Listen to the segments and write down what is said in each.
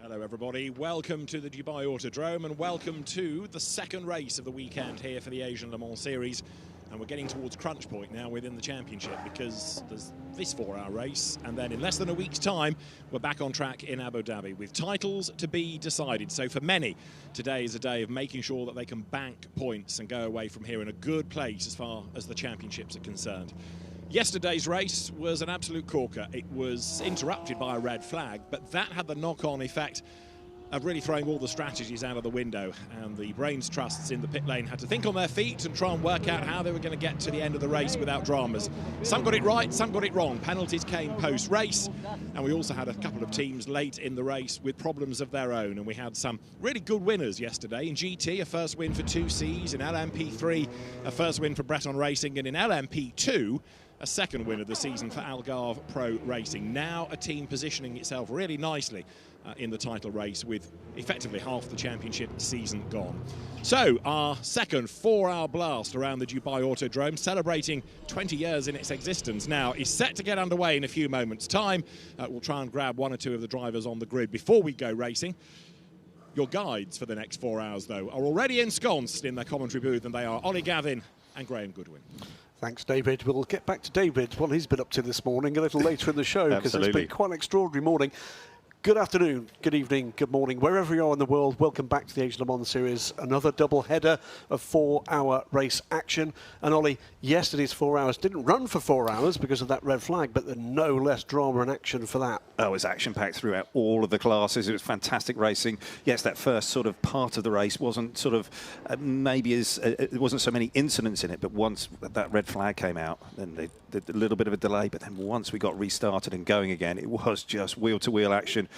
Hello everybody, welcome to the Dubai Autodrome and welcome to the second race of the weekend here for the Asian Le Mans Series. And we're getting towards crunch point now within the championship because there's this 4-hour race and then in less than a week's time we're back on track in Abu Dhabi with titles to be decided. So for many, today is a day of making sure that they can bank points and go away from here in a good place as far as the championships are concerned. Yesterday's race was an absolute corker. It was interrupted by a red flag, but that had the knock-on effect of really throwing all the strategies out of the window, and the brains trusts in the pit lane had to think on their feet and try and work out how they were going to get to the end of the race without dramas. Some got it right, some got it wrong. Penalties came post-race, and we also had a couple of teams late in the race with problems of their own, and we had some really good winners yesterday. In GT, a first win for 2Cs, in LMP3, a first win for Breton Racing, and in LMP2, a second win of the season for Algarve Pro Racing. Now a team positioning itself really nicely in the title race with effectively half the championship season gone. So our second 4-hour blast around the Dubai Autodrome, celebrating 20 years in its existence now, is set to get underway in a few moments' time. We'll try and grab one or two of the drivers on the grid before we go racing. Your guides for the next 4 hours, though, are already ensconced in their commentary booth, and they are Ollie Gavin and Graham Goodwin. Thanks, David. We'll get back to David, what he's been up to this morning, a little later in the show, because it's been quite an extraordinary morning. Good afternoon, good evening, good morning, wherever you are in the world. Welcome back to the Asian Le Mans Series, another double header of 4-hour race action. And Ollie, yesterday's 4 hours didn't run for 4 hours because of that red flag, but there's no less drama and action for that. Oh, it was action-packed throughout all of the classes. It was fantastic racing. Yes, that first sort of part of the race wasn't sort of maybe as it wasn't so many incidents in it, but once that red flag came out, then they did a little bit of a delay. But then once we got restarted and going again, it was just wheel-to-wheel action,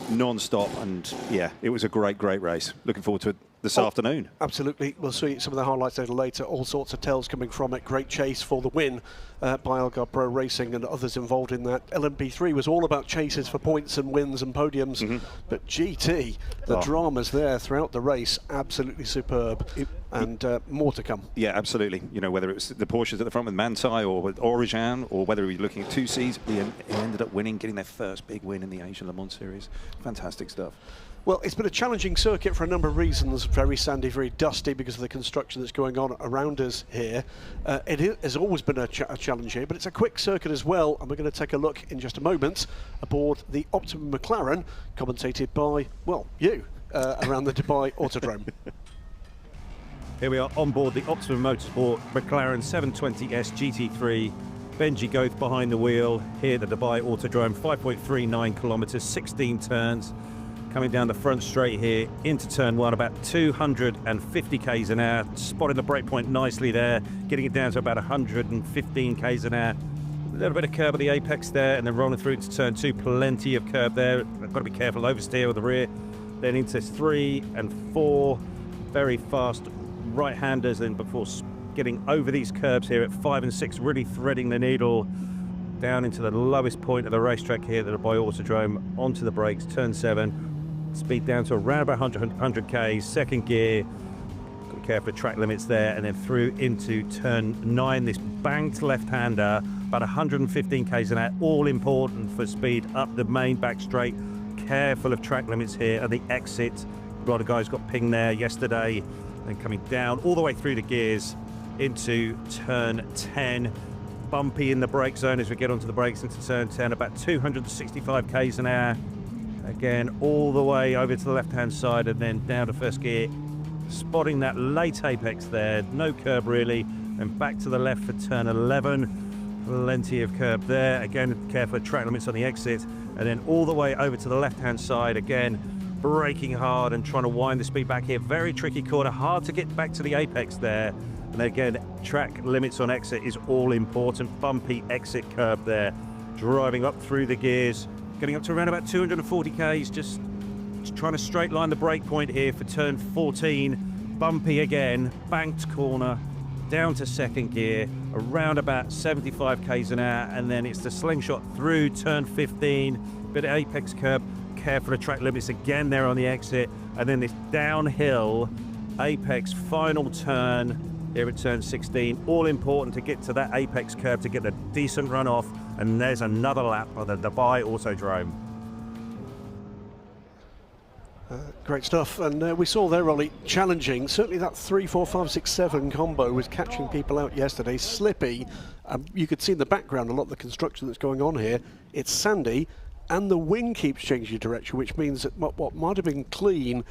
non-stop, and yeah, it was a great race. Looking forward to it this afternoon. Absolutely. We'll see some of the highlights a little later. All sorts of tales coming from it. Great chase for the win by Algarve Pro Racing and others involved in that. LMP3 was all about chases for points and wins and podiums, but GT, the dramas there throughout the race, absolutely superb. And more to come. Yeah, absolutely. You know, whether it was the Porsches at the front with Manthey or with Origin, or whether we were looking at 2Cs, he ended up winning, getting their first big win in the Asian Le Mans Series. Fantastic stuff. Well, it's been a challenging circuit for a number of reasons. Very sandy, very dusty because of the construction that's going on around us here. It has always been a challenge here, but it's a quick circuit as well, and we're going to take a look in just a moment aboard the Optimum McLaren, commentated by, well, you, around the Dubai Autodrome. Here we are on board the Optimum Motorsport McLaren 720S GT3. Benji Goeth behind the wheel here at the Dubai Autodrome, 5.39 kilometres, 16 turns. Coming down the front straight here into turn one, about 250 k's an hour. Spotting the brake point nicely there, getting it down to about 115 k's an hour. A little bit of curb at the apex there, and then rolling through into turn two, plenty of curb there. I've got to be careful, oversteer with the rear. Then into 3 and 4, very fast right-handers, then before getting over these curbs here at 5 and 6, really threading the needle down into the lowest point of the racetrack here, the Dubai Autodrome, onto the brakes, turn 7. Speed down to around about 100 k's, second gear. Got to be careful of track limits there, and then through into turn 9. This banked left-hander, about 115 k's an hour, all important for speed up the main back straight. Careful of track limits here at the exit. A lot of guys got pinged there yesterday. Then coming down all the way through the gears into turn 10. Bumpy in the brake zone as we get onto the brakes into turn 10, about 265 k's an hour. Again, all the way over to the left-hand side and then down to first gear. Spotting that late apex there, no curb really, and back to the left for turn 11. Plenty of curb there. Again, careful of track limits on the exit, and then all the way over to the left-hand side again, braking hard and trying to wind the speed back here. Very tricky corner, hard to get back to the apex there. And again, track limits on exit is all important. Bumpy exit curb there. Driving up through the gears, getting up to around about 240 k's, just trying to straight line the brake point here for turn 14. Bumpy again, banked corner, down to second gear, around about 75 k's an hour, and then it's the slingshot through turn 15, bit of apex curb, careful of track limits again there on the exit, and then this downhill apex final turn here at turn 16. All important to get to that apex curve to get a decent run off, and there's another lap of the Dubai Autodrome. Great stuff, and we saw there, Ollie, challenging. Certainly that 3, 4, 5, 6, 7 combo was catching people out yesterday. Slippy, you could see in the background a lot of the construction that's going on here. It's sandy, and the wind keeps changing direction, which means that what might have been clean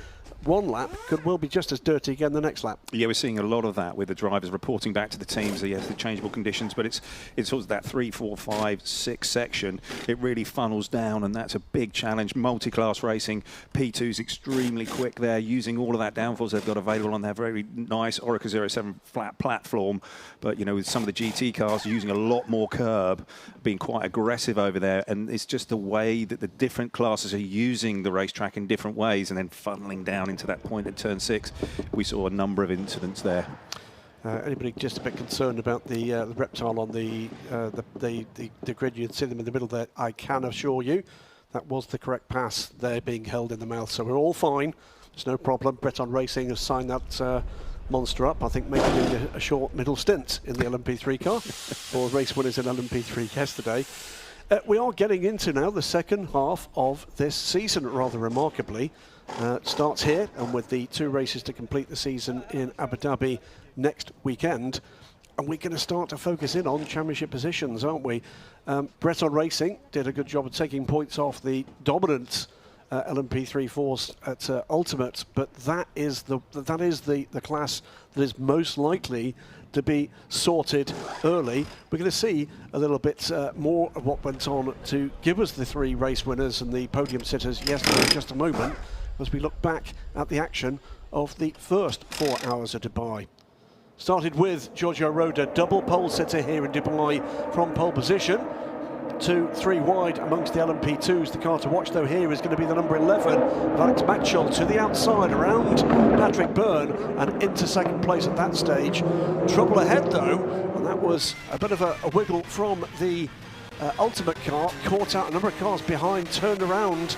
one lap could well be just as dirty again the next lap. Yeah, we're seeing a lot of that with the drivers reporting back to the teams. Yes, the changeable conditions, but it's sort of that 3, 4, 5, 6 section. It really funnels down, and that's a big challenge. Multi-class racing, P2's extremely quick there, using all of that downforce they've got available on their very nice Orica 07 flat platform. But you know, with some of the GT cars using a lot more curb, being quite aggressive over there, and it's just the way that the different classes are using the racetrack in different ways, and then funneling down into that point at turn 6. We saw a number of incidents there. Anybody just a bit concerned about the reptile on the grid? You'd see them in the middle there. I can assure you that was the correct pass. They're being held in the mouth, so we're all fine. There's no problem. Breton Racing has signed that monster up. I think maybe doing a short middle stint in the LMP3 car for race winners in LMP3 yesterday. We are getting into now the second half of this season, rather remarkably. Starts here, and with the 2 races to complete the season in Abu Dhabi next weekend. And we're going to start to focus in on championship positions, aren't we? Breton Racing did a good job of taking points off the dominant LMP3 force at Ultimate, but that is the class that is most likely to be sorted early. We're going to see a little bit more of what went on to give us the 3 race winners and the podium sitters yesterday in just a moment, as we look back at the action of the first 4 hours of Dubai. Started with Giorgio Roda, double pole sitter here in Dubai from pole position. 2, 3 wide amongst the LMP2s. The car to watch though here is going to be the number 11, Alex Matchell, to the outside around Patrick Byrne and into second place at that stage. Trouble ahead though, and that was a bit of a wiggle from the Ultimate car, caught out a number of cars behind, turned around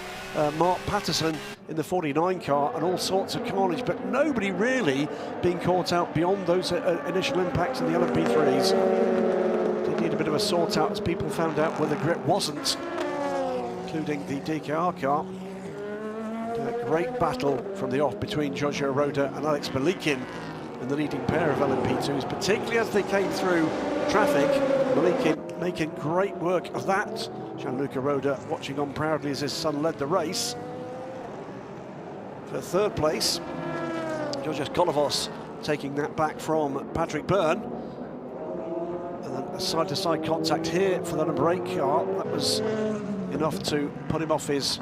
Mark Patterson in the 49 car, and all sorts of carnage, but nobody really being caught out beyond those initial impacts in the LMP3s. Did need a bit of a sort out as people found out where the grip wasn't, including the DKR car. A great battle from the off between Giorgio Roda and Alex Malikin in the leading pair of LMP2s, particularly as they came through traffic. Malikin making great work of that. Gianluca Roda watching on proudly as his son led the race. For third place, Georgios Kolovos taking that back from Patrick Byrne. And then a side-to-side contact here for the number 8 car. That was enough to put him off his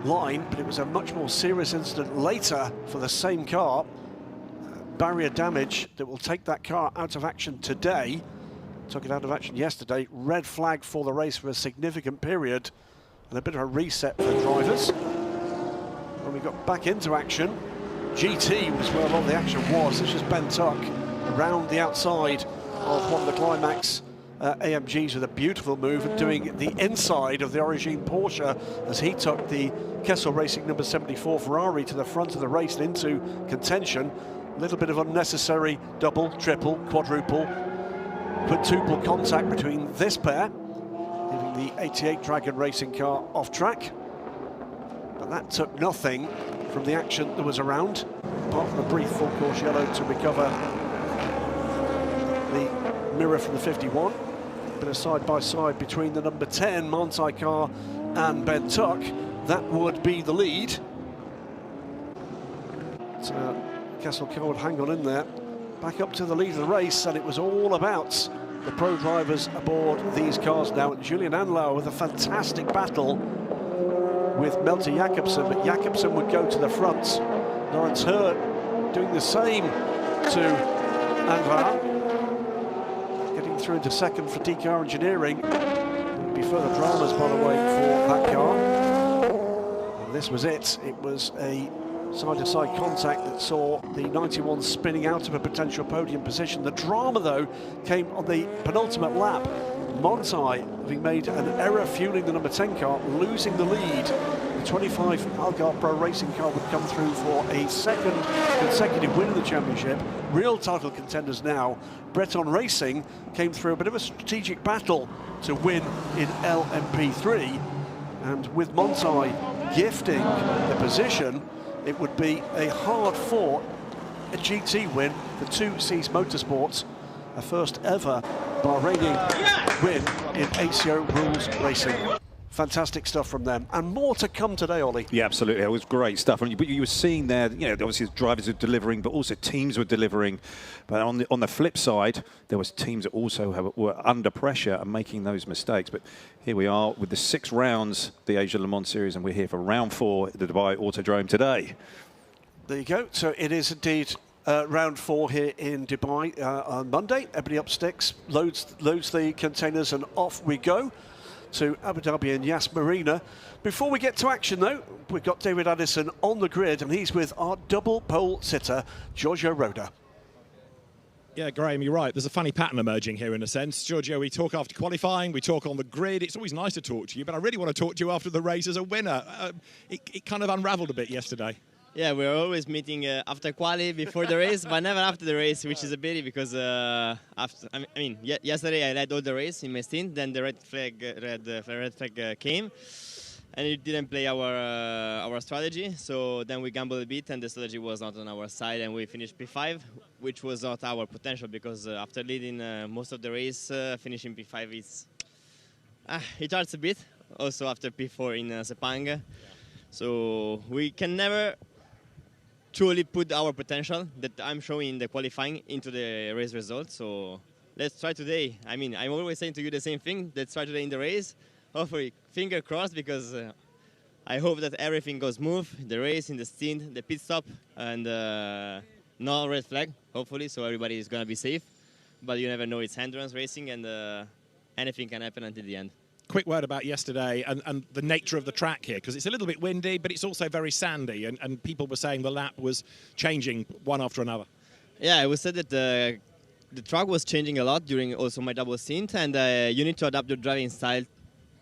line, but it was a much more serious incident later for the same car. Barrier damage that will take that car out of action today. Took it out of action yesterday. Red flag for the race for a significant period, and a bit of a reset for the drivers. When we got back into action, GT was where a lot of the action was. This was Ben Tuck around the outside of one of the Climax AMGs with a beautiful move and doing the inside of the Origine Porsche as he took the Kessel Racing number 74 Ferrari to the front of the race and into contention. A little bit of unnecessary double, triple, quadruple, quintuple contact between this pair, leaving the 88 Dragon Racing car off track. But that took nothing from the action that was around, apart from a brief full course yellow to recover the mirror from the 51. A bit of side-by-side between the number 10 Manthey car and Ben Tuck. That would be the lead. Kessel car would hang on in there. Back up to the lead of the race, and it was all about the pro drivers aboard these cars now. And Julian Anlauer with a fantastic battle with Melter Jakobsen, but Jakobsen would go to the front. Lawrence Hurt doing the same to Anlauer. Getting through into second for DKR Engineering. There'll be further dramas, by the way, for that car. And this was it. It was a side-to-side contact that saw the 91 spinning out of a potential podium position. The drama, though, came on the penultimate lap. Manthey, having made an error fueling the number 10 car, losing the lead. The 25 Algarve Pro Racing car would come through for a second consecutive win in the championship. Real title contenders now. Breton Racing came through a bit of a strategic battle to win in LMP3. And with Manthey gifting the position, it would be a hard-fought GT win for 2Cs Motorsports, a first ever Bahraini win in ACO rules racing. Fantastic stuff from them, and more to come today, Ollie. Yeah, absolutely. It was great stuff. But you were seeing there, you know, obviously the drivers were delivering, but also teams were delivering. But on the flip side, there was teams that also were under pressure and making those mistakes. But here we are with the 6 rounds, the Asia Le Mans Series, and we're here for round 4 at the Dubai Autodrome today. There you go. So it is indeed round 4 here in Dubai on Monday. Everybody up sticks, loads the containers, and off we go to Abu Dhabi and Yas Marina. Before we get to action, though, we've got David Addison on the grid, and he's with our double pole sitter, Giorgio Roda. Yeah, Graham, you're right. There's a funny pattern emerging here in a sense. Giorgio, we talk after qualifying, we talk on the grid. It's always nice to talk to you, but I really want to talk to you after the race as a winner. It kind of unravelled a bit yesterday. Yeah, we're always meeting after quali, before the race, but never after the race, which is a pity because yesterday I led all the race in my stint. Then the red flag came, and it didn't play our strategy. So then we gambled a bit, and the strategy was not on our side, and we finished P5, which was not our potential because after leading most of the race, finishing P5 it hurts a bit. Also after P4 in Sepang, yeah. So we can never truly put our potential that I'm showing in the qualifying into the race results. So let's try today. I mean, I'm always saying to you the same thing. Let's try today in the race. Hopefully, finger crossed, because I hope that everything goes smooth. The race, in the stint, the pit stop, and no red flag, hopefully, so everybody is going to be safe. But you never know. It's endurance racing, and anything can happen until the end. Quick word about yesterday and the nature of the track here, because it's a little bit windy, but it's also very sandy, and people were saying the lap was changing one after another. Yeah, I would say that the track was changing a lot during also my double stint, and you need to adapt your driving style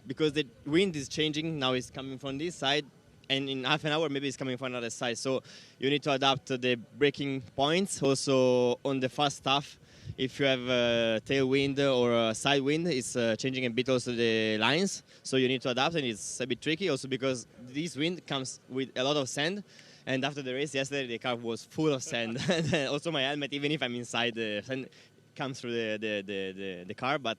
because the wind is changing. Now it's coming from this side, and in half an hour maybe it's coming from another side. So you need to adapt to the braking points. Also on the fast stuff, if you have a tailwind or a side wind, it's changing a bit also the lines. So you need to adapt, and it's a bit tricky also because this wind comes with a lot of sand. And after the race yesterday, the car was full of sand. And also my helmet, even if I'm inside, the sand comes through the car. But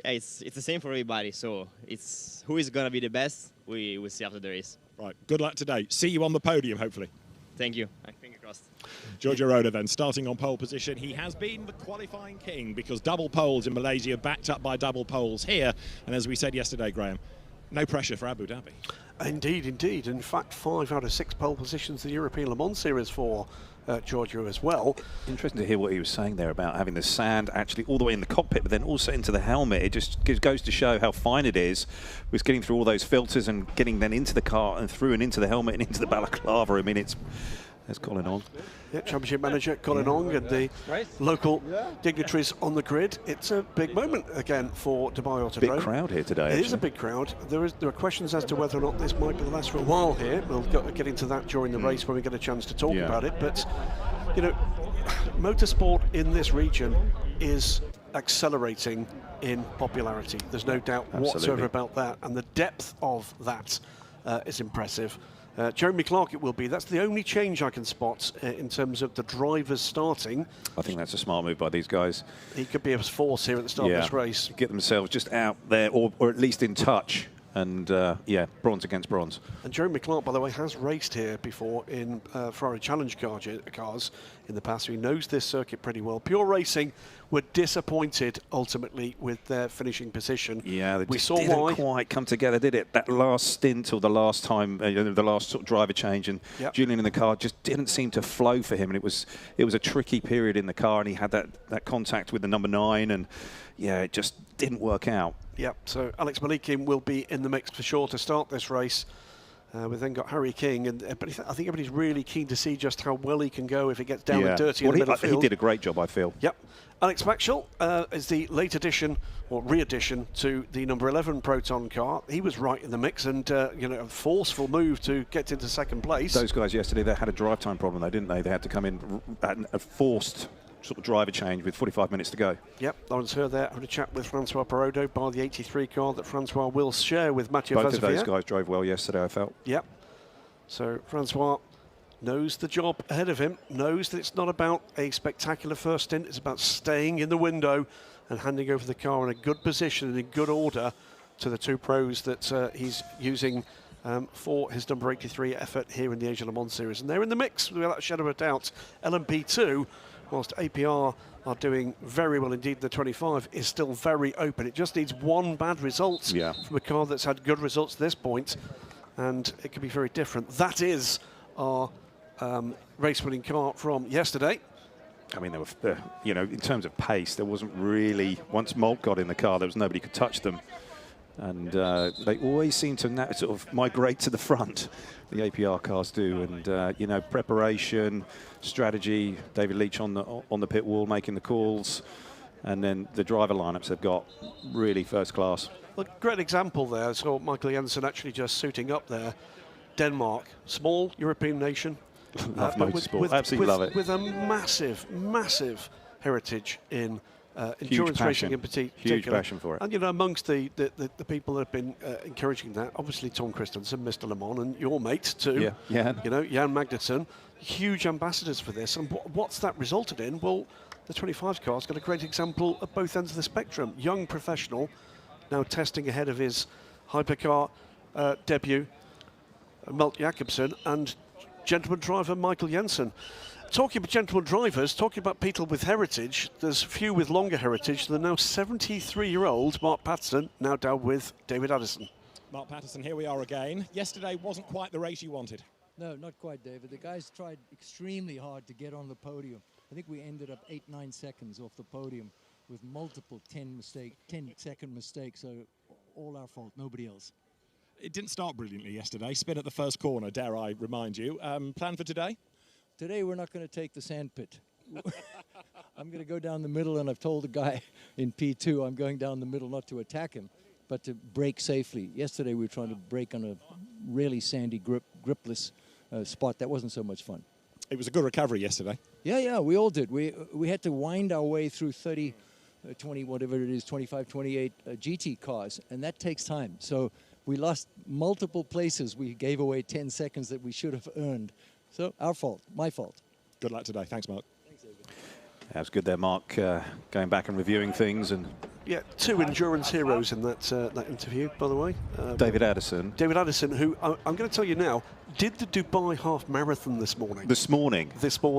yeah, it's the same for everybody. So it's who is going to be the best, we will see after the race. Right, good luck today. See you on the podium, hopefully. Thank you. Finger crossed. Giorgio Roda then, starting on pole position. He has been the qualifying king because double poles in Malaysia backed up by double poles here. And as we said yesterday, Graham, no pressure for Abu Dhabi. Indeed, indeed. In fact, 5 out of 6 pole positions in the European Le Mans Series for Giorgio as well. Interesting to hear what he was saying there about having the sand actually all the way in the cockpit, but then also into the helmet. It just goes to show how fine it is. With getting through all those filters and getting then into the car and through and into the helmet and into the balaclava. I mean, there's Colin Ong. Yeah, Championship Manager Colin Ong and the local dignitaries on the grid. It's a big moment again for Dubai Autodrome. Big crowd here today. It is a big crowd. There are questions as to whether or not this might be the last for a while here. We'll get into that during the race when we get a chance to talk about it. But, you know, motorsport in this region is accelerating in popularity. There's no doubt whatsoever about that. And the depth of that is impressive. Jeremy Clark it will be. That's the only change I can spot in terms of the drivers starting. I think that's a smart move by these guys. He could be a force here at the start of this race. Get themselves just out there or at least in touch. And, bronze against bronze. And Jeremy Clark, by the way, has raced here before in Ferrari Challenge cars in the past. So he knows this circuit pretty well. Pure Racing were disappointed, ultimately, with their finishing position. Yeah, we saw didn't quite come together, did it? That last stint or the last time, the last sort of driver change, and Julian in the car just didn't seem to flow for him. And it was a tricky period in the car, and he had that contact with the number 9, and yeah, it just didn't work out. Yep, so Alex Malikin will be in the mix for sure to start this race. We've then got Harry King, but I think everybody's really keen to see just how well he can go if it gets down and dirty in the middle field. He did a great job, I feel. Yep. Alex Maxwell is the late addition, or re-addition, to the number 11 Proton car. He was right in the mix and, a forceful move to get into second place. Those guys yesterday, they had a drive time problem, though, didn't they? They had to come in at a forced sort of driver change with 45 minutes to go. Yep, Lawrence Herr there having a chat with Francois Perrodo by the 83 car that Francois will share with Mathieu Vazevier. Both of those guys drove well yesterday, I felt. Yep. So Francois knows the job ahead of him, knows that it's not about a spectacular first stint, it's about staying in the window and handing over the car in a good position and in good order to the two pros that he's using for his number 83 effort here in the Asia Le Mans Series. And they're in the mix, without a shadow of a doubt. LMP2, whilst APR are doing very well indeed, the 25 is still very open. It just needs one bad result from a car that's had good results to this point, and it can be very different. That is our race-winning car from yesterday. I mean, you know, in terms of pace, there wasn't really, once Molt got in the car, there was nobody could touch them. And they always seem to sort of migrate to the front, the APR cars do. And, you know, preparation, strategy, David Leach on the pit wall making the calls. And then the driver lineups they've got, really first class. Well, great example there. I saw Michael Jensen actually just suiting up there. Denmark, small European nation. Love motorsport, absolutely love it. With a massive, massive heritage in endurance racing in particular. Huge passion for it. And, you know, amongst the people that have been encouraging that, obviously Tom Christensen, Mr. Le Mans, and your mate too. Yeah. You know, Jan Magnussen, huge ambassadors for this. And what's that resulted in? Well, the 25 car's got a great example at both ends of the spectrum. Young professional, now testing ahead of his hypercar debut, Molt Jacobsen, and gentleman driver Michael Jensen. Talking about gentleman drivers, talking about people with heritage, there's few with longer heritage. The now 73-year-old Mark Patterson, now down with David Addison. Mark Patterson, here we are again. Yesterday wasn't quite the race you wanted. No, not quite, David. The guys tried extremely hard to get on the podium. I think we ended up 8-9 seconds off the podium with multiple 10-second mistakes, so all our fault, nobody else. It didn't start brilliantly yesterday. Spin at the first corner, dare I remind you. Plan for today? Today we're not going to take the sand pit. I'm going to go down the middle, and I've told the guy in P2 I'm going down the middle not to attack him, but to brake safely. Yesterday we were trying to brake on a really sandy, gripless spot. That wasn't so much fun. It was a good recovery yesterday. Yeah, we all did. We had to wind our way through 30, 20, whatever it is, 25, 28 GT cars, and that takes time. So we lost multiple places. We gave away 10 seconds that we should have earned. So our fault, my fault. Good luck today. Thanks, Mark. Thanks, David. That was good there, Mark, going back and reviewing things. And yeah, two endurance heroes in that interview, by the way. David Addison. David Addison, who I'm going to tell you now, did the Dubai half marathon this morning. This morning.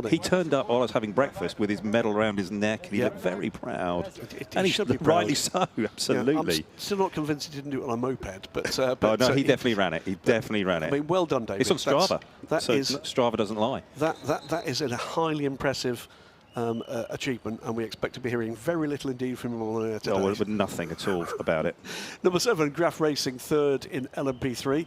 He turned up while I was having breakfast with his medal around his neck, and he looked very proud. And he should be proud. Rightly so, absolutely. Yeah, I'm still not convinced he didn't do it on a moped, but oh, no, he definitely ran it. He definitely ran it. I mean, well done, David. It's on Strava. Strava doesn't lie. That is a highly impressive achievement, and we expect to be hearing very little indeed from him on air today. Oh, with nothing at all about it. Number 7, Graf Racing, third in LMP3.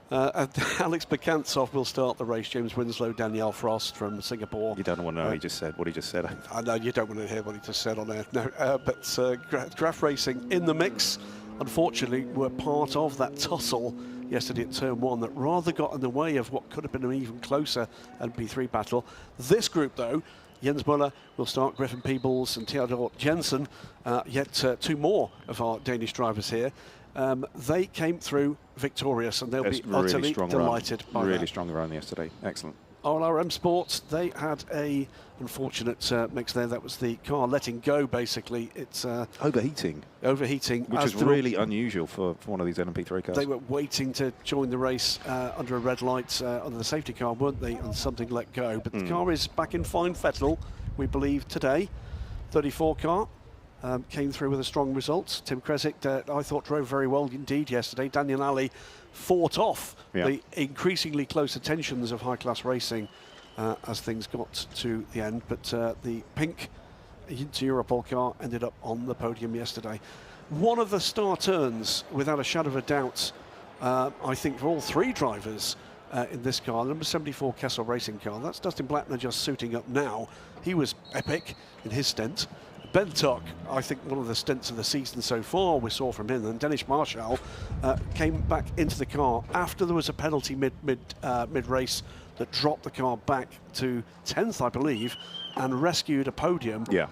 Alex Bekantsov will start the race. James Winslow, Danielle Frost from Singapore. You don't want to know what he just said. I know you don't want to hear what he just said on air. No, but Graf Racing in the mix. Unfortunately, were part of that tussle yesterday at Turn 1 that rather got in the way of what could have been an even closer LMP3 battle. This group, though, Jens Muller will start, Griffin Peebles and Theodor Jensen, yet two more of our Danish drivers here. They came through victorious, and they'll be utterly delighted by that. Really strong run yesterday. Excellent. RLM Sports, they had a unfortunate mix there. That was the car letting go, basically. It's overheating. Which is really unusual for one of these LMP3 cars. They were waiting to join the race under a red light under the safety car, weren't they? And something let go. But the car is back in fine fettle, we believe, today. 34 car. Came through with a strong result. Tim Kresick, I thought, drove very well indeed yesterday. Daniel Ali fought off the increasingly closer tensions of high-class racing as things got to the end. But the pink Europol car ended up on the podium yesterday. One of the star turns, without a shadow of a doubt, I think, for all three drivers in this car, number 74 Kessel Racing car. That's Dustin Blackner just suiting up now. He was epic in his stint. Ben Tuck, I think one of the stints of the season so far we saw from him, and Dennis Marshall came back into the car after there was a penalty mid-race that dropped the car back to 10th, I believe, and rescued a podium. Yeah.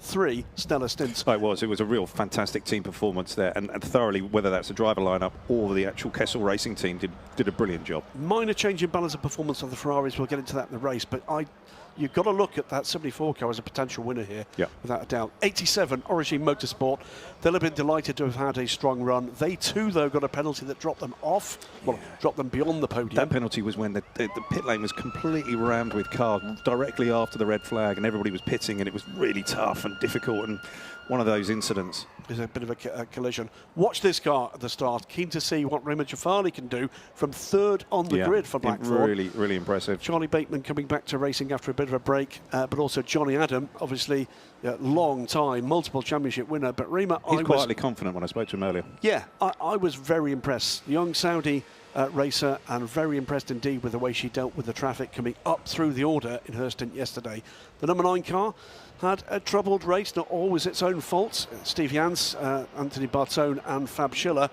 3 stellar stints. Oh, it was a real fantastic team performance there, and thoroughly, whether that's the driver lineup or the actual Kessel Racing team, did a brilliant job. Minor change in balance of performance of the Ferraris. We'll get into that in the race, but you've got to look at that 74 car as a potential winner here, without a doubt. 87, Origin Motorsport. They'll have been delighted to have had a strong run. They too, though, got a penalty that dropped them off, dropped them beyond the podium. That penalty was when the pit lane was completely rammed with cars directly after the red flag, and everybody was pitting, and it was really tough and difficult, and one of those incidents. There's a bit of a collision. Watch this car at the start. Keen to see what Raymond Jafali can do from 3rd on the grid for Blackthorn. Really, really impressive. Charlie Bateman coming back to racing after a bit of a break, but also Johnny Adam, obviously long time, multiple championship winner. But Rima, he's quietly confident when I spoke to him earlier. Yeah, I was very impressed. Young Saudi racer, and very impressed indeed with the way she dealt with the traffic coming up through the order in her stint yesterday. The number 9 car had a troubled race, not always its own fault. Steve Jans, Anthony Bartone and Fab Schiller.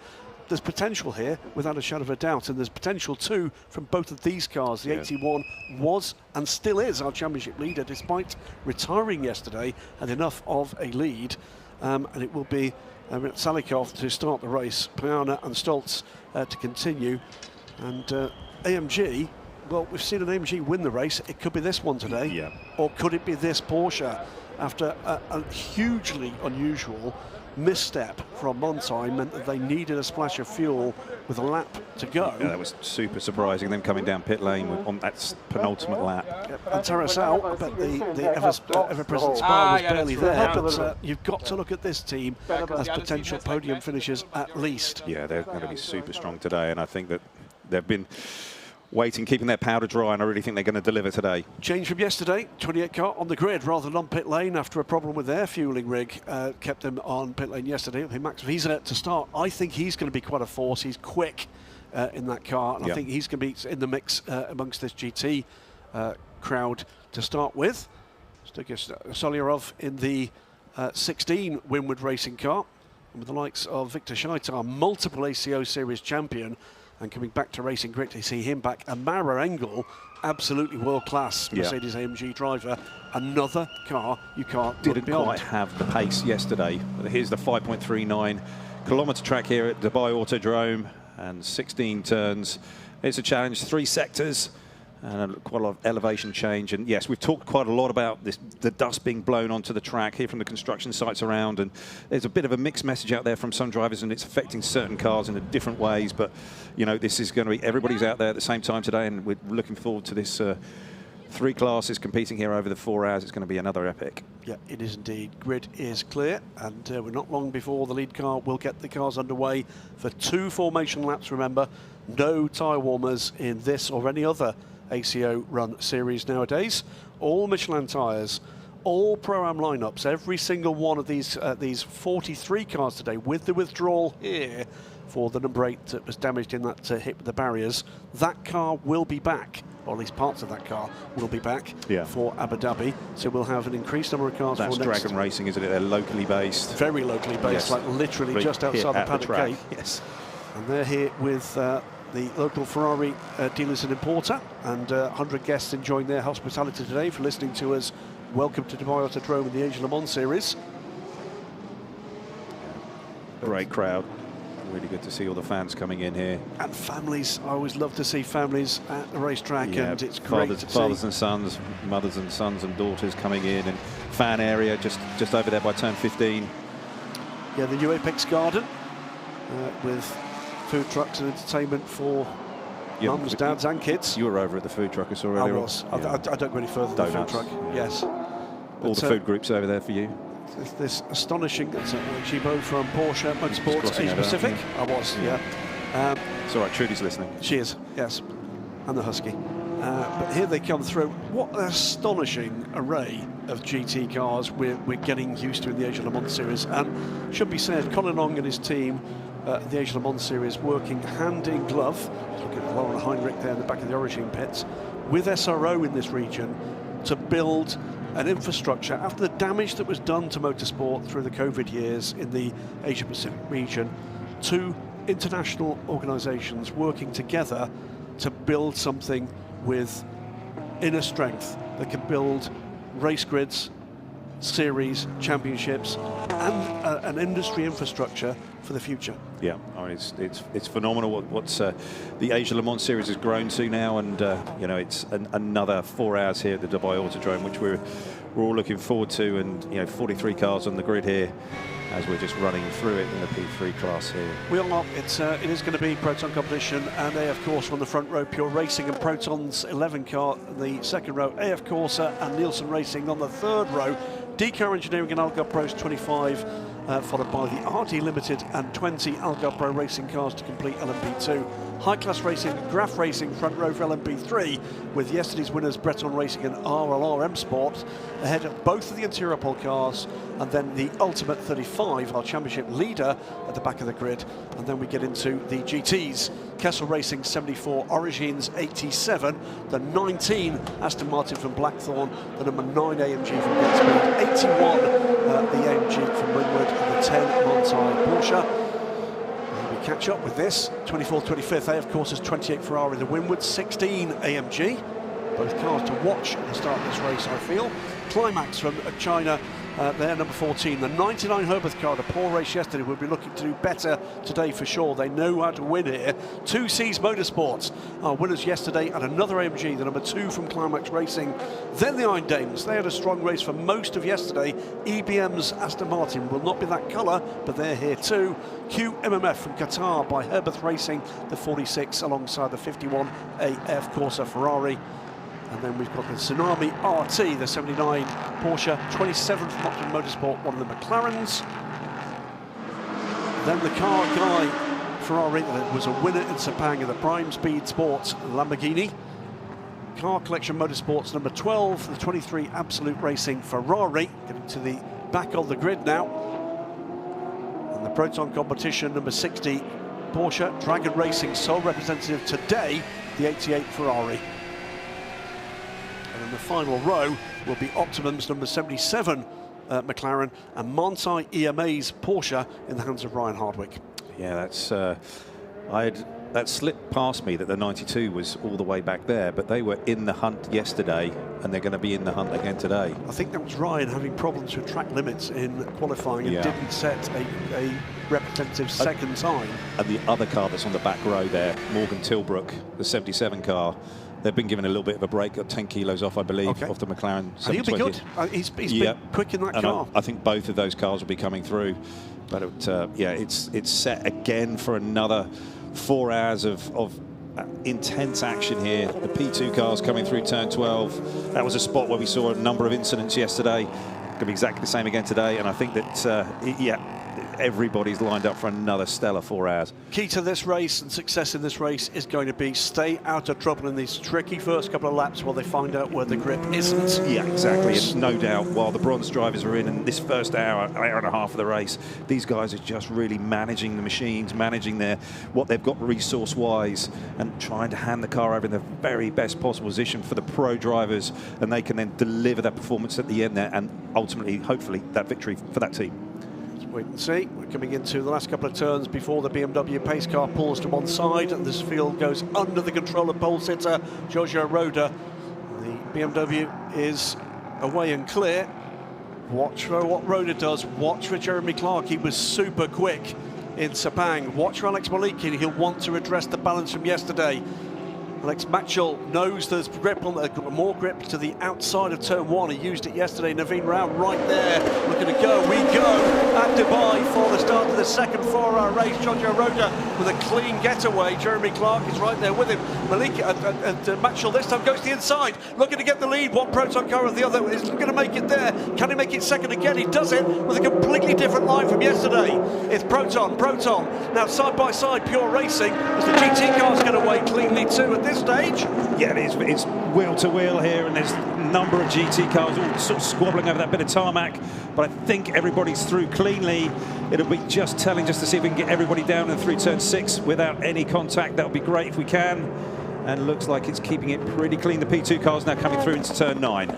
There's potential here, without a shadow of a doubt, and there's potential too from both of these cars. The 81 was and still is our championship leader, despite retiring yesterday, and enough of a lead. And it will be Salikov to start the race, Payana and Stoltz to continue. And AMG, well, we've seen an AMG win the race. It could be this one today, or could it be this Porsche after a hugely unusual misstep from Montoya meant that they needed a splash of fuel with a lap to go. Yeah, that was super surprising, them coming down pit lane on that penultimate lap. And Tarasau, but the ever-present Spa was barely there, but you've got to look at this team as potential podium finishers at least. Yeah, they're going to be super strong today, and I think that they've been waiting, keeping their powder dry, and I really think they're going to deliver today. Change from yesterday, 28 car on the grid rather than on pit lane after a problem with their fueling rig kept them on pit lane yesterday. Max Wiesner to start. I think he's going to be quite a force. He's quick in that car, and I think he's going to be in the mix amongst this GT crowd to start with. Solyarov in the 16 Winward racing car, and with the likes of Victor Scheitar, multiple ACO Series champion, and coming back to racing, great to see him back. And Mara Engel, absolutely world-class Mercedes AMG driver. Another car you can't didn't quite have the pace yesterday. Here's the 5.39 kilometre track here at Dubai Autodrome, and 16 turns. It's a challenge, 3 sectors, and quite a lot of elevation change. And yes, we've talked quite a lot about this, the dust being blown onto the track here from the construction sites around, and there's a bit of a mixed message out there from some drivers, and it's affecting certain cars in different ways. But you know, this is going to be, everybody's out there at the same time today, and we're looking forward to this 3 classes competing here over the 4 hours. It's going to be another epic. Yeah, it is indeed. Grid is clear, and we're not long before the lead car will get the cars underway for 2 formation laps. Remember, no tyre warmers in this or any other ACO run series nowadays. All Michelin tyres, all Pro-Am lineups, every single one of these 43 cars today, with the withdrawal here for the number 8 that was damaged in that hit with the barriers. That car will be back, or at least parts of that car will be back for Abu Dhabi. So we'll have an increased number of cars. That's for Dragon Racing, isn't it? They're locally based. Very locally based, like literally just outside the paddock gate. Yes. And they're here with the local Ferrari dealers and importer, and 100 guests enjoying their hospitality today for listening to us. Welcome to Dubai Autodrome in the Asian Le Mans Series. Great crowd. Really good to see all the fans coming in here. And families. I always love to see families at the racetrack, and it's great to see. Fathers and sons, mothers and sons and daughters coming in, and fan area just over there by turn 15. Yeah, the new Apex Garden with food trucks and entertainment for mums, dads and kids. You were over at the food truck, I saw earlier. I was. I don't go any further than the food truck. Yes. All the food groups over there for you. This astonishing Gibo from Porsche Motorsports Asia Pacific. I was, it's all right, Trudy's listening. She is, yes, and the Husky. But here they come through. What an astonishing array of GT cars we're getting used to in the Asian Le Mans Series. And should be said, Colin Long and his team, the Asian Le Mans Series, working hand in glove. Look at Lauren Heinrich there in the back of the Origin pits, with SRO in this region to build an infrastructure after the damage that was done to motorsport through the COVID years in the Asia Pacific region. 2 international organisations working together to build something with inner strength that can build race grids, series, championships, and an industry infrastructure for the future. Yeah, I mean it's phenomenal what's the Asia Le Mans Series has grown to now, and you know, it's another 4 hours here at the Dubai Autodrome, which we're all looking forward to, and you know, 43 cars on the grid here as we're just running through it in the P3 class here. We are not. It is going to be Proton competition, and AF Corsa on the front row, Pure Racing and Proton's 11 car in the second row, AF Corsa and Nielsen Racing on the third row, DCAR Engineering and Algar Pros 25, followed by the RD Limited and 20 Algar Pro Racing cars to complete LMP2. High Class Racing, Graf Racing front row for LMP3, with yesterday's winners Breton Racing and RLR M Sport ahead of both of the interior pole cars, and then the Ultimate 35, our championship leader, at the back of the grid. And then we get into the GTs. Kessel Racing 74, Origins 87, the 19 Aston Martin from Blackthorn, the number 9 AMG from Goodspeed, 81 the AMG from Ringwood, and the 10 Montai Porsche. And we catch up with this. 24th, 25th, AF Corsa's 28 Ferrari, the Winwood, 16 AMG. Both cars to watch at the start of this race, I feel. Climax from China, they're number 14. The 99 Herbert car, a poor race yesterday, will be looking to do better today for sure. They know how to win here. 2C's Motorsports are winners yesterday, and another AMG, the number 2 from Climax Racing. Then the Iron Dames, they had a strong race for most of yesterday. EBM's Aston Martin will not be that colour, but they're here too. QMMF from Qatar by Herbert Racing, the 46, alongside the 51 AF Corsa Ferrari. And then we've got the Tsunami RT, the 79 Porsche, 27 from Optimum Motorsport, one of the McLarens. Then the car guy Ferrari that was a winner in Sepang in the Prime Speed Sports Lamborghini. Car Collection Motorsports number 12, the 23 Absolute Racing Ferrari, getting to the back of the grid now. And the Proton competition number 60 Porsche Dragon Racing, sole representative today, the 88 Ferrari. And in the final row will be Optimum's number 77 McLaren and Montai EMA's Porsche in the hands of Ryan Hardwick. Yeah, that's that slipped past me that the 92 was all the way back there, but they were in the hunt yesterday and they're going to be in the hunt again today. I think that was Ryan having problems with track limits in qualifying and didn't set a representative second time. And the other car that's on the back row there, Morgan Tilbrook, the 77 car, they've been given a little bit of a break, got 10 kilos off, I believe, off the McLaren 720. And he'll be good. He's been quick in that car. I think both of those cars will be coming through. But it's set again for another 4 hours of intense action here. The P2 cars coming through turn 12. That was a spot where we saw a number of incidents yesterday. Going to be exactly the same again today. And I think that, everybody's lined up for another stellar 4 hours. Key to this race and success in this race is going to be stay out of trouble in these tricky first couple of laps while they find out where the grip isn't. Yeah, exactly. And no doubt, while the bronze drivers are in this first hour and a half of the race, these guys are just really managing the machines, managing what they've got resource-wise, and trying to hand the car over in the very best possible position for the pro drivers, and they can then deliver that performance at the end there, and ultimately, hopefully, that victory for that team. Wait and see. We're coming into the last couple of turns before the BMW pace car pulls to one side and this field goes under the control of pole sitter Giorgio Roda. The BMW is away and clear. Watch for what Roda does. Watch for Jeremy Clark. He was super quick in Sepang. Watch for Alex Malikin. He'll want to redress the balance from yesterday. Alex Matchell knows there's grip on more grip to the outside of turn 1. He used it yesterday. Naveen Rao right there, looking to go. We go at Dubai for the start of the second 4-hour race. Giorgio Roda with a clean getaway. Jeremy Clark is right there with him. Malik and Matchell this time goes to the inside, looking to get the lead. One Proton car and the other is going to make it there. Can he make it second again? He does it with a completely different line from yesterday. It's Proton. Now side by side, Pure Racing as the GT cars get away cleanly too at this stage. Yeah, it's wheel to wheel here, and there's a number of GT cars all sort of squabbling over that bit of tarmac, but I think everybody's through cleanly. It'll be just telling just to see if we can get everybody down and through turn 6 without any contact. That would be great if we can, and looks like it's keeping it pretty clean. The P2 cars now coming through into turn 9.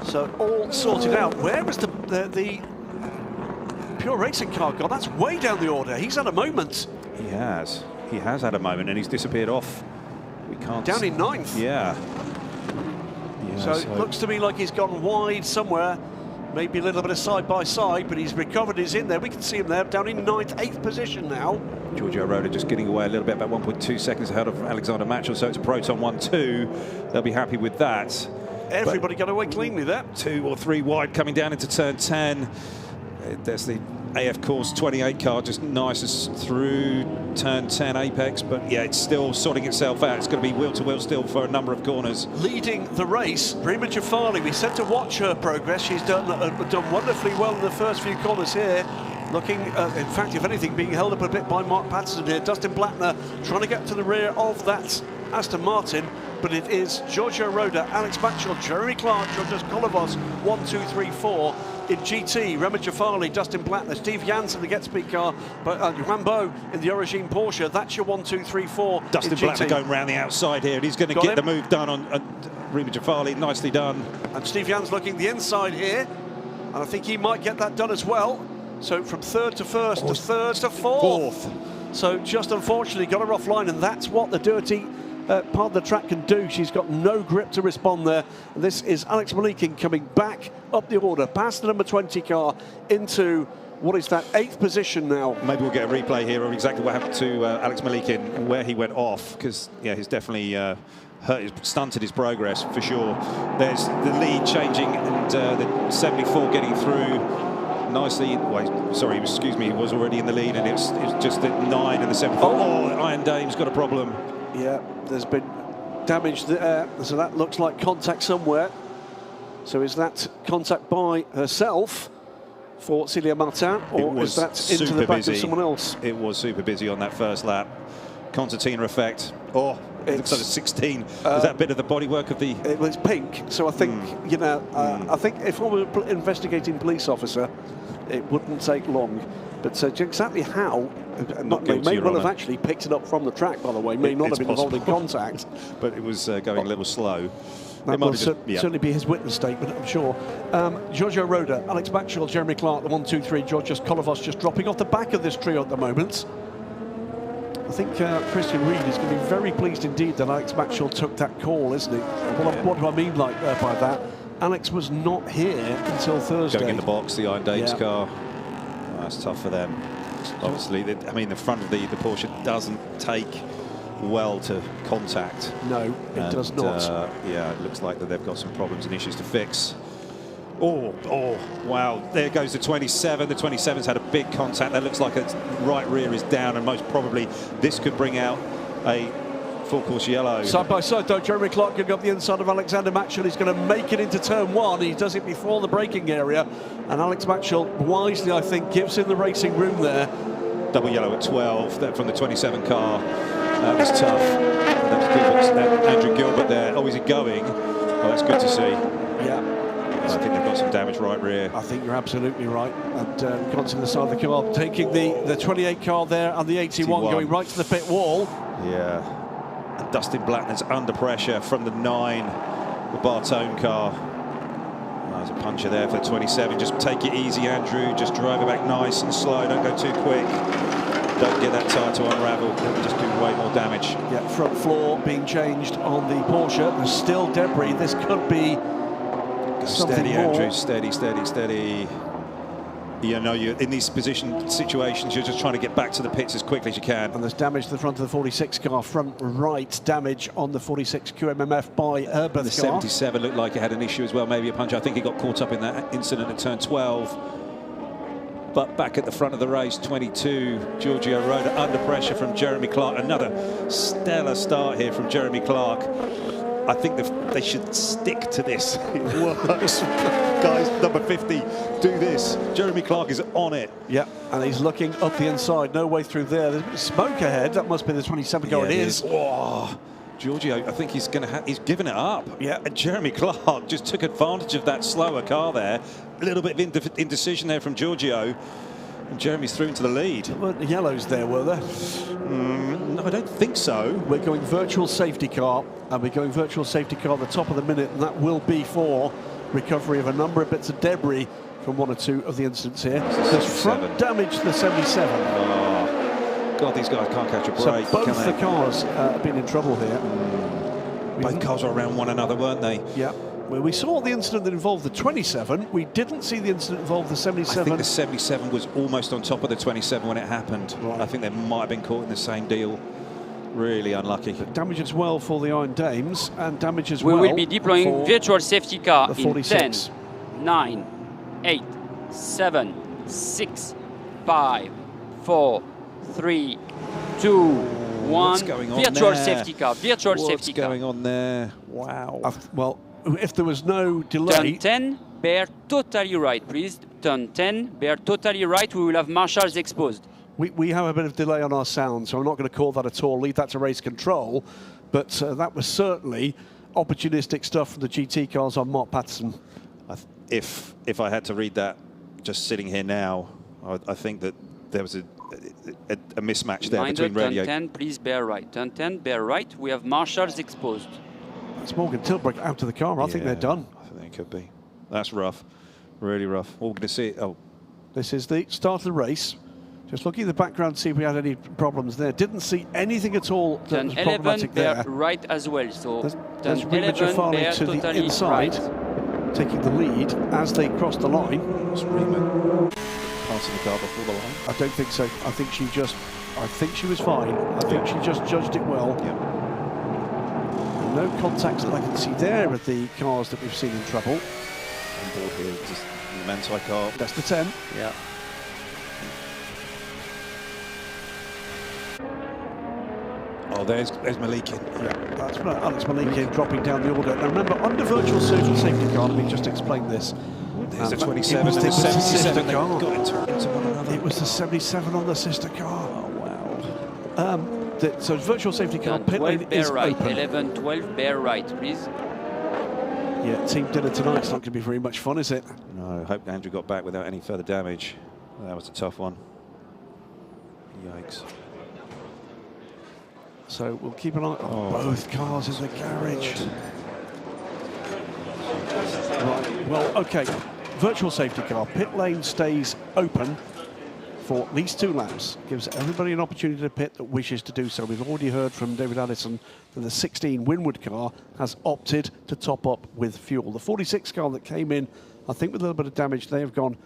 So all sorted out. Where was the Pure Racing car gone? That's way down the order. He's had a moment. He has had a moment, and he's disappeared off We can't. Down in 9th. Yeah. So it looks to me like he's gone wide somewhere. Maybe a little bit of side-by-side, but he's recovered, he's in there. We can see him there, down in 9th, 8th position now. Giorgio Roda just getting away a little bit, about 1.2 seconds ahead of Alexander Matchell, so it's a Proton 1-2. They'll be happy with that. Everybody got away cleanly there. 2 or 3 wide coming down into turn 10. There's the AF Course 28 car, just nicest through turn 10 apex, but yeah, it's still sorting itself out. It's going to be wheel-to-wheel still for a number of corners. Leading the race, Rima Jafali, we said to watch her progress. She's done wonderfully well in the first few corners here. Looking, in fact, if anything, being held up a bit by Mark Patterson here. Dustin Blattner trying to get to the rear of that Aston Martin, but it is Giorgio Roda, Alex Matchell, Jeremy Clark, Georgios Kolovos, 1, 2, 3, 4. In GT, Rema Jafali, Dustin Blattner, Steve Jansen, the Getspeed car, but Rambo in the Origine Porsche. That's your 1, 2, 3, 4. Dustin Blattner going round the outside here, and he's going to get the move done on Rema Jafali. Nicely done. And Steve Jansen looking the inside here, and I think he might get that done as well. So from 3rd to 1st to 3rd to 4th. So just unfortunately got her offline, and that's what the dirty part of the track can do. She's got no grip to respond there. And this is Alex Malikin coming back up the order, past the number 20 car into, what is that, 8th position now. Maybe we'll get a replay here of exactly what happened to Alex Malikin, where he went off, because yeah, he's definitely stunted his progress for sure. There's the lead changing, and the 74 getting through nicely. Well, sorry, excuse me, he was already in the lead, and it was just the 9 and the 74. Oh, Iron Dame's got a problem. Yeah, there's been damage there, so that looks like contact somewhere. So is that contact by herself for Celia Martin, or is that into the back of someone else? It was super busy on that first lap. Concertina effect. Oh, it looks like a 16. Is that a bit of the bodywork of the... It was pink, so I think, you know, I think if I were an investigating police officer, it wouldn't take long. But exactly how, may well have actually picked it up from the track, by the way, may not have been involved in contact. But it was going a little slow. That will certainly be his witness statement, I'm sure. Giorgio Roda, Alex Matchell, Jeremy Clark, the 1, 2, 3, Georgios Kolovos just dropping off the back of this trio at the moment. I think Christian Reed is going to be very pleased indeed that Alex Matchell took that call, isn't he? What do I mean by that? Alex was not here until Thursday. Going in the box, the Iron Dames car. That's tough for them. Obviously, I mean, the front of the Porsche doesn't take well to contact. No, it does not. Yeah, it looks like that they've got some problems and issues to fix. Oh, wow. There goes the 27. The 27's had a big contact. That looks like its right rear is down, and most probably this could bring out a full course yellow. Side by side though, Jeremy Clark going up the inside of Alexander Matchell. He's going to make it into turn 1. He does it before the braking area, and Alex Matchell wisely, I think, gives him the racing room there. Double yellow at 12 from the 27 car. That was tough. That's good. Andrew Gilbert there. Oh, is he going? Oh, that's good to see. Yeah. I think they've got some damage right rear. I think you're absolutely right. And got to the side of the car, taking the 28 car there and the 81 going right to the pit wall. Yeah. And Dustin Blattner's under pressure from the 9, the Bartone car. There's a puncher there for the 27. Just take it easy, Andrew. Just drive it back nice and slow. Don't go too quick. Don't get that tyre to unravel. Just do way more damage. Yeah, front floor being changed on the Porsche. There's still debris. This could be steady, Andrew. Steady, steady, steady. You know, you're in these situations, you're just trying to get back to the pits as quickly as you can. And there's damage to the front of the 46 car, front right damage on the 46 QMMF by Herbert. The 77 looked like it had an issue as well, maybe a punch. I think it got caught up in that incident at turn 12. But back at the front of the race, 22, Giorgio Roda under pressure from Jeremy Clark. Another stellar start here from Jeremy Clark. I think they should stick to this. It works. Guys, number 50, do this. Jeremy Clark is on it. Yeah, and he's looking up the inside. No way through there. There's smoke ahead. That must be the 27 car. It is. Oh, Giorgio, I think he's given it up. Yeah. And Jeremy Clark just took advantage of that slower car there. A little bit of indecision there from Giorgio. And Jeremy's through into the lead. There weren't the yellows there, were there? No, I don't think so. We're going virtual safety car, and we're going virtual safety car at the top of the minute, and that will be for recovery of a number of bits of debris from 1 or 2 of the incidents here. There's front damage to the 77. Oh, God, these guys can't catch a break. So both the cars have been in trouble here. Both cars were around one another, weren't they? Yeah. Well, we saw the incident that involved the 27. We didn't see the incident that involved the 77. I think the 77 was almost on top of the 27 when it happened. Right. I think they might have been caught in the same deal. Really unlucky. But damage as well for the Iron Dames, and damage as well. We will be deploying virtual safety car in 10, 9, 8, 7, 6, 5, 4, 3, 2, 1. What's going on virtual there? safety car. Virtual safety car. What's going on there? Wow. Well, if there was no delay. Turn 10, bear totally right, please. Turn 10, bear totally right. We will have marshals exposed. We have a bit of delay on our sound, so I'm not going to call that at all. Leave that to race control. But that was certainly opportunistic stuff from the GT cars on Mark Patterson. If I had to read that just sitting here now, I think that there was a mismatch there between radio. Turn 10, please bear right. Turn 10, bear right. We have marshals exposed. That's Morgan Tilbrook out of the car. I think they're done. I think it could be. That's rough. Really rough. All going to see it. Oh. This is the start of the race. Just looking at the background to see if we had any problems there. Didn't see anything at all that was problematic there. Right as well. So there's Rima Farley to the inside, taking the lead as they cross the line. Rima passing the car before the line? I don't think so. I think she was fine. I think she just judged it well. Yeah. No contacts that I can see there with the cars that we've seen in trouble. On board here, just the Manti car. That's the 10. Yeah. Oh, there's Malikin. Yeah, that's Alex Malikin dropping down the order. Now remember, under virtual safety car, let me just explain this. There's the 27 and the 77 car. Got into one another. It was the 77 on the sister car. Oh, wow. So virtual safety car pit lane is right. open. 11, 12, bear right, please. Yeah, team dinner tonight's not going to be very much fun, is it? No, I hope Andrew got back without any further damage. That was a tough one. Yikes. So we'll keep an eye on both cars in the garage. Right, well, okay. Virtual safety car. Pit lane stays open for at least 2 laps. Gives everybody an opportunity to pit that wishes to do so. We've already heard from David Addison that the 16 Winwood car has opted to top up with fuel. The 46 car that came in, I think with a little bit of damage, they have gone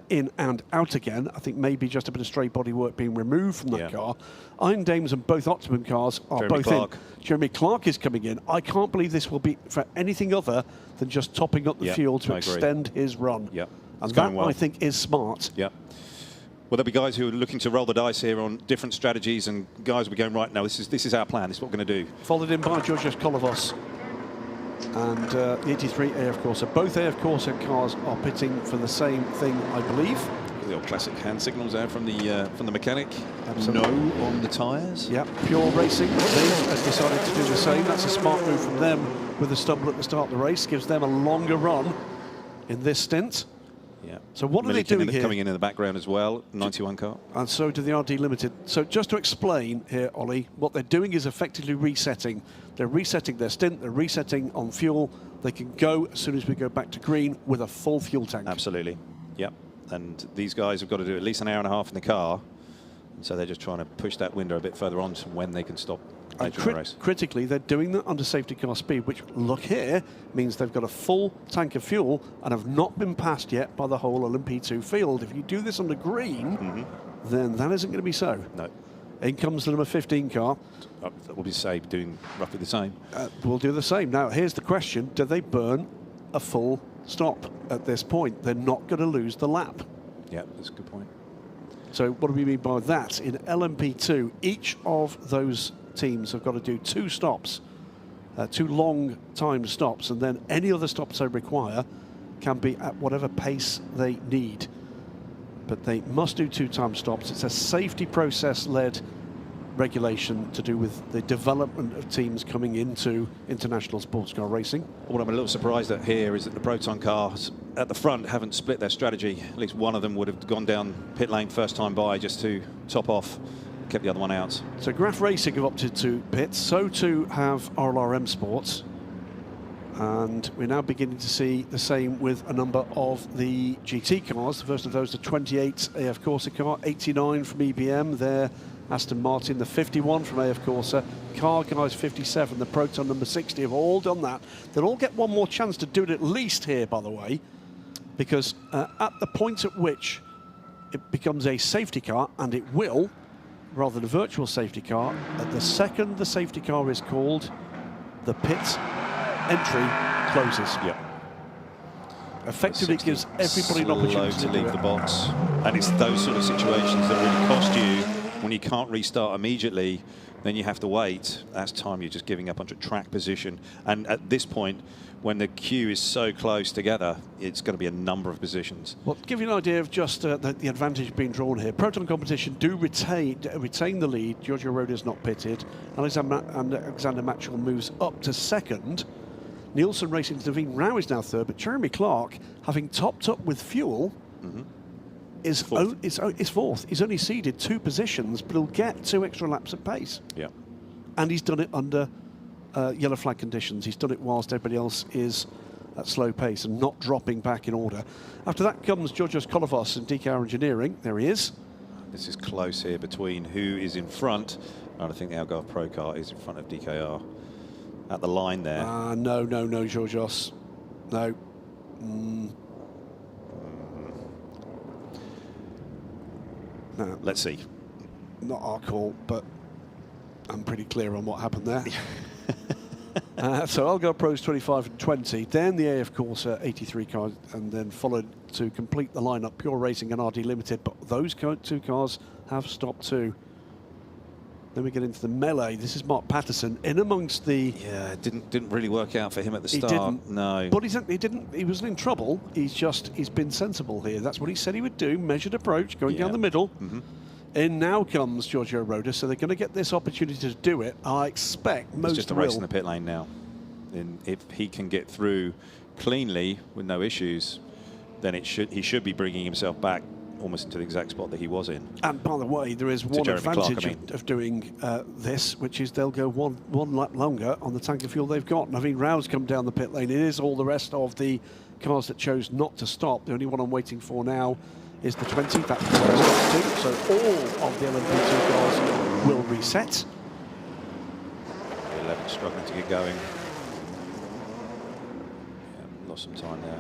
in and out again. I think maybe just a bit of straight body work being removed from that car. Iron Dames and both Optimum cars are both in. Jeremy Clark is coming in. I can't believe this will be for anything other than just topping up the fuel to extend his run. And that, I think, is smart. Well, there'll be guys who are looking to roll the dice here on different strategies, and guys will be going, right, now this is our plan, this is what we're going to do. Followed in by Georgios Kolovos and the 83 AF Corsa. Both AF Corsa cars are pitting for the same thing, I believe. The old classic hand signals there from the mechanic. Absolutely. No on the tyres. Yeah, Pure Racing, they have decided to do the same. That's a smart move from them with a stumble at the start of the race. Gives them a longer run in this stint. Yeah. So what are they doing here? Coming in the background as well, 91 car. And so do the RD Limited. So just to explain here, Ollie, what they're doing is effectively resetting. They're resetting their stint, they're resetting on fuel. They can go as soon as we go back to green with a full fuel tank. Absolutely, yep. And these guys have got to do at least an hour and a half in the car. And so they're just trying to push that window a bit further on to when they can stop. And critically, they're doing that under safety car speed, which, look here, means they've got a full tank of fuel and have not been passed yet by the whole LMP2 field. If you do this under green, then that isn't going to be so. No. In comes the number 15 car. That will be safe, doing roughly the same. We'll do the same. Now, here's the question. Do they burn a full stop at this point? They're not going to lose the lap. Yeah, that's a good point. So what do we mean by that? In LMP2, each of those teams have got to do 2 stops, 2 long time stops, and then any other stops they require can be at whatever pace they need. But they must do 2 time stops. It's a safety process-led regulation to do with the development of teams coming into international sports car racing. What I'm a little surprised at here is that the Proton cars at the front haven't split their strategy. At least one of them would have gone down pit lane first time by just to top off, kept the other one out. So Graph Racing have opted to pit, so too have RLRM Sports. And we're now beginning to see the same with a number of the GT cars. The first of those, the 28 AF Corsa car, 89 from EBM. They're Aston Martin, the 51 from AF Corsa, Car Guys 57, the Proton number 60 have all done that. They'll all get one more chance to do it at least here, by the way, because at the point at which it becomes a safety car, and it will, rather than a virtual safety car, at the second the safety car is called, the pit entry closes. Yep. Effectively, it gives everybody an opportunity to leave the box, and it's those sort of situations that really cost you when you can't restart immediately. Then you have to wait. That's time you're just giving up onto track position. And at this point, when the queue is so close together, it's going to be a number of positions. Well, to give you an idea of just the advantage being drawn here, Proton competition do retain the lead. Giorgio Roda is not pitted. Alexander Matchell moves up to second. Nielsen Racing's Naveen Rao is now third, but Jeremy Clark, having topped up with fuel, is fourth. He's only ceded 2 positions, but he'll get 2 extra laps of pace. Yeah. And he's done it under yellow flag conditions. He's done it whilst everybody else is at slow pace and not dropping back in order. After that comes Georgios Kolovos and DKR Engineering. There he is. This is close here between who is in front. And I think the Algarve Pro Car is in front of DKR. At the line there. No, Georgios. No. No. Let's see. Not our call, but I'm pretty clear on what happened there. So Algarve Pros 25 and 20, then the AF Corsa 83 cars, and then followed to complete the lineup Pure Racing and RD Limited, but those 2 cars have stopped too. Then we get into the melee. This is Mark Patterson in amongst the. Yeah, it didn't really work out for him at the start. He didn't. No. But he wasn't in trouble. He's been sensible here. That's what he said he would do. Measured approach, going down the middle. In now comes Giorgio Roda, so they're going to get this opportunity to do it. I expect most will. It's just a race in the pit lane now. And if he can get through cleanly with no issues, then he should be bringing himself back almost into the exact spot that he was in. And by the way, there is one advantage of doing this, which is they'll go one lap longer on the tank of fuel they've got. Naveen Rao's come down the pit lane. It is all the rest of the cars that chose not to stop. The only one I'm waiting for now is the 20. That's so all of the LMP2 cars will reset. 11 struggling to get going. Yeah, lost some time there.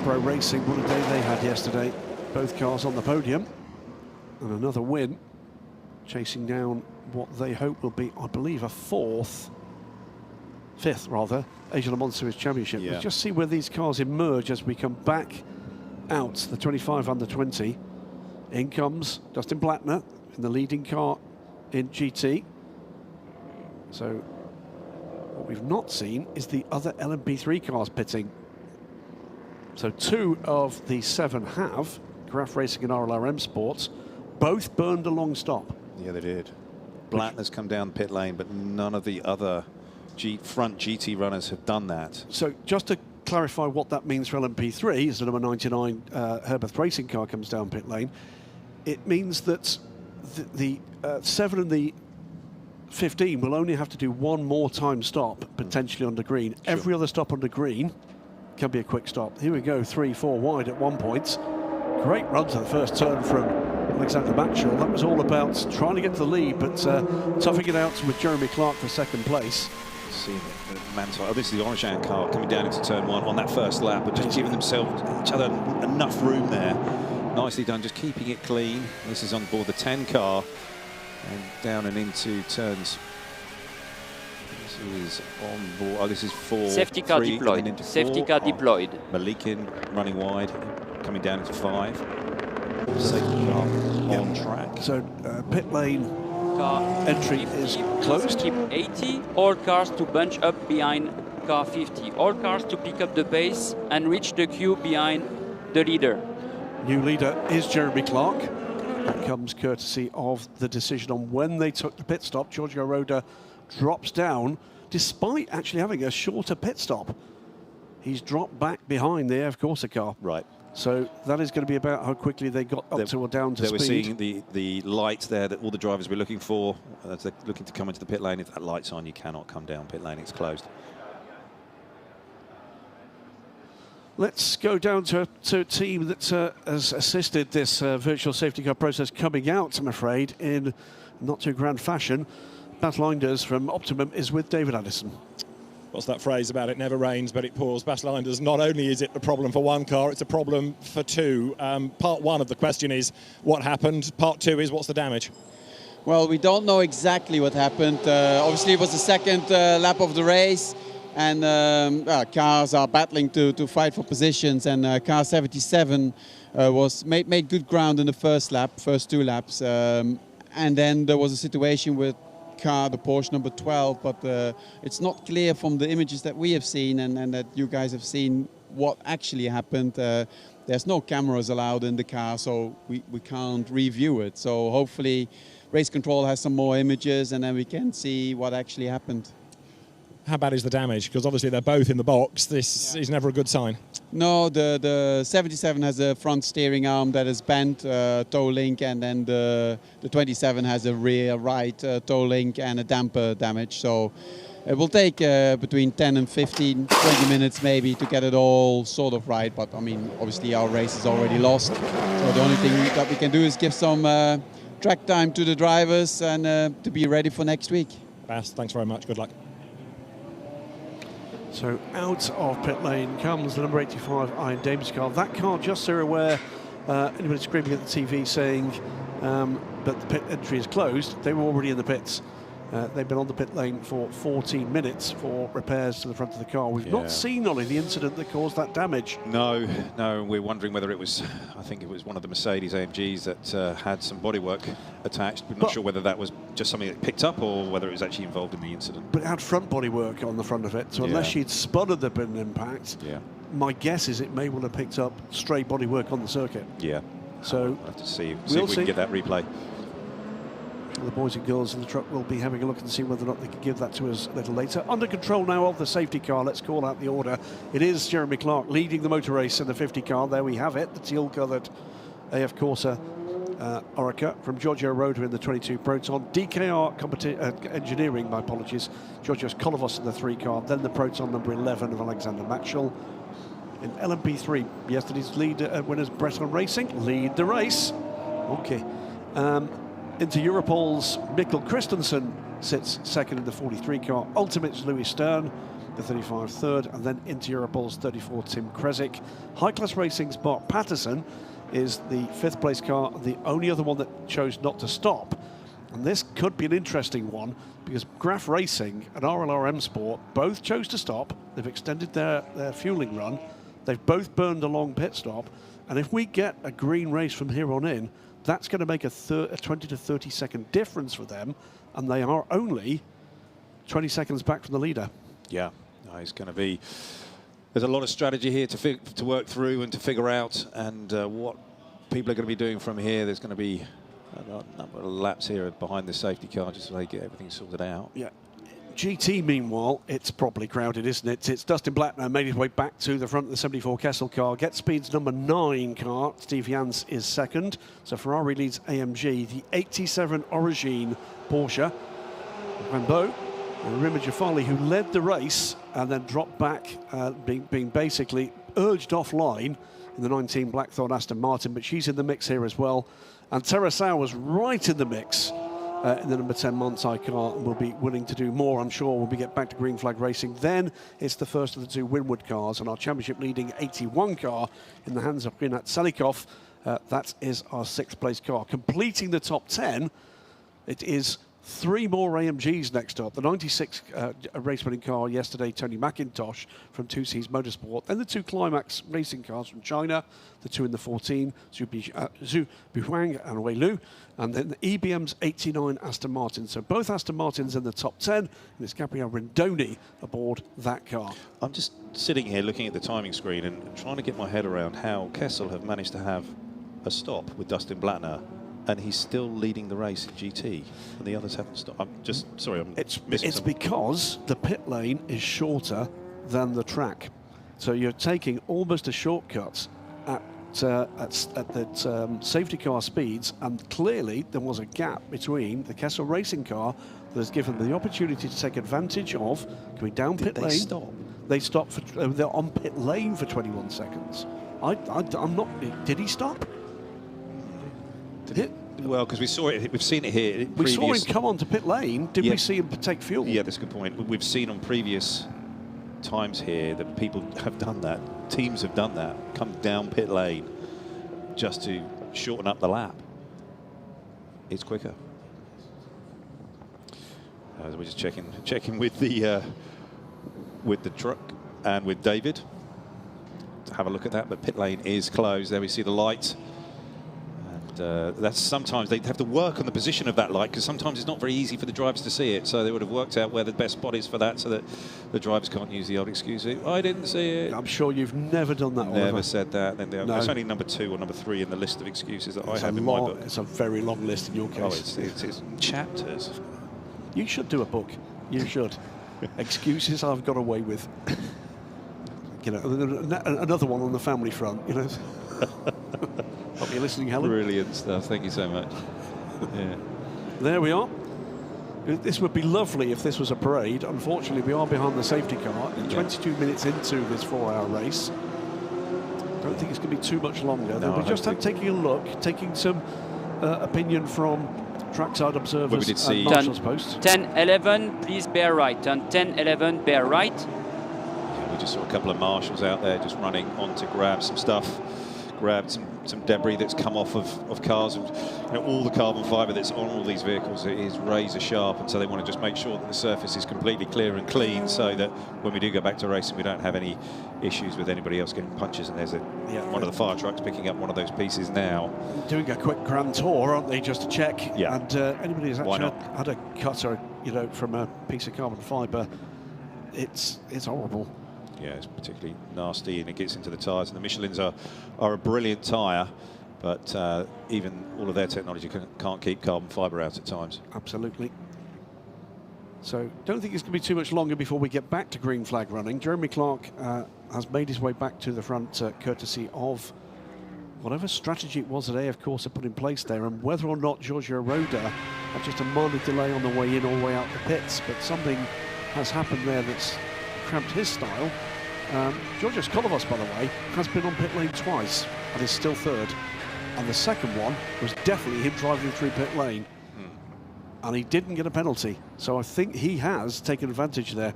Pro Racing, what a day they had yesterday. Both cars on the podium. And another win, chasing down what they hope will be, I believe, a fifth rather, Asian Le Mans Series Championship. Yeah. Let's just see where these cars emerge as we come back out, the 25 and the 20. In comes Dustin Blattner in the leading car in GT. So what we've not seen is the other LMP3 cars pitting. So 2 of the 7 have, Graf Racing and RLRM Sports, both burned a long stop. Yeah, they did. Blattner's come down pit lane, but none of the other front GT runners have done that. So just to clarify what that means for LMP3, as the number 99 Herberth Racing car comes down pit lane, it means that the 7 and the 15 will only have to do one more time stop, potentially under green. Sure. Every other stop under green can be a quick stop. Here we go, 3-4 wide at one point. Great run to the first turn from Alexander Matchell. That was all about trying to get to the lead, but toughing it out with Jeremy Clark for second place. Seeing it, Mansour. Oh, this is the Orange car coming down into turn 1 on that first lap, but just giving each other enough room there. Nicely done, just keeping it clean. This is on board the 10 car and down and into turns. This is on board. Oh, this is 4. Safety car deployed. Safety car deployed. Malikin running wide, coming down into 5. Safety car on track. So pit lane car entry is closed. Keep 80. All cars to bunch up behind car 50. All cars to pick up the pace and reach the queue behind the leader. New leader is Jeremy Clark. That comes courtesy of the decision on when they took the pit stop. Giorgio Roda drops down, despite actually having a shorter pit stop. He's dropped back behind the AF Corsa car. Right. So that is going to be about how quickly they got up to or down to speed. They were seeing the light there that all the drivers were looking for as they're looking to come into the pit lane. If that light's on, you cannot come down pit lane. It's closed. Let's go down to a team that has assisted this virtual safety car process coming out, I'm afraid, in not too grand fashion. Bas Leinders from Optimum is with David Addison. What's that phrase about it never rains but it pours? Bas Leinders, not only is it the problem for one car, it's a problem for two. Part one of the question is what happened. Part two is what's the damage? Well, we don't know exactly what happened. Obviously, it was the second lap of the race, and cars are battling to fight for positions. And car 77 made good ground in the first two laps, and then there was a situation with the Porsche number 12, but it's not clear from the images that we have seen and that you guys have seen what actually happened. There's no cameras allowed in the car, so we can't review it. So hopefully race control has some more images and then we can see what actually happened. How bad is the damage? Because obviously they're both in the box. This is never a good sign. No, the 77 has a front steering arm that is bent, toe link, and then the 27 has a rear right toe link and a damper damage. So it will take between 10 and 15, 20 minutes maybe to get it all sort of right. But I mean, obviously our race is already lost. So the only thing that we can do is give some track time to the drivers and to be ready for next week. Bas, thanks very much. Good luck. So out of pit lane comes the number 85 Iron Dames car. That car, just so you're aware, anybody screaming at the TV saying that the pit entry is closed, they were already in the pits. They've been on the pit lane for 14 minutes for repairs to the front of the car. We've not seen, Ollie, the incident that caused that damage. No, we're wondering whether it was, I think it was one of the Mercedes AMGs that had some bodywork attached. We're not sure whether that was just something that picked up or whether it was actually involved in the incident. But it had front bodywork on the front of it, so unless she'd spotted there been an impact, my guess is it may well have picked up stray bodywork on the circuit. Yeah. So we'll have to see if we can get that replay. The boys and girls in the truck will be having a look and see whether or not they can give that to us a little later. Under control now of the safety car. Let's call out the order. It is Jeremy Clark leading the motor race in the 50 car. There we have it. The teal-coloured AF Corsa Orica from Giorgio Roda in the 22 Proton. DKR Engineering, my apologies. Georgios Kolovos in the 3 car. Then the Proton number 11 of Alexander Matchell. In LMP3, yesterday's lead winners Breton Racing lead the race. Okay. Into Europol's Mikkel Christensen sits second in the 43 car. Ultimate's Louis Stern, the 35 third, and then into Europol's 34 Tim Kresick. High Class Racing's Bart Patterson is the 5th place car, the only other one that chose not to stop. And this could be an interesting one because Graf Racing and RLRM Sport both chose to stop. They've extended their fueling run. They've both burned a long pit stop. And if we get a green race from here on in, that's going to make a 20 to 30 second difference for them, and they are only 20 seconds back from the leader. Yeah, no, it's going to be. There's a lot of strategy here to work through and to figure out, and what people are going to be doing from here. There's going to be a number of laps here behind the safety car just so they get everything sorted out. Yeah. GT, meanwhile, it's properly crowded, isn't it? It's Dustin Blattner made his way back to the front of the 74 Kessel car. Get Speed's number 9 car, Steve Jans, is second. So Ferrari leads AMG. The 87 Origine Porsche, Rambeau, and Rima Jafali, who led the race and then dropped back, being basically urged offline in the 19 Blackthorn Aston Martin, but she's in the mix here as well. And Terrasau was right in the mix. In the number 10 Montai car, and will be willing to do more, I'm sure, when we get back to green flag racing. Then it's the first of the 2 Winwood cars, and our championship leading 81 car in the hands of Rinat Salikov. That is our 6th place car. Completing the top 10, it is 3 more AMGs next up. The 96 race winning car yesterday, Tony McIntosh from 2C's Motorsport. Then the 2 Climax racing cars from China, the 2 in the 14, Zhu Buhuang and Wei Lu. And then the EBM's 89 Aston Martin. So both Aston Martins in the top 10, and it's Gabriel Rendoni aboard that car. I'm just sitting here looking at the timing screen and trying to get my head around how Kessel have managed to have a stop with Dustin Blattner, and he's still leading the race in GT, and the others haven't stopped. I'm just, sorry, I'm missing something. It's because the pit lane is shorter than the track. So you're taking almost a shortcut at the safety car speeds, and clearly there was a gap between the Kessel racing car that has given them the opportunity to take advantage of going down pit lane. Did they stop? they stopped for they're on pit lane for 21 seconds. I'm not. Did he stop? Well, because we saw it, we've seen it here. We saw him come onto pit lane. Did we see him take fuel? Yeah, that's a good point. We've seen on previous times here that people have done that. Teams have done that. Come down pit lane just to shorten up the lap. It's quicker. We're just checking with the truck and with David to have a look at that. But pit lane is closed. There we see the light. That's sometimes they have to work on the position of that light, because sometimes it's not very easy for the drivers to see it. So they would have worked out where the best spot is for that, so that the drivers can't use the old excuse. I didn't see it. I'm sure you've never done that. Never Oliver. said that. No. It's only number 2 or number 3 in the list of excuses that I have in my book. It's a very long list in your case. Oh, it's chapters. You should do a book. You should. Excuses I've got away with. You know, another one on the family front. You know. Hope you're listening, Helen. Brilliant stuff. Thank you so much. Yeah. There we are. This would be lovely if this was a parade. Unfortunately, we are behind the safety car. 22 minutes into this 4-hour race. Don't think it's going to be too much longer. No, We're just taking a look, taking some opinion from trackside observers and marshal's posts. 10-11, please bear right. Turn 10-11, bear right. Yeah, we just saw a couple of marshals out there just running on to grab some stuff. Grabbed some debris that's come off of cars, and you know, all the carbon fibre that's on all these vehicles is razor sharp, and so they want to just make sure that the surface is completely clear and clean, so that when we do go back to racing, we don't have any issues with anybody else getting punches. And there's one of the fire trucks picking up one of those pieces now. Doing a quick grand tour, aren't they, just to check? Yeah. And anybody who's actually had a cut or, you know, from a piece of carbon fibre, it's horrible. Yeah, it's particularly nasty, and it gets into the tyres. And the Michelins are a brilliant tyre, but even all of their technology can't keep carbon fibre out at times. Absolutely. So don't think it's going to be too much longer before we get back to green flag running. Jeremy Clark has made his way back to the front courtesy of whatever strategy it was that AF Corse had put in place there, and whether or not Giorgio Roda had just a minor delay on the way in or way out the pits, but something has happened there that's cramped his style. Georgios Kolovos, by the way, has been on pit lane twice and is still third. And the second one was definitely him driving through pit lane. And he didn't get a penalty. So I think he has taken advantage there.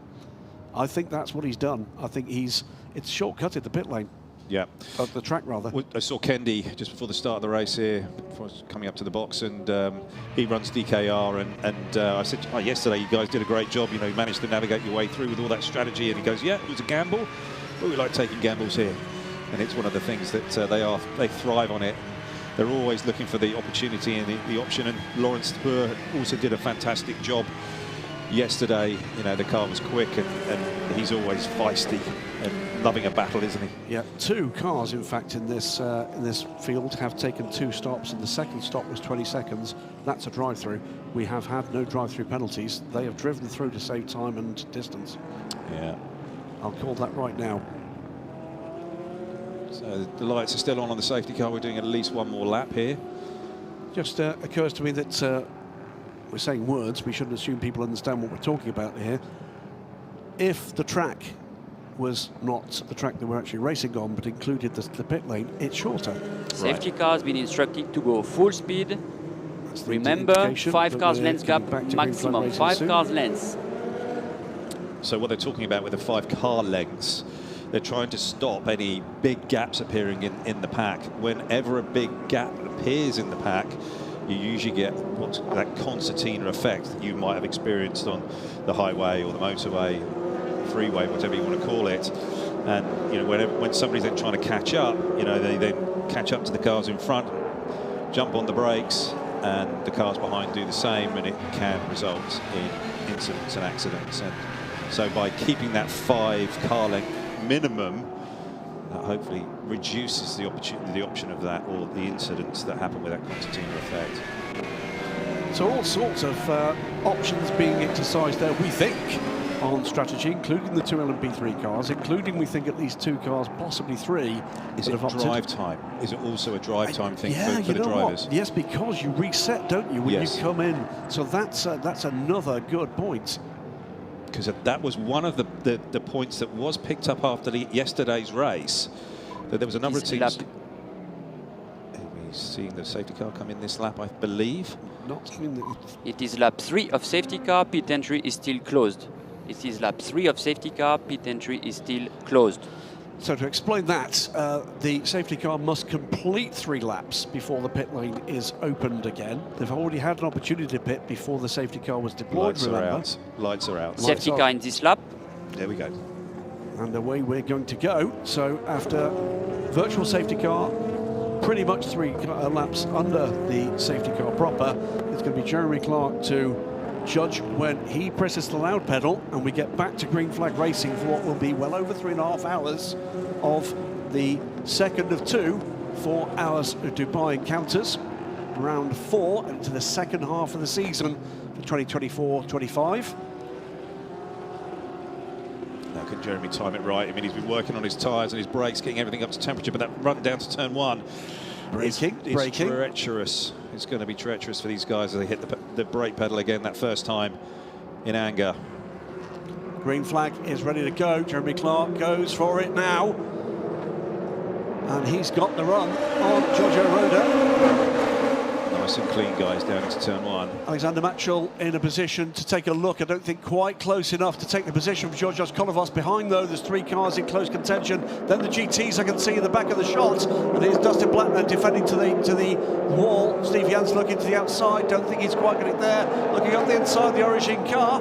I think that's what he's done. I think it's shortcutted the pit lane. Yeah. The track, rather. I saw Kendi just before the start of the race here, before I was coming up to the box, and he runs DKR, and I said, yesterday you guys did a great job, you know, you managed to navigate your way through with all that strategy, and he goes, yeah, it was a gamble, but we like taking gambles here. And it's one of the things that they thrive on it. They're always looking for the opportunity and the option, and Lawrence Spur also did a fantastic job yesterday. You know, the car was quick, and he's always feisty and loving a battle, isn't he? Yeah, 2 cars, in fact, in this field have taken 2 stops, and the second stop was 20 seconds. That's a drive-through. We have had no drive-through penalties. They have driven through to save time and distance. Yeah. I'll call that right now. So the lights are still on the safety car. We're doing at least one more lap here. Just occurs to me that we're saying words. We shouldn't assume people understand what we're talking about here. If the track was not the track that we're actually racing on, but included the pit lane, it's shorter. Safety car has been instructed to go full speed. Remember, 5 cars lengths gap maximum, 5 cars lengths. So what they're talking about with the 5 car lengths, they're trying to stop any big gaps appearing in the pack. Whenever a big gap appears in the pack, you usually get what's that concertina effect that you might have experienced on the highway or the motorway, freeway, whatever you want to call it. And you know, when somebody's then trying to catch up, you know, they then catch up to the cars in front, jump on the brakes, and the cars behind do the same, and it can result in incidents and accidents. And so by keeping that 5 car length minimum, that hopefully reduces the option of that, or the incidents that happen with that concertina effect. So all sorts of options being exercised there, we think, on strategy, including the 2 LMP3 cars, including, we think, at least 2 cars, possibly 3. Is it drive time? Is it also a drive time thing for the drivers? What? Yes, because you reset, don't you, when you come in. So that's another good point. because that was one of the points that was picked up after yesterday's race, that there was a number of teams. We're seeing the safety car come in this lap, I believe. It is lap 3 of safety car, pit entry is still closed. It is lap 3 of safety car, pit entry is still closed. So to explain that, the safety car must complete 3 laps before the pit lane is opened again. They've already had an opportunity to pit before the safety car was deployed, Lights are out. Lights are out. Safety car in this lap. There we go. And away we're going to go. So after virtual safety car, pretty much 3 laps under the safety car proper, it's going to be Jeremy Clark to judge when he presses the loud pedal, and we get back to green flag racing for what will be well over 3.5 hours of the second of 2 4 hours of Dubai encounters. Round 4 into the second half of the season for 2024-25. Now can Jeremy time it right? I mean, he's been working on his tyres and his brakes, getting everything up to temperature, but that run down to turn 1 braking. Treacherous. It's going to be treacherous for these guys as they hit the brake pedal again that first time in anger. Green flag is ready to go. Jeremy Clark goes for it now. And he's got the run on Giorgio Roda. Nice and clean, guys, down into turn 1. Alexander Matchell in a position to take a look. I don't think quite close enough to take the position for Georgios Kolovos. Behind, though, there's 3 cars in close contention. Then the GTs I can see in the back of the shot. And here's Dustin Blattner defending to the wall. Steve Jans looking to the outside. Don't think he's quite got it there. Looking up the inside, the Origin car.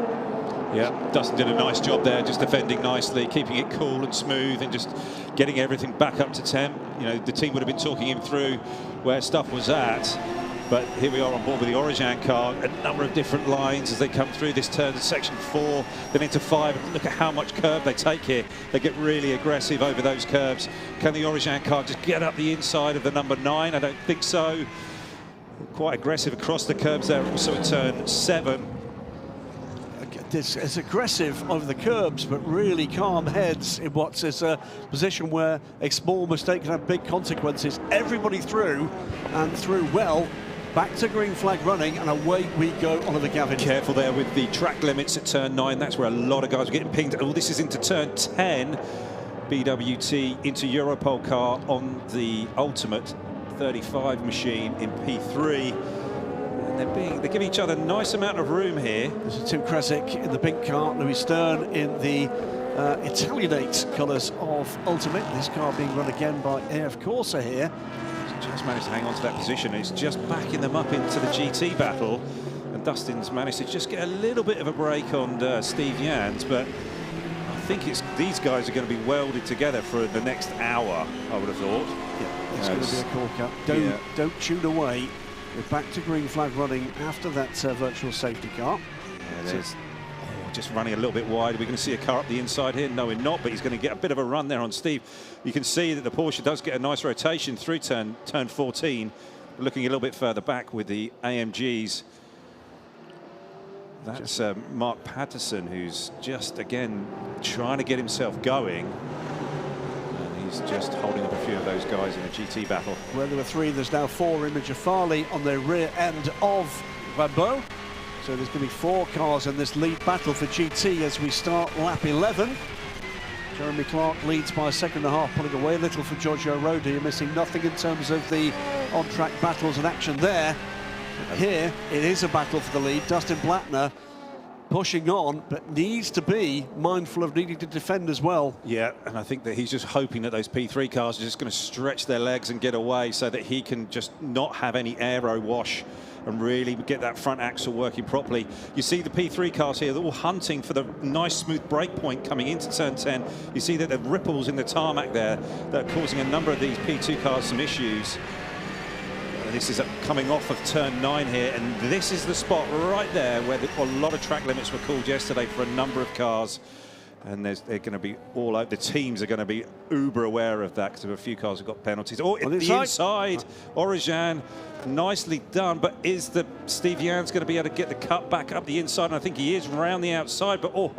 Yeah, Dustin did a nice job there, just defending nicely, keeping it cool and smooth, and just getting everything back up to temp. You know, the team would have been talking him through where stuff was at. But here we are on board with the Origin car, a number of different lines as they come through this turn, section 4, then into 5. Look at how much curb they take here. They get really aggressive over those curbs. Can the Origin car just get up the inside of the number 9? I don't think so. Quite aggressive across the curbs there, also at turn 7. It's aggressive over the curbs, but really calm heads in what is a position where a small mistake can have big consequences. Everybody through, and through well. Back to green flag running, and away we go, Oliver Gavin. Careful there with the track limits at turn 9. That's where a lot of guys are getting pinged. Oh, this is into turn 10. BWT into Europol car on the Ultimate 35 machine in P3. And they're giving each other a nice amount of room here. This is Tim Kresick in the pink car, Louis Stern in the Italianate colours of Ultimate. This car being run again by AF Corsa here. Just managed to hang on to that position. It's just backing them up into the GT battle. And Dustin's managed to just get a little bit of a break on Steve Jans, but I think these guys are going to be welded together for the next hour, I would have thought. Yeah, it's going to be a corker. Don't tune away. We're back to green flag running after that virtual safety car. Yeah, there's just running a little bit wide. We're going to see a car up the inside here. No, we're not, but he's going to get a bit of a run there on Steve. You can see that the Porsche does get a nice rotation through turn 14. We're looking a little bit further back with the AMGs. That's Mark Patterson, who's just, again, trying to get himself going. He's just holding up a few of those guys in a GT battle. Where there were 3, there's now 4 in Jafali on the rear end of Rambo. So there's going to be 4 cars in this lead battle for GT as we start lap 11. Jeremy Clark leads by a second and a half, pulling away a little from Giorgio Roda. You're missing nothing in terms of the on-track battles and action there. Here, it is a battle for the lead. Dustin Blattner pushing on, but needs to be mindful of needing to defend as well. Yeah, and I think that he's just hoping that those P3 cars are just going to stretch their legs and get away so that he can just not have any aero wash and really get that front axle working properly. You see the P3 cars here, they're all hunting for the nice smooth brake point coming into turn 10. You see that the ripples in the tarmac there that are causing a number of these P2 cars some issues. This is coming off of turn 9 here, and this is the spot right there where a lot of track limits were called yesterday for a number of cars. And they're going to be all out. The teams are going to be uber aware of that because a few cars have got penalties. Oh, on the inside, Origin, nicely done. But is the Steve Jans going to be able to get the cut back up the inside? And I think he is round the outside. But oh,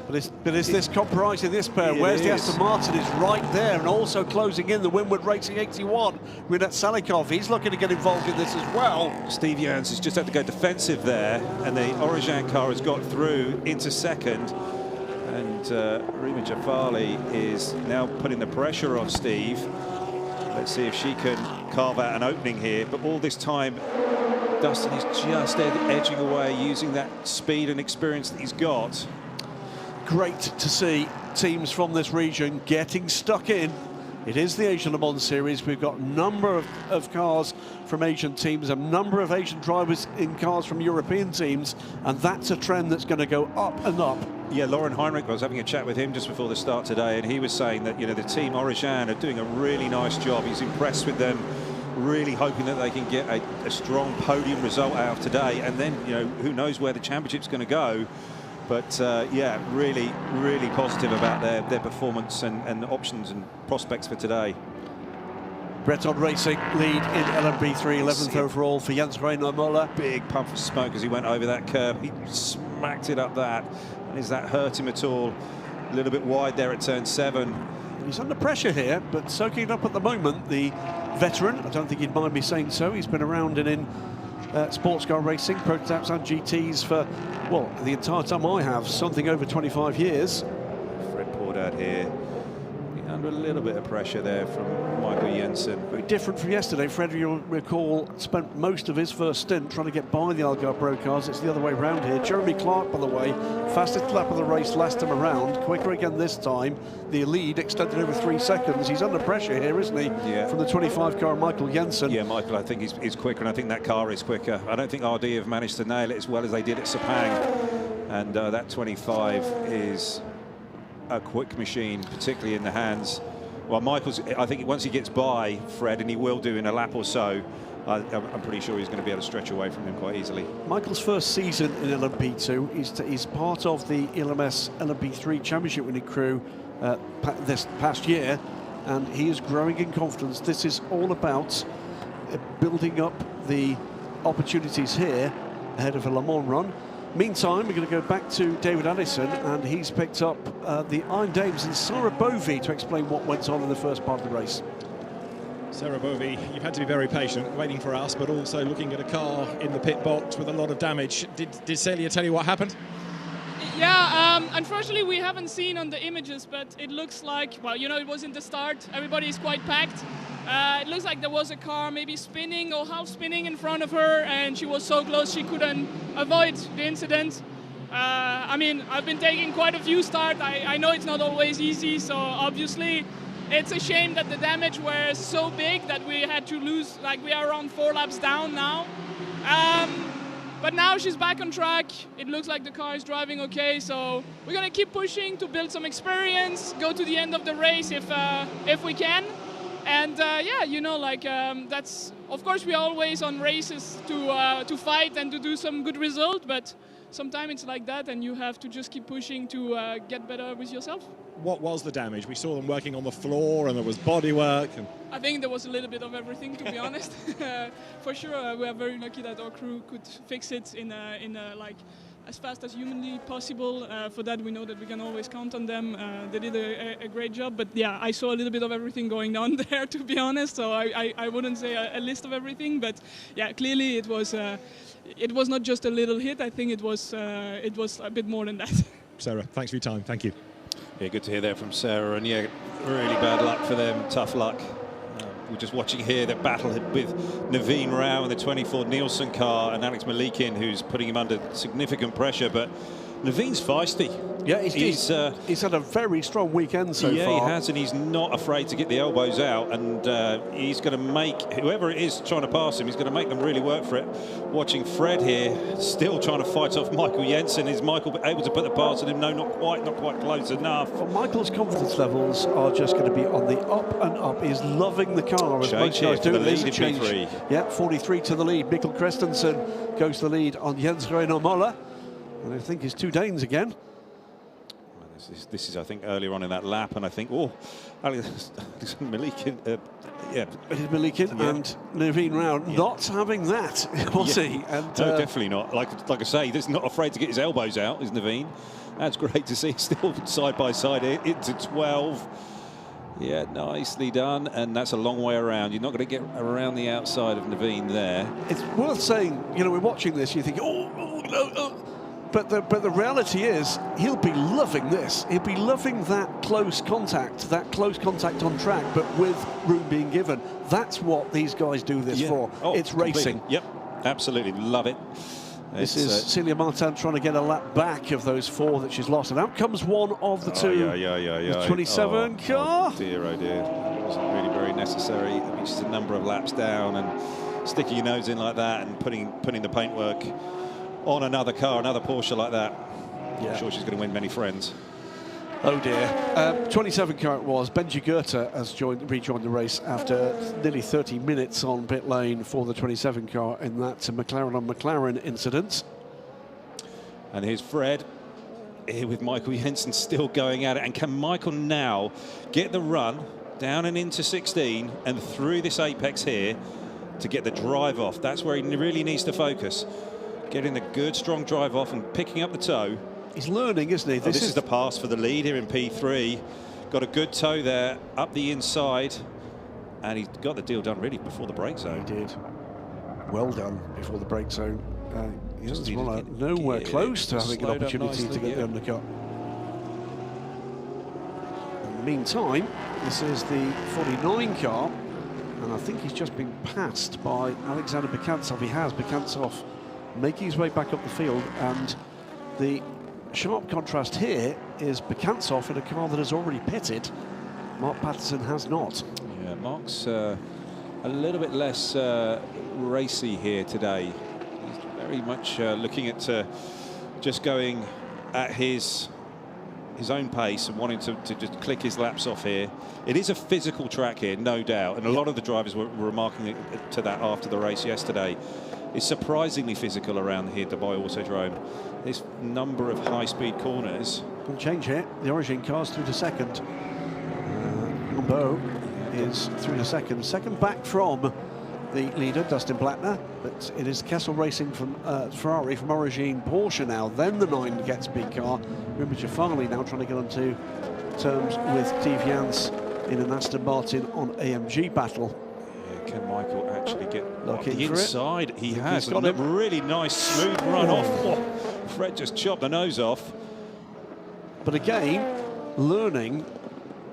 But is this compromising this pair? Where's the Aston Martin? Is right there, and also closing in the Winward Racing 81. Rinat Salikov, he's looking to get involved in this as well. Steve Jans has just had to go defensive there, and the Origin car has got through into second. And Rima Jafali is now putting the pressure on Steve. Let's see if she can carve out an opening here. But all this time, Dustin is just edging away, using that speed and experience that he's got. Great to see teams from this region getting stuck in. It is the Asian Le Mans Series. We've got a number of cars from Asian teams, a number of Asian drivers in cars from European teams, and that's a trend that's going to go up and up. Yeah, Lauren Heinrich, I was having a chat with him just before the start today, and he was saying that, you know, the team Origin are doing a really nice job. He's impressed with them, really hoping that they can get a strong podium result out of today, and then, you know, who knows where the championship's going to go. But yeah, really, really positive about their performance and options and prospects for today. Breton Racing lead in LMP3, 11th overall for Jens Reiner Muller. Big puff of smoke as he went over that curb. He smacked it up that. And is that hurt him at all? A little bit wide there at turn 7. He's under pressure here, but soaking it up at the moment. The veteran, I don't think he'd mind me saying so, he's been around and in sports car racing, prototypes and GTs for, well, the entire time I have, something over 25 years. Fred Pourdat here, under a little bit of pressure there from Michael Jensen. Very different from yesterday. Fred, you'll recall, spent most of his first stint trying to get by the Algarve Pro cars. It's the other way around here. Jeremy Clark, by the way, fastest lap of the race last time around, quicker again this time. The lead extended over 3 seconds. He's under pressure here, isn't he? Yeah. From the 25 car, Michael Jensen. Yeah, Michael, I think he's quicker, and I think that car is quicker. I don't think RD have managed to nail it as well as they did at Sepang. And that 25 is a quick machine, particularly in the hands. Well, Michael's, I think once he gets by Fred, and he will do in a lap or so, I'm pretty sure he's going to be able to stretch away from him quite easily. Michael's first season in LMP2, he's part of the LMS LMP3 championship winning crew this past year, and he is growing in confidence. This is all about building up the opportunities here ahead of a Le Mans run. Meantime, we're going to go back to David Addison, and he's picked up the Iron Dames and Sarah Bovey to explain what went on in the first part of the race. Sarah Bovey, you've had to be very patient, waiting for us, but also looking at a car in the pit box with a lot of damage. Did Celia tell you what happened? Yeah, unfortunately we haven't seen on the images, but it looks like, well, you know, it was in the start, everybody is quite packed. It looks like there was a car maybe spinning or half spinning in front of her, and she was so close she couldn't avoid the incident. I mean, I've been taking quite a few starts. I know it's not always easy, so obviously it's a shame that the damage was so big that we had to lose, like we are around 4 laps down now. But now she's back on track. It looks like the car is driving okay, so we're gonna keep pushing to build some experience, go to the end of the race if we can. And yeah, you know, like that's, of course, we're always on races to fight and to do some good result, but sometimes it's like that, and you have to just keep pushing to get better with yourself. What was the damage? We saw them working on the floor, and there was bodywork. I think there was a little bit of everything, to be honest. For sure, we are very lucky that our crew could fix it in like as fast as humanly possible. For that, we know that we can always count on them. They did a great job, but yeah, I saw a little bit of everything going on there, to be honest. So I wouldn't say a list of everything, but yeah, clearly it was not just a little hit. I think it was a bit more than that. Sarah, thanks for your time. Thank you. Yeah, good to hear that from Sarah, and yeah, really bad luck for them, tough luck. We're just watching here the battle with Naveen Rao in the 24 Nielsen car and Alex Malikin, who's putting him under significant pressure, but Naveen's feisty. Yeah, he's had a very strong weekend so far. Yeah, he has, and he's not afraid to get the elbows out, and he's going to make, whoever it is trying to pass him, he's going to make them really work for it. Watching Fred here, still trying to fight off Michael Jensen. Is Michael able to put the pass on him? No, not quite close enough. Well, Michael's confidence levels are just going to be on the up and up. He's loving the car, as most guys do. Lead in change. P3. Yeah, 43 to the lead. Mikkel Christensen goes to the lead on Jens Reiner Muller. And I think it's 2 Danes again. This is, I think, earlier on in that lap, and I think, oh, Alex Malikin, Yeah, Malikin and Naveen Rao not having that, was he? And, no, definitely not. Like I say, he's not afraid to get his elbows out, is Naveen. That's great to see. Still side by side into 12. Yeah, nicely done. And that's a long way around. You're not going to get around the outside of Naveen there. It's worth saying, you know, we're watching this, you think, But the reality is, he'll be loving this. He'll be loving that close contact on track, but with room being given. That's what these guys do this for. It's racing. Completely. Yep, absolutely. Love it. This is Celia Martin trying to get a lap back of those 4 that she's lost. And out comes one of the 2. The 27 car. Oh dear, oh dear. It wasn't really very necessary. I mean, she's a number of laps down, and sticking your nose in like that and putting the paintwork on another car, another Porsche like that. I'm sure she's going to win many friends. Oh dear. 27 car it was. Benji Goethe has rejoined the race after nearly 30 minutes on pit lane for the 27 car in that McLaren on McLaren incident. And here's Fred here with Michael Jensen still going at it. And can Michael now get the run down and into 16 and through this apex here to get the drive off? That's where he really needs to focus. Getting the good, strong drive off and picking up the toe. He's learning, isn't he? This is the pass for the lead here in P3. Got a good toe there, up the inside. And he got the deal done really before the brake zone. He did. Well done before the brake zone. He doesn't want to nowhere close to having an opportunity to get the undercut. In the meantime, this is the 49 car. And I think he's just been passed by Alexander Bekantsov. He has. Bekantsov making his way back up the field, and the sharp contrast here is Bekantsov in a car that has already pitted. Mark Patterson has not. Yeah, Mark's a little bit less racy here today. He's very much looking at just going at his own pace and wanting to just click his laps off here. It is a physical track here, no doubt, and a lot of the drivers were remarking to that after the race yesterday. It's surprisingly physical around here, Dubai Autodrome. This number of high-speed corners. Will change here. The Origin car's through to second. Rambo is through to second. Second back from the leader, Dustin Blattner. But it is Kessel Racing from Ferrari, from Origin Porsche now. Then the 9 gets big car. Rima Jafali now trying to get onto terms with Steve Jans in an Aston Martin on AMG battle. Can Michael actually get the inside? He has. Got a really nice smooth run off. Oh, Fred just chopped the nose off. But again, learning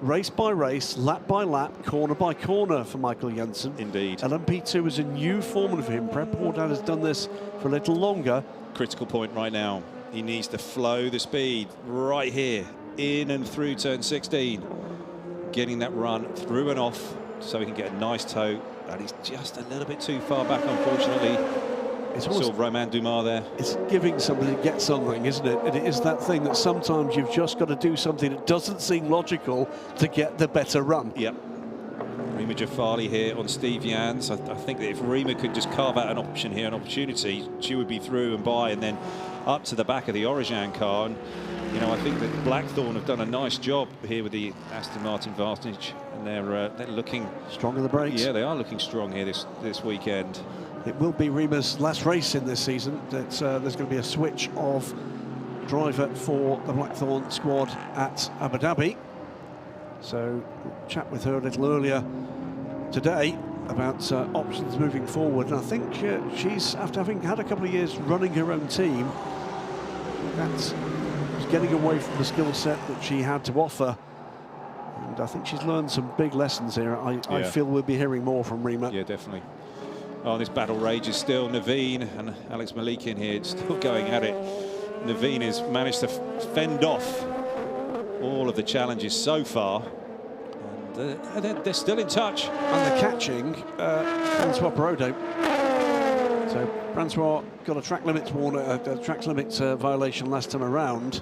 race by race, lap by lap, corner by corner for Michael Jensen. Indeed. LMP2 is a new formula for him. Prep Hordat has done this for a little longer. Critical point right now. He needs to flow the speed right here, in and through turn 16. Getting that run through and off so he can get a nice toe. And he's just a little bit too far back, unfortunately. It's sort of Romain Dumas there. It's giving somebody to get something, isn't it? And it is that thing that sometimes you've just got to do something that doesn't seem logical to get the better run. Yep. Rima Jafali here on Steve Jans. I think that if Rima could just carve out an option here, an opportunity, she would be through and by, and then up to the back of the Origin car. And, you know, I think that Blackthorn have done a nice job here with the Aston Martin Vantage, and they're looking strong in the brakes. Yeah, they are looking strong here this weekend. It will be Rima's last race in this season. There's going to be a switch of driver for the Blackthorn squad at Abu Dhabi. So we'll chat with her a little earlier today about options moving forward. And I think she's, after having had a couple of years running her own team, that's getting away from the skill set that she had to offer. And I think she's learned some big lessons here. I feel we'll be hearing more from Rima. Yeah, definitely. Oh, this battle rages still. Naveen and Alex Malikin here still going at it. Naveen has managed to fend off all of the challenges so far. And they're still in touch. And they're catching Francois Perraudin. So Francois got a track limits violation last time around.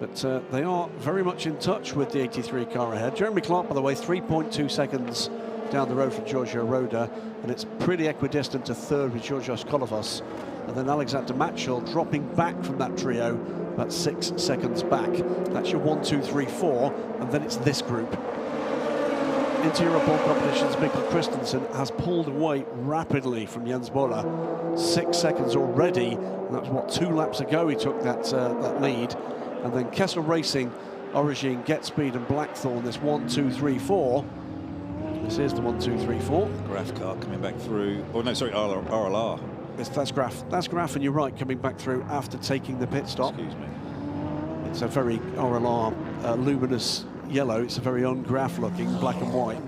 But they are very much in touch with the 83 car ahead. Jeremy Clark, by the way, 3.2 seconds down the road from Giorgio Roda, and it's pretty equidistant to third with Georgios Kolovos. And then Alexander Matchell dropping back from that trio, about 6 seconds back. That's your 1, 2, 3, 4, and then it's this group. into European competitions, Mikkel Christensen has pulled away rapidly from Jens Boller. 6 seconds already, and that was what, 2 laps ago he took that lead. And then Kessel Racing, Origin, Get Speed and Blackthorn, this 1, 2, 3, 4. This is the 1, 2, 3, 4. Graf car coming back through. Oh no, sorry, RLR. That's Graf. That's Graf, and you're right, coming back through after taking the pit stop. Excuse me. It's a very RLR luminous yellow. It's a very un-Graf looking black and white.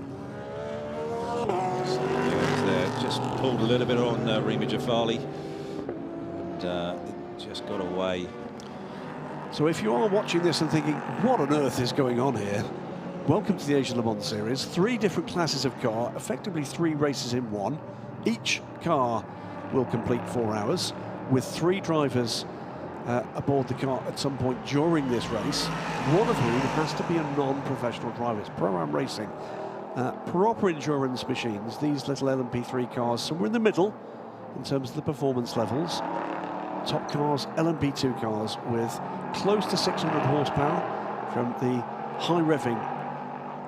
Just pulled a little bit on Rima Jafali, and just got away. So if you are watching this and thinking, what on earth is going on here? Welcome to the Asian Le Mans Series. 3 different classes of car, effectively 3 races in one. Each car will complete 4 hours, with 3 drivers aboard the car at some point during this race, one of whom has to be a non-professional driver. It's Pro-Am Racing. Proper endurance machines, these little LMP3 cars, somewhere in the middle in terms of the performance levels. Top cars, LMP2 cars with close to 600 horsepower from the high-revving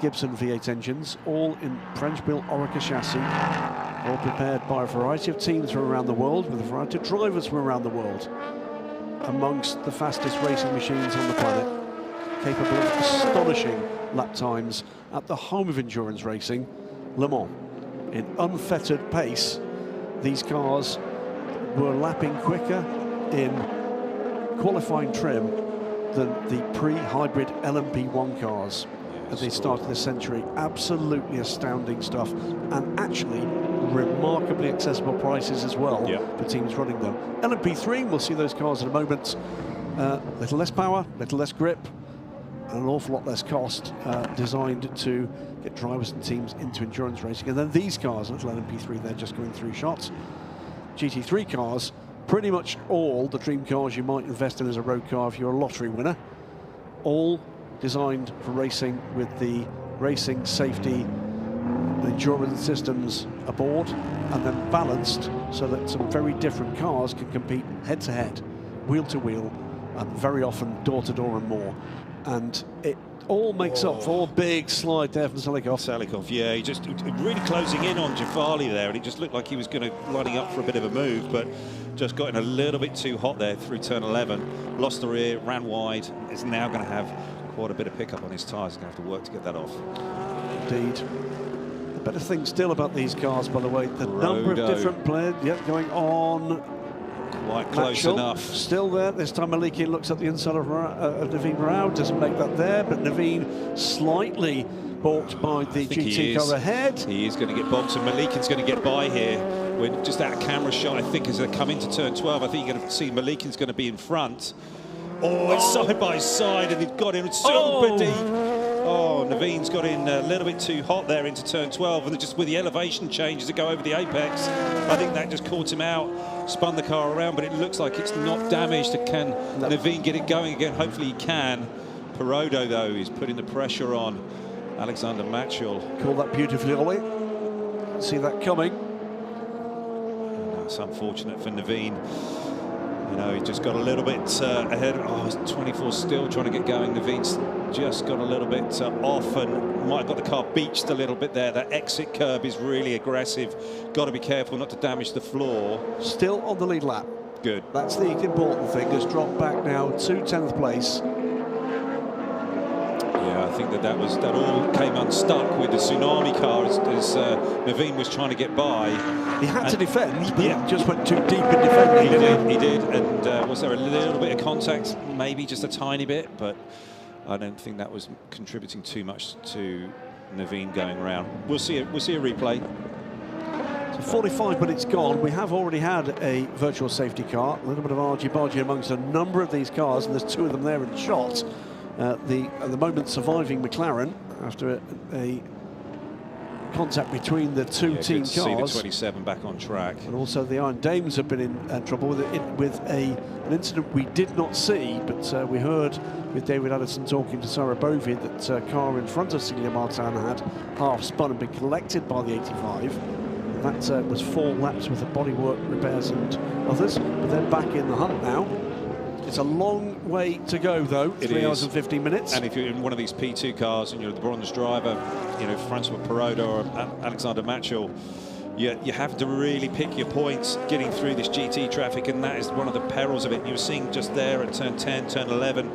Gibson V8 engines, all in French-built Orica chassis, all prepared by a variety of teams from around the world, with a variety of drivers from around the world, amongst the fastest racing machines on the planet, capable of astonishing lap times at the home of endurance racing, Le Mans. In unfettered pace, these cars were lapping quicker in qualifying trim than the pre-hybrid LMP1 cars at the start of the century. Absolutely astounding stuff, and actually remarkably accessible prices as well for teams running them. LMP3, we'll see those cars in a moment. Little less power, little less grip, and an awful lot less cost, designed to get drivers and teams into endurance racing. And then these cars, little LMP3, they're just going through shots. GT3 cars, pretty much all the dream cars you might invest in as a road car if you're a lottery winner, all designed for racing with the racing safety and endurance systems aboard, and then balanced so that some very different cars can compete head to head, wheel to wheel, and very often door to door and more. And it all makes up for a big slide there from Salikov. Salikov, yeah, he just really closing in on Jafali there, and it just looked like he was going to lining up for a bit of a move, but just got in a little bit too hot there through turn 11. Lost the rear, ran wide. Is now going to have quite a bit of pickup on his tyres. He's going to have to work to get that off. Indeed. The better thing still about these cars, by the way, the number of different players going on. Quite close enough. Still there. This time Malikian looks at the inside of Naveen Rao, doesn't make that there, but Naveen slightly balked by the GT car ahead. He is going to get bogged, and Malikian's going to get by here. We're just out of camera shot, I think, as they come into turn 12. I think you're going to see Malikian's going to be in front. Oh, it's side by side, and they've got in super deep. Oh, Naveen's got in a little bit too hot there into turn 12, and just with the elevation changes to go over the apex, I think that just caught him out, spun the car around, but it looks like it's not damaged. Can Naveen get it going again? Hopefully he can. Perodo, though, is putting the pressure on Alexander Matchell. Call that beautifully, Ollie. See that coming. It's unfortunate for Naveen. You know, he just got a little bit ahead. Oh, he's 24 still trying to get going. Naveen's just got a little bit off and might have got the car beached a little bit there. That exit curb is really aggressive. Got to be careful not to damage the floor. Still on the lead lap. Good. That's the important thing. Has dropped back now to 10th place. Yeah, I think that all came unstuck with the tsunami car as Naveen was trying to get by. He had to defend, but he just went too deep in defending. He did. And was there a little bit of contact? Maybe just a tiny bit, but I don't think that was contributing too much to Naveen going around. We'll see a replay. So 45 minutes gone. We have already had a virtual safety car. A little bit of argy-bargy amongst a number of these cars, and there's 2 of them there in shot. At the moment surviving McLaren after a contact between the two team cars. See the 27 back on track. And also the Iron Dames have been in trouble with an incident we did not see, but we heard with David Addison talking to Sarah Bovey that a car in front of Celia Martin had half spun and been collected by the 85. That was 4 laps worth of bodywork repairs and others, but they're back in the hunt now. It's a long way to go, though. 3 hours and 15 minutes. And if you're in one of these P2 cars and you're the bronze driver, you know, Francois Perraudot or Alexander Matchel, you have to really pick your points getting through this GT traffic, and that is one of the perils of it. You were seeing just there at turn 10, turn 11,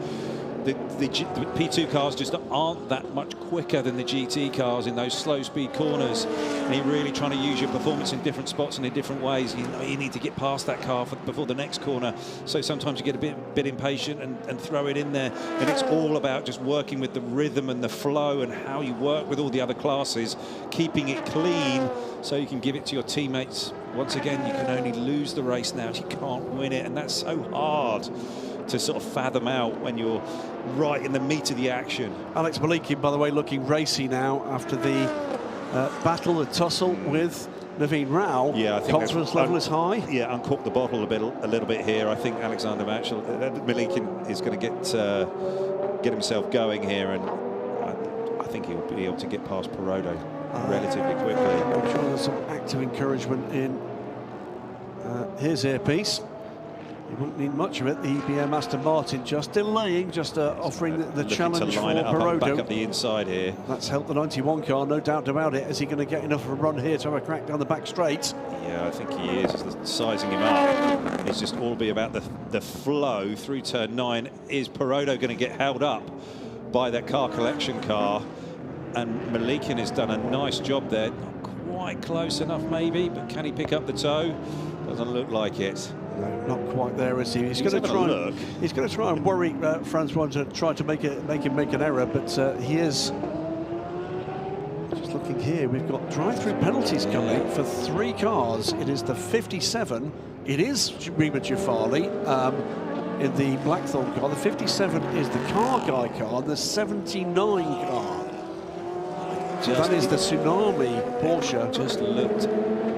the P2 cars just aren't that much quicker than the GT cars in those slow speed corners, and you're really trying to use your performance in different spots and in different ways. You need to get past that car before the next corner, so sometimes you get a bit impatient and throw it in there, and it's all about just working with the rhythm and the flow and how you work with all the other classes, keeping it clean so you can give it to your teammates. Once again, you can only lose the race now, you can't win it, and that's so hard to sort of fathom out when you're right in the meat of the action. Alex Malikin, by the way, looking racy now after the battle, the tussle with Naveen Rao. Yeah, I think confidence level is high. Yeah, uncork the bottle a little bit here. I think Alexander Malikin is going to get himself going here, and I think he'll be able to get past Perraudot relatively quickly. I'm sure there's some active encouragement in his earpiece. He won't need much of it. The EBM Aston Martin just delaying, just offering the challenge for Perraudot. Back up the inside here. That's helped the 91 car, no doubt about it. Is he going to get enough of a run here to have a crack down the back straight? Yeah, I think he is. Sizing him up. It's just all be about the flow through turn 9. Is Perraudot going to get held up by that car collection car? And Malikin has done a nice job there. Not quite close enough, maybe, but can he pick up the toe? Doesn't look like it. No, not quite there, is he? He's going to try. He's going to try and worry Francois to try to make him make an error, but he is. Just looking here, we've got drive-through penalties coming for 3 cars. It is the 57. It is Rima Jafali in the Blackthorn car. The 57 is the car guy car. The 79 car. That is the Tsunami Porsche. Just looked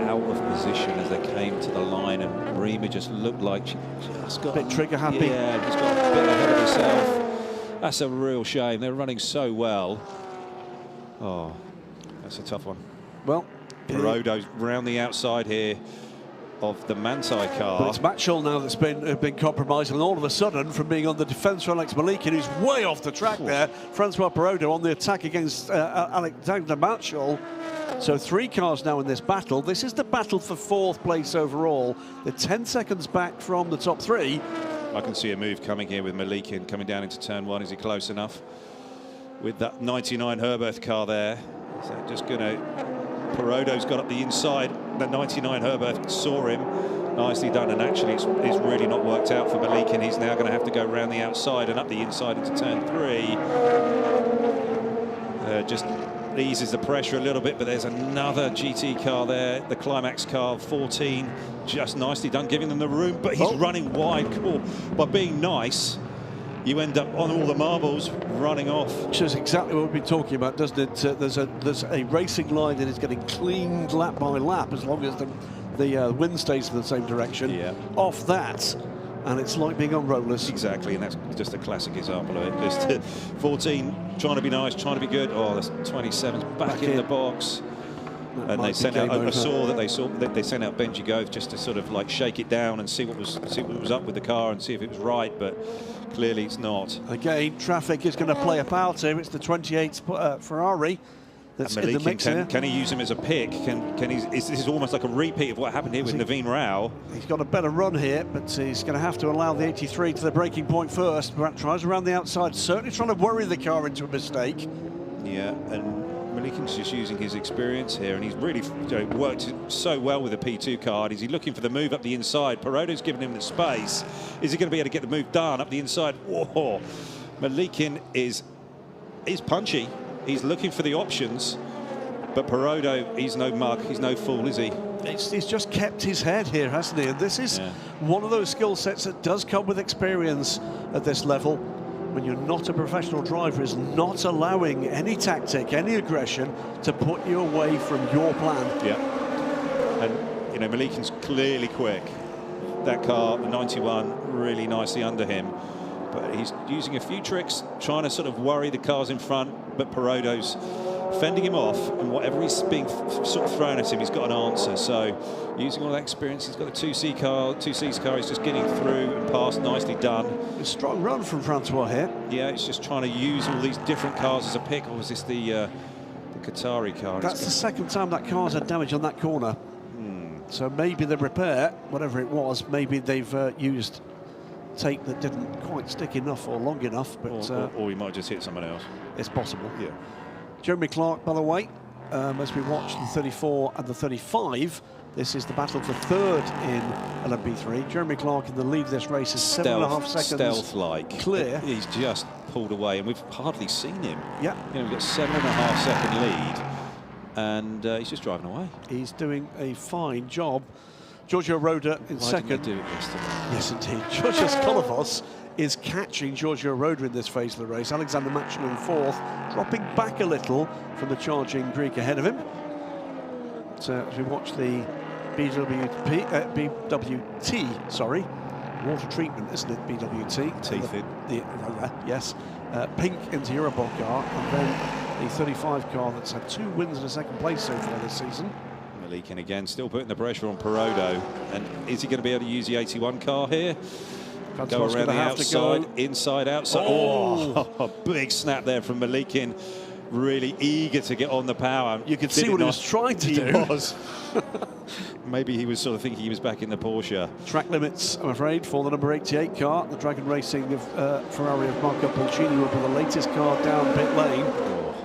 out of position as they came to the line, and Rima just looked like she just got a bit trigger happy. Yeah, just got a bit ahead of herself. That's a real shame. They're running so well. Oh, that's a tough one. Well, Perraudot's round the outside here of the Manthey car. But it's Matchel now that's been compromised, and all of a sudden, from being on the defence for Alex Malikin, who's way off the track there, Francois Perraudot on the attack against Alexander Matchel. So 3 cars now in this battle. This is the battle for 4th place overall. They're 10 seconds back from the top 3. I can see a move coming here with Malikin coming down into turn 1. Is he close enough? With that 99 Herberth car there. Is that just going to... Perraudot's got up the inside. The 99 Herberth saw him. Nicely done, and actually it's really not worked out for Malikin. He's now going to have to go around the outside and up the inside into turn 3. Just eases the pressure a little bit, but there's another GT car there, the Climax car, 14. Just nicely done, giving them the room, but he's running wide. Cool. By being nice, you end up on all the marbles running off. Which is exactly what we've been talking about, doesn't it? There's a racing line that is getting cleaned lap by lap, as long as the wind stays in the same direction. Yeah. Off that, and it's like being on rollers. Exactly, and that's just a classic example of it. Just 14, trying to be nice, trying to be good. Oh, that's 27's back in the box. And they sent out. I saw that they sent out Benji Gove just to sort of like shake it down and see what was up with the car and see if it was right, but clearly it's not. Again, traffic is going to play a part here. It's the 28 Ferrari that's in the mix here. Can he use him as a pick? This is almost like a repeat of what happened here with Naveen Rao. He's got a better run here, but he's going to have to allow the 83 to the braking point first. Brad tries around the outside, certainly trying to worry the car into a mistake. Yeah, and Malikin's just using his experience here, and he's really worked so well with the P2 card. Is he looking for the move up the inside? Perraudot's giving him the space. Is he going to be able to get the move done up the inside? Whoa! Malikin is punchy. He's looking for the options, but Perraudot, he's no mug. He's no fool, is he? He's just kept his head here, hasn't he? And this is one of those skill sets that does come with experience at this level. When you're not a professional driver, is not allowing any tactic, any aggression to put you away from your plan. Yeah. And, you know, Malikin's clearly quick. That car, the 91, really nicely under him. But he's using a few tricks, trying to sort of worry the cars in front. But Perraudot's fending him off, and whatever he's being sort of thrown at him, he's got an answer. So using all that experience, he's got a 2C's car, he's just getting through and past, nicely done. A strong run from Francois here. Yeah, he's just trying to use all these different cars as a pick, or was this the Qatari car? That's the second time that car's had damage on that corner. So maybe the repair, whatever it was, maybe they've used tape that didn't quite stick enough or long enough. But or he might just hit someone else. It's possible. Yeah. Jeremy Clark, by the way, as we watch the 34 and the 35, this is the battle for third in LMP3. Jeremy Clark in the lead of this race is 7.5 seconds stealth-like. Clear. He's just pulled away, and we've hardly seen him. Yeah. You know, we've got 7.5 second lead, and he's just driving away. He's doing a fine job. Giorgio Roda in second. Didn't they do it yesterday? Yes, indeed. Georgios Kolovos is catching Giorgio Roda in this phase of the race. Alexander Machin in fourth, dropping back a little from the charging Greek ahead of him. So as we watch the BWT, sorry, water treatment, isn't it? BWT. Teeth in. Yes. Pink into Eurobot car, and then the 35 car that's had 2 wins and a second place so far this season. Malikin again, still putting the pressure on Perodo. And is he going to be able to use the 81 car here? Go around the outside, inside, outside. Oh, a big snap there from Malikin. Really eager to get on the power. You could see what he was trying to do. He was. Maybe he was sort of thinking he was back in the Porsche. Track limits, I'm afraid, for the number 88 car. The Dragon Racing of Ferrari of Marco Pulcini will be the latest car down pit lane. Oh,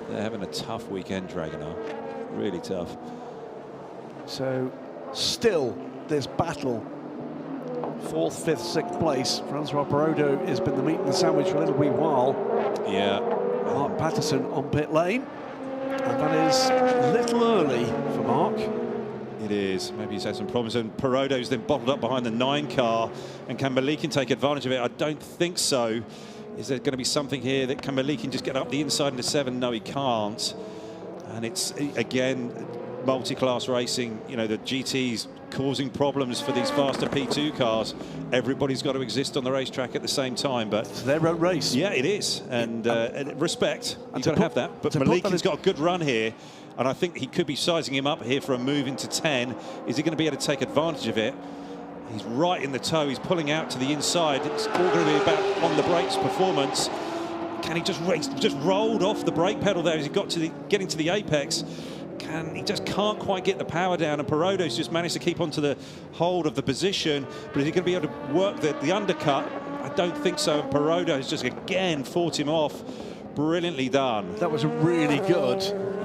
they're having a tough weekend, Dragon are. Really tough. So, still, this battle. 4th, 5th, 6th place. Francois Perodo has been the meat and the sandwich for a little wee while. Yeah. Mark Patterson on pit lane. And that is a little early for Mark. It is. Maybe he's had some problems. And Perodo's then bottled up behind the 9 car. And can Malikin take advantage of it? I don't think so. Is there going to be something here that can Malikin just get up the inside into 7? No, he can't. And it's, again, multi-class racing. You know, the GT's causing problems for these faster P2 cars. Everybody's got to exist on the racetrack at the same time, but it's their own race. Yeah, it is, and respect. You've got to have that. But Malikin's got a good run here, and I think he could be sizing him up here for a move into 10. Is he going to be able to take advantage of it? He's right in the toe. He's pulling out to the inside. It's all going to be about on the brakes performance. Can he just race? Just rolled off the brake pedal there as he got to getting to the apex. He just can't quite get the power down, and Perodo's just managed to keep onto the hold of the position. But is he going to be able to work the undercut? I don't think so. And Perodo's just again fought him off. Brilliantly done. That was a really good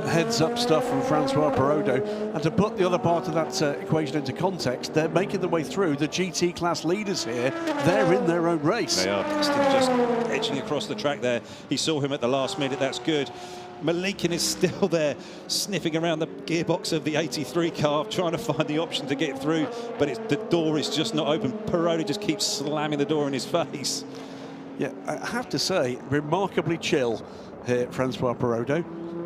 heads-up stuff from Francois Perodo. And to put the other part of that equation into context, they're making their way through. The GT class leaders here, they're in their own race. They are. Still just edging across the track there. He saw him at the last minute. That's good. Malikin is still there, sniffing around the gearbox of the 83 car, trying to find the option to get through, but the door is just not open. Perodo just keeps slamming the door in his face. Yeah, I have to say, remarkably chill here, Francois Perodo.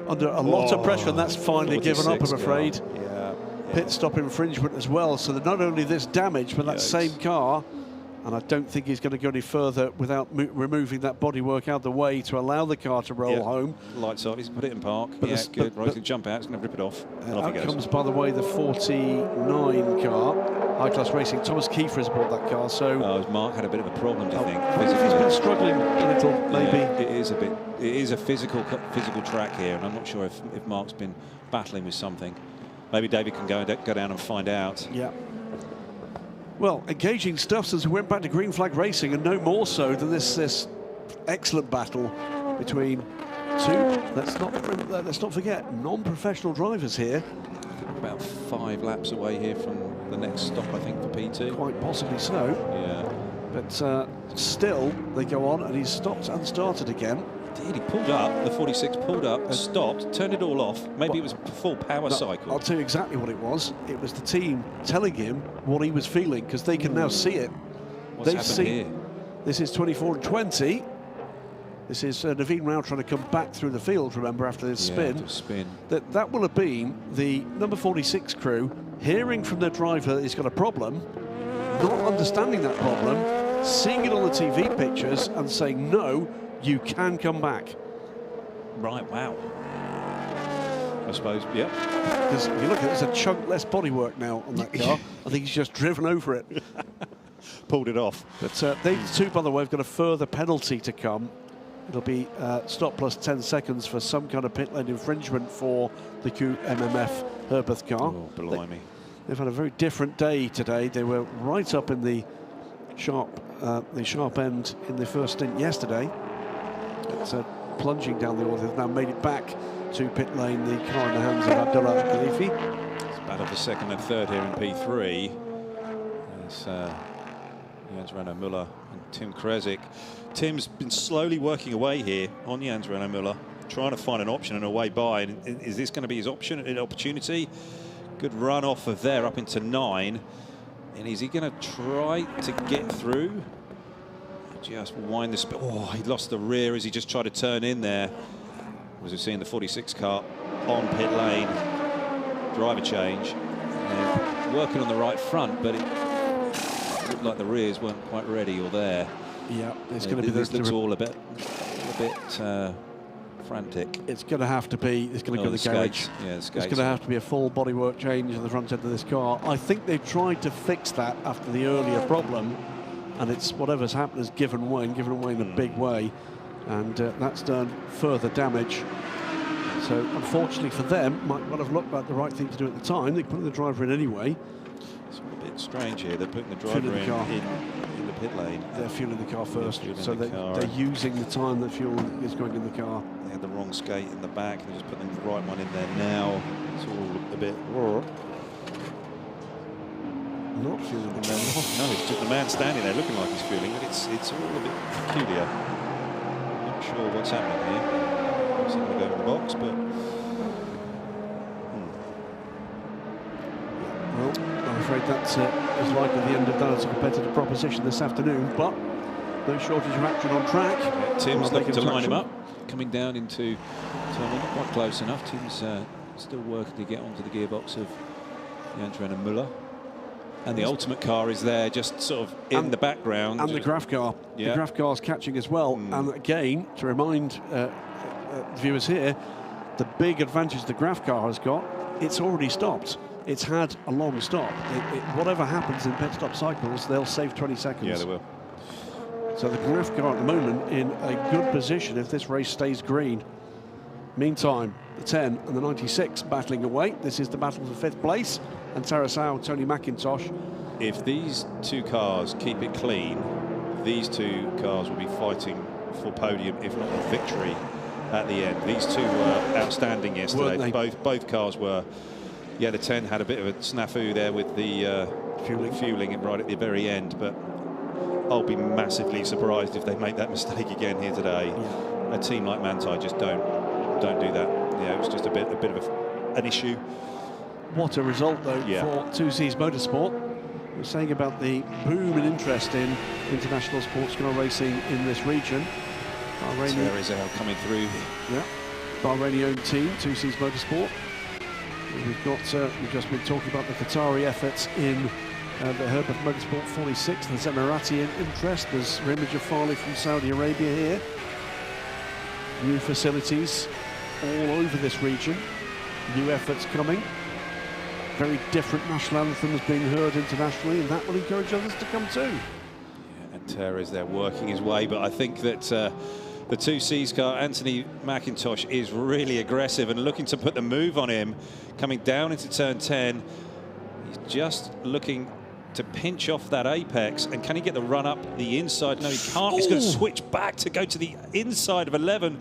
Under a lot of pressure, and that's finally given up, I'm afraid. Yeah. Pit stop infringement as well, so that not only this damage, but that same car. And I don't think he's going to go any further without removing that bodywork out of the way to allow the car to roll home. Lights off, he's put it in park. But yeah, good. Right, to jump out, he's going to rip it off. Out comes, by the way, the 49 car. High Class Racing. Thomas Kiefer has bought that car, so... Mark had a bit of a problem, do you think? He's been struggling a little, maybe. Yeah, it is a bit. It is a physical track here, and I'm not sure if Mark's been battling with something. Maybe David can go down and find out. Yeah. Well, engaging stuff since we went back to green flag racing, and no more so than this excellent battle between two. Let's not forget non-professional drivers here. About 5 laps away here from the next stop, I think, for P2. Quite possibly so. Yeah. But still, they go on, and he's stopped and started again. Did he pulled up? The 46 pulled up, stopped, turned it all off. Maybe it was a full power cycle. I'll tell you exactly what it was. It was the team telling him what he was feeling, because they can now see it. What's happened here? This is 24 and 20. This is Naveen Rao trying to come back through the field, remember, after this spin. That will have been the number 46 crew hearing from their driver that he's got a problem, not understanding that problem, seeing it on the TV pictures and saying, no, you can come back. Right, wow. I suppose, yeah. Because if you look at it, there's a chunk less bodywork now on that car. I think he's just driven over it. Pulled it off. But these two, by the way, have got a further penalty to come. It'll be stop plus 10 seconds for some kind of pit lane infringement for the QMMF Herbeth car. Oh, blimey. They've had a very different day today. They were right up in the sharp end in the first stint yesterday. It's plunging down the order. They've now made it back to pit lane, the car in the hands of Abdullah Khalifi. It's battle for second and third here in P3. It's Jens Renaud Müller and Tim Kresick. Tim's been slowly working away here on Jens Renaud Müller, trying to find an option and a way by. And is this going to be his opportunity? Good run off of there up into 9. And is he going to try to get through? Just wind the speed. Oh, he lost the rear as he just tried to turn in there. As we've seen the 46 car on pit lane. Driver change. And working on the right front, but it looked like the rears weren't quite ready or there. Yeah, it's going to be. This looks all a bit frantic. It's going to have to be. It's going to go to the garage. Yeah, it's going to have to be a full bodywork change on the front end of this car. I think they've tried to fix that after the earlier problem, and it's whatever's happened has given way in a big way, and that's done further damage. So unfortunately for them, might well have looked like the right thing to do at the time. They put the driver in anyway. It's a bit strange here. They're putting the driver in the pit lane. They're fueling the car first, so they're using the time that fuel is going in the car. They had the wrong skate in the back. They're just putting the right one in there now. It's all a bit raw. Not fueling the man. No, it's just the man standing there looking like he's fueling, but it's all a bit peculiar. Not sure what's happening here. It's going to go in the box, but well, I'm afraid that's is likely the end of that as a competitive proposition this afternoon, but no shortage of action on track. Yeah, Tim's looking to line him up, coming down into turn one, not quite close enough. Tim's still working to get onto the gearbox of Jens Renaud Müller. And the ultimate car is there, just sort of in the background. And the Graf car. Yeah. The Graf car's catching as well. And again, to remind viewers here, the big advantage the Graf car has got, it's already stopped. It's had a long stop. Whatever happens in pit stop cycles, they'll save 20 seconds. Yeah, they will. So the Graf car at the moment in a good position if this race stays green. Meantime, the 10 and the 96 battling away. This is the battle for 5th place. And Tarasau, Tony McIntosh. If these two cars keep it clean, these two cars will be fighting for podium, if not a victory, at the end. These two were outstanding yesterday. Both cars were. Yeah, the 10 had a bit of a snafu there with the fueling right at the very end, but I'll be massively surprised if they make that mistake again here today. Yeah. A team like Manthey just don't do that. Yeah, it was just a bit of an issue. What a result, though, for 2C's Motorsport. We're saying about the boom in interest in international sports car racing in this region. There is coming through. Yeah, Bahraini-owned team, 2C's Motorsport. We've just been talking about the Qatari efforts in the Herbeth Motorsport 46. There's Emirati interest. There's Rimage of Farley from Saudi Arabia here. New facilities all over this region. New efforts coming. Very different national anthems being heard internationally, and that will encourage others to come too. Yeah, and Terry's there working his way, but I think that the 2C's car, Anthony McIntosh, is really aggressive and looking to put the move on him, coming down into turn 10. He's just looking to pinch off that apex, and can he get the run up the inside? No, he can't. He's going to switch back to go to the inside of 11.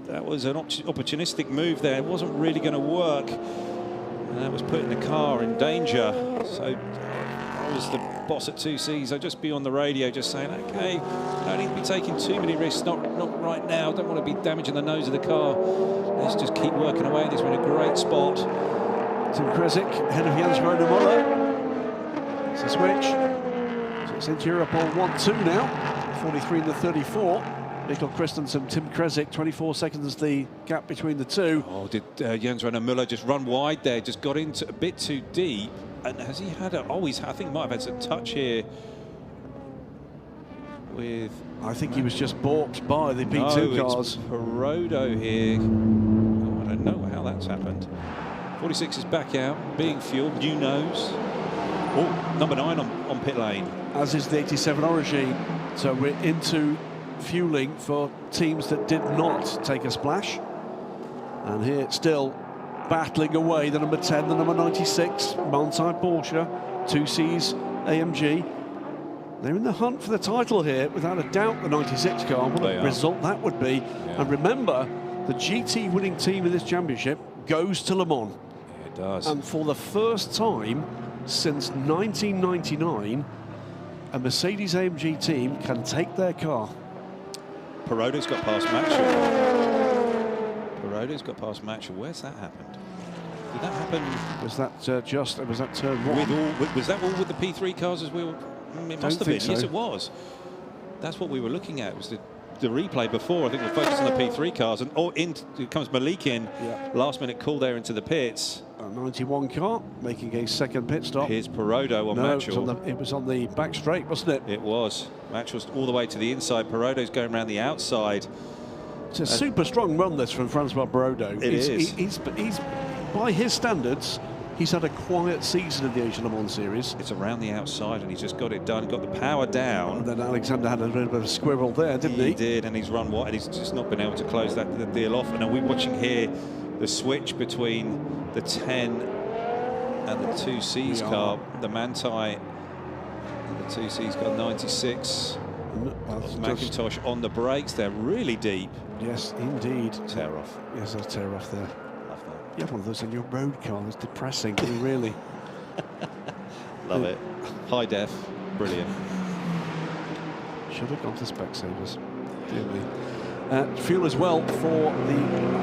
That was an opportunistic move there. It wasn't really going to work. And that was putting the car in danger. So I was the boss at 2C's. I'd just be on the radio just saying, okay, don't need to be taking too many risks, not right now. Don't want to be damaging the nose of the car. Let's just keep working away. This was in a great spot. Tim Kresick, ahead of Jens Renaud Müller. It's a switch. So it's into Europol 1-2 now. 43 and the 34. Mikkel Christensen, Tim Kresick, 24 seconds the gap between the two. Oh, did Jens Renaud Müller just run wide there? Just got into a bit too deep. And has he had a... Oh, I think he might have had some touch here with... I think he was just balked by the P2 cars. It's Perodo here. Oh, I don't don't know how that's happened. 46 is back out, being fueled, new nose. Oh, number 9 on pit lane. As is the 87 Origin. So we're into fueling for teams that did not take a splash. And here still battling away, the number 10, the number 96, Manthey Porsche, 2Cs AMG. They're in the hunt for the title here, without a doubt, the 96 car. What a result that would be. Yeah. And remember, the GT winning team in this championship goes to Le Mans. Yeah, it does. And for the first time since 1999, a Mercedes AMG team can take their car. Peroda's got past Matchell. Peroda's got past Matchell. Where's that happened? Did that happen? Was that was that turn 1? Was that all with the P3 cars as well? It must have been. So. Yes, it was. That's what we were looking at. It was the replay before. I think we're focused on the P3 cars, and in comes Malik in. Yeah. Last minute call there into the pits. A 91 car making a second pit stop. Here's Perodo on Matchell. It was on the back straight, wasn't it? It was. Matchell's all the way to the inside. Perodo's going around the outside. It's a super strong run this from Francois Perodo. He's by his standards, he's had a quiet season in the Asian Le Mans Series. It's around the outside, and he's just got it done, got the power down. And then Alexander had a little bit of a squirrel there, didn't he? He did, and he's run wide, and he's just not been able to close the deal off. And are we watching here the switch between the 10 and the 2C's car? The Manthey, the 2C's got 96. McIntosh on the brakes. They're really deep. Yes, indeed. Tear off. Yes, a tear off there. You have one of those in your road car. That's depressing, really. Love it. High def, brilliant. Should have gone to Specsavers. Dear me. Fuel as well for the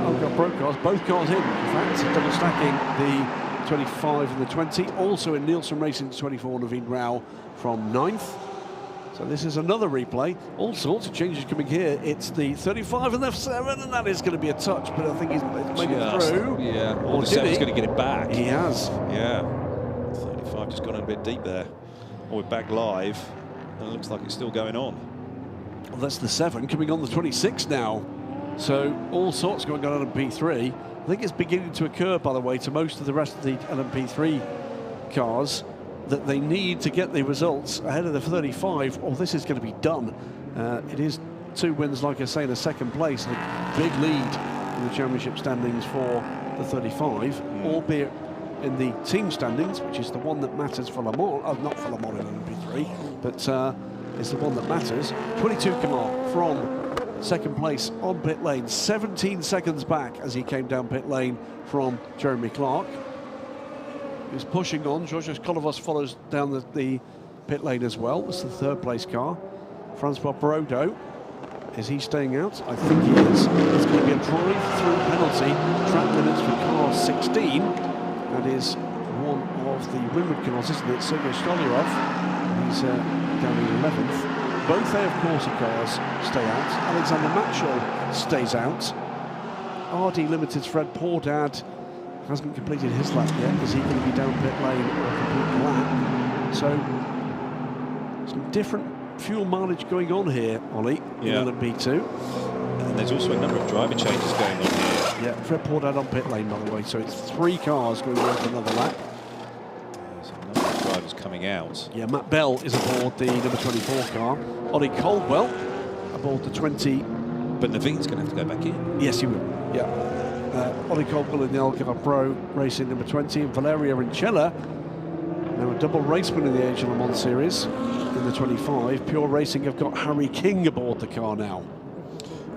Algarve Pro cars. Both cars in fact, double stacking the 25 and the 20. Also in Nielsen Racing's 24, Naveen Rao from 9th. So this is another replay. All sorts of changes coming here. It's the 35 and the 7, and that is going to be a touch, but I think he's made it through. Yeah, or the 7's going to get it back. He has. Yeah. 35 just gone a bit deep there. Or we're back live, and it looks like it's still going on. Well, that's the 7 coming on the 26 now. So all sorts going on in P3. I think it's beginning to occur, by the way, to most of the rest of the LMP3 cars, that they need to get the results ahead of the 35, or this is going to be done. It is 2 wins, like I say, in a second place, and a big lead in the championship standings for the 35, albeit in the team standings, which is the one that matters for Le Mans, not for Le Mans in LMP3, but is the one that matters. 22 Kamar from second place on pit lane, 17 seconds back as he came down pit lane from Jeremy Clark. Is pushing on. Georges Kolovos follows down the pit lane as well. It's the 3rd place car. Francois Perodo, is he staying out? I think he is. It's going to be a drive-through penalty. Track limits for car 16. That is one of the Winward cars, isn't it? Sergei Stolyarov. He's down in 11th. Both AF Corsa cars stay out. Alexander Matchell stays out. RD Limited's Fred Pordad hasn't completed his lap yet. Is he going to be down pit lane or complete the lap? So some different fuel mileage going on here, Ollie, in LMP2. And there's also a number of driver changes going on here. Yeah, Fred Pordad on pit lane, by the way. So it's 3 cars going on for another lap. There's a number of drivers coming out. Yeah, Matt Bell is aboard the number 24 car. Ollie Caldwell aboard the 20. But Naveen's going to have to go back in. Yes, he will. Yeah. Ollie Caldwell in the Algarve Pro Racing number 20, and Valeria Rincella, now a double raceman in the Asian Le Mans Series in the 25. Pure Racing have got Harry King aboard the car now.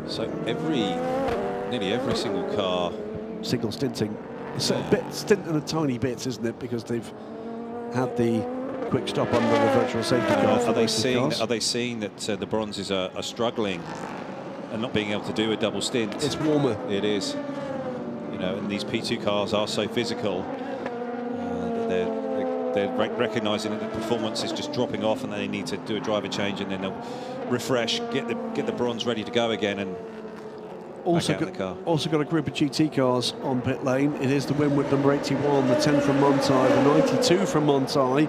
So nearly every single car. Single stinting. It's a bit stinting a tiny bit, isn't it? Because they've had the quick stop under the virtual safety car. Are they seeing that the bronzes are struggling and not being able to do a double stint? It's warmer. It is. You know, and these P2 cars are so physical. They're recognising that the performance is just dropping off, and they need to do a driver change, and then they'll refresh, get the bronze ready to go again, and also back out in the car. Also got a group of GT cars on pit lane. It is the Winward number 81, the 10 from Manthey, the 92 from Manthey,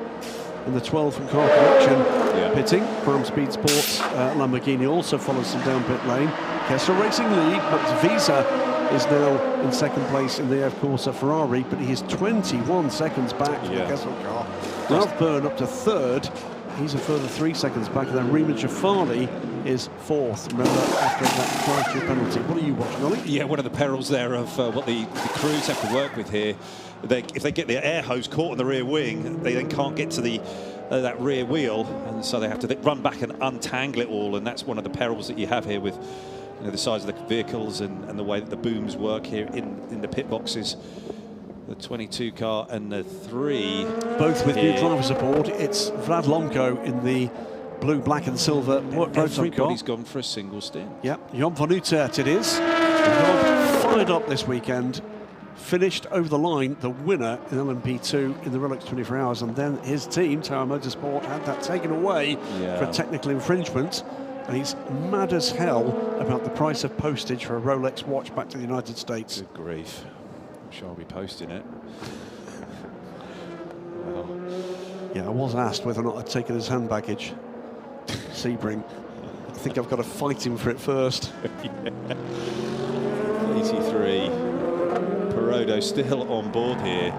and the 12 from Car Collection pitting. From Speed Sports, Lamborghini also follows them down pit lane. Kessler Racing lead, Max Visa is now in second place in the AF Corsa Ferrari, but he is 21 seconds back from the Kessel car. Ralph Byrne up to third. He's a further 3 seconds back, and then Riemann Jafali is fourth. Remember, after that drive-through penalty. What are you watching, Ollie? Yeah, one of the perils there of what the crews have to work with here. If they get the air hose caught on the rear wing, they then can't get to the that rear wheel, and so they have to run back and untangle it all, and that's one of the perils that you have here with the size of the vehicles and the way that the booms work here in the pit boxes. The 22 car and the 3. Both with new driver support. It's Vlad Lomko in the blue, black and silver work prototype car. Everybody's gone for a single stint. Yep, Jan van Utrecht it is. Jan fired up this weekend. Finished over the line, the winner in LMP2 in the Rolex 24 Hours, and then his team, Tower Motorsport, had that taken away for a technical infringement. And he's mad as hell about the price of postage for a Rolex watch back to the United States. Good grief. I'm sure I'll be posting it. Well. Yeah, I was asked whether or not I'd taken his hand baggage. Sebring. I think I've got to fight him for it first. 83. Perodo still on board here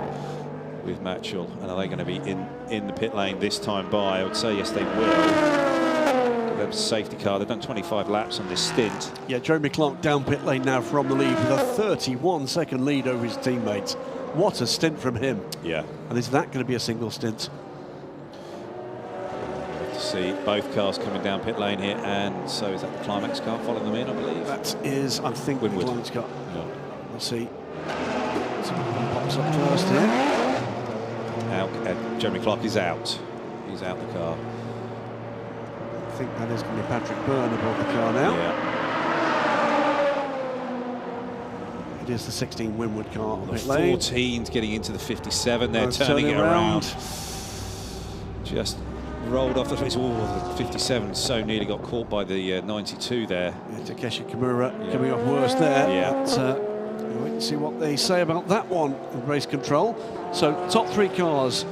with Matchell. And are they going to be in the pit lane this time by? I would say yes, they will. Them safety car. They've done 25 laps on this stint. Yeah, Jeremy Clark down pit lane now from the lead with a 31-second lead over his teammates. What a stint from him. Yeah. And is that going to be a single stint? To see both cars coming down pit lane here, and so is that the Climax car following them in, I believe? That is, I think, Winwood. the Climax car. Yeah. Let's see. Someone pops up first here. Jeremy Clark is out. He's out the car. I think that is going to be Patrick Byrne aboard the car now. Yeah. It is the 16 Winwood car on The pit lane. 14's getting into the 57. They're turning it around. Just rolled off the face. Oh, the 57 so nearly got caught by the 92 there. Yeah, Takeshi Kimura coming off worse there. Yeah. But, we'll wait and see what they say about that one in race control. So top 3 cars.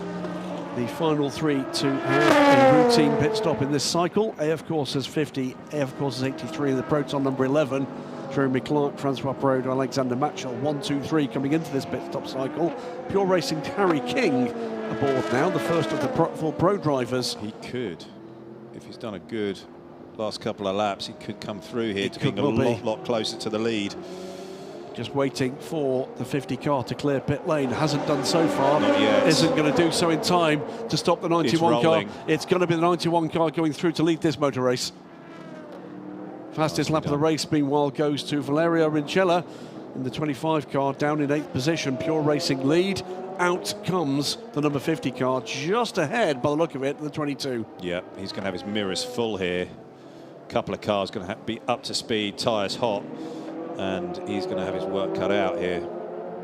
The final 3 to have a routine pit stop in this cycle. AF Courses 50, AF Courses 83, and the Proton number 11. Jeremy Clark, Francois Perodo, Alexander Matchell, 1, 2, 3 coming into this pit stop cycle. Pure Racing Harry King aboard now, the first of the full pro drivers. He could, if he's done a good last couple of laps, he could come through here to being a lot closer to the lead. Just waiting for the 50 car to clear pit lane. Hasn't done so far. Not yet. Isn't going to do so in time to stop the 91 car. It's going to be the 91 car going through to lead this motor race. Fastest lap of the race, meanwhile, goes to Valerio Rincella in the 25 car, down in 8th position. Pure Racing lead. Out comes the number 50 car, just ahead by the look of it, the 22. Yeah, he's going to have his mirrors full here. A couple of cars going to be up to speed, tyres hot. And he's going to have his work cut out here,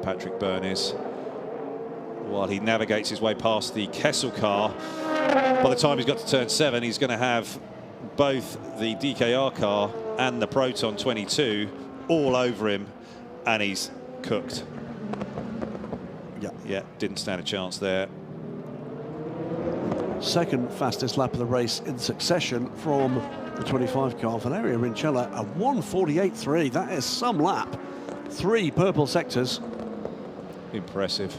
Patrick Byrne is, while he navigates his way past the Kessel car. By the time he's got to turn 7, he's going to have both the DKR car and the Proton 22 all over him, and he's cooked. Yeah, didn't stand a chance there. Second fastest lap of the race in succession from the 25 car, Valerio Rincella, a 1:48.3. That is some lap. 3 purple sectors. Impressive.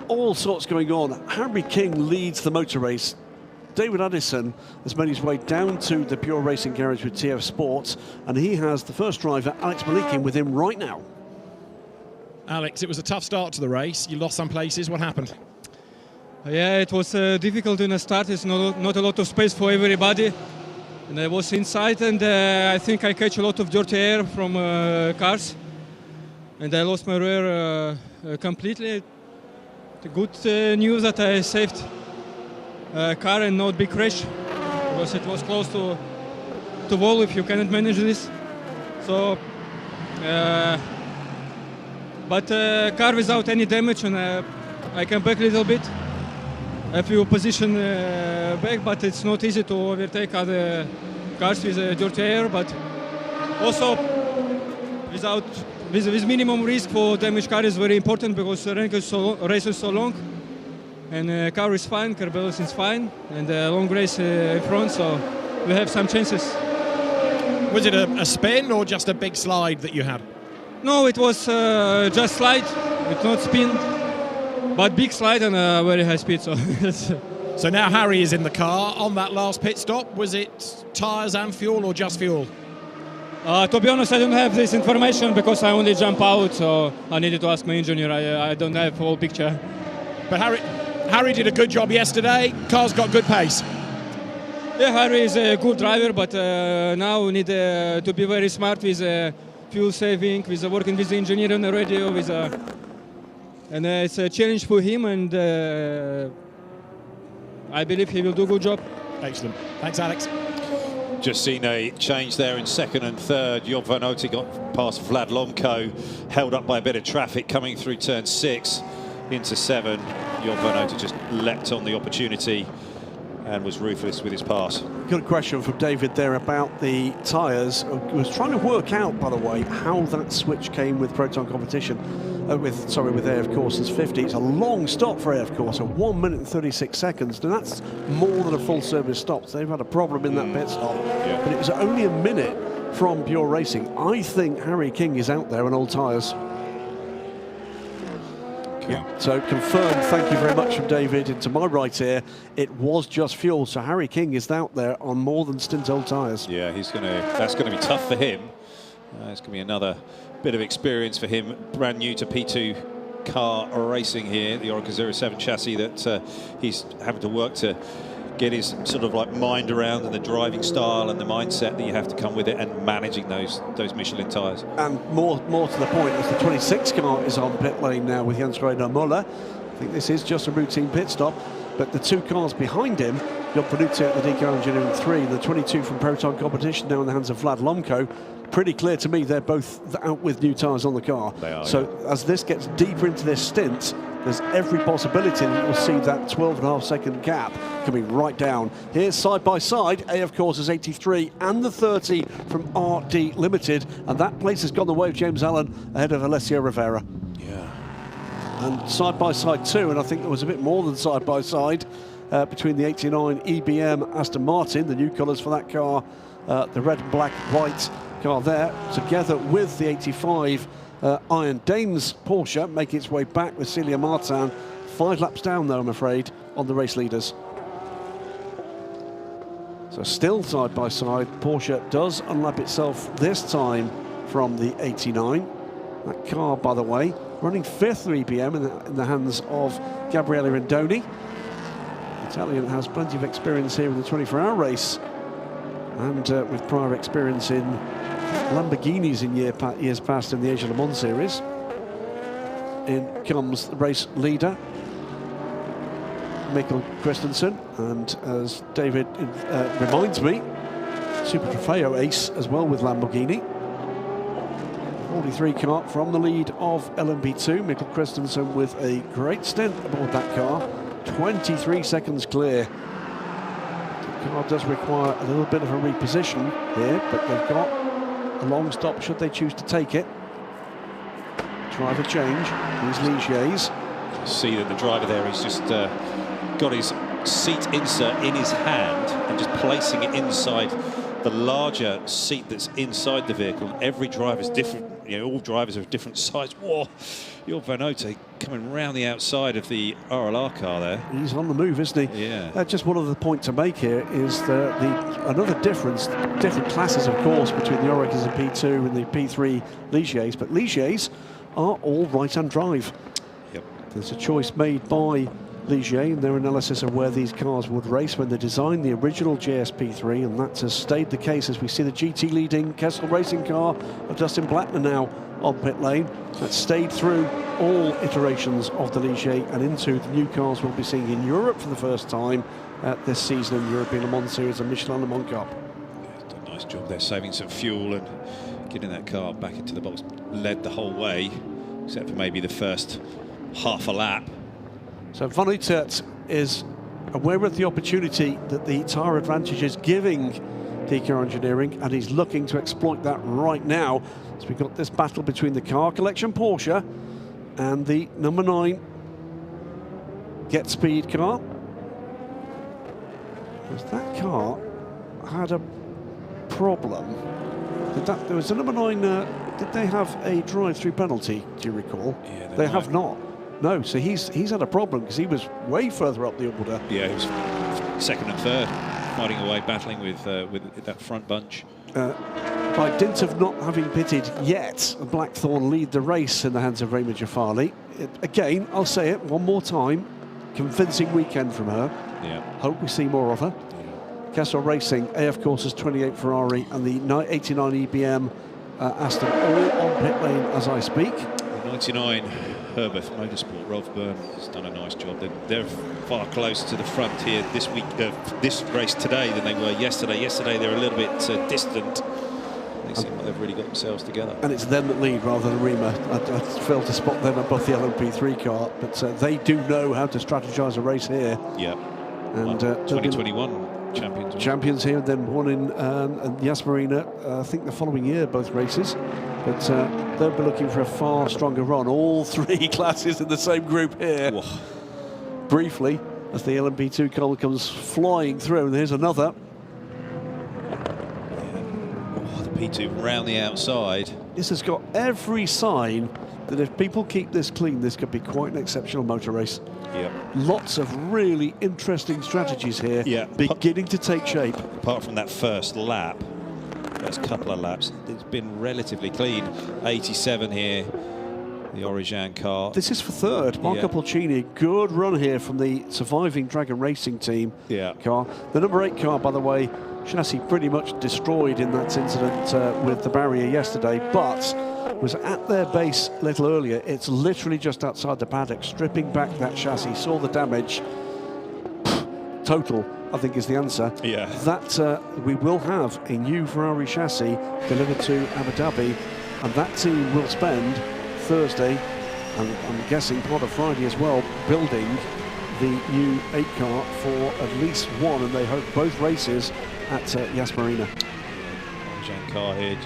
All sorts going on. Harry King leads the motor race. David Addison has made his way down to the Pure Racing garage with TF Sports, and he has the first driver, Alex Malikin, with him right now. Alex, it was a tough start to the race. You lost some places. What happened? Yeah, it was difficult in the start. It's not a lot of space for everybody. And I was inside, and I think I catch a lot of dirty air from cars. And I lost my rear completely. The good news that I saved a car and not big crash, because it was close to wall if you cannot manage this. So, but car without any damage, and I came back a little bit. A few position back, but it's not easy to overtake other cars with dirty air. But also, with minimum risk for damaged car is very important, because the race is so long, and car is fine, car balance is fine, and long race in front, so we have some chances. Was it a spin or just a big slide that you had? No, it was just slide, it's not spin, but big slide and very high speed. So, so now Harry is in the car. On that last pit stop, was it tyres and fuel or just fuel? To be honest, I don't have this information because I only jump out, so I needed to ask my engineer. I don't have the whole picture. But Harry did a good job yesterday. Car's got good pace. Yeah, Harry is a good driver, but now we need to be very smart with fuel saving, with working with the engineer on the radio, and it's a challenge for him, and I believe he will do a good job. Excellent. Thanks, Alex. Just seen a change there in second and third. Job van Oete got past Vlad Lomko, held up by a bit of traffic coming through turn 6 into 7. Job van Oete just leapt on the opportunity and was ruthless with his pass. Good question from David there about the tyres. I was trying to work out, by the way, how that switch came with Proton competition. With AF Courses 50. It's a long stop for AF Course, 1 minute and 36 seconds. And that's more than a full service stop. So they've had a problem in that pit stop. Yeah. But it was only a minute from Pure Racing. I think Harry King is out there on old tyres. Yeah. So confirmed, thank you very much from David. And to my right here, it was just fuel. So Harry King is out there on more than stint old tyres. Yeah, that's going to be tough for him. It's going to be another bit of experience for him. Brand new to P2 car racing here, the Oracle 07 chassis that he's having to work to get his sort of like mind around, and the driving style and the mindset that you have to come with it, and managing those Michelin tyres. And more to the point, as the 26 car is on pit lane now with Jens Reiner Muller. I think this is just a routine pit stop, but the 2 cars behind him, Job van Oete at the DK Engineering 3, the 22 from Proton competition now in the hands of Vlad Lomko. Pretty clear to me they're both out with new tyres on the car. They are, so as this gets deeper into this stint, there's every possibility that you'll see that 12.5 second gap coming right down. Here's side by side, AF Courses 83 and the 30 from RD Limited, and that place has gone the way of James Allen ahead of Alessio Rivera. Yeah. And side by side too, and I think there was a bit more than side by side between the 89 EBM Aston Martin, the new colours for that car, the red, black, white car there, together with the 85 Iron Danes Porsche, making its way back with Celia Martin. 5 laps down though, I'm afraid, on the race leaders. So still side by side, Porsche does unlap itself this time from the 89. That car, by the way, running 5th EBM in the hands of Gabriele Rindoni. The Italian has plenty of experience here in the 24-hour race, and with prior experience in Lamborghinis in years past in the Asia Le Mans series. In comes the race leader, Mikkel Christensen, and as David reminds me, Super Trofeo ace as well with Lamborghini. 43 car from the lead of LMP2, Mikkel Christensen with a great stint aboard that car, 23 seconds clear. The car does require a little bit of a reposition here, but they've got a long stop should they choose to take it. Driver change, here's Ligier's. See that the driver there has just got his seat insert in his hand and just placing it inside the larger seat that's inside the vehicle. Every driver is different, you know, all drivers are of different size. Whoa, Job van Oete coming round the outside of the RLR car there. He's on the move, isn't he? Yeah. Just one other point to make here is another different classes, of course, between the Orecs and P2 and the P3 Ligiers, but Ligiers are all right-hand drive. Yep. There's a choice made by Ligier in their analysis of where these cars would race when they designed the original JSP3, and that has stayed the case as we see the GT leading Kessel racing car of Dustin Blattner now on pit lane. That stayed through all iterations of the Ligier and into the new cars we'll be seeing in Europe for the first time this season in the European Le Mans Series and Michelin Le Mans Cup. Yeah, done a nice job there, saving some fuel and getting that car back into the box. Led the whole way, except for maybe the first half a lap. So Van Oete is aware of the opportunity that the tyre advantage is giving DK Engineering, and he's looking to exploit that right now. So we've got this battle between the car collection Porsche and the number 9 Get Speed car. Because that car had a problem. There was a number 9 Did they have a drive-through penalty, do you recall? Yeah, they have not. No, so he's had a problem because he was way further up the order. Yeah, he was second and third, fighting away, battling with that front bunch. By dint of not having pitted yet, Blackthorn lead the race in the hands of Rema Jafali. Again, I'll say it one more time, convincing weekend from her. Yeah. Hope we see more of her. Yeah. Castle Racing, AF Courses 28 Ferrari and the 89 EBM Aston all on pit lane as I speak. The 99 Herbert Motorsport, Rolf Byrne has done a nice job. They're far closer to the front here this week, this race today than they were yesterday. Yesterday they're a little bit distant. They seem like they've really got themselves together. And it's them that lead rather than Rema. I failed to spot them above the LMP3 car, but they do know how to strategise a race here. Yeah. And 2021 champions here, and then one in Yas Marina, I think the following year, both races. But they'll be looking for a far stronger run. All three classes in the same group here. Whoa. Briefly, as the LMP2 car comes flying through, and here's another. P2 round the outside. This has got every sign that if people keep this clean, this could be quite an exceptional motor race. Yeah. Lots of really interesting strategies here, beginning to take shape. Apart from that first lap, first couple of laps, it's been relatively clean. 87 here, the Orijan car. This is for third. Marco Pulcini, good run here from the surviving Dragon Racing team car. The number 8 car, by the way, chassis pretty much destroyed in that incident with the barrier yesterday, but was at their base a little earlier. It's literally just outside the paddock, stripping back that chassis, saw the damage. Total, I think, is the answer. Yeah. That we will have a new Ferrari chassis delivered to Abu Dhabi, and that team will spend Thursday, and I'm guessing part of Friday as well, building the new 8 car for at least one, and they hope both races at Yas Marina. Orijan car here,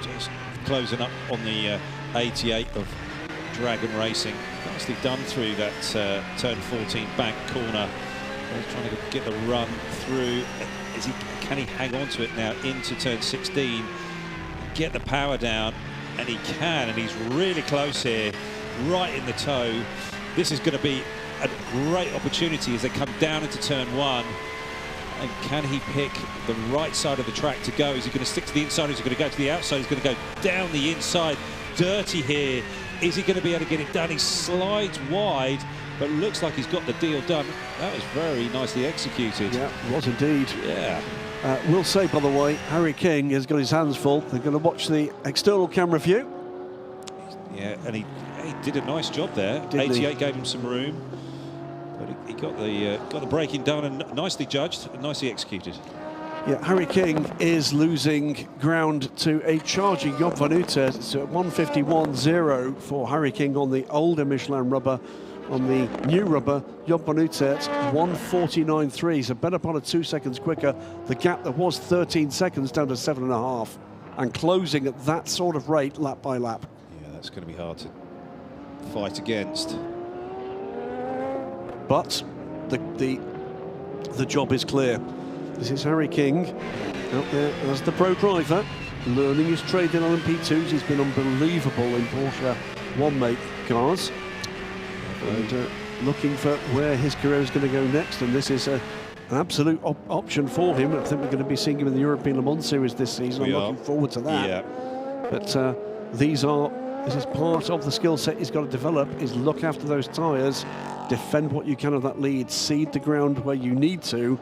just closing up on the 88 of Dragon Racing. Nicely done through that turn 14 bank corner. He's trying to get the run through. Can he hang on to it now into turn 16? Get the power down, and he can, and he's really close here, right in the toe. This is going to be a great opportunity as they come down into turn 1. And can he pick the right side of the track to go? Is he going to stick to the inside? Is he going to go to the outside? He's going to go down the inside. Dirty here. Is he going to be able to get it done? He slides wide, but looks like he's got the deal done. That was very nicely executed. Yeah, it was indeed. Yeah. We'll say, by the way, Harry King has got his hands full. They're going to watch the external camera view. Yeah, and he did a nice job there. 88 gave him some room. But he got the braking done and nicely judged and nicely executed. Yeah, Harry King is losing ground to a charging Job van Utrecht. It's at 151.0 for Harry King on the older Michelin rubber. On the new rubber, Job van Utrecht 149.3, so better part of 2 seconds quicker. The gap that was 13 seconds down to 7.5, and closing at that sort of rate lap by lap. Yeah, that's going to be hard to fight against. But the job is clear. This is Harry King out there as the pro driver, learning his trade in LMP2s. He's been unbelievable in Porsche one-make cars, and looking for where his career is going to go next. And this is an absolute option for him. I think we're going to be seeing him in the European Le Mans Series this season. I'm looking forward to that. Yeah. But this is part of the skill set he's got to develop, is look after those tyres, defend what you can of that lead, seed the ground where you need to,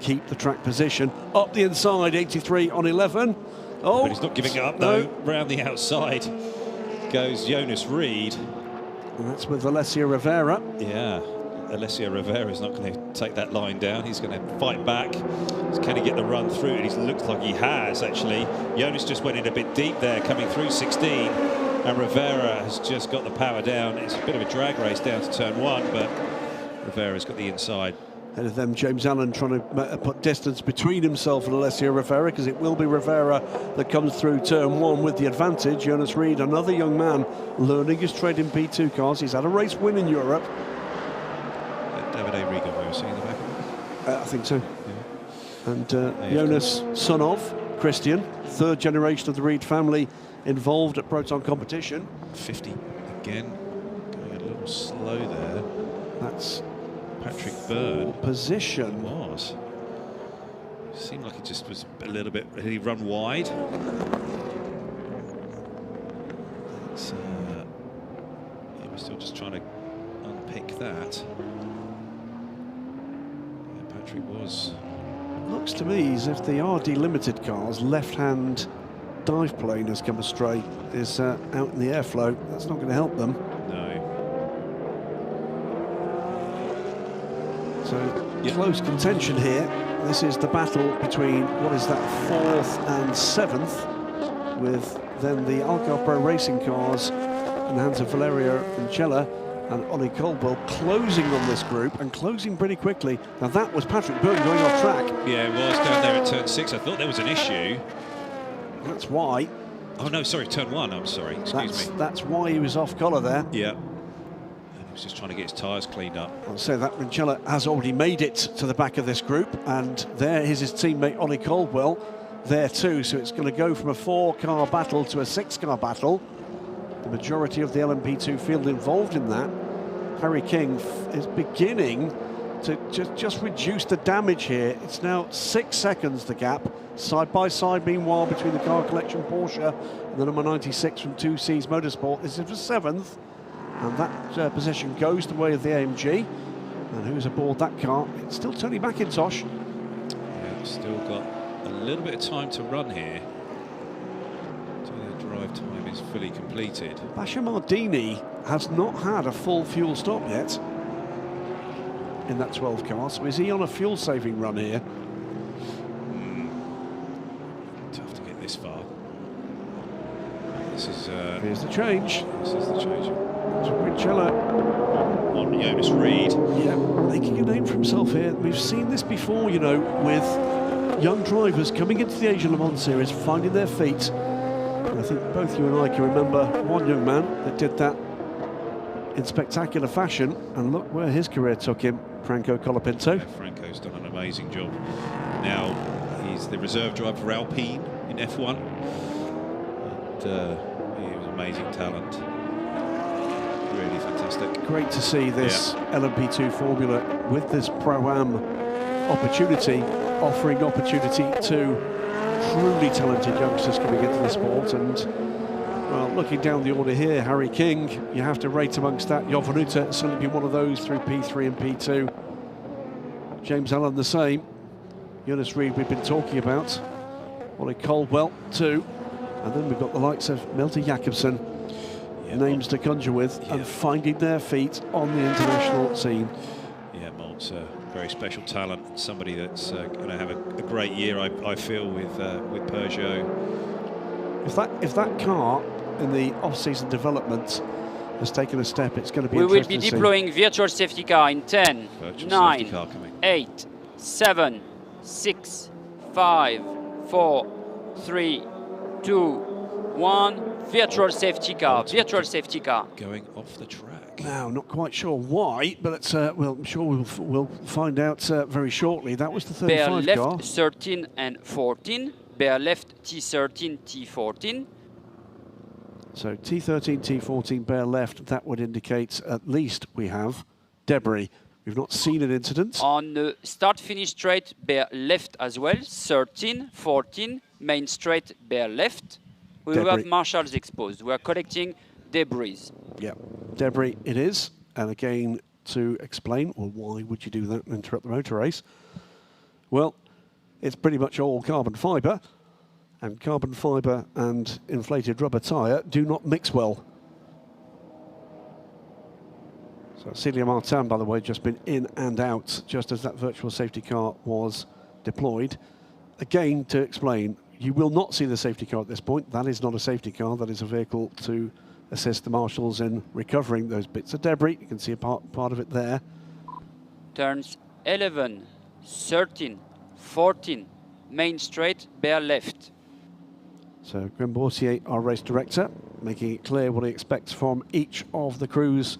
keep the track position. Up the inside, 83 on 11. Oh, but he's not giving it up though. Round the outside goes Jonas Reed. And that's with Alessio Rivera. Yeah, Alessio Rivera is not going to take that line down. He's going to fight back. Can he get the run through? And he looks like he has, actually. Jonas just went in a bit deep there, coming through 16. And Rivera has just got the power down. It's a bit of a drag race down to turn 1, but Rivera's got the inside. Ahead of them, James Allen trying to put distance between himself and Alessio Rivera, because it will be Rivera that comes through turn 1 with the advantage. Jonas Reed, another young man, learning his trade in P2 cars. He's had a race win in Europe. Davide Rigo, we were seeing in the back of it? I think so. Yeah. And Jonas, son of Christian, third generation of the Reed family involved at Proton competition. 50 again, going a little slow there. That's Patrick Byrne. Position. It was. Seemed like it just was a little bit. He run wide. It's, yeah, we're still just trying to unpick that. Yeah, Patrick was. Looks to me as if the RD Limited car's left-hand dive plane has come astray, is out in the airflow. That's not going to help them. No. So close contention here. This is the battle between, what is that, 4th and 7th, with then the Alcar Pro Racing cars in the hands of Valerio Vincella and Ollie Caldwell closing on this group and closing pretty quickly. Now that was Patrick Byrne going off track. Yeah, it was down there at turn 6. I thought there was an issue. That's why. Oh no, sorry, turn 1. I'm sorry. Excuse me. That's why he was off colour there. Yeah. And he was just trying to get his tyres cleaned up. I'll say that Vincella has already made it to the back of this group, and there is his teammate Ollie Caldwell there too. So it's going to go from a 4-car battle to a 6-car battle. The majority of the LMP2 field involved in that. Harry King is beginning to just reduce the damage here. It's now 6 seconds, the gap. Side by side, meanwhile, between the car collection Porsche and the number 96 from 2C's Motorsport. This is for 7th, and that position goes the way of the AMG. And who's aboard that car? It's still Tony McIntosh. Yeah, still got a little bit of time to run here. The drive time is fully completed. Basha Mardini has not had a full fuel stop yet in that 12 car, so is he on a fuel saving run here? Tough to get this far. This is here's the change. This is the change. Vincella on Jonas Reed. Yeah, making a name for himself here. We've seen this before, you know, with young drivers coming into the Asian Le Mans Series, finding their feet. And I think both you and I can remember one young man that did that in spectacular fashion, and look where his career took him, Franco Colapinto. Yeah, Franco's done an amazing job. Now he's the reserve driver for Alpine in F1, and he was amazing talent. Really fantastic. Great to see this LMP2 formula with this Pro-Am opportunity, offering opportunity to truly talented youngsters coming into the sport. And well, looking down the order here, Harry King, you have to rate amongst that. Jovanuta has certainly been one of those through P3 and P2. James Allen the same. Jonas Reed we've been talking about. Ollie Caldwell too. And then we've got the likes of Milton Jakobsen, names to conjure with, and finding their feet on the international scene. Yeah, Malt's a very special talent, somebody that's going to have a great year, I feel, with Peugeot. If that car in the off-season development has taken a step, it's going to be We will interesting be deploying virtual safety car in 10, 9, 8, 7, 6, 5, 4, 3, 2, 1. Virtual safety car, virtual safety car. Going off the track. Now, not quite sure why, but it's, well, I'm sure we'll find out very shortly. That was the 35 Bear car. left 13 and 14. Bear left T13, T14. So T13, T14, bear left, that would indicate at least we have debris. We've not seen an incident. On the start-finish straight, bear left as well. 13, 14, main straight, bear left. We will have marshals exposed. We are collecting debris. Yeah, debris it is. And again, to explain, well, why would you do that and interrupt the motor race? Well, it's pretty much all carbon fibre, and carbon fibre and inflated rubber tyre do not mix well. So Celia Martin, by the way, just been in and out just as that virtual safety car was deployed. Again, to explain, you will not see the safety car at this point. That is not a safety car. That is a vehicle to assist the marshals in recovering those bits of debris. You can see a part of it there. Turns 11, 13, 14, main straight, bear left. So Grim Boursier, our race director, making it clear what he expects from each of the crews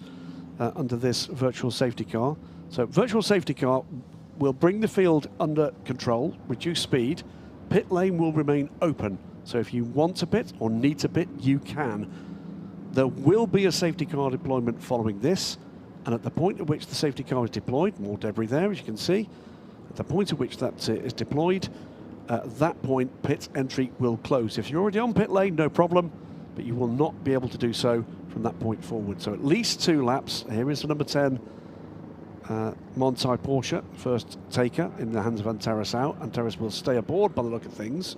under this virtual safety car. So virtual safety car will bring the field under control, reduce speed, pit lane will remain open. So if you want to pit or need to pit, you can. There will be a safety car deployment following this, and at the point at which the safety car is deployed, more debris there as you can see, at the point at which that is deployed, at that point pit entry will close. If you're already on pit lane, no problem, but you will not be able to do so from that point forward. So at least 2 laps. Here is the number 10 Monty Porsche, first taker in the hands of Antares out. Antares will stay aboard by the look of things.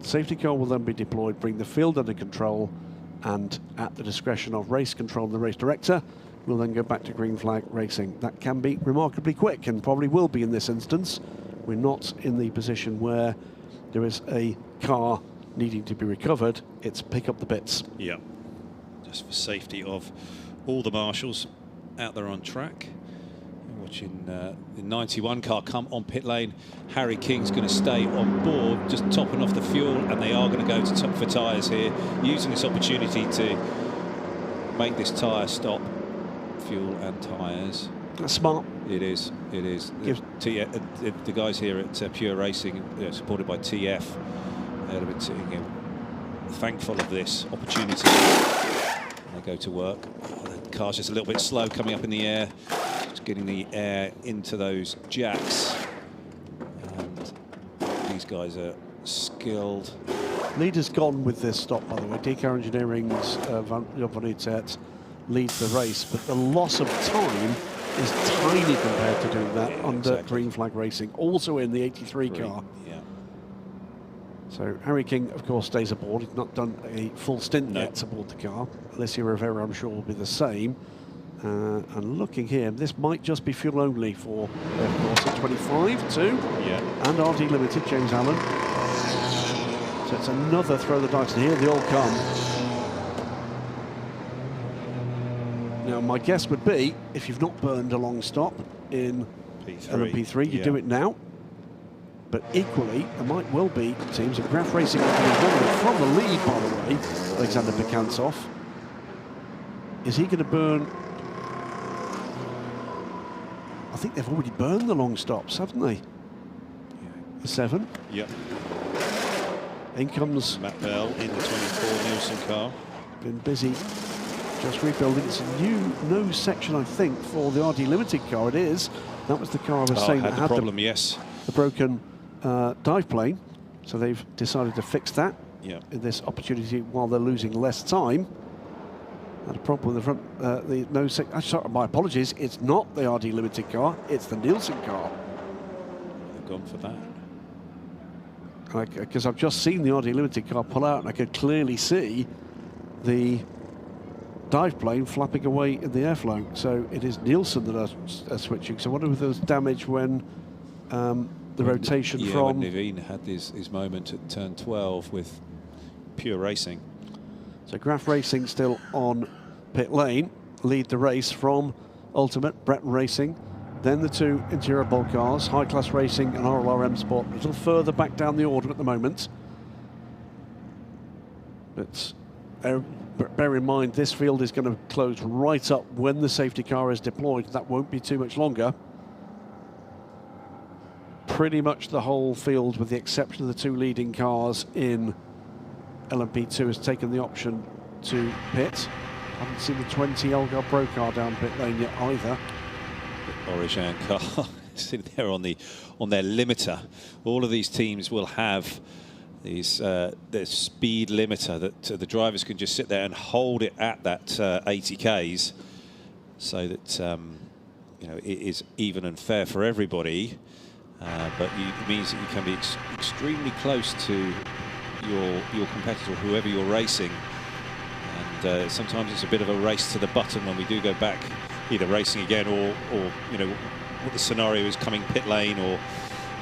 Safety car will then be deployed, bring the field under control, and at the discretion of race control and the race director, we'll then go back to green flag racing. That can be remarkably quick, and probably will be in this instance. We're not in the position where there is a car needing to be recovered. It's pick up the bits. Yeah, just for safety of all the marshals out there on track. Watching the 91 car come on pit lane. Harry King's going to stay on board, just topping off the fuel, and they are going to go for tyres here, using this opportunity to make this tyre stop. Fuel and tyres. That's smart. It is. It is. The guys here at Pure Racing, supported by TF, they've been sitting thankful of this opportunity. They go to work. The car's just a little bit slow coming up in the air. Just getting the air into those jacks. And these guys are skilled. Leader's gone with this stop, by the way. DK Engineering's Van Uitertz leads the race, but the loss of time is tiny compared to doing that under green flag racing. Also in the 83 car. Yeah. So Harry King, of course, stays aboard. He's not done a full stint yet aboard the car. Alessia Rivera, I'm sure, will be the same. And looking here, this might just be fuel only for, of course, at 25 too. Yeah. And RD Limited, James Allen. So it's another throw the dice, and here they all come. Now, my guess would be, if you've not burned a long stop in LMP3, you do it now. But equally, there might well be teams, and Graf Racing from the lead, by the way, Alexander Bekantsov. Is he going to burn? I think they've already burned the long stops, haven't they? Yeah. The 7. Yep. In comes Matt Bell in the 24 Nielsen car. Been busy just rebuilding. It's a new nose section, I think, for the RD Limited car. It is. That was the car I was saying had that the had problem, yes. The broken dive plane. So they've decided to fix that in this opportunity while they're losing less time. Had a problem with the front, the nose section. Sorry, my apologies. It's not the RD Limited car. It's the Nielsen car. They've gone for that. Because I've just seen the RD Limited car pull out, and I could clearly see the dive plane flapping away in the airflow. So it is Nielsen that are switching. So I wonder if there was damage when the rotation from... when Naveen had his moment at turn 12 with Pure Racing. So Graf Racing still on pit lane, lead the race from Ultimate, Breton Racing, then the 2 interior bowl cars, High Class Racing and RLRM Sport, a little further back down the order at the moment. But bear in mind, this field is going to close right up when the safety car is deployed. That won't be too much longer. Pretty much the whole field, with the exception of the 2 leading cars in LMP2, has taken the option to pit. Haven't seen the 20 Elgar Pro car down pit lane yet either. The Origin car sitting there on their limiter. All of these teams will have these their speed limiter that the drivers can just sit there and hold it at that 80 Ks, so that it is even and fair for everybody. But it means that you can be extremely close to your competitor, whoever you're racing, and sometimes it's a bit of a race to the button when we do go back, either racing again or what the scenario is coming pit lane, or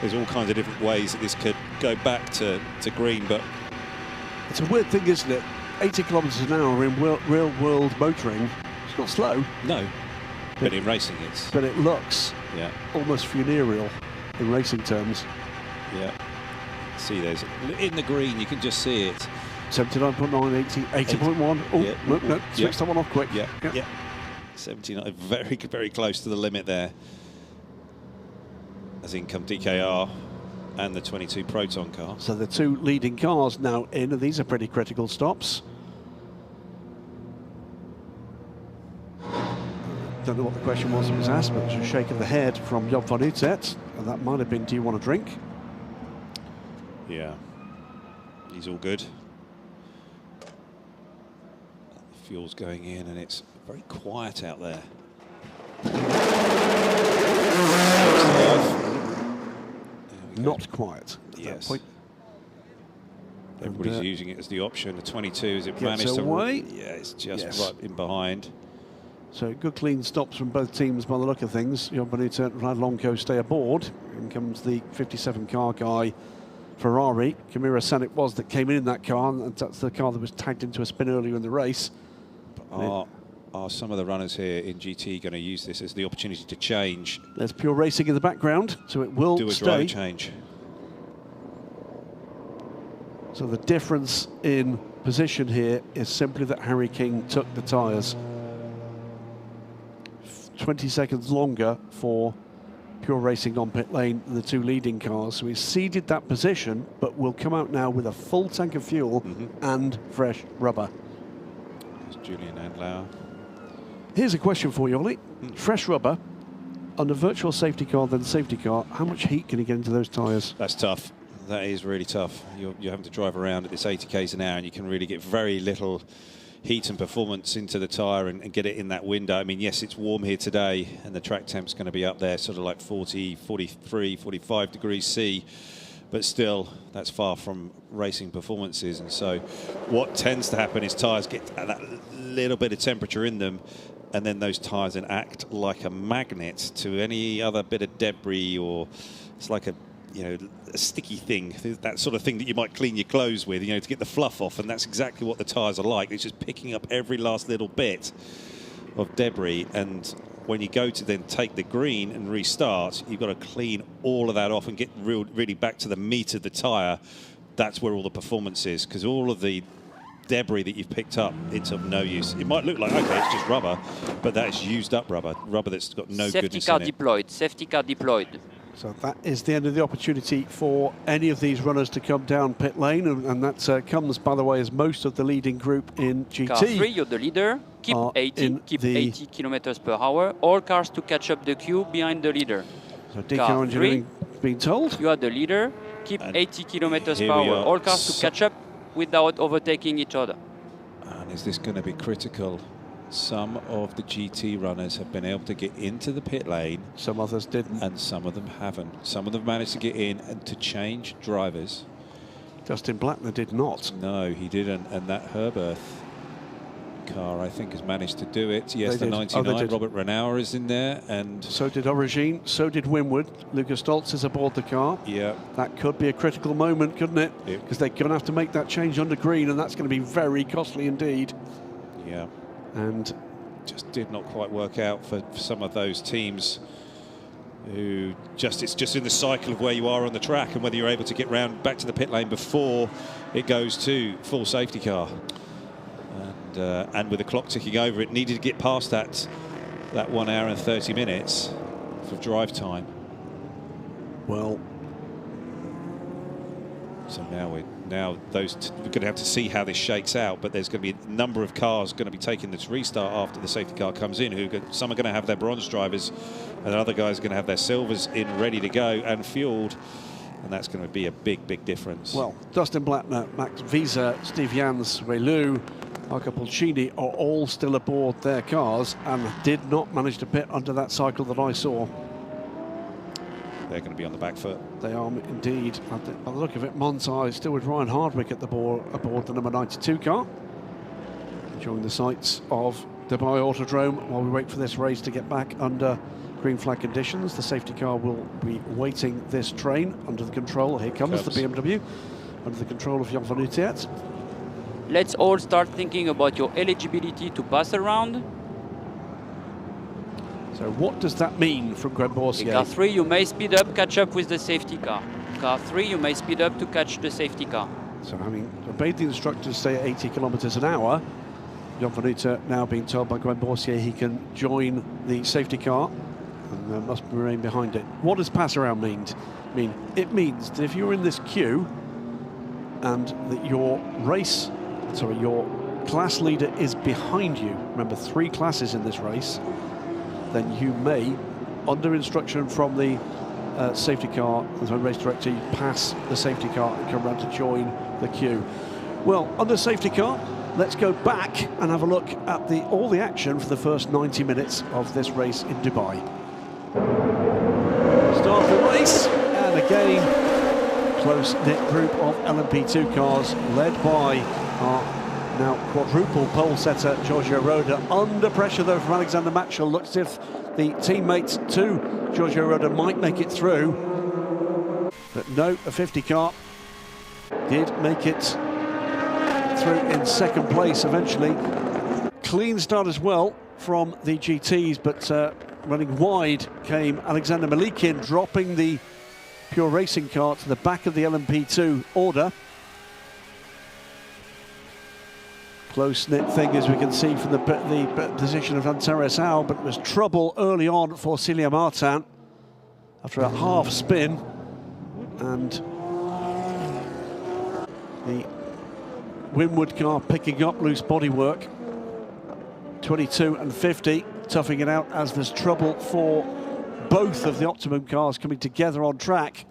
there's all kinds of different ways that this could go back to green. But it's a weird thing, isn't it? 80 kilometres an hour in real world motoring, it's not slow. No, but in racing it's... But it looks almost funereal in racing terms. Yeah. See, there's in the green, you can just see it. 79.9, 80.1. Oh, no, switch that one off quick. Yeah. 79, very, very close to the limit there. As in come DKR. and the 22 Proton car. So the two leading cars now in, and these are pretty critical stops. Don't know what the question was that was asked, but it was a shake of the head from Job van Uitert, and that might have been, do you want a drink? Yeah, he's all good. The fuel's going in and it's very quiet out there. Not quiet. Yes. Everybody's using it as the option. The 22, is it managed away? to... Yeah, it's just right in behind. So good clean stops from both teams by the look of things. Job van Uitert and Vlad Lonko stay aboard. In comes the 57 car guy, Ferrari. Kamira Sanic was that came in that car, and that's the car that was tagged into a spin earlier in the race. Are some of the runners here in GT going to use this as the opportunity to change? There's Pure Racing in the background, so it will do a stay. driver change. So the difference in position here is simply that Harry King took the tyres. 20 seconds longer for Pure Racing on pit lane than the two leading cars. So he's ceded that position, but will come out now with a full tank of fuel and fresh rubber. There's Julian Andlauer. Here's a question for you, Ollie. Fresh rubber, under virtual safety car, then safety car, how much heat can you get into those tyres? That's tough. That is really tough. You're having to drive around at this 80 k's an hour and you can really get very little heat and performance into the tyre and get it in that window. I mean, yes, it's warm here today and the track temp's going to be up there sort of like 40, 43, 45 degrees C, but still that's far from racing performances. And so what tends to happen is tyres get that little bit of temperature in them, and then those tyres then act like a magnet to any other bit of debris, or it's like a sticky thing, that sort of thing that you might clean your clothes with, to get the fluff off, and that's exactly what the tyres are like. It's just picking up every last little bit of debris, and when you go to then take the green and restart, you've got to clean all of that off and get really back to the meat of the tyre. That's where all the performance is, because all of the debris that you've picked up, it's of no use. It might look like, okay, it's just rubber, but that is used up rubber that's got no goodness in it. Safety car deployed. So that is the end of the opportunity for any of these runners to come down pit lane, and that comes, by the way, as most of the leading group in GT. Car 3, you're the leader. Keep 80 kilometers per hour. All cars to catch up the queue behind the leader. So decal engineering being told. You are the leader. Keep 80 kilometers per hour. All cars to catch up without overtaking each other. And is this going to be critical? Some of the GT runners have been able to get into the pit lane. Some others didn't. And some of them haven't. Some of them managed to get in and to change drivers. Justin Blackner did not. No, he didn't. And that Herberth car, I think, has managed to do it. Yes, the 99, Robert Renauer is in there. And so did Origine, so did Winwood. Lucas Stoltz is aboard the car. Yeah. That could be a critical moment, couldn't it? Because they're going to have to make that change under green, and that's going to be very costly indeed. Yeah. And just did not quite work out for some of those teams who it's just in the cycle of where you are on the track and whether you're able to get round back to the pit lane before it goes to full safety car. And with the clock ticking over, it needed to get past that 1 hour and 30 minutes for drive time. Well, so now we're going to have to see how this shakes out, but there's going to be a number of cars going to be taking this restart after the safety car comes in. Some are going to have their bronze drivers, and other guys are going to have their silvers in, ready to go and fueled, and that's going to be a big difference. Well, Dustin Blackner, Max Visa, Steve Jans, Relu, Marco Pulcini are all still aboard their cars and did not manage to pit under that cycle that I saw. They're going to be on the back foot. They are indeed. By the look of it, Monza is still with Ryan Hardwick at the aboard the number 92 car. Enjoying the sights of Dubai Autodrome while we wait for this race to get back under green flag conditions. The safety car will be waiting this train under the control. Here comes the BMW under the control of Job van Uitert. Let's all start thinking about your eligibility to pass around. So what does that mean from Greg Boursier? Car 3, you may speed up, catch up with the safety car. Car 3, you may speed up to catch the safety car. So having obeyed the instructors stay at 80 kilometers an hour, Job van Uitert now being told by Greg Boursier he can join the safety car and must remain behind it. What does pass around mean? It means that if you're in this queue and that your class leader is behind you, remember 3 classes in this race, then you may, under instruction from the safety car, the race director, you pass the safety car and come round to join the queue. Well, under safety car, let's go back and have a look at all the action for the first 90 minutes of this race in Dubai. Start the race, and again, close-knit group of LMP2 cars led by our now quadruple pole setter Giorgio Roda. Under pressure though from Alexander Matchell. Looks as if the teammates to Giorgio Roda might make it through, but no, a 50 car did make it through in second place eventually. Clean start as well from the GTs, but running wide came Alexander Malikin, dropping the Pure Racing car to the back of the LMP2 order. Close-knit thing, as we can see from the position of Antero Sao, but it was trouble early on for Celia Martin after a half spin, and the Winwood car picking up loose bodywork. 22 and 50, toughing it out as there's trouble for both of the Optimum cars coming together on track,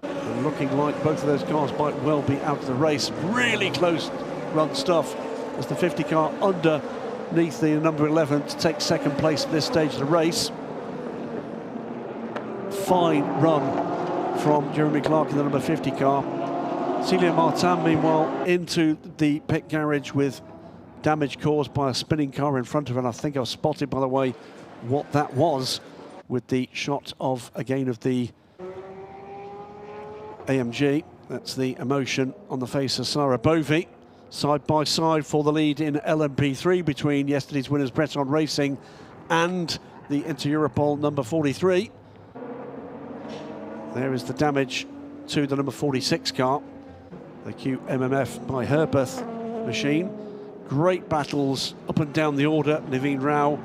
and looking like both of those cars might well be out of the race. Really close run stuff as the 50 car underneath the number 11 to take second place at this stage of the race. Fine run from Jeremy Clark in the number 50 car. Celia Martin, meanwhile, into the pit garage with damage caused by a spinning car in front of her, and I think I've spotted, by the way, what that was with the shot of, again, of the AMG. That's the emotion on the face of Sarah Bovey. Side by side for the lead in LMP3 between yesterday's winners Breton Racing and the Inter-Europol number 43. There is the damage to the number 46 car, the QMMF by Herbeth machine. Great battles up and down the order. Naveen Rao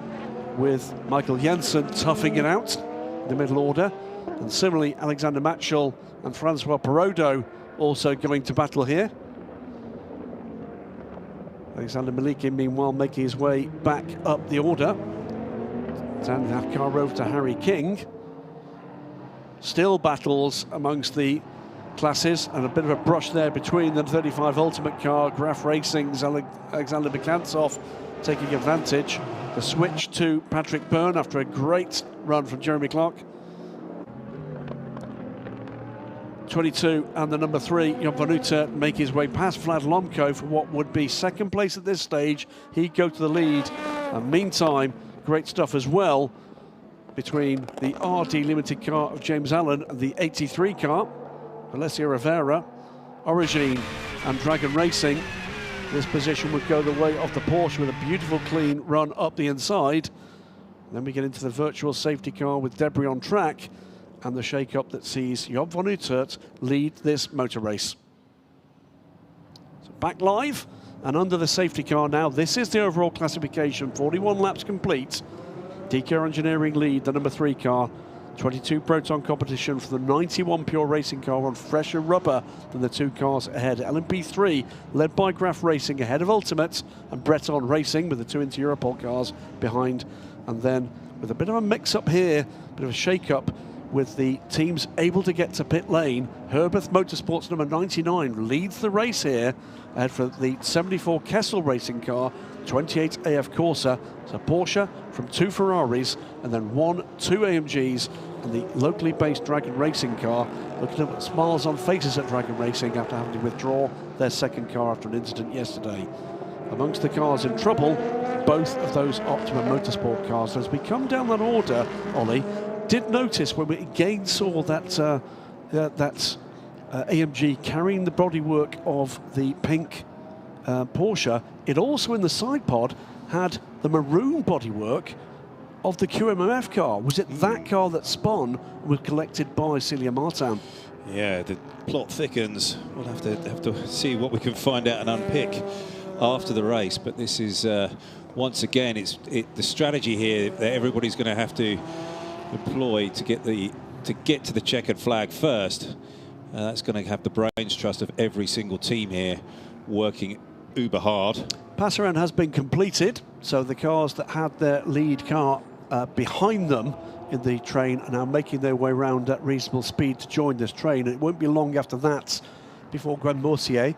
with Michael Jensen toughing it out in the middle order. And similarly, Alexander Matchell and Francois Perrodo also going to battle here. Alexander Malikin, meanwhile, making his way back up the order. Turning that car over to Harry King. Still battles amongst the classes, and a bit of a brush there between the 35 Ultimate car. Graf Racing's Alexander Bekantsov taking advantage. The switch to Patrick Byrne after a great run from Jeremy Clark. 22 and the number 3, Jan van Uter, make his way past Vlad Lomko for what would be second place at this stage. He'd go to the lead. And meantime, great stuff as well between the RD Limited car of James Allen and the 83 car, Alessia Rivera, Origine and Dragon Racing. This position would go the way of the Porsche with a beautiful clean run up the inside. Then we get into the virtual safety car with debris on track, and the shake-up that sees Job van Utrecht lead this motor race. So back live and under the safety car now. This is the overall classification, 41 laps complete. DK Engineering lead the number 3 car. 22 Proton competition for the 91 Pure Racing car on fresher rubber than the 2 cars ahead. LMP3 led by Graf Racing ahead of Ultimate, and Breton Racing with the 2 Inter-Europol cars behind. And then with a bit of a mix-up here, bit of a shake-up with the teams able to get to pit lane. Herbeth Motorsports number 99 leads the race here ahead for the 74 Kessel Racing car, 28 AF Corsa. So Porsche from 2 Ferraris and then 2 AMGs, and the locally based Dragon Racing car. Looking up at smiles on faces at Dragon Racing after having to withdraw their second car after an incident yesterday. Amongst the cars in trouble, both of those Optimum Motorsport cars. As we come down that order, Ollie, did notice when we again saw that AMG carrying the bodywork of the pink Porsche, it also in the side pod had the maroon bodywork of the QMMF car. Was it that car that spun and was collected by Celia Martin? Yeah, the plot thickens. We'll have to see what we can find out and unpick after the race. But this is once again, the strategy here that everybody's going to have to employed to get to the checkered flag first. That's going to have the brains trust of every single team here working uber hard. Pass around has been completed, so the cars that had their lead car behind them in the train are now making their way around at reasonable speed to join this train. It won't be long after that before Grand Mortier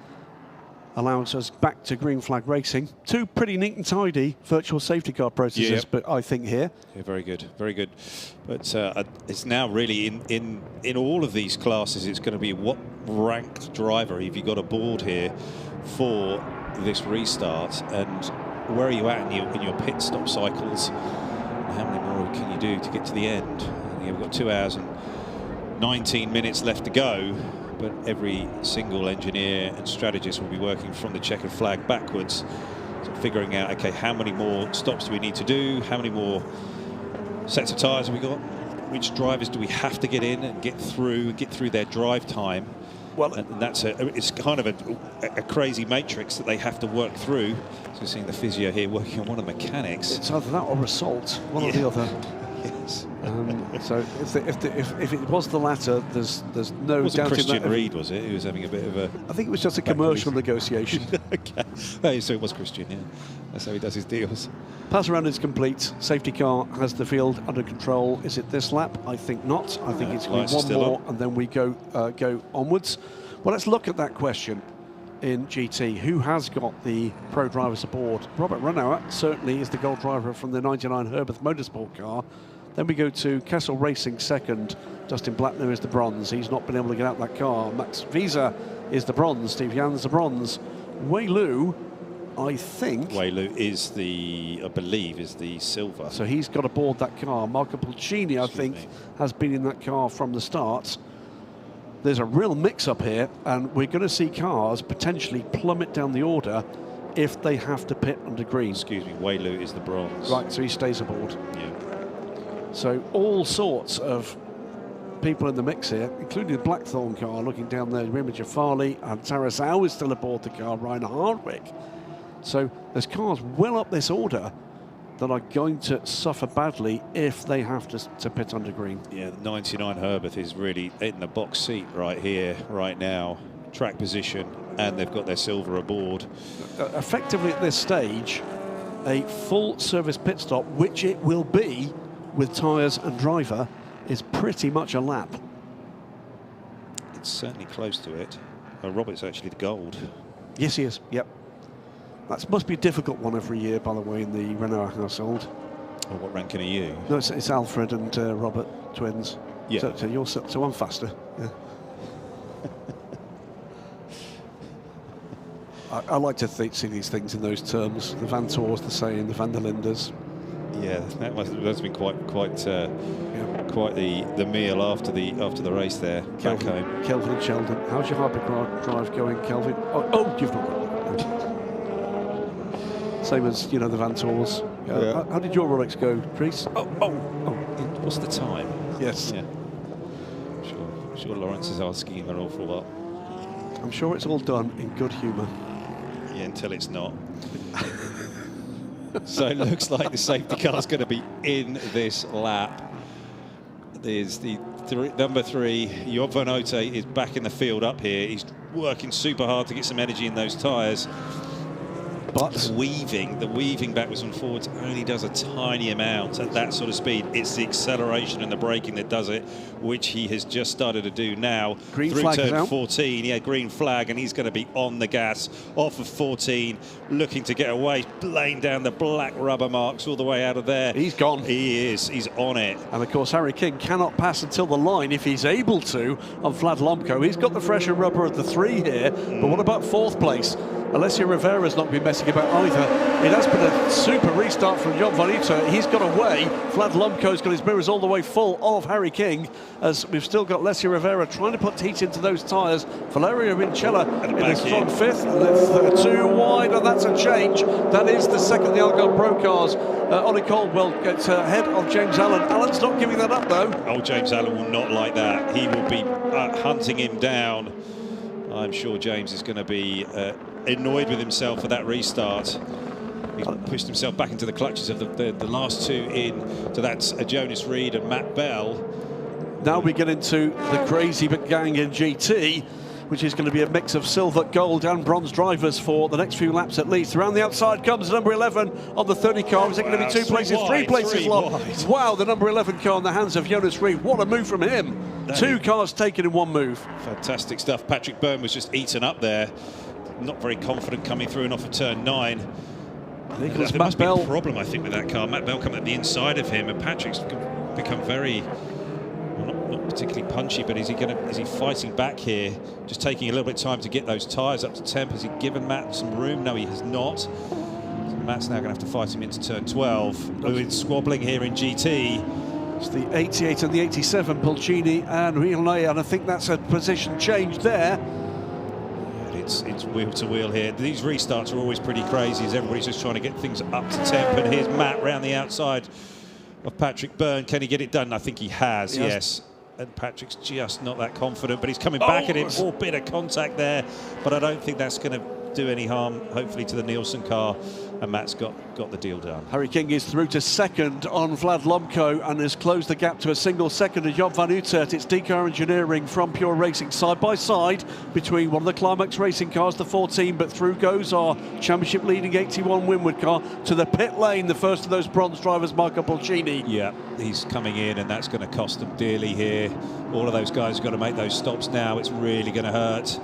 allows us back to green flag racing. Two pretty neat and tidy virtual safety car processes, but I think here. Yeah, very good, very good. But it's now really in all of these classes, it's going to be what ranked driver have you got aboard here for this restart, and where are you at in your pit stop cycles? How many more can you do to get to the end? We've got 2 hours and 19 minutes left to go, but every single engineer and strategist will be working from the checkered flag backwards, so figuring out, okay, how many more stops do we need to do? How many more sets of tyres have we got? Which drivers do we have to get in and get through their drive time? Well, and that's it's kind of a crazy matrix that they have to work through. So we're seeing the physio here working on one of the mechanics. It's either that or assault, one or the other. Yes. So if it was the latter, there's no doubt in that. Christian Reed, was it? He was having a bit of a... I think it was just a commercial negotiation. Okay. Oh, so it was Christian, yeah. That's how he does his deals. Pass around is complete. Safety car has the field under control. Is it this lap? I think not. I think it's going to be one more, and then we go onwards. Well, let's look at that question in GT. Who has got the pro drivers aboard? Robert Renauer certainly is the gold driver from the 99 Herbeth Motorsport car. Then we go to Kessel Racing second. Dustin Blackner is the bronze. He's not been able to get out that car. Max Visa is the bronze. Steve Jan's the bronze. Wei Lu, I think... Wei Lu is I believe, is the silver. So he's got aboard that car. Marco Pulcini, I think, has been in that car from the start. There's a real mix-up here, and we're going to see cars potentially plummet down the order if they have to pit under green. Excuse me, Wei Lu is the bronze. Right, so he stays aboard. Yeah. So all sorts of people in the mix here, including the Blackthorn car, looking down there, Image of Farley, and Tarasau is still aboard the car, Ryan Hardwick. So there's cars well up this order that are going to suffer badly if they have to pit under green. Yeah, the 99 Herbeth is really in the box seat right here, right now. Track position, and they've got their silver aboard. Effectively at this stage, a full service pit stop, which it will be with tyres and driver, is pretty much a lap. It's certainly close to it. Robert's actually the gold. Yes, he is, yep. That must be a difficult one every year, by the way, in the Renault household. Oh, what ranking are you? No, it's Alfred and Robert, twins. Yeah. So I'm faster. Yeah. I like to see these things in those terms. The Van Tours the same, the Van der Lindes. Yeah, that's been quite the meal after the race there. Back home. Kelvin and Sheldon. How's your hypercar drive going, Kelvin? Oh, you've not got one. Same as the Van Tours. How did your Rolex go, Chris? Oh. What's the time? Yes. Yeah. I'm sure Lawrence is asking him an awful lot. I'm sure it's all done in good humour. Yeah, until it's not. So it looks like the safety car's going to be in this lap. There's the number 3, Job van Ote, is back in the field up here. He's working super hard to get some energy in those tyres. But the weaving backwards and forwards only does a tiny amount at that sort of speed. It's the acceleration and the braking that does it, which he has just started to do now. Green through flag turn 14, yeah, green flag, and he's going to be on the gas off of 14, looking to get away, laying down the black rubber marks all the way out of there. He's gone. He is. He's on it. And of course, Harry King cannot pass until the line if he's able to on Vlad Lomko. He's got the fresher rubber of the 3 here, but what about 4th place? Alessio Rivera's not been messing about either. It has been a super restart from Job van Ote. He's got away. Vlad Lomko's got his mirrors all the way full of Harry King, as we've still got Alessio Rivera trying to put heat into those tyres. Valerio Vincella in a strong 5th. That's 2 wide, and that's a change. That is the second of the Algarve Pro cars. Ollie Caldwell gets ahead of James Allen. Allen's not giving that up, though. Oh, James Allen will not like that. He will be hunting him down. I'm sure James is going to be annoyed with himself for that restart. He's pushed himself back into the clutches of the last two in. So that's Jonas Reed and Matt Bell. Now we get into the crazy gang in GT, which is going to be a mix of silver, gold and bronze drivers for the next few laps at least. Around the outside comes number 11 on the 30 car. Is it going to be 2 places, 3 places long? Wow, the number 11 car in the hands of Jonas Reed. What a move from him. 2 cars taken in 1 move. Fantastic stuff. Patrick Byrne was just eaten up there. Not very confident coming through and off of turn 9. There must be a problem, I think, with that car. Matt Bell coming at the inside of him, and Patrick's become very... not particularly punchy, but is he fighting back here? Just taking a little bit of time to get those tyres up to temp. Has he given Matt some room? No, he has not. So Matt's now going to have to fight him into turn 12. It's squabbling here in GT. It's the 88 and the 87, Pulcini and Riley, and I think that's a position change there. It's wheel to wheel here. These restarts are always pretty crazy as everybody's just trying to get things up to temp. And here's Matt round the outside of Patrick Byrne. Can he get it done? I think he has, yes. And Patrick's just not that confident, but he's coming back at him. Oh, bit of contact there, but I don't think that's going to do any harm, hopefully, to the Nielsen car. And Matt's got the deal done. Harry King is through to second on Vlad Lomko and has closed the gap to a single second to Job van Utrecht. It's DCAR Engineering from Pure Racing side by side between one of the Climax Racing cars, the 14, but through goes our championship leading 81 Winward car to the pit lane, the first of those bronze drivers, Marco Pulcini. Yeah, he's coming in and that's going to cost them dearly here. All of those guys have got to make those stops now. It's really going to hurt.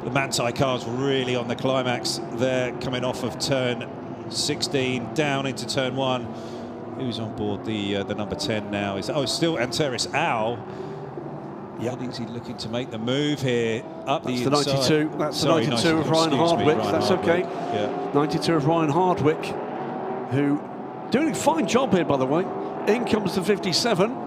The Manthey cars were really on the climax. They're coming off of turn 16 down into turn 1. Who's on board the number 10 now? It's still Anteris Au. Yeah, is he looking to make the move here up the inside? 92. That's the 92 of Ryan Hardwick. That's okay. Yeah. 92 of Ryan Hardwick, who doing a fine job here, by the way. In comes the 57.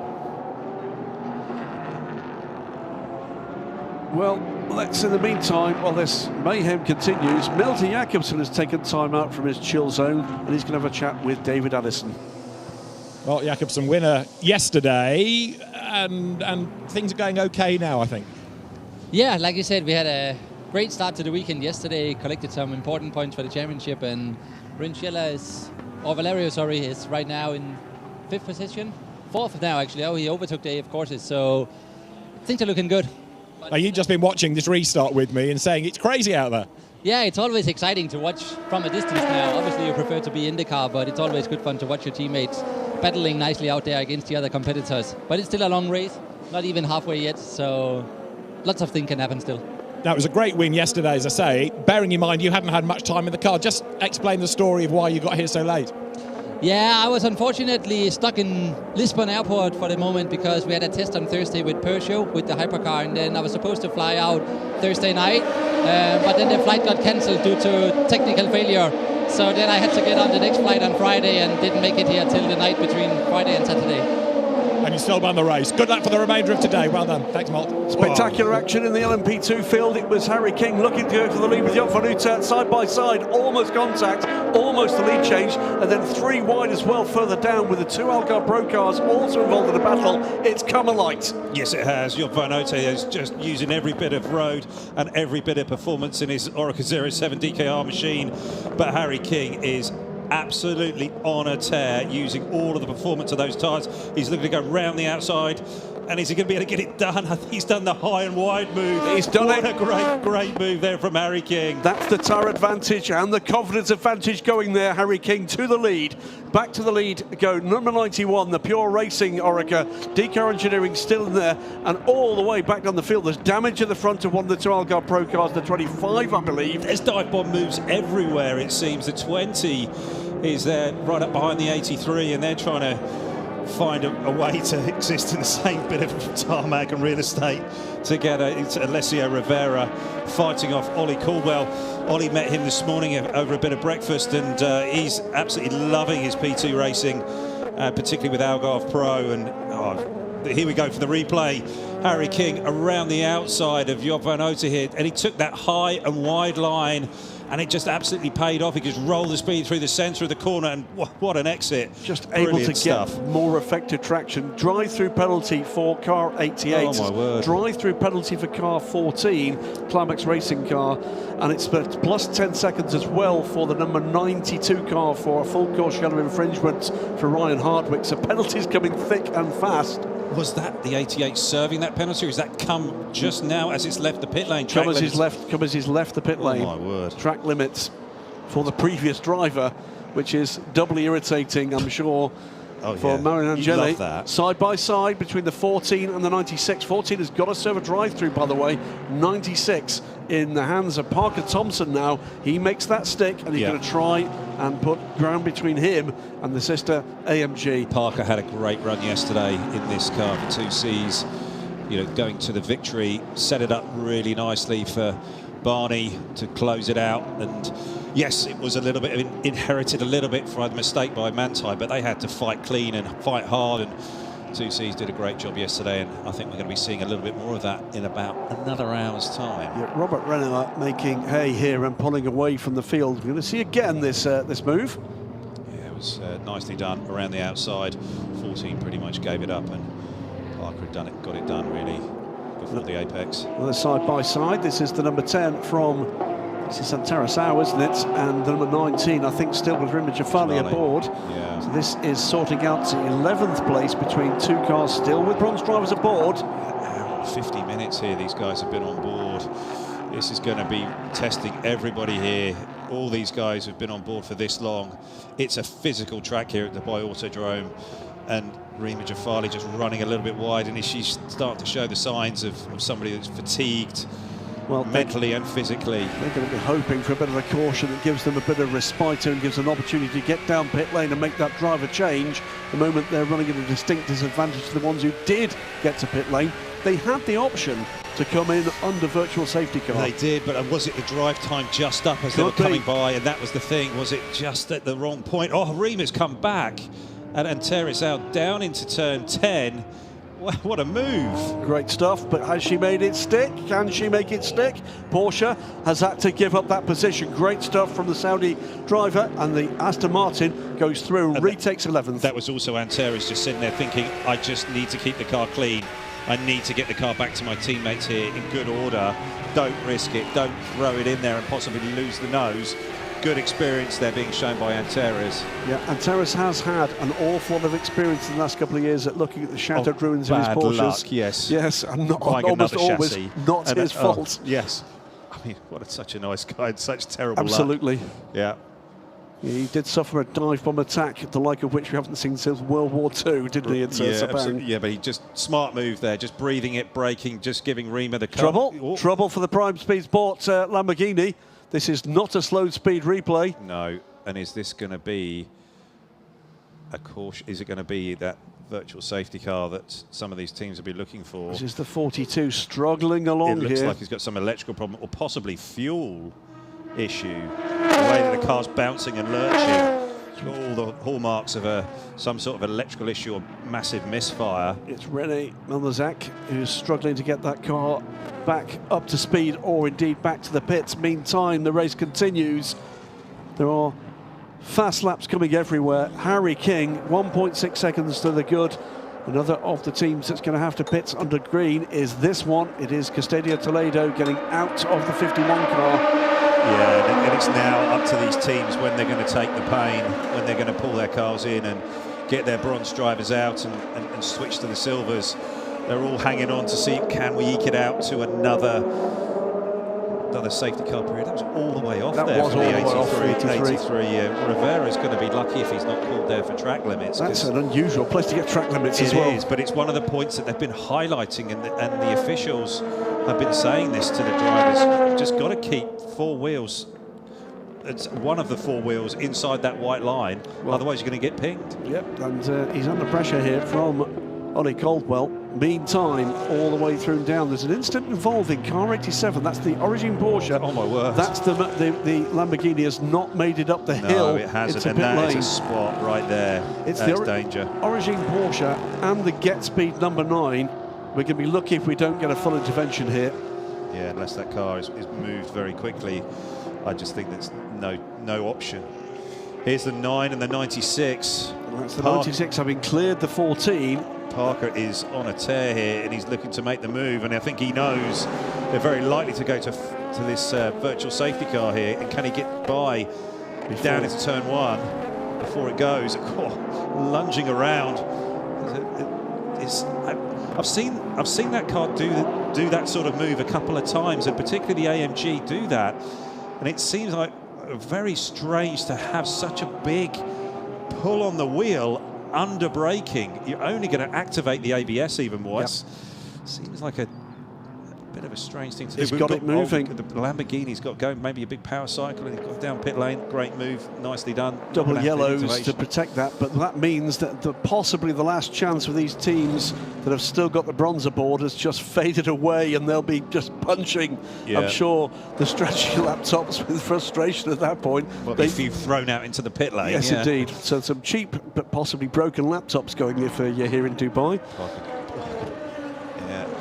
Well, let's, in the meantime, while this mayhem continues, Milton Jakobsen has taken time out from his chill zone and he's going to have a chat with David Addison. Well, Jakobsen winner yesterday, and things are going okay now, I think. Yeah, like you said, we had a great start to the weekend yesterday, collected some important points for the championship, and Valerio is right now in 5th position. 4th now, actually. Oh, he overtook the AF courses, so things are looking good. Now, you've just been watching this restart with me and saying it's crazy out there. Yeah, it's always exciting to watch from a distance now. Obviously, you prefer to be in the car, but it's always good fun to watch your teammates battling nicely out there against the other competitors. But it's still a long race, not even halfway yet, so lots of things can happen still. Now, it was a great win yesterday, as I say. Bearing in mind you hadn't had much time in the car, just explain the story of why you got here so late. Yeah, I was unfortunately stuck in Lisbon airport for the moment because we had a test on Thursday with Peugeot with the hypercar, and then I was supposed to fly out Thursday night, but then the flight got cancelled due to technical failure. So then I had to get on the next flight on Friday and didn't make it here till the night between Friday and Saturday. And you still won the race. Good luck for the remainder of today. Well done. Thanks, Malt. Spectacular action in the LMP2 field. It was Harry King looking to go for the lead with Job van Utrecht side by side. Almost contact, almost the lead change. And then 3 wide as well further down with the 2 Algarve Pro cars also involved in the battle. It's come alight. Yes, it has. Job van Utrecht is just using every bit of road and every bit of performance in his Oreca 07 DKR machine. But Harry King is absolutely on a tear, using all of the performance of those tyres. He's looking to go round the outside, and is he going to be able to get it done? I think he's done the high and wide move. He's done it. What a great move there from Harry King. That's the tyre advantage and the confidence advantage going there. Harry King to the lead. Back to the lead go number 91, the Pure Racing Oreca. DCAR Engineering still in there, and all the way back down the field. There's damage at the front of one of the 2 Algarve Pro cars, the 25, I believe. There's dive bomb moves everywhere, it seems. The 20 is there right up behind the 83, and they're trying to find a way to exist in the same bit of tarmac and real estate together. It's Alessio Rivera fighting off Ollie Caldwell. Ollie met him this morning over a bit of breakfast, and he's absolutely loving his P2 racing, particularly with Algarve Pro. And here we go for the replay. Harry King around the outside of Job van Utrecht here, and he took that high and wide line and it just absolutely paid off. He just rolled the speed through the centre of the corner, and what an exit. Just Brilliant able to stuff. get more effective traction. Drive-through penalty for car 88. Oh, my word. Drive-through penalty for car 14, Climax Racing car. And it's plus 10 seconds as well for the number 92 car for a full course yellow infringement for Ryan Hardwick. So penalties coming thick and fast. Was that the 88 serving that penalty, or has that come just now as it's left the pit lane? Come as he's left the pit lane. Oh, my word. Track limits for the previous driver, which is doubly irritating, I'm sure, for Marion Angeli. Love that. Side by side between the 14 and the 96. 14 has got to serve a drive-through, by the way. 96 in the hands of Parker Thompson now. He makes that stick, and he's going to try and put ground between him and the sister AMG. Parker had a great run yesterday in this car for 2Cs. You know, going to the victory, set it up really nicely for Barney to close it out. And yes, it was a little bit inherited a little bit from a mistake by Manthey, but they had to fight clean and fight hard, and 2Cs did a great job yesterday, and I think we're going to be seeing a little bit more of that in about another hour's time. Yeah, Robert Renner making hay here and pulling away from the field. We're going to see again this move. Yeah, it was nicely done around the outside. 14 pretty much gave it up, and Parker had done it, got it done really before the apex. Another side by side. This is the number 10 from, this is Santerasau, isn't it? And the number 19, I think, still with Rima Jafali aboard. Yeah. So this is sorting out the 11th place between two cars still with bronze drivers aboard. 50 minutes here, these guys have been on board. This is going to be testing everybody here. All these guys have been on board for this long. It's a physical track here at the Dubai Autodrome, and Rima Jafali just running a little bit wide, and she's starting to show the signs of somebody that's fatigued, well, mentally and physically. They're going to be hoping for a bit of a caution that gives them a bit of respite and gives an opportunity to get down pit lane and make that driver change. The moment they're running at a distinct disadvantage to the ones who did get to pit lane. They had the option to come in under virtual safety car. They did, but was it the drive time just up as they were coming by? And that was the thing. Was it just at the wrong point? Oh, Rima's come back, and Teres out down into turn 10. What a move. Great stuff, but has she made it stick? Can she make it stick? Porsche has had to give up that position. Great stuff from the Saudi driver, and the Aston Martin goes through and retakes 11th. That was also Anteres just sitting there thinking, I just need to keep the car clean. I need to get the car back to my teammates here in good order. Don't risk it. Don't throw it in there and possibly lose the nose. Good experience there being shown by Anteres. Yeah, Anteres has had an awful lot of experience in the last couple of years at looking at the shattered ruins of his Porsches. Luck, yes. Yes, and almost always not his fault. Yes. I mean, such a nice guy and such terrible luck. Absolutely. Yeah. He did suffer a dive bomb attack, the like of which we haven't seen since World War II, didn't he? Yeah, but he just smart move there, just breathing it, braking, just giving Rima the car. Trouble for the Prime Speed Sports Lamborghini. This is not a slow speed replay. No, and is this going to be a caution? Is it going to be that virtual safety car that some of these teams will be looking for? This is the 42 struggling along here. It looks like he's got some electrical problem or possibly fuel issue. The way that the car's bouncing and lurching. All the hallmarks of some sort of electrical issue or massive misfire. It's René Melnazak who's struggling to get that car back up to speed or indeed back to the pits. Meantime, the race continues. There are fast laps coming everywhere. Harry King, 1.6 seconds to the good. Another of the teams that's going to have to pits under green is this one. It is Custodio Toledo getting out of the 51 car. Yeah, and it's now up to these teams when they're going to take the pain, when they're going to pull their cars in and get their bronze drivers out and switch to the silvers. They're all hanging on to see, can we eke it out to another safety car period. That was all the way off there from the 83. Rivera's going to be lucky if he's not called there for track limits. That's an unusual place to get track limits as well. It is, but it's one of the points that they've been highlighting, and the officials have been saying this to the drivers. You've just got to keep four wheels. It's one of the four wheels inside that white line, otherwise you're going to get pinged. Yep, and he's under pressure here from Ollie Caldwell. Meantime, all the way through and down, there's an incident involving car 87. That's the Origin Porsche. Oh my word! That's the Lamborghini has not made it up the hill. No, it hasn't, and that is a spot right there. It's That's danger. Origin Porsche and the Get Speed number 9. We're going to be lucky if we don't get a full intervention here. Yeah, unless that car is moved very quickly. I just think there's no option. Here's the 9 and the 96. Well, that's the 96 having cleared the 14. Parker is on a tear here, and he's looking to make the move, and I think he knows they're very likely to go to this virtual safety car here, and can he get by down into turn 1 before it goes? Lunging around. I've seen that car do that sort of move a couple of times, and particularly the AMG do that, and it seems like very strange to have such a big pull on the wheel under braking. You're only going to activate the ABS even more. Yep. Seems like a bit of a strange thing to do. He's got it moving. The Lamborghini's got going, maybe a big power cycle, and he's got down pit lane. Great move, nicely done. Double yellows to protect that, but that means that possibly the last chance for these teams that have still got the bronze aboard has just faded away, and they'll be just punching, I'm sure, the strategy laptops with frustration at that point. Well, if you've thrown out into the pit lane. Yes, indeed. So some cheap but possibly broken laptops going if you're here in Dubai.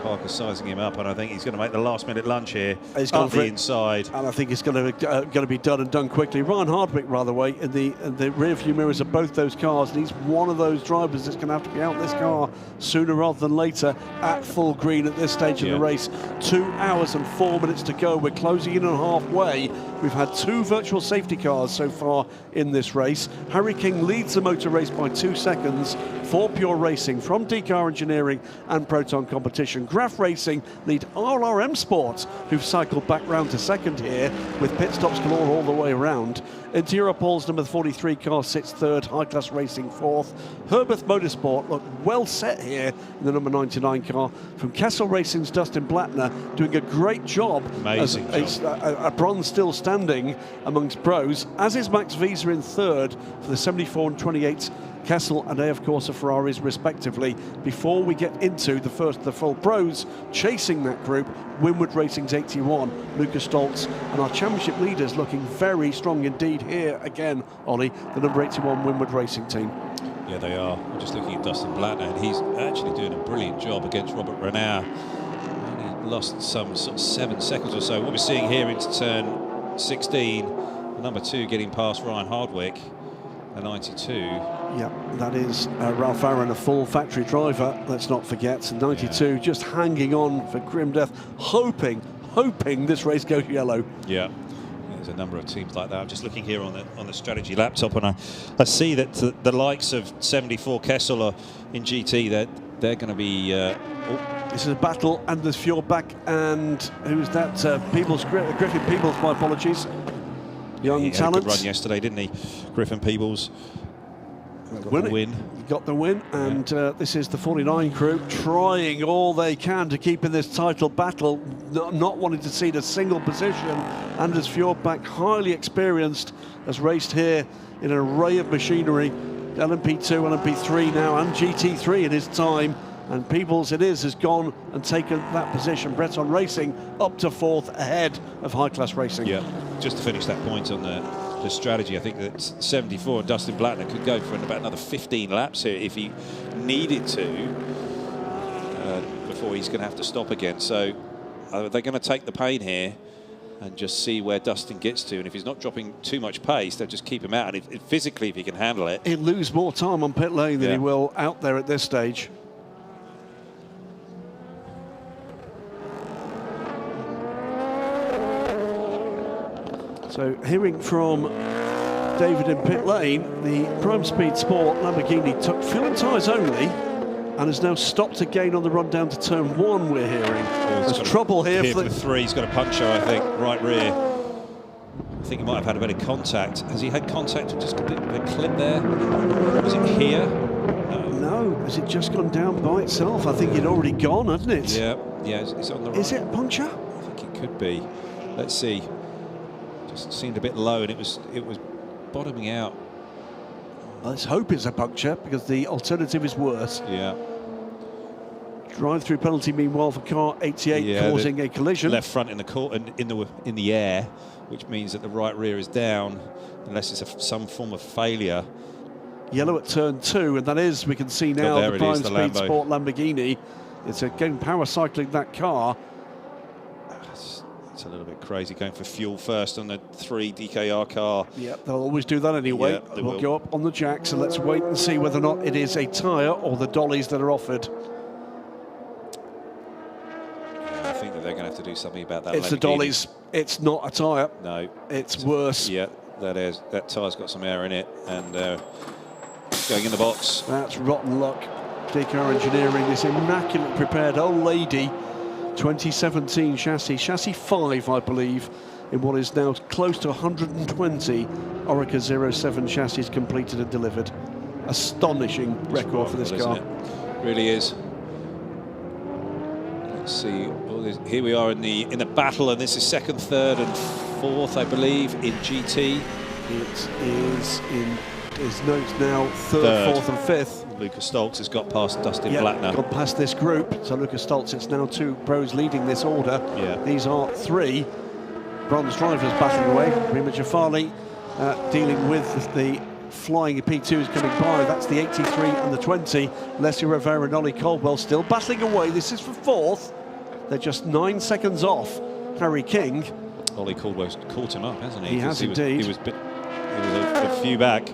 Parker sizing him up, and I think he's going to make the last-minute lunge here. He's gone for the inside, and I think it's going to be done and done quickly. Ryan Hardwick, rather, in the rear-view mirrors of both those cars, and he's one of those drivers that's going to have to be out this car sooner rather than later at full green at this stage of the race. 2 hours and 4 minutes to go. We're closing in on halfway. We've had 2 virtual safety cars so far in this race. Harry King leads the motor race by 2 seconds for Pure Racing from DCAR Engineering and Proton Competition. Graph Racing lead RRM Sports, who've cycled back round to second here with pit stops galore all the way around. Into Europol's number 43 car sits third, High Class Racing fourth. Herbeth Motorsport look well set here in the number 99 car from Kessel Racing's Dustin Blattner, doing a great job. Amazing job. A bronze still standing amongst pros, as is Max Visa in third for the 74 and 28 Kessel and AF Corsa Ferraris respectively. Before we get into the first of the full pros chasing that group, Winward Racing's 81, Lucas Stoltz, and our championship leaders looking very strong indeed here again, Ollie, the number 81 Winward Racing team. Yeah, they are. I'm just looking at Dustin Blattner, and he's actually doing a brilliant job against Robert Renard. Only lost some sort of 7 seconds or so. What we're seeing here into turn 16, number 2 getting past Ryan Hardwick, a 92. Yeah, that is Ralph Aaron, a full factory driver, let's not forget. 92, just hanging on for grim death, hoping this race goes yellow. Yeah, there's a number of teams like that. I'm just looking here on the strategy laptop, and I see that the likes of 74 Kessel are in GT. They're going to be. This is a battle, and there's Fjordback, and who's that? Griffin Peebles. My apologies. Young talent. Had a good run yesterday, didn't he? Griffin Peebles. Got the win, and this is the 49 crew trying all they can to keep in this title battle, not wanting to cede a single position. Anders Fjordback, highly experienced, has raced here in an array of machinery, LMP2, LMP3 now, and GT3 in his time. And Peebles has gone and taken that position. Breton Racing up to 4th ahead of High Class Racing. Yeah, just to finish that point on the strategy, I think that 74 and Dustin Blattner could go for about another 15 laps here if he needed to, before he's going to have to stop again. So they're going to take the pain here and just see where Dustin gets to, and if he's not dropping too much pace, they'll just keep him out, and physically if he can handle it. He'll lose more time on pit lane than he will out there at this stage. So hearing from David in pit lane, the Prime Speed Sport Lamborghini took fuel and tyres only and has now stopped again on the run down to turn 1, we're hearing. There's trouble here for the 3. He's got a puncture, I think, right rear. I think he might have had a bit of contact. Has he had contact with just a bit of a clip there? Was it here? No. Has it just gone down by itself? I think it'd already gone, hadn't it? Yeah, it's on the right. Is it a puncture? I think it could be. Let's see. Just seemed a bit low, and it was bottoming out. Let's hope it's a puncture, because the alternative is worse. Yeah. Drive-through penalty, meanwhile, for car 88, causing a collision. Left front in the air, which means that the right rear is down, unless it's some form of failure. Yellow at turn 2, and that is, we can see now, the Prime Speed Sport Lamborghini. It's again power cycling that car. It's a little bit crazy going for fuel first on the 3 DKR car. Yeah, they'll always do that anyway. Yeah, they will will go up on the jack, so let's wait and see whether or not it is a tyre or the dollies that are offered. I think that they're going to have to do something about that. It's the dollies. It's not a tyre. No. It's worse. Yeah, that tyre's got some air in it, and going in the box. That's rotten luck. DKR Engineering, this immaculately prepared old lady 2017 chassis 5, I believe, in what is now close to 120 Orica 07 chassis completed and delivered. Astonishing record for this car. It really is. Let's see. Here we are in the battle, and this is second, third, and fourth, I believe, in GT. It is in his notes now third, fourth, and fifth. Lucas Stoltz has got past Dustin Blattner. Got past this group. So Lucas Stoltz, it's now 2 pros leading this order. Yeah. These are 3 bronze drivers battling away. Rima Jafali dealing with the flying P2s coming by. That's the 83 and the 20. Leslie Rivera and Ollie Caldwell still battling away. This is for 4th. They're just 9 seconds off Harry King. Ollie Caldwell's caught him up, hasn't he? He has indeed. He was a few back.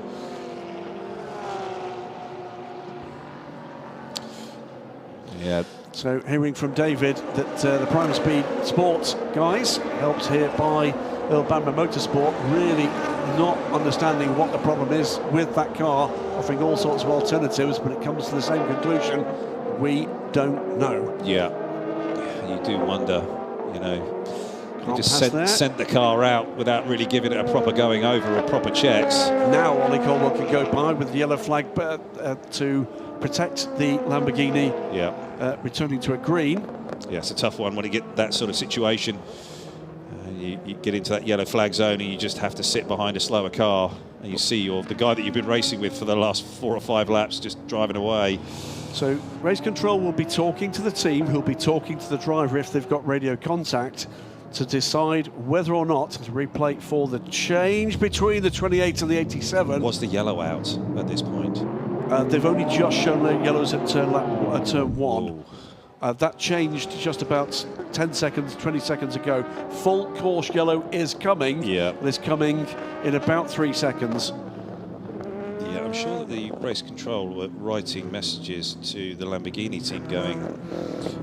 Yeah. So hearing from David that the Prime Speed Sports guys, helped here by Earl Bamber Motorsport, really not understanding what the problem is with that car, offering all sorts of alternatives, but it comes to the same conclusion: we don't know. Yeah, you do wonder, you know. Can't just pass sent the car out without really giving it a proper going over or proper checks. Now Ollie Caldwell can go by with the yellow flag to protect the Lamborghini. Yeah. Returning to a green. Yeah, it's a tough one when you get that sort of situation. You get into that yellow flag zone and you just have to sit behind a slower car, and you see the guy that you've been racing with for the last 4 or 5 laps just driving away. So race control will be talking to the team, who'll be talking to the driver if they've got radio contact, to decide whether or not to replay for the change between the 28 and the 87. Was the yellow out at this point? They've only just shown their yellows at turn 1. That changed just about 10 seconds, 20 seconds ago. Full course yellow is coming. Yeah. It's coming in about 3 seconds. Yeah, I'm sure that the race control were writing messages to the Lamborghini team going,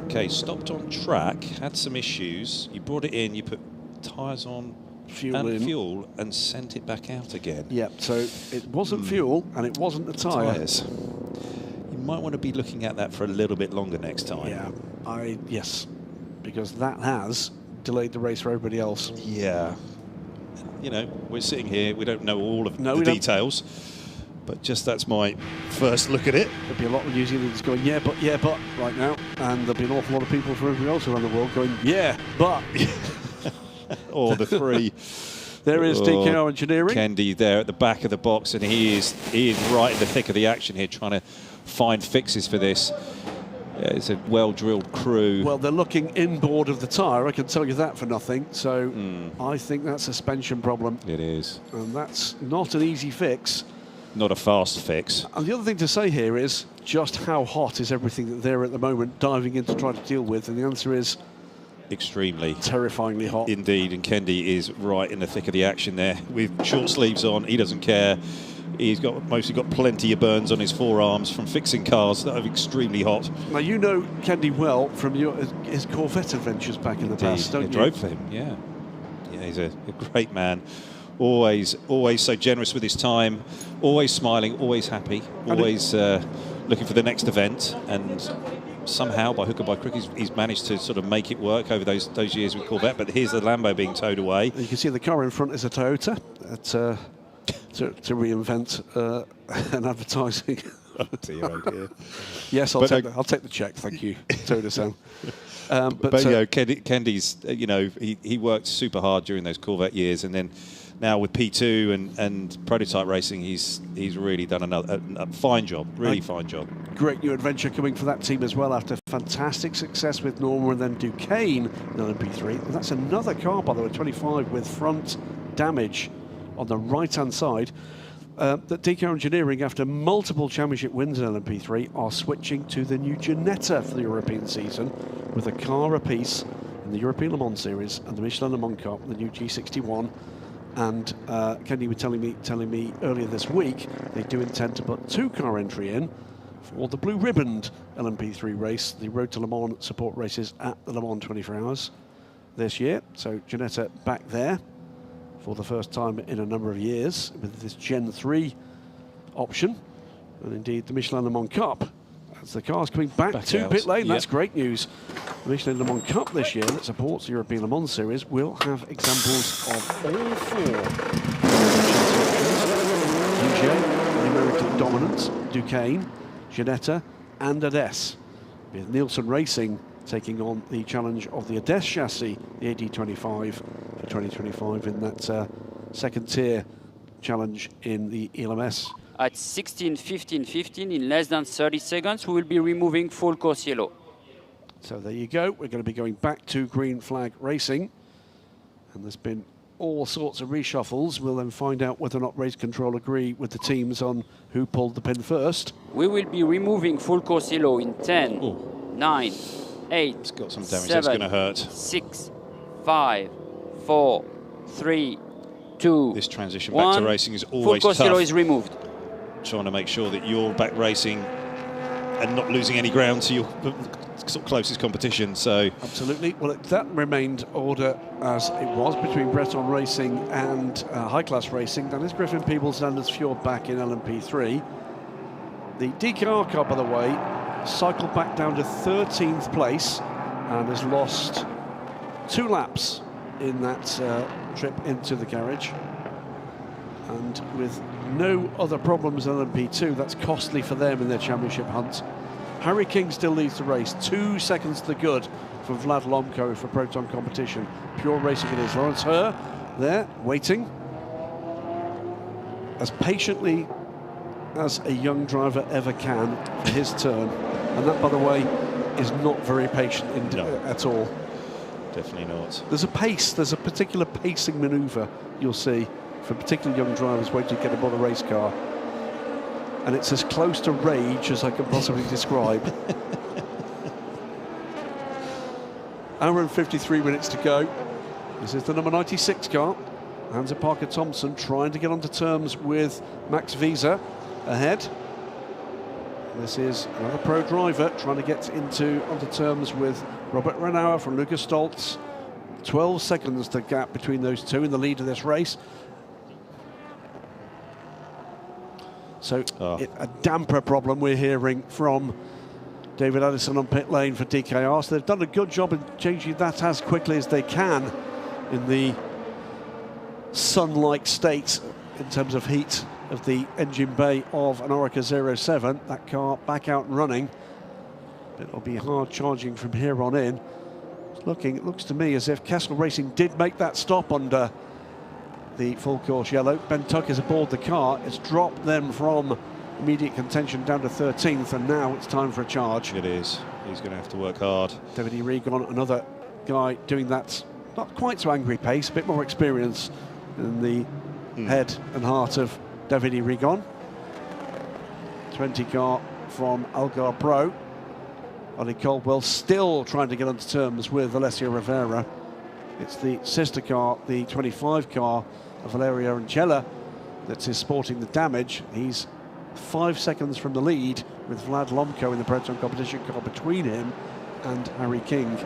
okay, stopped on track, had some issues, you brought it in, you put tyres on, fuel and sent it back out again. Yeah, so it wasn't fuel and it wasn't the tyres. You might want to be looking at that for a little bit longer next time. Yeah, yes, because that has delayed the race for everybody else. Yeah. You know, we're sitting here, we don't know all of the details, but just that's my first look at it. There'll be a lot of New Zealanders going, yeah, but right now, and there'll be an awful lot of people from everywhere else around the world going, yeah, but. Or the 3. There is DKR Engineering. Kendi there at the back of the box, and he is right in the thick of the action here, trying to find fixes for this. Yeah, it's a well-drilled crew. Well, they're looking inboard of the tyre, I can tell you that for nothing. So I think that's a suspension problem. It is. And that's not an easy fix. Not a fast fix. And the other thing to say here is just how hot is everything that they're at the moment diving in to try to deal with, and the answer is extremely terrifyingly hot indeed. And Kendi is right in the thick of the action there with short sleeves on. He doesn't care. He's mostly got plenty of burns on his forearms from fixing cars that are extremely hot. Now you know Kendi well from his Corvette adventures back in the past, don't you? I drove for him, yeah. Yeah, he's a great man. Always so generous with his time, always smiling, always happy, always looking for the next event, and somehow, by hook or by crook, he's managed to sort of make it work over those years with Corvette. But here's the Lambo being towed away. You can see the car in front is a Toyota. To reinvent an advertising. Oh dear. Yes, I'll take the check. Thank you, Toyota-san. But Kendi's, you know, he worked super hard during those Corvette years, and then now with P2 and prototype racing, he's really done a fine job, fine job. Great new adventure coming for that team as well after fantastic success with Norma and then Duquesne in LMP3. And that's another car, by the way, 25 with front damage on the right-hand side. That DKR Engineering, after multiple championship wins in LMP3, are switching to the new Ginetta for the European season with a car apiece in the European Le Mans Series and the Michelin Le Mans Cup, the new G61. And Kenny was telling me earlier this week they do intend to put 2-car entry in for the blue ribboned LMP3 race, the Road to Le Mans support races at the Le Mans 24 Hours this year. So Ginetta back there for the first time in a number of years with this Gen 3 option. And indeed the Michelin Le Mans Cup, as the car's coming back to out. pit lane. Yep. That's great news. The Michelin Le Mans Cup this year that supports the European Le Mans Series will have examples of all 4 UJ, Numerical Dominance, Duquesne, Ginetta and Ades, with Nielsen Racing taking on the challenge of the Ades chassis, the AD25 for 2025 in that second tier challenge in the ELMS. At 16, 15, 15, in less than 30 seconds, we will be removing full course yellow. So there you go. We're going to be going back to green flag racing. And there's been all sorts of reshuffles. We'll then find out whether or not race control agree with the teams on who pulled the pin first. We will be removing full course yellow in 10, 9, 8, It's got some damage 7, that's going to hurt. 6, 5, 4, 3, 2, This transition 1. back to racing is always full course tough. yellow is removed. Trying to make sure that you're back racing and not losing any ground to your sort of closest competition. So absolutely. Well, that remained order as it was between Breton Racing and High Class Racing. That is Griffin Peebles and Anders Fjord back in LMP3. The DKR car, by the way, cycled back down to 13th place and has lost 2 laps in that trip into the garage. And with no other problems in LMP2, that's costly for them in their championship hunt. Harry King still leads the race, 2 seconds to the good for Vlad Lomko for Proton competition. Pure racing it is. Lawrence Herr there, waiting as patiently as a young driver ever can for his turn. And that, by the way, is not very patient at all. definitely not. There's a pace, there's a particular pacing manoeuvre you'll see for particularly young drivers waiting to get aboard a race car. And it's as close to rage as I can possibly describe. Hour and 53 minutes to go. This is the number 96 car. Hansa Parker Thompson trying to get onto terms with Max Visa ahead. This is another pro driver trying to get onto terms with Robert Renauer from Lucas Stoltz. 12 seconds the gap between those two in the lead of this race. So a damper problem we're hearing from David Addison on pit lane for DKR. So they've done a good job in changing that as quickly as they can in the sun-like state in terms of heat of the engine bay of an Oreca 07. That car back out and running. It'll be hard charging from here on in. It looks to me as if Kessel Racing did make that stop under the full course yellow. Ben Tuck is aboard the car. It's dropped them from immediate contention down to 13th, and now it's time for a charge. It is. He's going to have to work hard. David E. Regan, another guy doing that, not quite so angry pace, a bit more experience in the head and heart of David E. Regan. 20 car from Algar Pro. Ollie Caldwell still trying to get onto terms with Alessio Rivera. It's the sister car, the 25 car of Valerio Angela, that is sporting the damage. He's 5 seconds from the lead with Vlad Lomko in the Proton competition car between him and Harry King.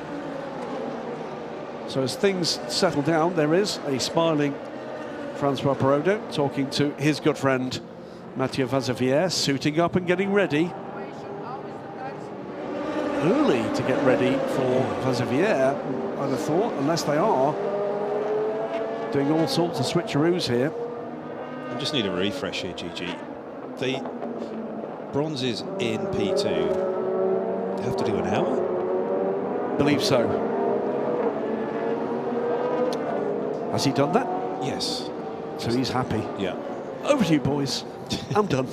So as things settle down, there is a smiling Francois Perraudin talking to his good friend Mathieu Vazevier, suiting up and getting ready. Early to get ready for Vazevier, I'd have thought, unless they are doing all sorts of switcheroos here. I just need a refresh here, GG. The bronzes in P2 have to do an hour? Believe so. Has he done that? Yes. So he's happy. Yeah. Over to you, boys. I'm done.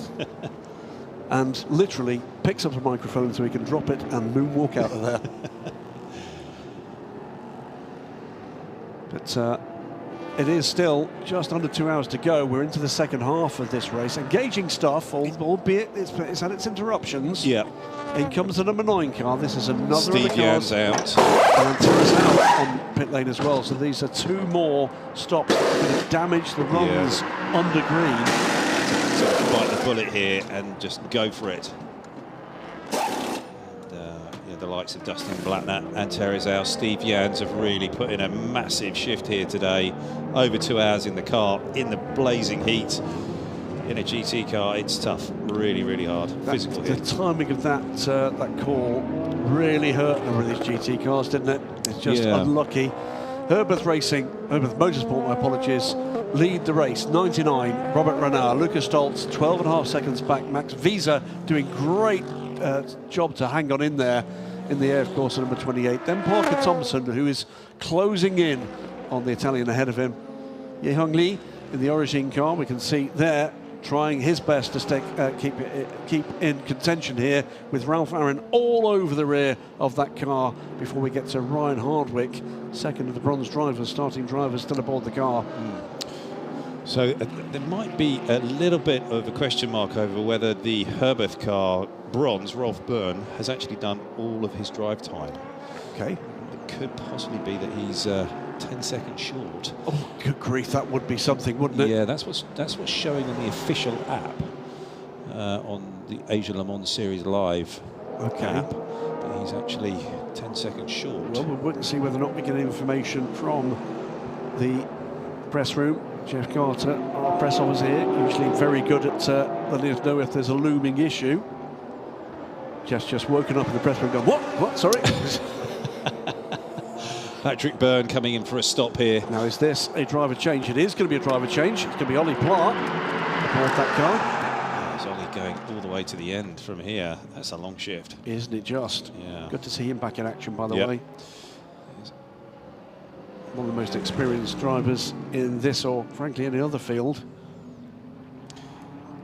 And literally picks up the microphone so he can drop it and moonwalk out of there. But It is still just under 2 hours to go. We're into the second half of this race. Engaging stuff, albeit it's had its interruptions. Yeah. In comes the number 9 car. This is another Steve of the cars. Yans out. And Antares out on pit lane as well. So these are 2 more stops that are going to damage the runs under green. So bite the bullet here and just go for it. The likes of Dustin Blattner and Terry Zhao, Steve Yans have really put in a massive shift here today. Over 2 hours in the car, in the blazing heat. In a GT car, it's tough. Really, really hard. Physical The hit. timing of that call really hurt them with these GT cars, didn't it? It's just unlucky. Herbert Racing, Herbert Motorsport, my apologies, lead the race. 99, Robert Renard, Lucas Stoltz, 12.5 seconds back. Max Visa doing great job to hang on in there. In the air, of course, number 28. Then Parker Thompson, who is closing in on the Italian ahead of him. Ye Hung Lee in the Origin car. We can see there trying his best to keep in contention here, with Ralph Aaron all over the rear of that car before we get to Ryan Hardwick, second of the bronze drivers, starting drivers still aboard the car. So there might be a little bit of a question mark over whether the Herbert car bronze, Rolf Byrne, has actually done all of his drive time. Okay. It could possibly be that he's 10 seconds short. Oh, good grief, that would be something, wouldn't it? Yeah, that's what's showing on the official app, on the Asia Le Mans Series Live app. But he's actually 10 seconds short. Well, we'll wait and see whether or not we get information from the press room. Jeff Carter, our press officer here, usually very good at letting us know if there's a looming issue. Jeff's just woken up in the press room going, what, sorry? Patrick Byrne coming in for a stop here. Now, is this a driver change? It is going to be a driver change. It's going to be Ollie Pla aboard that car. He's only going all the way to the end from here. That's a long shift. Isn't it just? Yeah. Good to see him back in action, by the way. One of the most experienced drivers in this, or frankly any other field.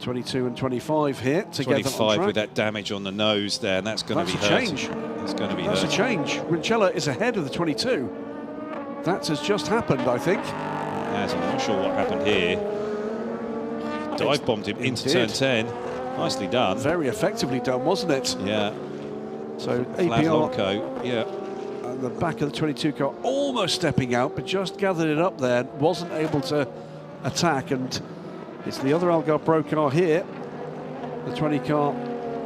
22 and 25 here together. 25 with that damage on the nose there, and that's going to be hurt. Change. That's going to be That's hurt. a change. Rincella is ahead of the 22. That has just happened, I think. As I'm not sure what happened here. Dive bombed him into turn 10. Nicely done. Very effectively done, wasn't it? Yeah. So Flat APR. Lonco, yeah. At the back of the 22 car, almost stepping out, but just gathered it up there. Wasn't able to attack, and it's the other Algar Pro car here. The 20 car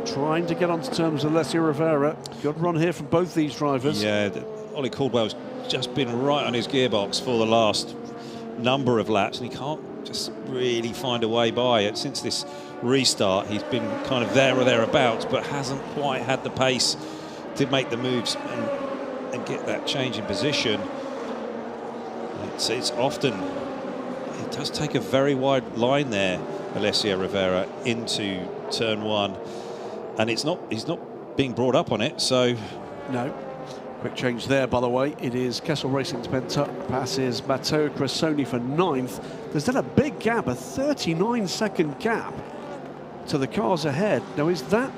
trying to get onto terms with Alessio Rivera. Good run here from both these drivers. Yeah, Ollie Caldwell's just been right on his gearbox for the last number of laps, and he can't just really find a way by it. Since this restart, he's been kind of there or thereabouts, but hasn't quite had the pace to make the moves and get that change in position. It's often, it does take a very wide line there, Alessio Rivera, into turn 1, and he's not being brought up on it, so. No. Quick change there, by the way. It is Kessel Racing's Pentuck passes Matteo Cressoni for 9th. There's then a big gap, a 39-second gap to the cars ahead. Now, is that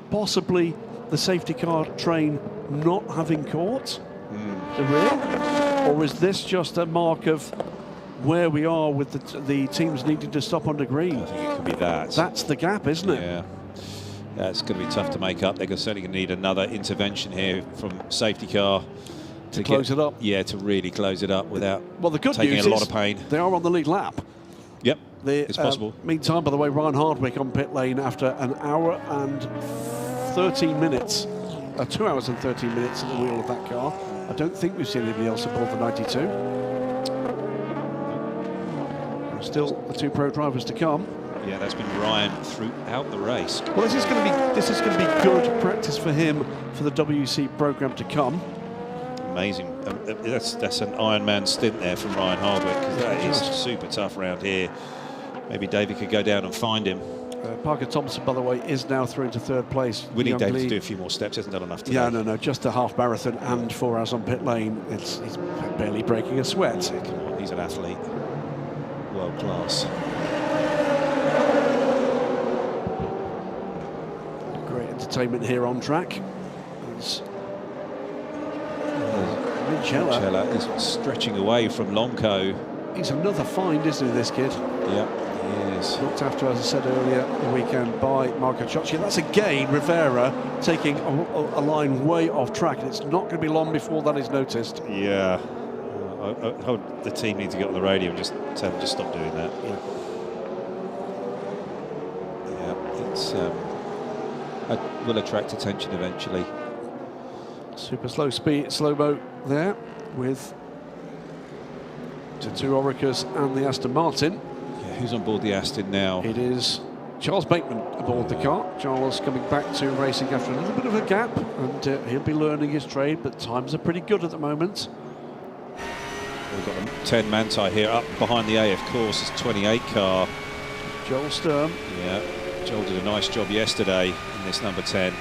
possibly the safety car train not having caught the rear? Or is this just a mark of where we are with the teams needing to stop under green? I think it could be that. That's the gap, isn't it? Yeah. Yeah, it's going to be tough to make up. They're certainly going to need another intervention here from safety car to close it up. Yeah, to really close it up without the good taking news a lot of pain. They are on the lead lap. Yep, it's possible. Meantime, by the way, Ryan Hardwick on pit lane after an hour and 13 minutes, 2 hours and 13 minutes at the wheel of that car. I don't think we've seen anybody else aboard the 92. Still the 2 pro drivers to come. Yeah, that's been Ryan throughout the race. Well, this is going to be good practice for him for the WC program to come. Amazing. That's an Ironman stint there from Ryan Hardwick, because that is super tough around here. Maybe David could go down and find him. Parker Thompson, by the way, is now through into 3rd place. We need David to do a few more steps. Hasn't done enough today. Yeah, no, just a half marathon and 4 hours on pit lane. He's barely breaking a sweat. Yeah, come on, he's an athlete. World class. Great entertainment here on track. Rincella is stretching away from Lonco. He's another find, isn't he, this kid? Yeah, he is. Looked after, as I said earlier, the weekend by Marco Ciocci. That's again Rivera taking a line way off track, and it's not going to be long before that is noticed. Yeah. The team need to get on the radio and just tell them just stop doing that. Yeah, it's it will attract attention eventually. Super slow-mo there with the two Oricas and the Aston Martin. Yeah, who's on board the Aston now? It is Charles Bateman aboard the car. Charles coming back to racing after a little bit of a gap, and he'll be learning his trade, but times are pretty good at the moment. We've got a 10-man tie here up behind the AF course. It's 28 car. Joel Sturm. Yeah, Joel did a nice job yesterday in this number 10.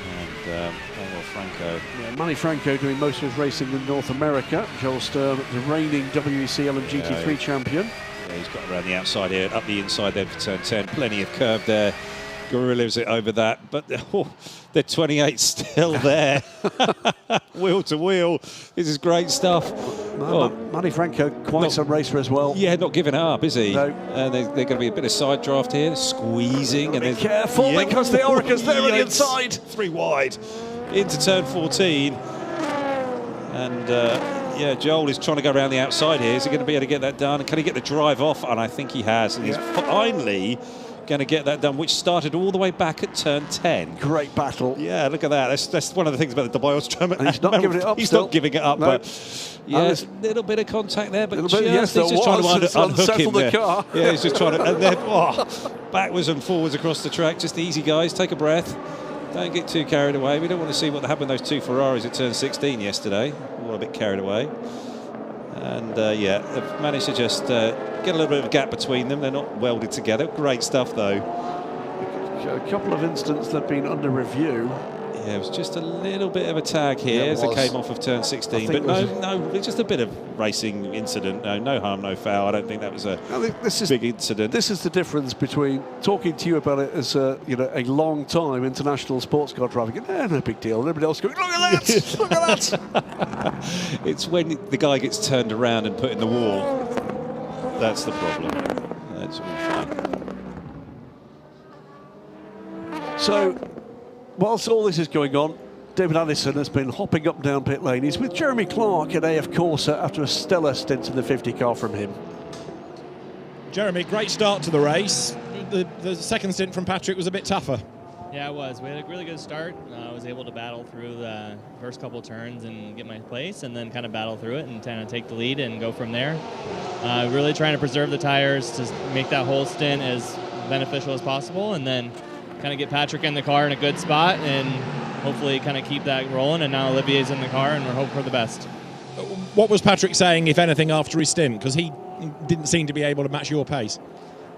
And Manuel Franco. Yeah, Manny Franco doing most of his racing in North America. Joel Sturm, the reigning WEC LMGT3 champion. Yeah, he's got around the outside here, up the inside there for turn 10. Plenty of curve there. Gorillas it over that, but they're 28 still there. Wheel to wheel. This is great stuff. Manny Franco, quite some racer as well. Yeah, not giving up, is he? No. They're going to be a bit of side draft here, squeezing. And be careful, because the Orica's there on the inside. 3 wide into turn 14. And yeah, Joel is trying to go around the outside here. Is he going to be able to get that done? Can he get the drive off? And I think he has. And he's finally going to get that done, which started all the way back at turn 10. Great battle. Yeah, look at that. That's one of the things about the Dubaï Autodrome. And he's not giving it up. He's not giving it up, no. but yeah, a little bit of contact there, but yes, he's just trying to unhook him the car. Yeah, he's just trying to, and then backwards and forwards across the track. Just easy, guys. Take a breath. Don't get too carried away. We don't want to see what happened to those 2 Ferraris at turn 16 yesterday. All a bit carried away. And yeah, they've managed to just get a little bit of a gap between them. They're not welded together. Great stuff, though. A couple of incidents that have been under review. Yeah, it was just a little bit of a tag here as they came off of turn 16. But no, it's just a bit of racing incident. No harm, no foul. I don't think that was a big incident. This is the difference between talking to you about it as a long time international sports car driving. No big deal. And everybody else going, look at that, look at that. It's when the guy gets turned around and put in the wall. That's the problem. That's all fine. So, whilst all this is going on, David Addison has been hopping up and down pit lane. He's with Jeremy Clark at AF Corsa after a stellar stint in the 50 car from him. Jeremy, great start to the race. The second stint from Patrick was a bit tougher. Yeah, it was. We had a really good start. I was able to battle through the first couple turns and get my place, and then kind of battle through it and kind of take the lead and go from there. Really trying to preserve the tires to make that whole stint as beneficial as possible, and then kind of get Patrick in the car in a good spot and hopefully kind of keep that rolling. And now Olivier's in the car and we're hoping for the best. What was Patrick saying, if anything, after his stint? Because he didn't seem to be able to match your pace.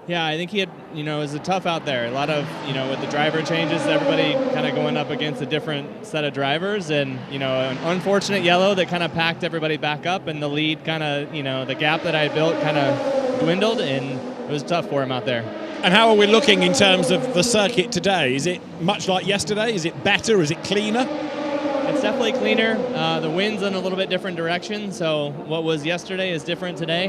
Yeah, I think he had, it was a tough out there. A lot of, with the driver changes, everybody kind of going up against a different set of drivers, and, an unfortunate yellow that kind of packed everybody back up, and the lead kind of, the gap that I built kind of dwindled, and it was tough for him out there. And how are we looking in terms of the circuit today? Is it much like yesterday? Is it better? Is it cleaner? It's definitely cleaner. The wind's in a little bit different direction, so what was yesterday is different today.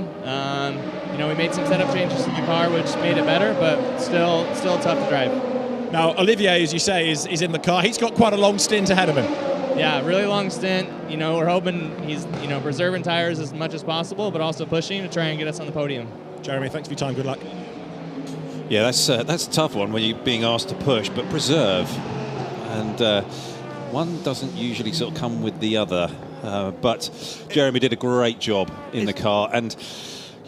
We made some setup changes to the car, which made it better, but still tough to drive. Now, Olivier, as you say, is in the car. He's got quite a long stint ahead of him. Yeah, really long stint. We're hoping he's, preserving tires as much as possible, but also pushing to try and get us on the podium. Jeremy, thanks for your time. Good luck. Yeah, that's a tough one when you're being asked to push, but preserve. And one doesn't usually sort of come with the other. But Jeremy did a great job in the car. And,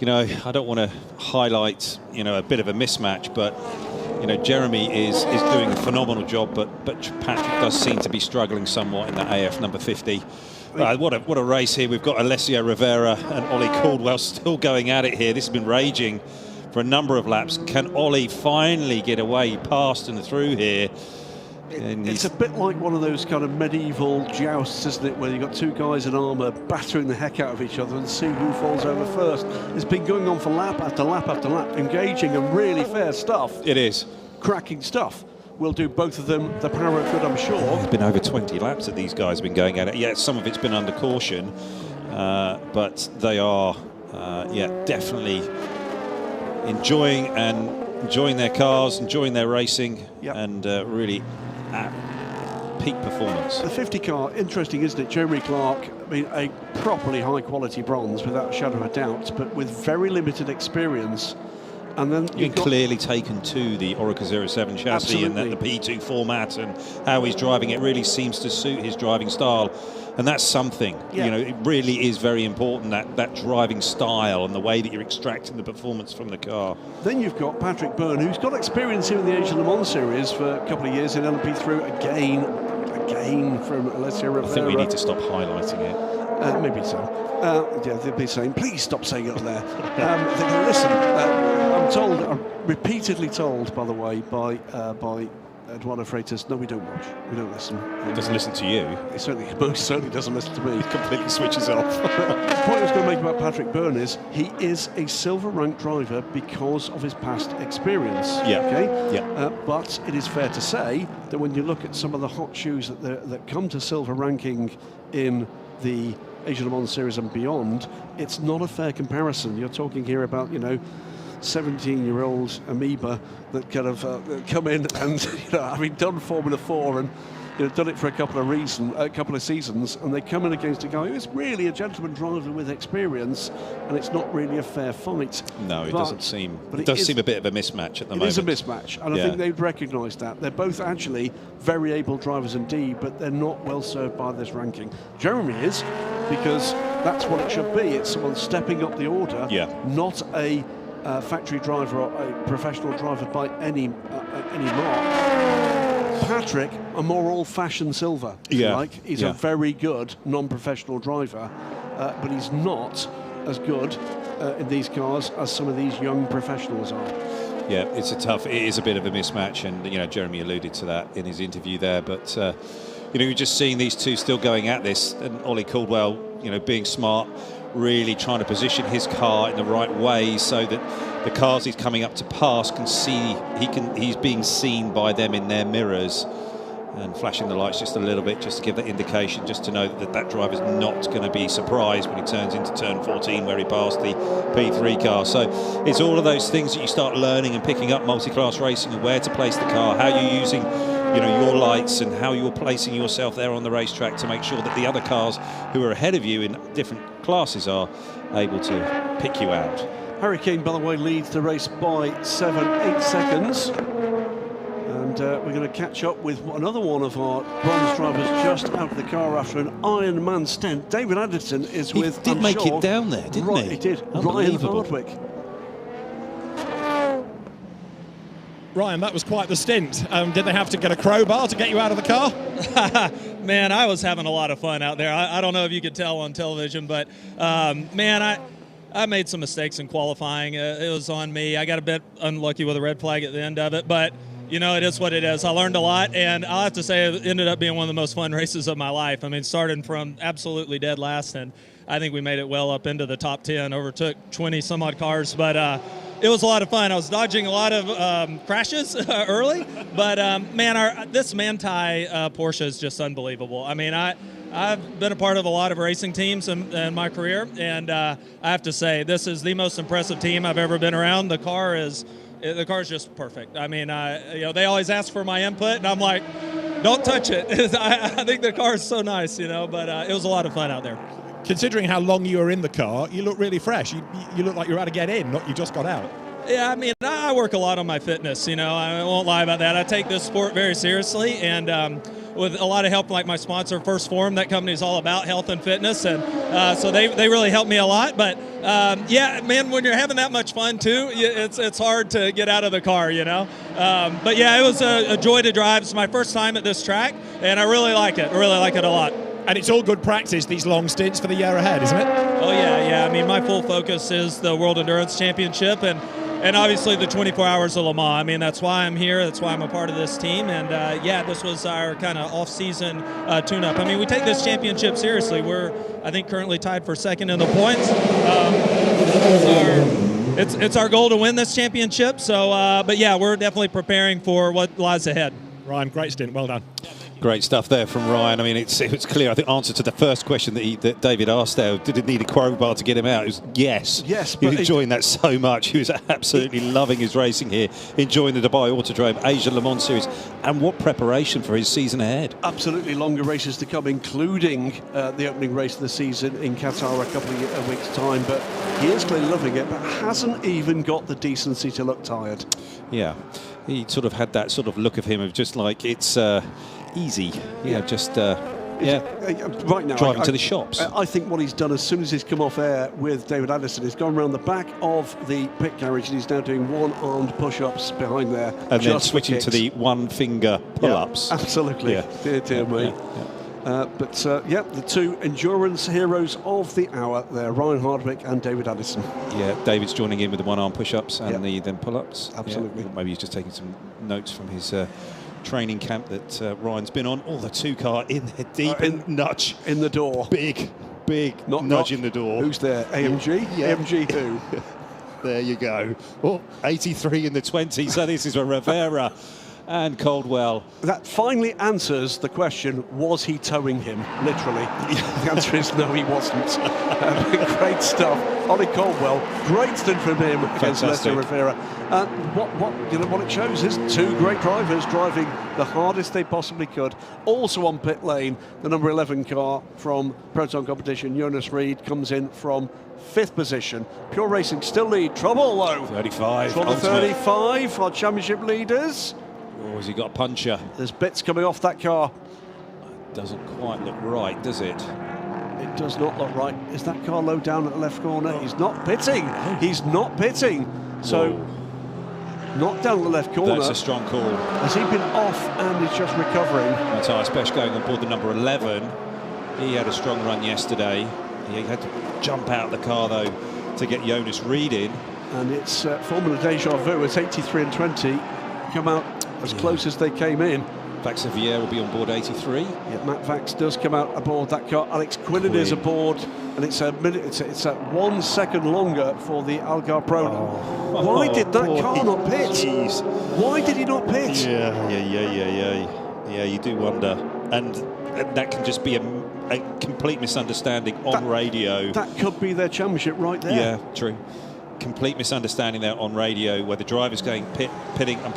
I don't want to highlight, a bit of a mismatch, but, Jeremy is doing a phenomenal job, but Patrick does seem to be struggling somewhat in that AF number 50. What a race here. We've got Alessio Rivera and Ollie Caldwell still going at it here. This has been raging for a number of laps. Can Ollie finally get away past and through here? It's a bit like one of those kind of medieval jousts, isn't it, where you've got two guys in armour battering the heck out of each other and see who falls over first. It's been going on for lap after lap after lap, engaging and really fair stuff. It is. Cracking stuff. We'll do both of them the power of good, I'm sure. It's been over 20 laps that these guys have been going at it. Yeah, some of it's been under caution, but they are yeah, definitely enjoying their cars, enjoying their racing, and really at peak performance. The 50 car, interesting, isn't it? Jeremy Clark, I mean, a properly high-quality bronze, without a shadow of a doubt, but with very limited experience. And then you've clearly taken to the Oreca 07 chassis and the P2 format, and how he's driving it really seems to suit his driving style. And that's something, you know, it really is very important, that driving style and the way that you're extracting the performance from the car. Then you've got Patrick Byrne, who's got experience here in the Asian Le Mans Series for a couple of years in LMP3 again from Alessio Rivera. I think we need to stop highlighting it. Maybe so. Yeah, they'll be saying, please stop saying it on there. They go, listen, I'm repeatedly told, by the way, by Eduardo Freitas, no, we don't watch, we don't listen. He doesn't listen to you. He most certainly doesn't listen to me. He completely switches off. The point I was going to make about Patrick Byrne is he is a silver ranked driver because of his past experience. Yeah. Okay. Yeah. But it is fair to say that when you look at some of the hot shoes that come to silver ranking in the Asian Le Mans Series and beyond, it's not a fair comparison. You're talking here about, you know, 17-year-old amoeba that kind of come in and, you know, having done Formula 4 and, you know, done it for a couple of seasons, and they come in against a guy who is really a gentleman driver with experience, and it's not really a fair fight. No, it doesn't seem. It does seem a bit of a mismatch at the moment. It is a mismatch, and I think they'd recognise that. They're both actually very able drivers indeed, but they're not well served by this ranking. Jeremy is, because that's what it should be. It's someone stepping up the order, not a factory driver or a professional driver by any mark. Patrick, a more old-fashioned silver, if you like. He's a very good non-professional driver, but he's not as good in these cars as some of these young professionals are. Yeah, it is a bit of a mismatch, and, you know, Jeremy alluded to that in his interview there, but you know, you're just seeing these two still going at this, and Ollie Caldwell, you know, being smart, really trying to position his car in the right way so that the cars he's coming up to pass can see, he's being seen by them in their mirrors, and flashing the lights just a little bit just to give that indication, just to know that that driver's not going to be surprised when he turns into turn 14 where he passed the P3 car. So it's all of those things that you start learning and picking up multi-class racing, and where to place the car, how you're using, you know, your lights, and how you're placing yourself there on the racetrack to make sure that the other cars who are ahead of you in different classes are able to pick you out. Harry Kane, by the way, leads the race by 7-8 seconds. And we're going to catch up with another one of our bronze drivers just out of the car after an Ironman stint. David Anderson is with, he did make it down there, didn't he? He did. Ryan Hardwick. Ryan, that was quite the stint. Did they have to get a crowbar to get you out of the car? Man, I was having a lot of fun out there. I don't know if you could tell on television, but man, I made some mistakes in qualifying. It was on me. I got a bit unlucky with a red flag at the end of it, but you know, it is what it is. I learned a lot, and I'll have to say it ended up being one of the most fun races of my life. I mean, starting from absolutely dead last, and I think we made it well up into the top 10, overtook 20-some-odd cars, but it was a lot of fun. I was dodging a lot of crashes early, but man, this Manthey Porsche is just unbelievable. I mean, I've been a part of a lot of racing teams in my career, and I have to say, this is the most impressive team I've ever been around. The car is just perfect. I mean, you know, they always ask for my input, and I'm like, don't touch it. I think the car is so nice, you know, but it was a lot of fun out there. Considering how long you were in the car, you look really fresh. You look like you're about to get in, not you just got out. Yeah, I mean, I work a lot on my fitness, you know. I won't lie about that. I take this sport very seriously, and with a lot of help, like my sponsor, First Form, that company is all about health and fitness, and so they really helped me a lot. But yeah, man, when you're having that much fun too, it's hard to get out of the car, you know. But yeah, it was a joy to drive. It's my first time at this track, and I really like it. I really like it a lot. And it's all good practice, these long stints, for the year ahead, isn't it? Oh yeah. I mean, my full focus is the World Endurance Championship, and obviously the 24 Hours of Le Mans. I mean, that's why I'm here. That's why I'm a part of this team. And yeah, this was our kind of off-season tune-up. I mean, we take this championship seriously. We're, I think, currently tied for second in the points. It's our goal to win this championship. So, but yeah, we're definitely preparing for what lies ahead. Ryan, great stint. Well done. Great stuff there from Ryan. I mean, it's clear. I think answer to the first question that David asked there, did it need a crowbar to get him out? It was yes. Yes. He was enjoying that so much. He was absolutely loving his racing here, enjoying the Dubai Autodrome Asia Le Mans Series, and what preparation for his season ahead. Absolutely longer races to come, including the opening race of the season in Qatar a couple of weeks' time. But he is clearly loving it, but hasn't even got the decency to look tired. Yeah, he sort of had that sort of look of him of just like it's easy. Yeah, just right now driving to the shops. I think what he's done as soon as he's come off air with David Addison, he's gone around the back of the pit garage and he's now doing one-armed push-ups behind there. And then switching to the one-finger pull-ups. Yeah, absolutely. Yeah. Dear me. The two endurance heroes of the hour there, Ryan Hardwick and David Addison. Yeah, David's joining in with the one-arm push-ups and the then pull-ups. Absolutely. Yeah, maybe he's just taking some notes from his training camp that Ryan's been on. The two-car in there deep and nudge. In the door. Big nudge in the door. Who's there? AMG? Yeah. AMG who? There you go. 83 in the 20, so this is a Rivera and Caldwell. That finally answers the question, was he towing him? Literally. The answer is no, he wasn't. Great stuff. Ollie Caldwell, great stint from him against Lester Rivera. What it shows is two great drivers driving the hardest they possibly could. Also on pit lane, the number 11 car from Proton Competition, Jonas Reed, comes in from 5th position. Pure Racing still lead. Trouble though. 35. Trouble 35, our championship leaders. Oh, has he got a puncher? There's bits coming off that car. Doesn't quite look right, does it? It does not look right. Is that car low down at the left corner? He's not pitting. He's not pitting. So, not down at the left corner. That's a strong call. Has he been off and he's just recovering? Matthias Pesch going on board the number 11. He had a strong run yesterday. He had to jump out of the car, though, to get Jonas Reed in. And it's Formula Deja Vu. It's 83 and 20. Come out as close as they came in. Vax Xavier will be on board 83. Yeah, Matt Vax does come out aboard that car. Alex Quinlan is aboard, and it's a minute. It's 1 second longer for the Algar Pro. Why did that car not pit? Geez. Why did he not pit? Yeah, you do wonder. And that can just be a complete misunderstanding on radio. That could be their championship right there. Yeah, true. Complete misunderstanding there on radio where the driver's going pitting, and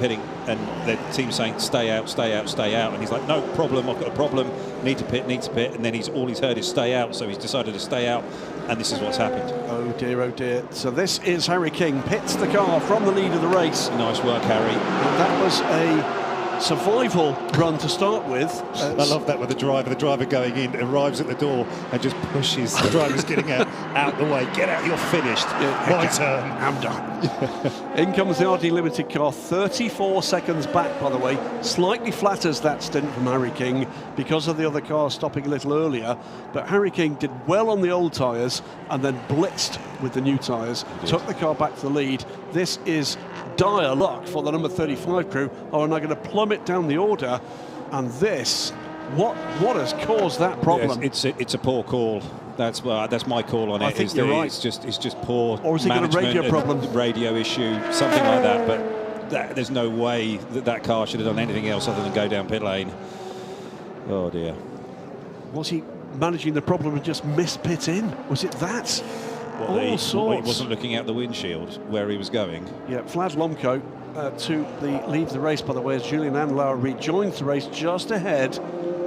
the team's saying stay out, and he's like, no problem, I've got a problem, need to pit, and then all he's heard is stay out, so he's decided to stay out, and this is what's happened. Oh dear. So this is Harry King, pits the car from the lead of the race. Nice work, Harry. And that was a survival run to start with. I love that with the driver going in, arrives at the door and just pushes the driver's getting out the way. Get out, you're finished. My turn. I'm done. In comes the RD Limited car, 34 seconds back, by the way. Slightly flatters that stint from Harry King because of the other car stopping a little earlier. But Harry King did well on the old tyres and then blitzed with the new tyres. Took the car back to the lead. This is dire luck for the number 35 crew, are now going to plummet down the order, and this, what has caused that problem? Yes, it's a poor call. That's my call on it. I think you're right. It's just poor or is it got a radio problem? Radio issue, something like that. But there's no way that car should have done anything else other than go down pit lane. Oh dear. Was he managing the problem and just missed pit in? Was it that? All sorts. He wasn't looking out the windshield where he was going. Yeah, Vlad Lomko to the lead of the race, by the way, as Julian Andlauer rejoins the race just ahead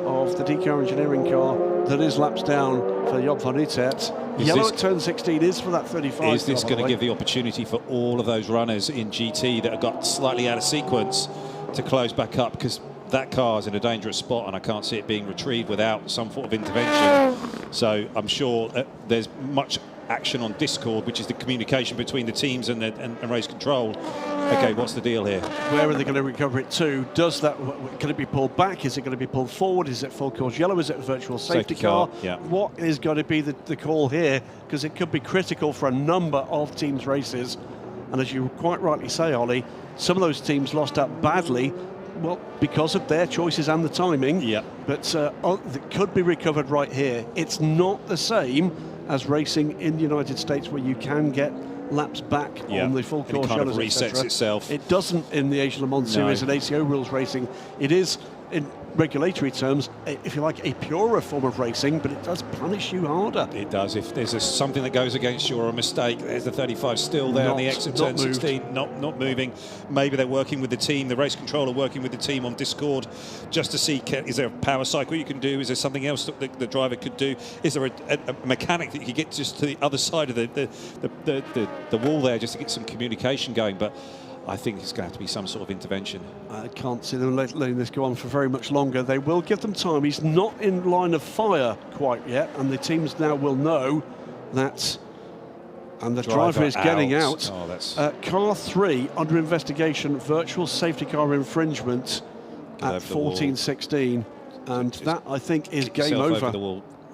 of the DK Engineering car that is laps down for Job van Utrecht. Yellow at turn 16 is for that 35. Is this going to give the opportunity for all of those runners in GT that have got slightly out of sequence to close back up? Because that car's in a dangerous spot and I can't see it being retrieved without some sort of intervention. So I'm sure there's much action on Discord, which is the communication between the teams and race control. Okay, what's the deal here? Where are they going to recover it to? Can it be pulled back? Is it going to be pulled forward? Is it full course yellow? Is it a virtual safety car? Yeah. What is going to be the call here? Because it could be critical for a number of teams' races. And as you quite rightly say, Ollie, some of those teams lost out badly, well, because of their choices and the timing. Yeah. But it could be recovered right here. It's not the same as racing in the United States, where you can get laps back on the full course. It kind of resets itself. It doesn't in the Asian Le Mans Series and ACO rules racing. It is in regulatory terms, if you like, a purer form of racing, but it does punish you harder. It does. If there's something that goes against you or a mistake, there's the 35 still there on the exit turn 16, not moving. Maybe they're working with the team, the race controller working with the team on Discord, just to see, is there a power cycle you can do? Is there something else that the driver could do? Is there a mechanic that you could get just to the other side of the wall there, just to get some communication going? But I think it's going to have to be some sort of intervention. I can't see them letting this go on for very much longer. They will give them time. He's not in line of fire quite yet, and the teams now will know that. And the driver is getting out. Oh, car 3 under investigation, virtual safety car infringement at 14.16, and that I think is game over.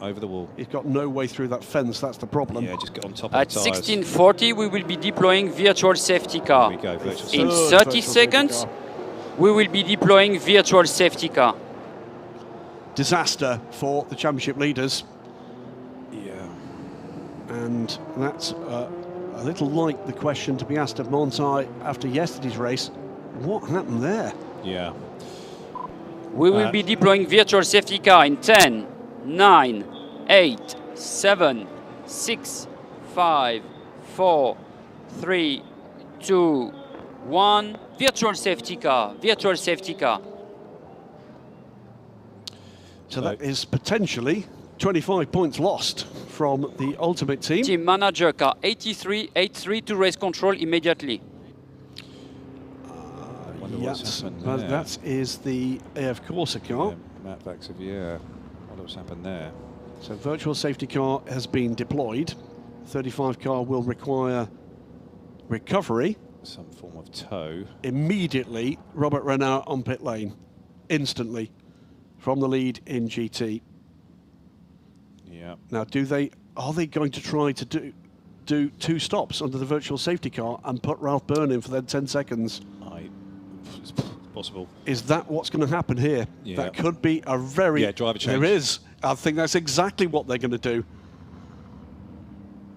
Over the wall. He's got no way through that fence, that's the problem. Yeah, just get on top of At the tyres. 16:40, we will be deploying virtual safety car. Here we go, virtual safety. In 30 seconds, we will be deploying virtual safety car. Disaster for the championship leaders. Yeah. And that's a little like the question to be asked of Montai after yesterday's race. What happened there? Yeah. We will be deploying virtual safety car in 10, 9, 8, 7, 6, 5, 4, 3, 2, 1. Virtual safety car, virtual safety car. So that is potentially 25 points lost from the ultimate team. Team manager car 83 to race control immediately. Yes, that is the AF Corsa car. Yeah, Matt Vaxavier. What's happened there? So virtual safety car has been deployed. 35 car will require recovery. Some form of tow. Immediately, Robert Renard on pit lane. Instantly. From the lead in GT. Yeah. Now, are they going to try to do 2 stops under the virtual safety car and put Ralph Byrne in for then 10 seconds? It's possible. Is that what's going to happen here? Yeah. That could be a very... Yeah, driver change. There is. I think that's exactly what they're going to do.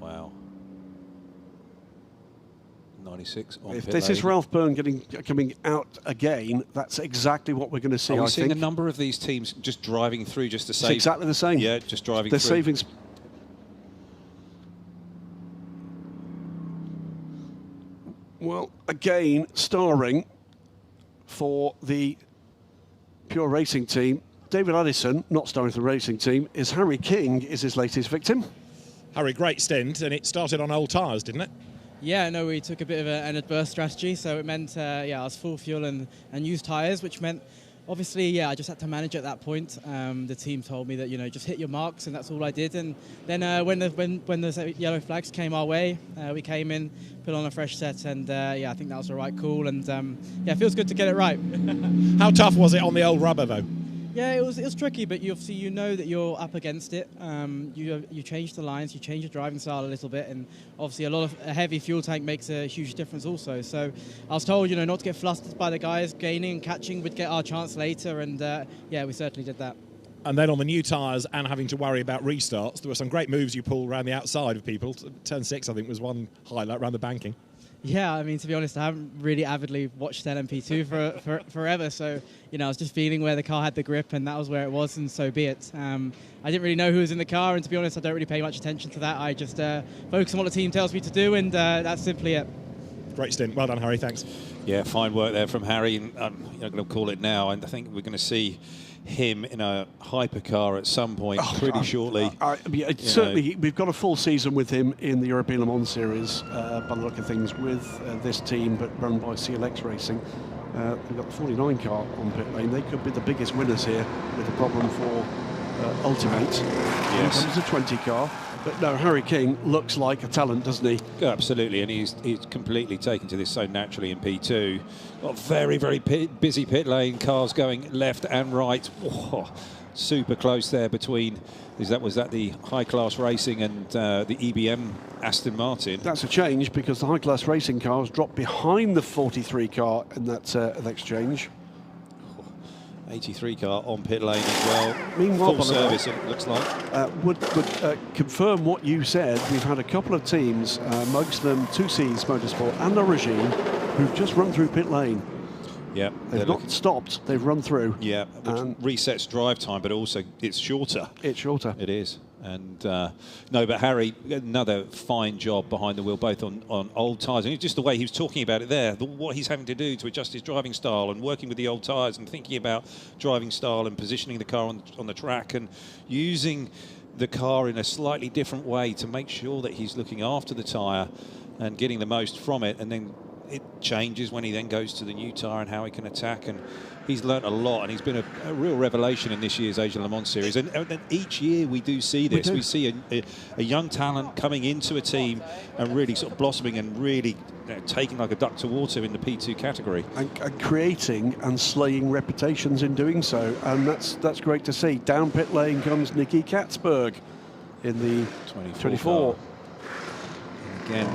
Wow. 96 on If pit this lane. is Ralph Byrne coming out again, that's exactly what we're going to see, Are we I seeing think. a number of these teams just driving through just to save? It's exactly the same. Yeah, just driving They're through. savings. Well, again, starring for the Pure Racing team, David Addison, not starring for the racing team, is Harry King, is his latest victim. Harry, great stint, and it started on old tyres, didn't it? Yeah, no, we took a bit of an adverse strategy, so it meant, I was full fuel and used tyres, which meant, obviously, I just had to manage at that point. The team told me that, just hit your marks, and that's all I did. And then when the yellow flags came our way, we came in, put on a fresh set, and I think that was the right call. And it feels good to get it right. How tough was it on the old rubber, though? Yeah, it was tricky, but you know that you're up against it. You change the lines, you change your driving style a little bit, and obviously a heavy fuel tank makes a huge difference also. So I was told, not to get flustered by the guys. Gaining and catching would get our chance later, and we certainly did that. And then on the new tyres and having to worry about restarts, there were some great moves you pulled around the outside of people. Turn 6, I think, was one highlight around the banking. Yeah, I mean, to be honest, I haven't really avidly watched LMP2 for forever, so, I was just feeling where the car had the grip, and that was where it was, and so be it. I didn't really know who was in the car, and to be honest, I don't really pay much attention to that. I just focus on what the team tells me to do, and that's simply it. Great stint. Well done, Harry. Thanks. Yeah, fine work there from Harry. I'm going to call it now, and I think we're going to see him in a hypercar at some point pretty shortly. Certainly, we've got a full season with him in the European Le Mans Series, by the look of things, with this team, but run by CLX Racing. We've got the 49 car on pit lane. They could be the biggest winners here with a problem for Ultimate. Yes. Here comes the 20 car. But no, Harry King looks like a talent, doesn't he? Absolutely, and he's completely taken to this so naturally in P2. Got very, very busy pit lane, cars going left and right. Whoa, super close there between, was that the High Class Racing and the EBM Aston Martin? That's a change because the High Class Racing cars dropped behind the 43 car in that exchange. 83 car on pit lane as well. Meanwhile, full service, it looks like. Would confirm what you said. We've had a couple of teams, amongst them 2Cs Motorsport and Origine, who've just run through pit lane. Yeah, they've not stopped. They've run through. Yeah, which resets drive time, but also it's shorter. It's shorter. It is. And no, but Harry, another fine job behind the wheel, both on old tyres. And just the way he was talking about it there, what he's having to do to adjust his driving style and working with the old tyres and thinking about driving style and positioning the car on the track and using the car in a slightly different way to make sure that he's looking after the tyre and getting the most from it. And then it changes when he then goes to the new tyre and how he can attack. And he's learnt a lot, and he's been a real revelation in this year's Asian Le Mans Series. And each year we do see this. We see a young talent coming into a team and really sort of blossoming and really taking like a duck to water in the P2 category. And creating and slaying reputations in doing so. And that's great to see. Down pit lane comes Nicky Katzberg in the 24. Again,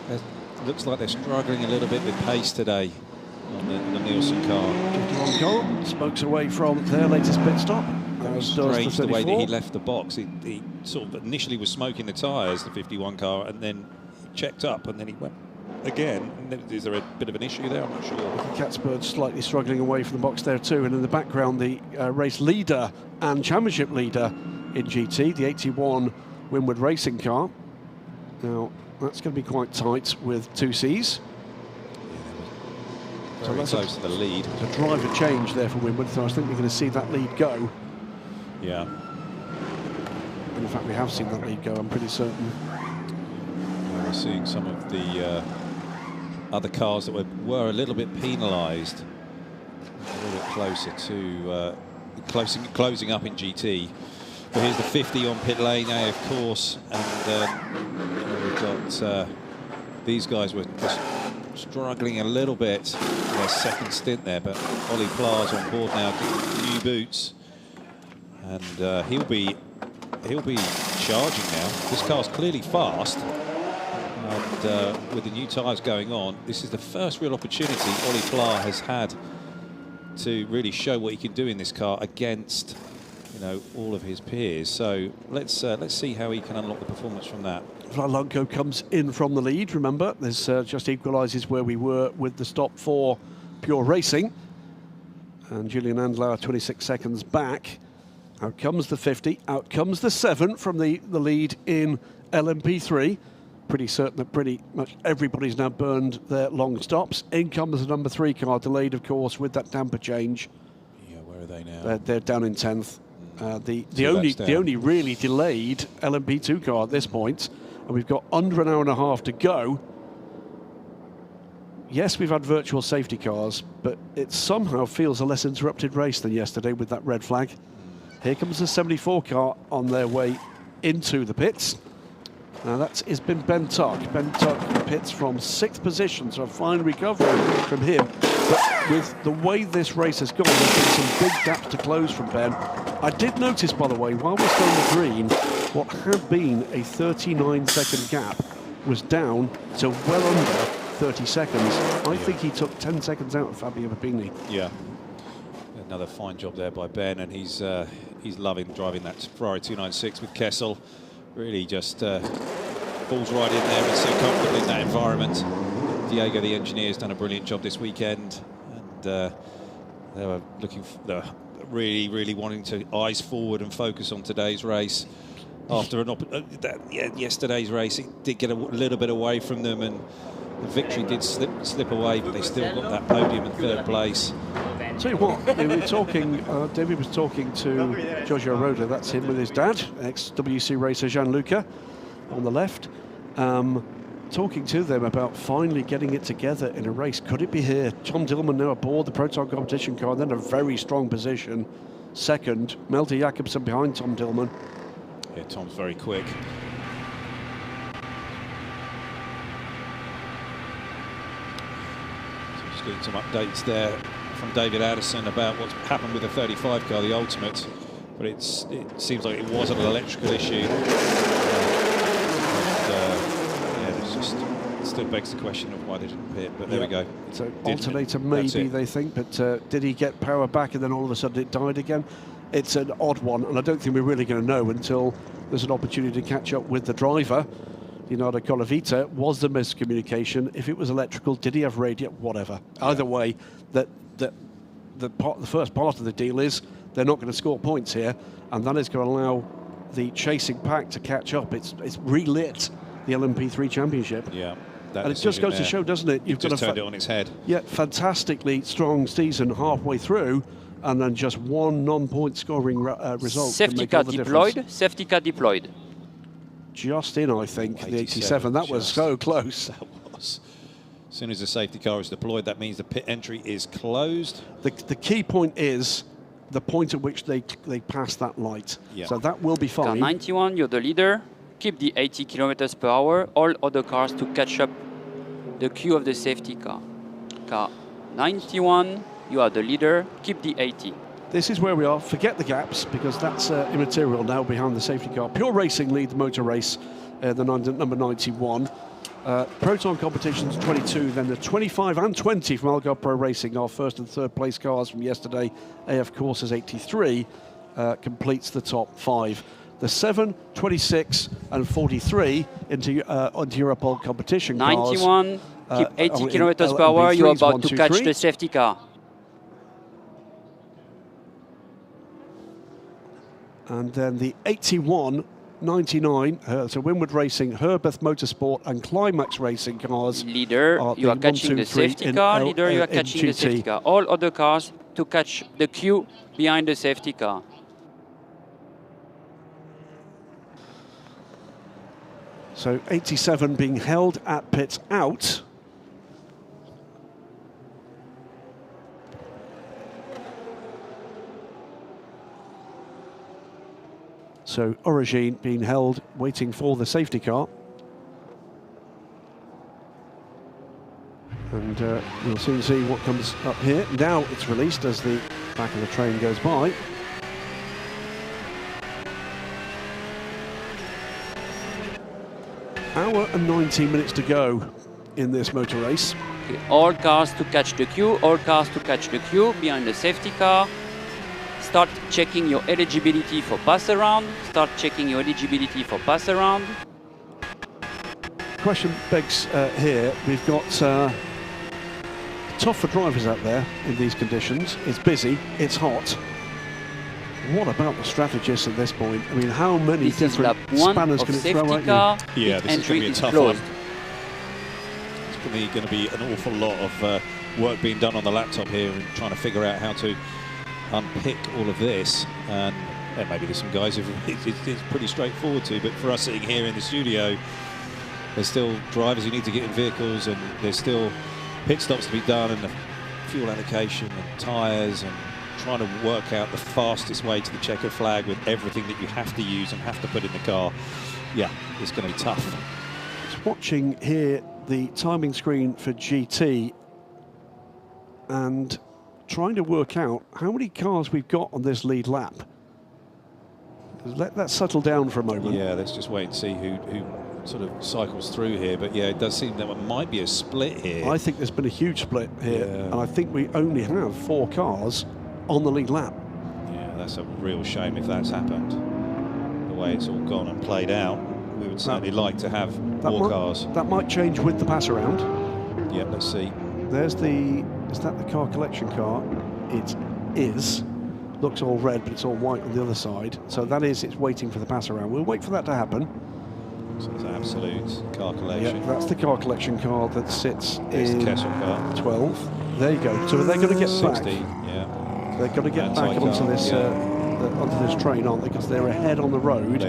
it looks like they're struggling a little bit with pace today on the Nielsen car. 51 car smokes away from their latest pit stop. Strange the way that he left the box. He sort of initially was smoking the tyres, the 51 car, and then checked up, and then he went again. Is there a bit of an issue there? I'm not sure. Katzberg slightly struggling away from the box there too, and in the background the race leader and championship leader in GT, the 81 Winward Racing car. Now that's going to be quite tight with 2Cs. So that's close to the lead. It's a driver change there for Winward, so I think we're going to see that lead go. Yeah. And in fact, we have seen that lead go, I'm pretty certain. We're seeing some of the other cars that were a little bit penalised, a little bit closer to closing up in GT. But here's the 50 on pit lane, of course, and we've got these guys were just struggling a little bit in their second stint there, but Ollie Pla's on board now, new boots, and he'll be charging now. This car's clearly fast, and with the new tyres going on, this is the first real opportunity Ollie Pla has had to really show what he can do in this car against, you know, all of his peers. So let's see how he can unlock the performance from that. Vlad comes in from the lead. Remember, this just equalises where we were with the stop for Pure Racing. And Julian Andlauer 26 seconds back. Out comes the 50. Out comes the 7 from the lead in LMP3. Pretty certain that pretty much everybody's now burned their long stops. In comes the number 3 car, delayed, of course, with that damper change. Yeah, where are they now? They're down in 10th. The only really delayed LMP2 car at this point, and we've got under an hour and a half to go. Yes, we've had virtual safety cars, but it somehow feels a less interrupted race than yesterday with that red flag. Here comes the 74 car on their way into the pits. Now it's been Ben Tuck. Ben Tuck pits from 6th position, so a fine recovery from him. But with the way this race has gone, there's been some big gaps to close from Ben. I did notice, by the way, while we're still on the green, what had been a 39-second gap was down to well under 30 seconds. I think he took 10 seconds out of Fabio Papini. Yeah. Another fine job there by Ben, and he's loving driving that Ferrari 296 with Kessel. Really just falls right in there and so comfortable in that environment. Diego, the engineer, has done a brilliant job this weekend, and they were really wanting to eyes forward and focus on today's race. After yesterday's race, it did get a little bit away from them, and the victory did slip away, but they still got that podium in 3rd place. I'll tell you what, we were talking, David was talking to Giorgio Roda, that's him with his dad, ex-WC racer Gianluca on the left, talking to them about finally getting it together in a race. Could it be here? Tom Dillman now aboard the Proton competition car, then a very strong position. Second, Malte Jakobsen behind Tom Dillman. Yeah, Tom's very quick. So just getting some updates there from David Addison about what's happened with the 35 car, the Ultimate, but it seems like it was an electrical issue. It still begs the question of why they didn't pit, but there we go. So alternator maybe, they think, but did he get power back and then all of a sudden it died again? It's an odd one, and I don't think we're really going to know until there's an opportunity to catch up with the driver. Leonardo Colavita, was the miscommunication? If it was electrical, did he have radio? Whatever. Either way, the first part of the deal is they're not going to score points here, and that is going to allow the chasing pack to catch up. It's relit the LMP3 Championship. Yeah. And it just goes to show, doesn't it? You've just turned it on its head. Yeah, fantastically strong season halfway through, and then just one non-point scoring result. Safety car deployed. Safety car deployed. Just in, I think, the 87. That was so close. That was. As soon as the safety car is deployed, that means the pit entry is closed. The key point is the point at which they pass that light. Yeah. So that will be fine. Car 91, you're the leader. Keep the 80 kilometers per hour. All other cars to catch up the queue of the safety car. Car 91, you are the leader. Keep the 80. This is where we are. Forget the gaps, because that's immaterial now behind the safety car. Pure Racing lead the motor race, number 91. Proton Competitions 22, then the 25 and 20 from Algarve Pro Racing, our first and third place cars from yesterday. AF Courses 83 completes the top 5. The 7, 26 and 43 into Europol competition cars. 91, keep 80 kilometers per hour. You're about to catch the safety car. And then the 81, 99, so Winward Racing, Herbeth Motorsport and Climax Racing cars. Leader, you are catching the safety car. Leader, you are catching the safety car. All other cars to catch the queue behind the safety car. So 87 being held at pits out. So Origine being held, waiting for the safety car. And we'll soon see what comes up here. Now it's released as the back of the train goes by. Hour and 19 minutes to go in this motor race. Okay, all cars to catch the queue, all cars to catch the queue behind the safety car. Start checking your eligibility for pass around. Start checking your eligibility for pass around. Question begs here, we've got tough for drivers out there in these conditions. It's busy, it's hot. What about the strategists at this point? I mean, how many different spanners can it throw at you? Yeah, this is going to be a tough one. It's probably going to be an awful lot of work being done on the laptop here and trying to figure out how to unpick all of this. And maybe there's some guys who it's pretty straightforward to, but for us sitting here in the studio, there's still drivers who need to get in vehicles, and there's still pit stops to be done, and the fuel allocation and tyres, and trying to work out the fastest way to the checkered flag with everything that you have to use and have to put in the car. Yeah, it's going to be tough. Just watching here the timing screen for GT and trying to work out how many cars we've got on this lead lap. Let that settle down for a moment. Yeah, let's just wait and see who sort of cycles through here. But yeah, it does seem that there might be a split here. I think there's been a huge split here, and I think we only have 4 cars on the lead lap. Yeah, that's a real shame if that's happened. The way it's all gone and played out, we would certainly like to have more cars. That might change with the pass around. Yeah, let's see. There's the, is that the car collection car? It is. Looks all red, but it's all white on the other side. So that is, it's waiting for the pass around. We'll wait for that to happen. So it's absolute car collection. Yeah, that's the car collection car that sits in Kessel car. 12. There you go. So they're going to get 60, back. Yeah. They're going to get back onto this train, aren't they? Because they're ahead on the road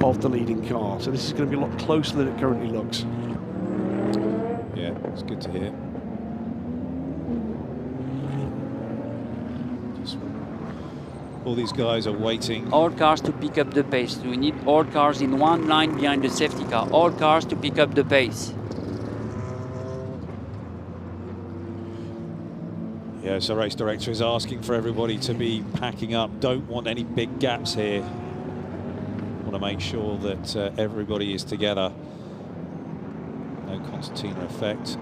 of the leading car. So this is going to be a lot closer than it currently looks. Yeah, it's good to hear. All these guys are waiting. All cars to pick up the pace. We need all cars in one line behind the safety car. All cars to pick up the pace. Yeah, so race director is asking for everybody to be packing up. Don't want any big gaps here. Want to make sure that everybody is together. No concertina effect.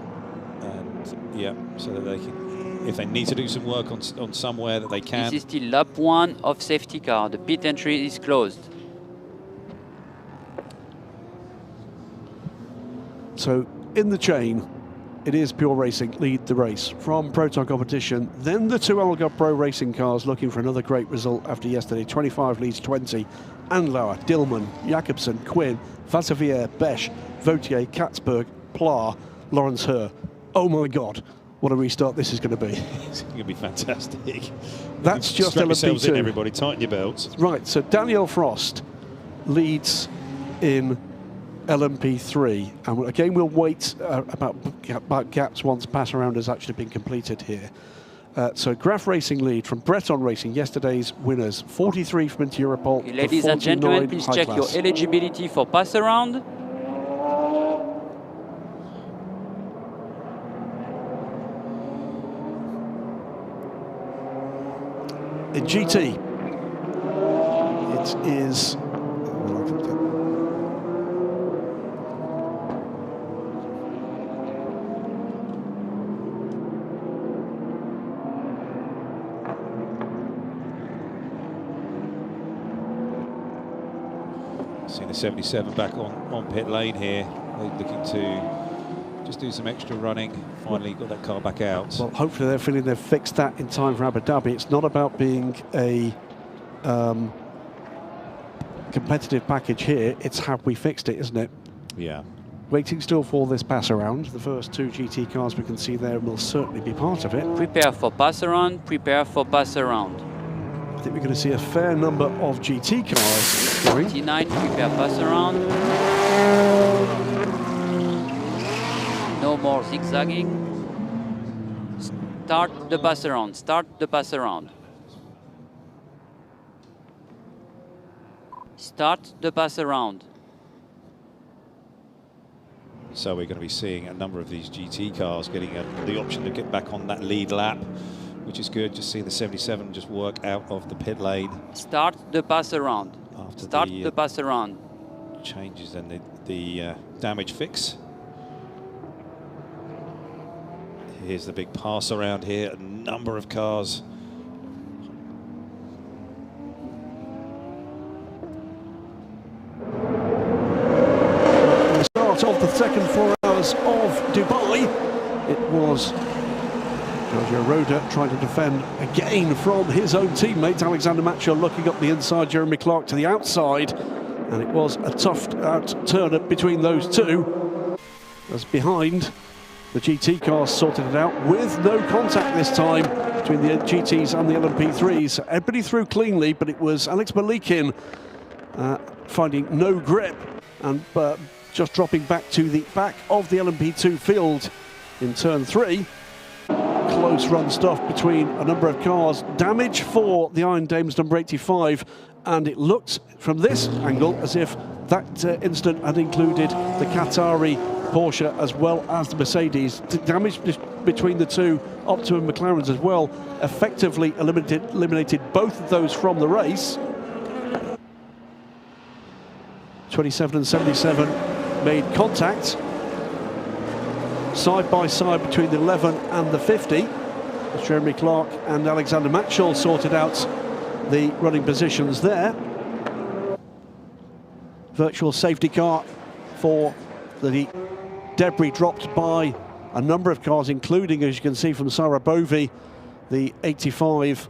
And yeah, so that they can, if they need to do some work on somewhere, that they can. This is still lap 1 of safety car. The pit entry is closed. So in the chain, it is Pure Racing lead the race from Proton competition. Then the two Algarve Pro Racing cars looking for another great result after yesterday. 25 leads 20. Andlauer, Dillman, Jakobsen, Quinn, Vasevier, Besch, Vautier, Katzberg, Pla, Lawrence Herr. Oh my God, what a restart this is going to be. It's going to be fantastic. That's just Strap yourselves LMP2. in, everybody. Tighten your belts. Right, so Daniel Frost leads in LMP3, and again we'll wait about gaps once pass around has actually been completed here. So Graf Racing lead from Breton Racing, yesterday's winners, 43 from Europol. Okay, ladies and gentlemen, please check your eligibility for pass around. In GT, it is See the 77 back on pit lane here. They're looking to just do some extra running. Finally got that car back out. Well, hopefully they're feeling they've fixed that in time for Abu Dhabi. It's not about being a competitive package here. It's have we fixed it, isn't it? Yeah. Waiting still for this pass around. The first two GT cars we can see there will certainly be part of it. Prepare for pass around, prepare for pass around. I think we're going to see a fair number of GT cars going. 29, prepare pass around. No more zigzagging. Start the pass around, start the pass around. Start the pass around. So we're going to be seeing a number of these GT cars getting the option to get back on that lead lap, which is good. Just seeing the 77 just work out of the pit lane. Start the pass around. After Start the pass around. Changes and the damage fix. Here's the big pass around here. A number of cars. Of the second 4 hours of Dubai, it was Giorgio Roda trying to defend again from his own teammate Alexander Matchell, looking up the inside, Jeremy Clark to the outside, and it was a tough turn between those two, as behind the GT cars sorted it out with no contact this time between the GTs and the LMP3s. Everybody through cleanly, but it was Alex Malikin finding no grip and just dropping back to the back of the LMP2 field in turn 3. Close run stuff between a number of cars. Damage for the Iron Dames number 85, and it looked from this angle as if that incident had included the Qatari Porsche as well as the Mercedes. Damage between the two Optimum McLarens as well effectively eliminated both of those from the race. 27 and 77 made contact side by side between the 11 and the 50 as Jeremy Clark and Alexander Matchell sorted out the running positions there. Virtual safety car for the debris dropped by a number of cars, including, as you can see from Sarah Bovey, the 85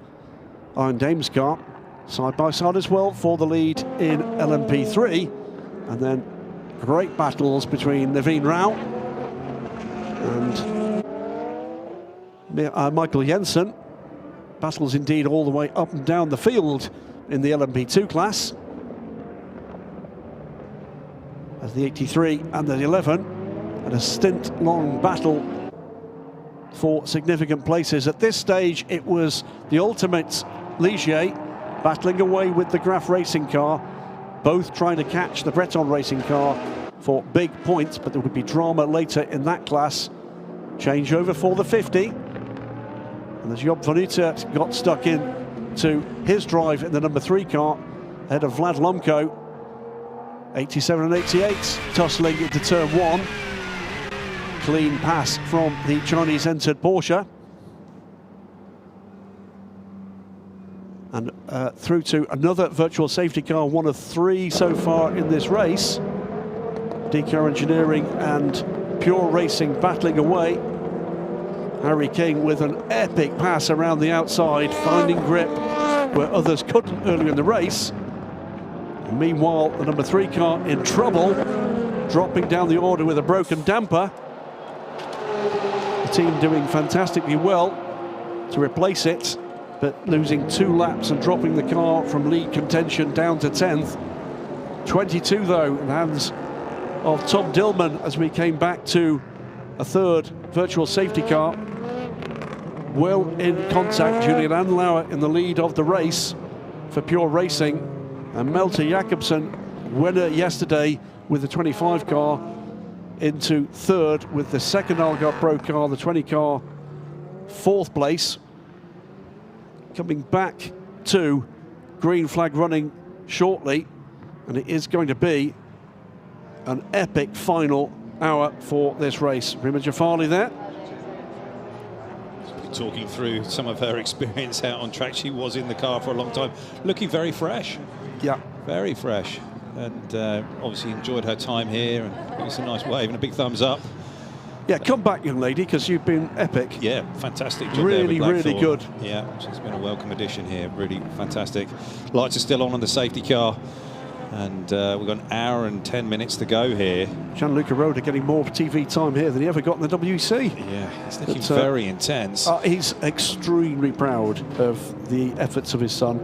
Iron Dames car, side by side as well for the lead in LMP3. And then great battles between Naveen Rao and Michael Jensen. Battles indeed all the way up and down the field in the LMP2 class, as the 83 and the 11 had a stint-long battle for significant places. At this stage, it was the ultimate Ligier battling away with the Graf Racing car, both trying to catch the Breton Racing car for big points, but there would be drama later in that class. Changeover for the 50. And as Job van Uter got stuck in to his drive in the number 3 car, ahead of Vlad Lomko. 87 and 88, tussling into turn 1. Clean pass from the Chinese-entered Porsche. And through to another virtual safety car, one of 3 so far in this race. DK Engineering and Pure Racing battling away. Harry King with an epic pass around the outside, finding grip where others couldn't earlier in the race. And meanwhile, the number 3 car in trouble, dropping down the order with a broken damper. The team doing fantastically well to replace it, but losing 2 laps and dropping the car from lead contention down to 10th. 22 though in the hands of Tom Dillman as we came back to a 3rd virtual safety car. Well in contact, Julian Andlauer in the lead of the race for Pure Racing, and Malte Jakobsen, winner yesterday with the 25 car, into 3rd with the 2nd Algarve Pro car, the 20 car, 4th place. Coming back to green flag running shortly, and it is going to be an epic final hour for this race. Rima Jafali there. Talking through some of her experience out on track. She was in the car for a long time, looking very fresh. Yeah. Very fresh. And obviously enjoyed her time here, and gave us a nice wave and a big thumbs up. Yeah, come back, young lady, because you've been epic. Yeah, fantastic job really, there with really Blackthorn. good. Yeah, she's been a welcome addition here. Really fantastic. Lights are still on the safety car. And we've got an hour and 10 minutes to go here. Gianluca Roda getting more TV time here than he ever got in the WC. Yeah, it's looking very intense. He's extremely proud of the efforts of his son.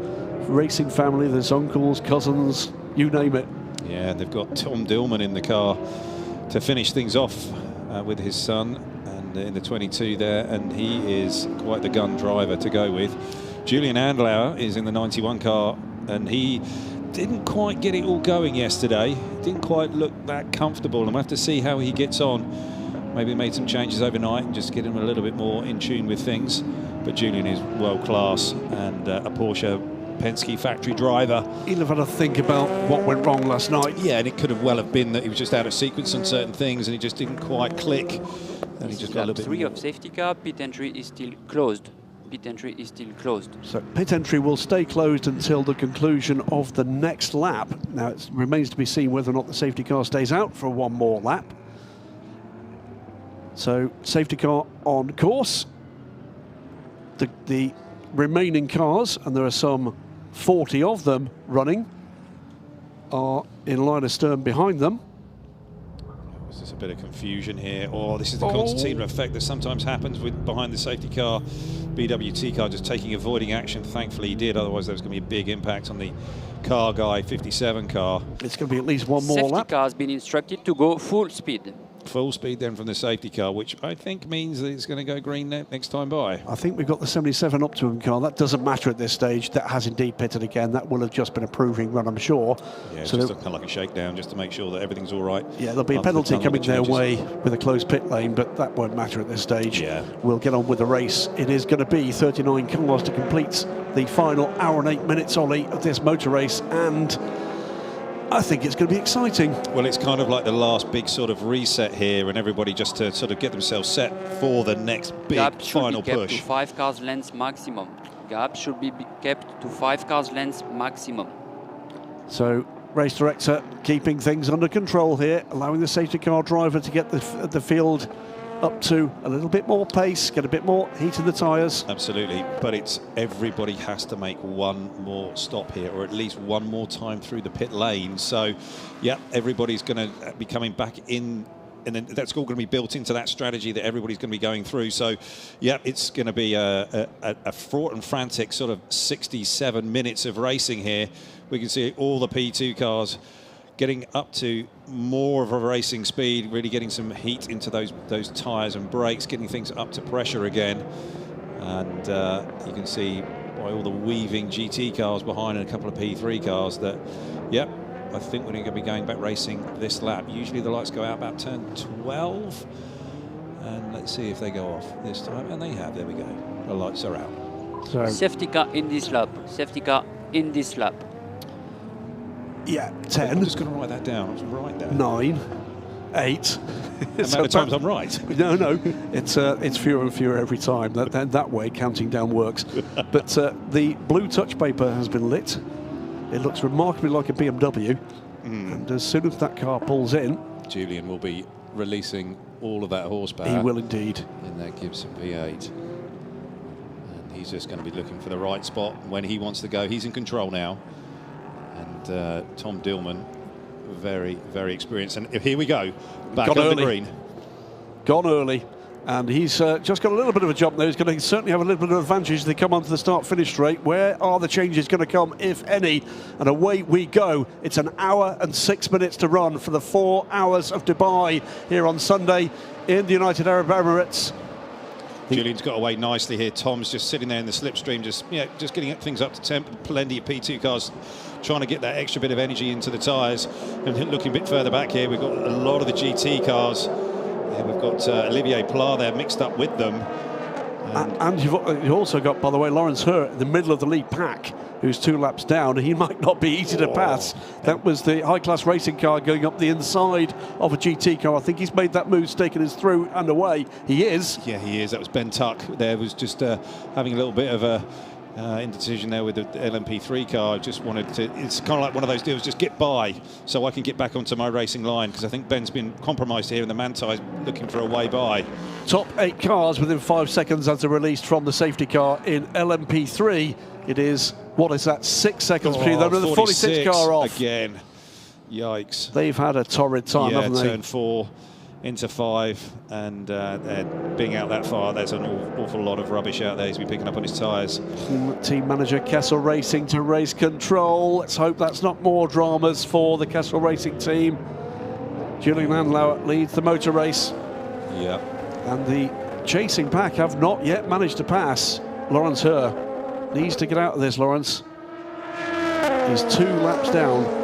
Racing family, there's uncles, cousins, you name it. Yeah, they've got Tom Dillman in the car to finish things off with his son, and in the 22 there, and he is quite the gun driver to go with. Julian Andlauer is in the 91 car, and he didn't quite get it all going yesterday. Didn't quite look that comfortable, and we'll have to see how he gets on. Maybe made some changes overnight and just get him a little bit more in tune with things. But Julian is world class, and a Porsche Penske factory driver. He'll have had a think about what went wrong last night. Yeah, and it could have well have been that he was just out of sequence on certain things and he just didn't quite click. And he just got a little bit 3 of safety car. Pit entry is still closed. Pit entry is still closed. So pit entry will stay closed until the conclusion of the next lap. Now it remains to be seen whether or not the safety car stays out for one more lap. So safety car on course. The remaining cars, and there are some 40 of them running, are in line astern behind them. There's just a bit of confusion here. Oh, this is the concertina effect that sometimes happens with behind the safety car. BWT car just avoiding action. Thankfully he did, otherwise there was going to be a big impact on the car guy 57 car. It's going to be at least one more lap. Safety car has been instructed to go full speed. Full speed then from the safety car, which I think means that it's going to go green next time by. I think we've got the 77 Optimum car. That doesn't matter at this stage. That has indeed pitted again. That will have just been a proving run, I'm sure. Yeah, so just kind of like a shakedown just to make sure that everything's all right. Yeah, there'll be a penalty coming their way with a closed pit lane, but that won't matter at this stage. Yeah. We'll get on with the race. It is going to be 39 cars to complete the final hour and 8 minutes, Ollie, of this motor race, and I think it's going to be exciting. Well, it's kind of like the last big sort of reset here, and everybody just to sort of get themselves set for the next big Gap should final be kept push. to 5 cars lengths maximum. Gap should be kept to 5 cars lengths maximum. So, race director keeping things under control here, allowing the safety car driver to get the field up to a little bit more pace, get a bit more heat in the tyres. Absolutely, but it's everybody has to make one more stop here, or at least one more time through the pit lane. So, yeah, everybody's going to be coming back in, and then that's all going to be built into that strategy that everybody's going to be going through. So, yeah, it's going to be a fraught and frantic sort of 67 minutes of racing here. We can see all the P2 cars getting up to more of a racing speed, really getting some heat into those tyres and brakes, getting things up to pressure again. And you can see by all the weaving GT cars behind and a couple of P3 cars that, yep, I think we're going to be going back racing this lap. Usually the lights go out about turn 12. And let's see if they go off this time. And they have, there we go. The lights are out. So safety car in this lap. Safety car in this lap. Yeah, 10. I'm just going to write that down. I was right there. 9, 8. The amount of times I'm right. No, it's fewer and fewer every time. That way, counting down works. But the blue touch paper has been lit. It looks remarkably like a BMW. And as soon as that car pulls in, Julian will be releasing all of that horsepower. He will indeed. In that Gibson V8. And he's just going to be looking for the right spot when he wants to go. He's in control now. And Tom Dillman, very, very experienced. And here we go, back on the green. Gone early. And he's just got a little bit of a jump there. He's going to certainly have a little bit of advantage as they come onto the start-finish straight. Where are the changes going to come, if any? And away we go. It's an hour and 6 minutes to run for the 4 hours of Dubai here on Sunday in the United Arab Emirates. Julian's got away nicely here. Tom's just sitting there in the slipstream, just getting things up to temp. Plenty of P2 cars trying to get that extra bit of energy into the tyres. And looking a bit further back here, we've got a lot of the GT cars. Yeah, we've got Olivier Pla there mixed up with them. And you've also got, by the way, Lawrence Hurt in the middle of the lead pack, who's 2 laps down. He might not be easy to pass. That was the high-class racing car going up the inside of a GT car. I think he's made that move, staking us through and away. He is. Yeah, he is. That was Ben Tuck. There was just having a little bit of a indecision there with the LMP3 car. Just wanted to, it's kind of like one of those deals, just get by so I can get back onto my racing line, because I think Ben's been compromised here and the Mantai's looking for a way by. Top 8 cars within 5 seconds as they're released from the safety car in LMP3. It is, what is that, 6 seconds between them and the 46 car off. Again, yikes. They've had a torrid time, haven't they? Turn 4 into 5, and being out that far, there's an awful lot of rubbish out there. He's been picking up on his tyres. Team manager Kessel Racing to race control. Let's hope that's not more dramas for the Kessel Racing team. Julian Landauer leads the motor race. Yeah. And the chasing pack have not yet managed to pass. Lawrence Hur needs to get out of this, Lawrence. He's 2 laps down.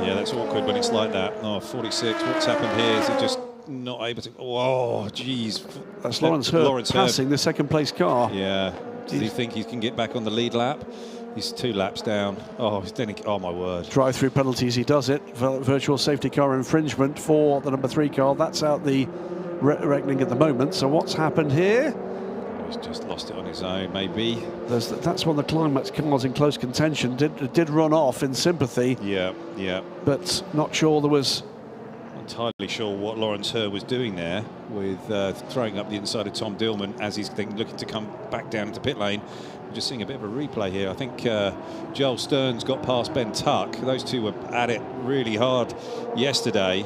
Yeah, that's awkward when it's like that. Oh, 46, what's happened here? Is he just not able to... Oh, geez. That's Lawrence Hur passing the second place car. Yeah. Does he think he can get back on the lead lap? He's 2 laps down. Oh, oh my word. Drive-through penalties, he does it. Virtual safety car infringement for the number 3 car. That's out the reckoning at the moment. So what's happened here? He's just lost it on his own, maybe. That's one of the Climax cars in close contention. Did run off in sympathy. Yeah, yeah. But not sure there was... Not entirely sure what Lawrence Hur was doing there with throwing up the inside of Tom Dillman as he's looking to come back down into pit lane. We're just seeing a bit of a replay here. I think Joel Stearns got past Ben Tuck. Those two were at it really hard yesterday.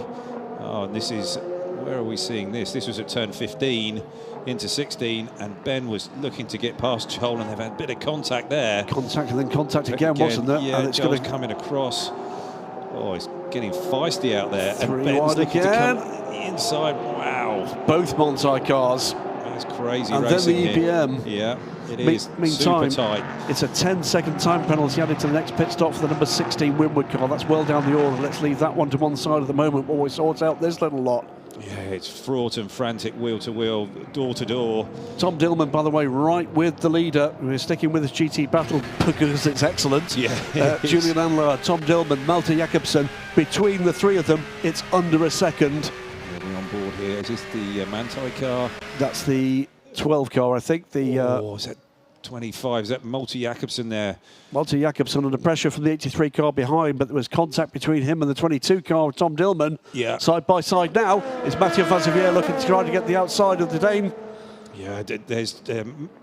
Oh, and this is... Where are we seeing this? This was at turn 15 into 16, and Ben was looking to get past Joel, and they've had a bit of contact there. Contact and then contact again, wasn't there? Yeah, and it's Joel's coming across. Oh, he's getting feisty out there. And 3 Ben's wide looking again. to come inside. Wow. Both Montai cars. That's crazy and racing then the EBM. Here. Yeah, it is. Meantime, super tight. It's a 10-second time penalty added to the next pit stop for the number 16 Winwood car. That's well down the order. Let's leave that one to one side at the moment while we sort out this little lot. Yeah, it's fraught and frantic, wheel to wheel, door to door. Tom Dillman, by the way, right with the leader. We're sticking with his GT battle because it's excellent. Yeah, Julian Andler, Tom Dillman, Malte Jakobsen. Between the 3 of them, it's under a second. We're on board here. Is this the Mantai car? That's the 12 car, I think. Is that 25? Is that Malte Jakobsen there? Malte Jakobsen under pressure from the 83 car behind, but there was contact between him and the 22 car, Tom Dillman. Yeah. Side by side now is Mathieu Vazevier looking to try to get the outside of the Dane. Yeah, there's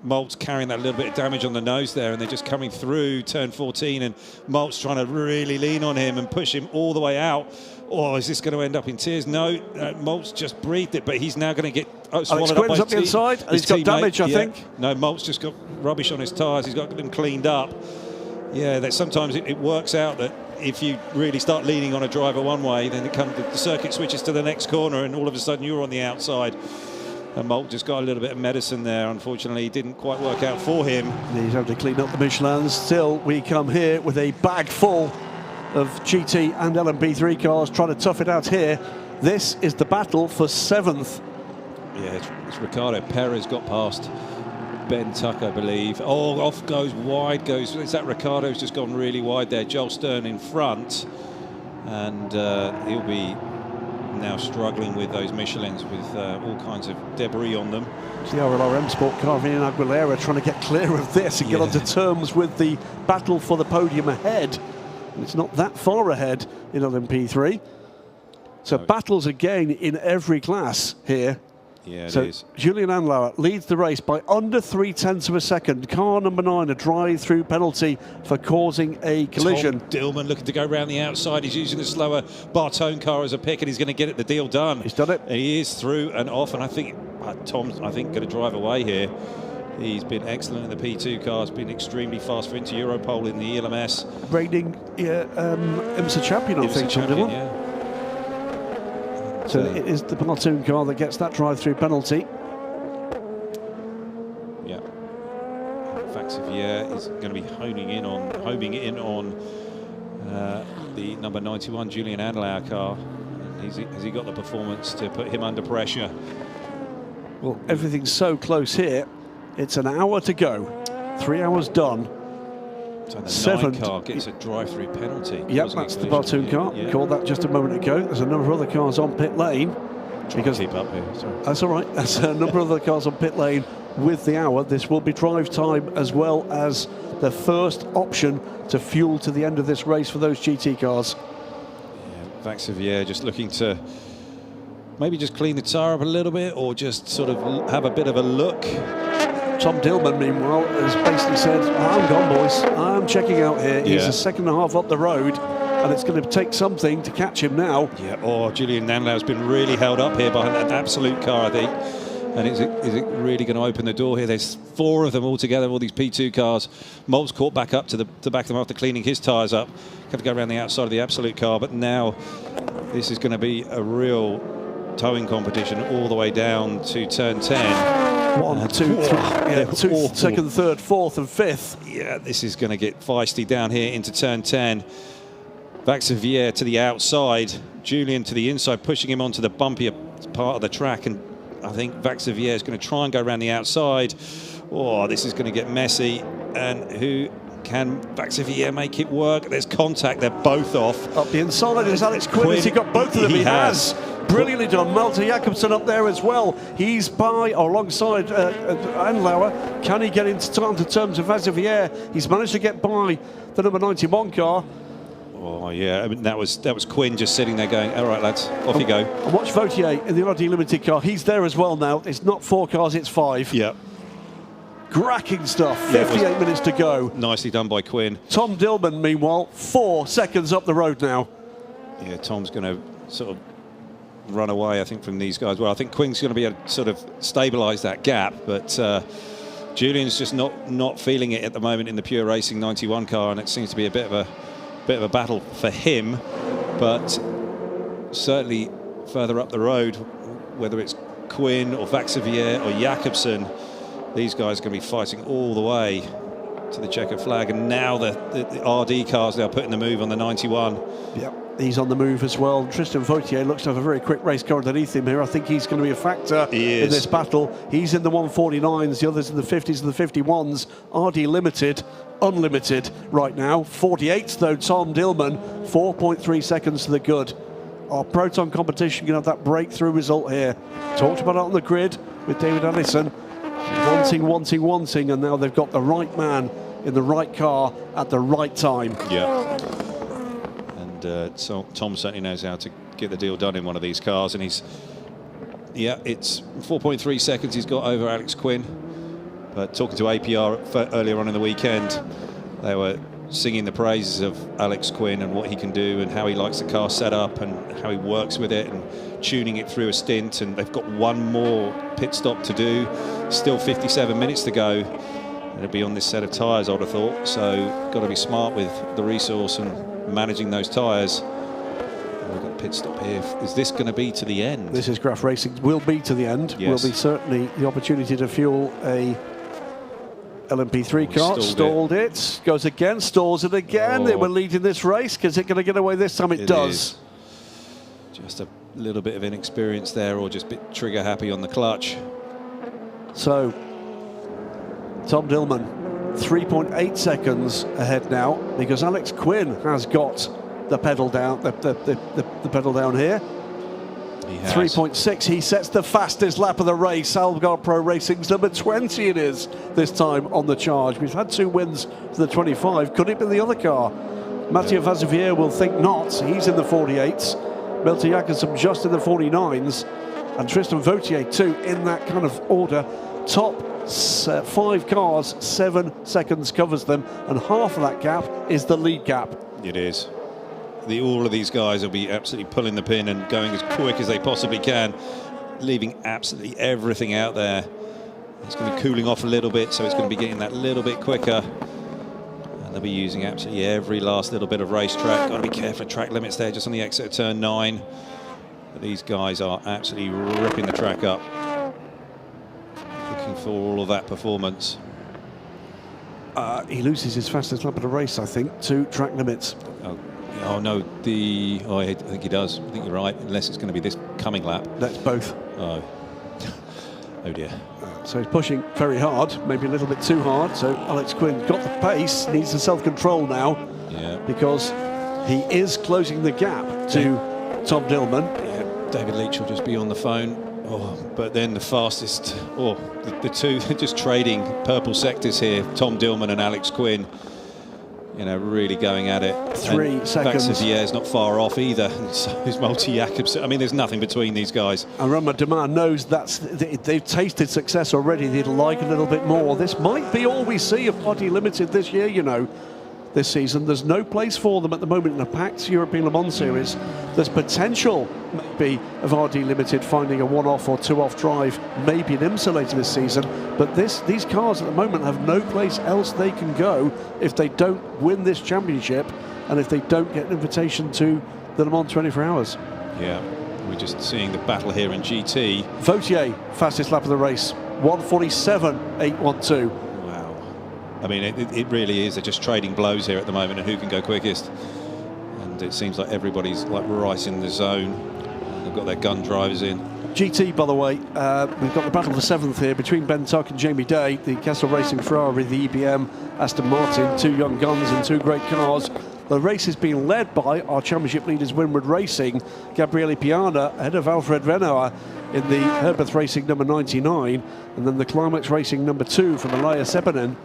Malt's carrying that little bit of damage on the nose there, and they're just coming through turn 14, and Malt's trying to really lean on him and push him all the way out. Oh, is this going to end up in tears? No, Malt's just breathed it, but he's now going to get swallowed up by up the inside, and he's got damage, I think. No, Malt's just got rubbish on his tyres. He's got them cleaned up. Yeah, that sometimes it works out that if you really start leaning on a driver one way, then the circuit switches to the next corner, and all of a sudden you're on the outside. And Malt just got a little bit of medicine there. Unfortunately, it didn't quite work out for him. He's having to clean up the Michelins. Still, we come here with a bag full of GT and LMP3 cars trying to tough it out here. This is the battle for 7th. Yeah, it's Ricardo Perez got past Ben Tuck, I believe. Oh, off goes, wide goes. Is that Ricardo's just gone really wide there? Joel Stern in front. And he'll be now struggling with those Michelins with all kinds of debris on them. It's the RLRM Sport car, Vinian Aguilera, trying to get clear of this and get onto terms with the battle for the podium ahead. And it's not that far ahead in LMP3. So battles again in every class here. Yeah, it so is. Julian Andlauer leads the race by under 0.3 of a second. Car number 9, a drive-through penalty for causing a collision. Tom Dillman looking to go round the outside. He's using the slower Bartone car as a pick, and he's going to get the deal done. He's done it. And he is through and off, and I think Tom's, going to drive away here. He's been excellent in the P2 car. He's been extremely fast for into Europole in the ELMS. Reigning IMSA champion, I think, Tom Dillman. Yeah. So it is the Bartone car that gets that drive-through penalty. Yeah. Vaxivier is going to be homing in on the number 91 Julian Andlauer car. Has he got the performance to put him under pressure? Well, everything's so close here. It's an hour to go. 3 hours done. So the 7 car gets a drive-through penalty. Yep, that's the Bartone car. Yeah. Called that just a moment ago. There's a number of other cars on pit lane. Because keep up here. Sorry. That's all right. There's a number of other cars on pit lane with the hour. This will be drive time as well as the first option to fuel to the end of this race for those GT cars. Yeah, Vaxivier just looking to maybe just clean the tyre up a little bit, or just sort of have a bit of a look. Tom Dillman, meanwhile, has basically said, I'm gone, boys. I'm checking out here. He's a second and a half up the road, and it's going to take something to catch him now. Yeah, Julian Andlauer has been really held up here by an absolute car, I think. And is it really going to open the door here? There's 4 of them all together, all these P2 cars. Molt's caught back up to back them after cleaning his tyres up. Got to go around the outside of the absolute car, but now this is going to be a real towing competition all the way down to turn 10. 1, 2, 3, second, third, fourth and fifth. Yeah, this is going to get feisty down here into turn 10. Vaxivier to the outside, Julian to the inside, pushing him onto the bumpier part of the track, and I think Vaxivier is going to try and go around the outside. Oh, this is going to get messy, and who can Vaxivier make it work? There's contact, they're both off. Up the inside is Alex Quinn. Has he got both of them? He has. Brilliantly done. Malte Jakobsen up there as well. He's by or alongside Andlauer. Can he get into terms of Vaxivier? He's managed to get by the number 91 car. Oh yeah, I mean, that was Quinn just sitting there going, all right lads, off you go. And watch Vautier in the RD Limited car. He's there as well now. It's not 4 cars, it's 5. Yeah. Cracking stuff. 58 minutes to go. Nicely done by Quinn. Tom Dillman, meanwhile, 4 seconds up the road now. Yeah, Tom's going to sort of run away, I think, from these guys. Well, I think Quinn's going to be able to sort of stabilise that gap, but Julian's just not feeling it at the moment in the Pure Racing 91 car, and it seems to be a bit of a battle for him. But certainly further up the road, whether it's Quinn or Vaxivier or Jakobsen, these guys are going to be fighting all the way to the checkered flag. And now the RD cars, they're putting the move on the 91. Yep. He's on the move as well. Tristan Vautier looks to have a very quick race car underneath him here. I think he's going to be a factor in this battle. He's in the 149s, the others in the 50s and the 51s. RD Limited, unlimited right now. 48s though, Tom Dillman, 4.3 seconds to the good. Our Proton competition going to have that breakthrough result here. Talked about it on the grid with David Allison. Wanting, and now they've got the right man in the right car at the right time. Yeah. So Tom certainly knows how to get the deal done in one of these cars, and it's 4.3 seconds he's got over Alex Quinn. But talking to APR earlier on in the weekend, they were singing the praises of Alex Quinn and what he can do and how he likes the car set up and how he works with it and tuning it through a stint. And they've got one more pit stop to do, still 57 minutes to go. It'll be on this set of tyres, I'd have thought. So got to be smart with the resource and managing those tyres. We've got a pit stop here. Is this going to be to the end? This is Graf Racing. Will be to the end. Yes. Will be certainly the opportunity to fuel a LMP3 car. Stalled it. Goes again. Stalls it again. They were leading this race. Is it going to get away this time? It does. Is. Just a little bit of inexperience there, or just a bit trigger happy on the clutch. So Tom Dillman 3.8 seconds ahead now, because Alex Quinn has got the pedal down, the pedal down here. 3.6. He sets the fastest lap of the race. Algarve Pro Racing's number 20 it is this time on the charge. We've had 2 wins for the 25. Could it be the other car? Mathieu Vaxivier will think not. He's in the 48s. Malte Jakobsen just in the 49s, and Tristan Vautier too in that kind of order. Top 5 cars, 7 seconds covers them, and half of that gap is the lead gap. It is. All of these guys will be absolutely pulling the pin and going as quick as they possibly can, leaving absolutely everything out there. It's going to be cooling off a little bit, so it's going to be getting that little bit quicker. And they'll be using absolutely every last little bit of racetrack. Got to be careful of track limits there, just on the exit of turn 9. But these guys are absolutely ripping the track up, looking for all of that performance. He loses his fastest lap of the race, I think, to track limits. Oh no, I think he does. I think you're right, unless it's going to be this coming lap. That's both. Oh dear. So he's pushing very hard, maybe a little bit too hard. So Alex Quinn got the pace, needs the self-control now. Yeah. Because he is closing the gap to Tom Dillman. Yeah, David Leach will just be on the phone. Oh, but then the fastest, the two just trading purple sectors here, Tom Dillman and Alex Quinn. You know, really going at it. 3 seconds. Vaxivier's not far off either. And so is Malte Jakobsen. I mean, there's nothing between these guys. And Romain Dumas knows they've tasted success already. They'd like a little bit more. This might be all we see of RD Limited this year, you know, this season. There's no place for them at the moment in a packed European Le Mans series. There's potential, maybe, of RD Limited finding a one-off or two-off drive, maybe in IMSA later this season. But these cars at the moment have no place else they can go if they don't win this championship and if they don't get an invitation to the Le Mans 24 Hours. Yeah, we're just seeing the battle here in GT. Vautier, fastest lap of the race, 1:47.812. I mean, it really is. They're just trading blows here at the moment and who can go quickest. And it seems like everybody's like right in the zone. They've got their gun drivers in. GT, by the way, we've got the battle for 7th here between Ben Tuck and Jamie Day, the Castle Racing Ferrari, the EBM, Aston Martin, 2 young guns and 2 great cars. The race is being led by our championship leaders, Winward Racing, Gabriele Piana, ahead of Alfred Renoir in the Herbeth Racing number 99, and then the Climax Racing number 2 from Elias Ebenin.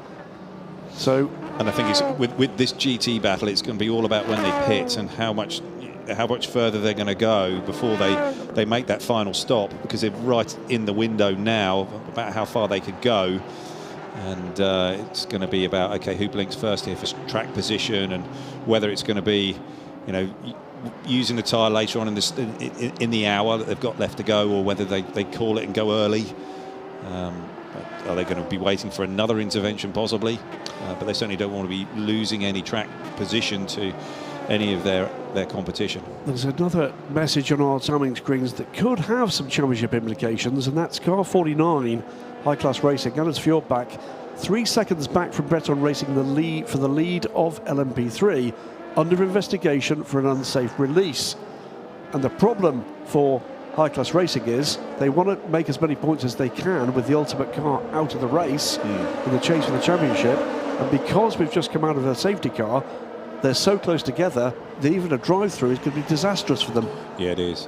So, and I think it's with this GT battle, it's going to be all about when they pit and how much further they're going to go before they make that final stop, because they're right in the window now about how far they could go. And it's going to be about, okay, who blinks first here for track position, and whether it's going to be, you know, using the tyre later on in the hour that they've got left to go, or whether they call it and go early. Are they going to be waiting for another intervention possibly? But they certainly don't want to be losing any track position to any of their competition. There's another message on our timing screens that could have some championship implications, and that's car 49, High Class Racing. Anders Fjordbach, 3 seconds back from Breton Racing the lead of LMP3, under investigation for an unsafe release. And the problem for High Class Racing is they want to make as many points as they can with the ultimate car out of the race in the chase for the championship. And because we've just come out of a safety car, they're so close together that even a drive-through is going to be disastrous for them. Yeah, it is.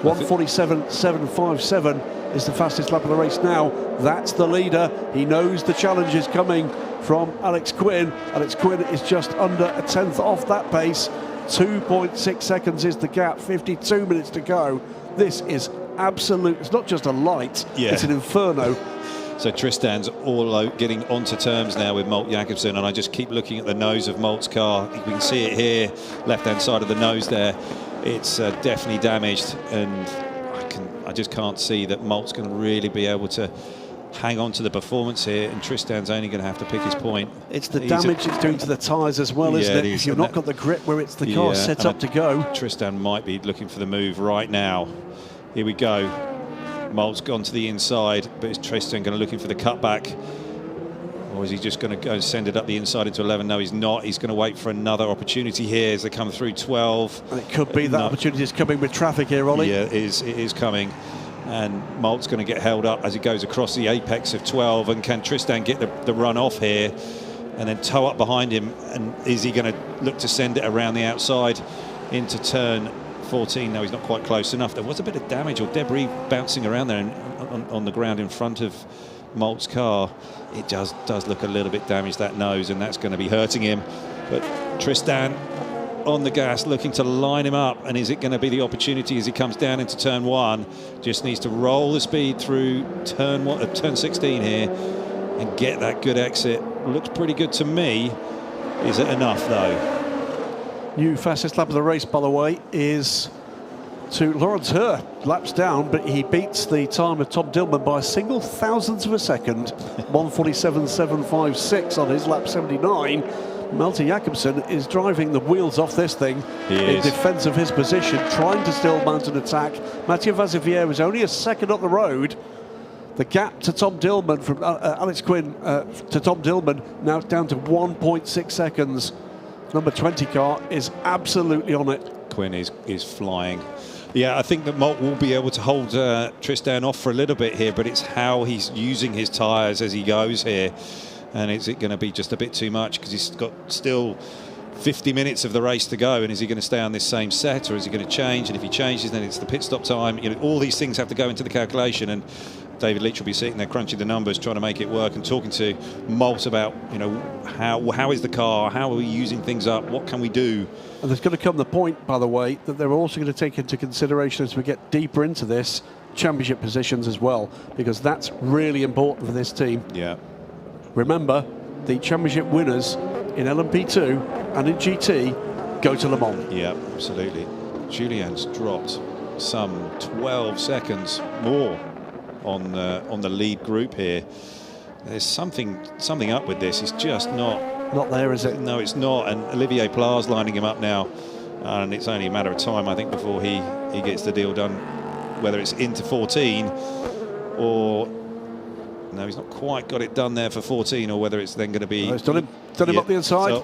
1:47.757 is the fastest lap of the race now. That's the leader. He knows the challenge is coming from Alex Quinn. Alex Quinn is just under a tenth off that pace. 2.6 seconds is the gap, 52 minutes to go. This is absolute, it's not just a light, it's an inferno. So Tristan's all getting onto terms now with Malte Jakobsen, and I just keep looking at the nose of Malt's car. We can see it here, left-hand side of the nose there. It's definitely damaged, and I just can't see that Malt's going to really be able to hang on to the performance here, and Tristan's only going to have to pick his point. It's the damage it's doing to the tyres as well, isn't it? If you've not got the grip where it's the car set up to go. Tristan might be looking for the move right now. Here we go. Malt's gone to the inside, but is Tristan going to looking for the cutback? Or is he just going to go and send it up the inside into 11? No, he's not. He's going to wait for another opportunity here as they come through 12. And it could be that opportunity is coming with traffic here, Ollie. Yeah, it is coming. And Malt's going to get held up as he goes across the apex of 12. And can Tristan get the run off here and then tow up behind him? And is he going to look to send it around the outside into turn 14? No, he's not quite close enough. There was a bit of damage or debris bouncing around there on the ground in front of Malt's car. It does look a little bit damaged, that nose, and that's going to be hurting him. But Tristan on the gas, looking to line him up. And is it going to be the opportunity as he comes down into turn 1? Just needs to roll the speed through turn 16 here and get that good exit. Looks pretty good to me. Is it enough, though? New fastest lap of the race, by the way, is to Lawrence Herr. Laps down, but he beats the time of Tom Dillman by a single thousandth of a second. 1:47.756 on his lap 79. Malte Jakobsen is driving the wheels off this thing in defence of his position, trying to still mount an attack. Mathieu Vazivière is only a second up the road. The gap to Tom Dillman from Alex Quinn to Tom Dillman now down to 1.6 seconds. Number 20 car is absolutely on it. Quinn is flying. Yeah, I think that Molt will be able to hold Tristan off for a little bit here, but it's how he's using his tyres as he goes here. And is it going to be just a bit too much because he's got still 50 minutes of the race to go, and is he going to stay on this same set, or is he going to change? And if he changes, then it's the pit stop time. You know, all these things have to go into the calculation, and David Leitch will be sitting there crunching the numbers, trying to make it work, and talking to Molt about, you know, how is the car, how are we using things up, what can we do? And there's going to come the point, by the way, that they're also going to take into consideration as we get deeper into this, championship positions as well, because that's really important for this team. Yeah. Remember, the championship winners in LMP2 and in GT go to Le Mans. Yeah, absolutely. Julian's dropped some 12 seconds more on the lead group here. There's something up with this. It's just not there, is it? No, it's not. And Olivier Plas lining him up now, and it's only a matter of time, I think, before he gets the deal done, whether it's into 14 or no, he's not quite got it done there for 14, or whether it's then going to be. Oh, it's done him up the inside.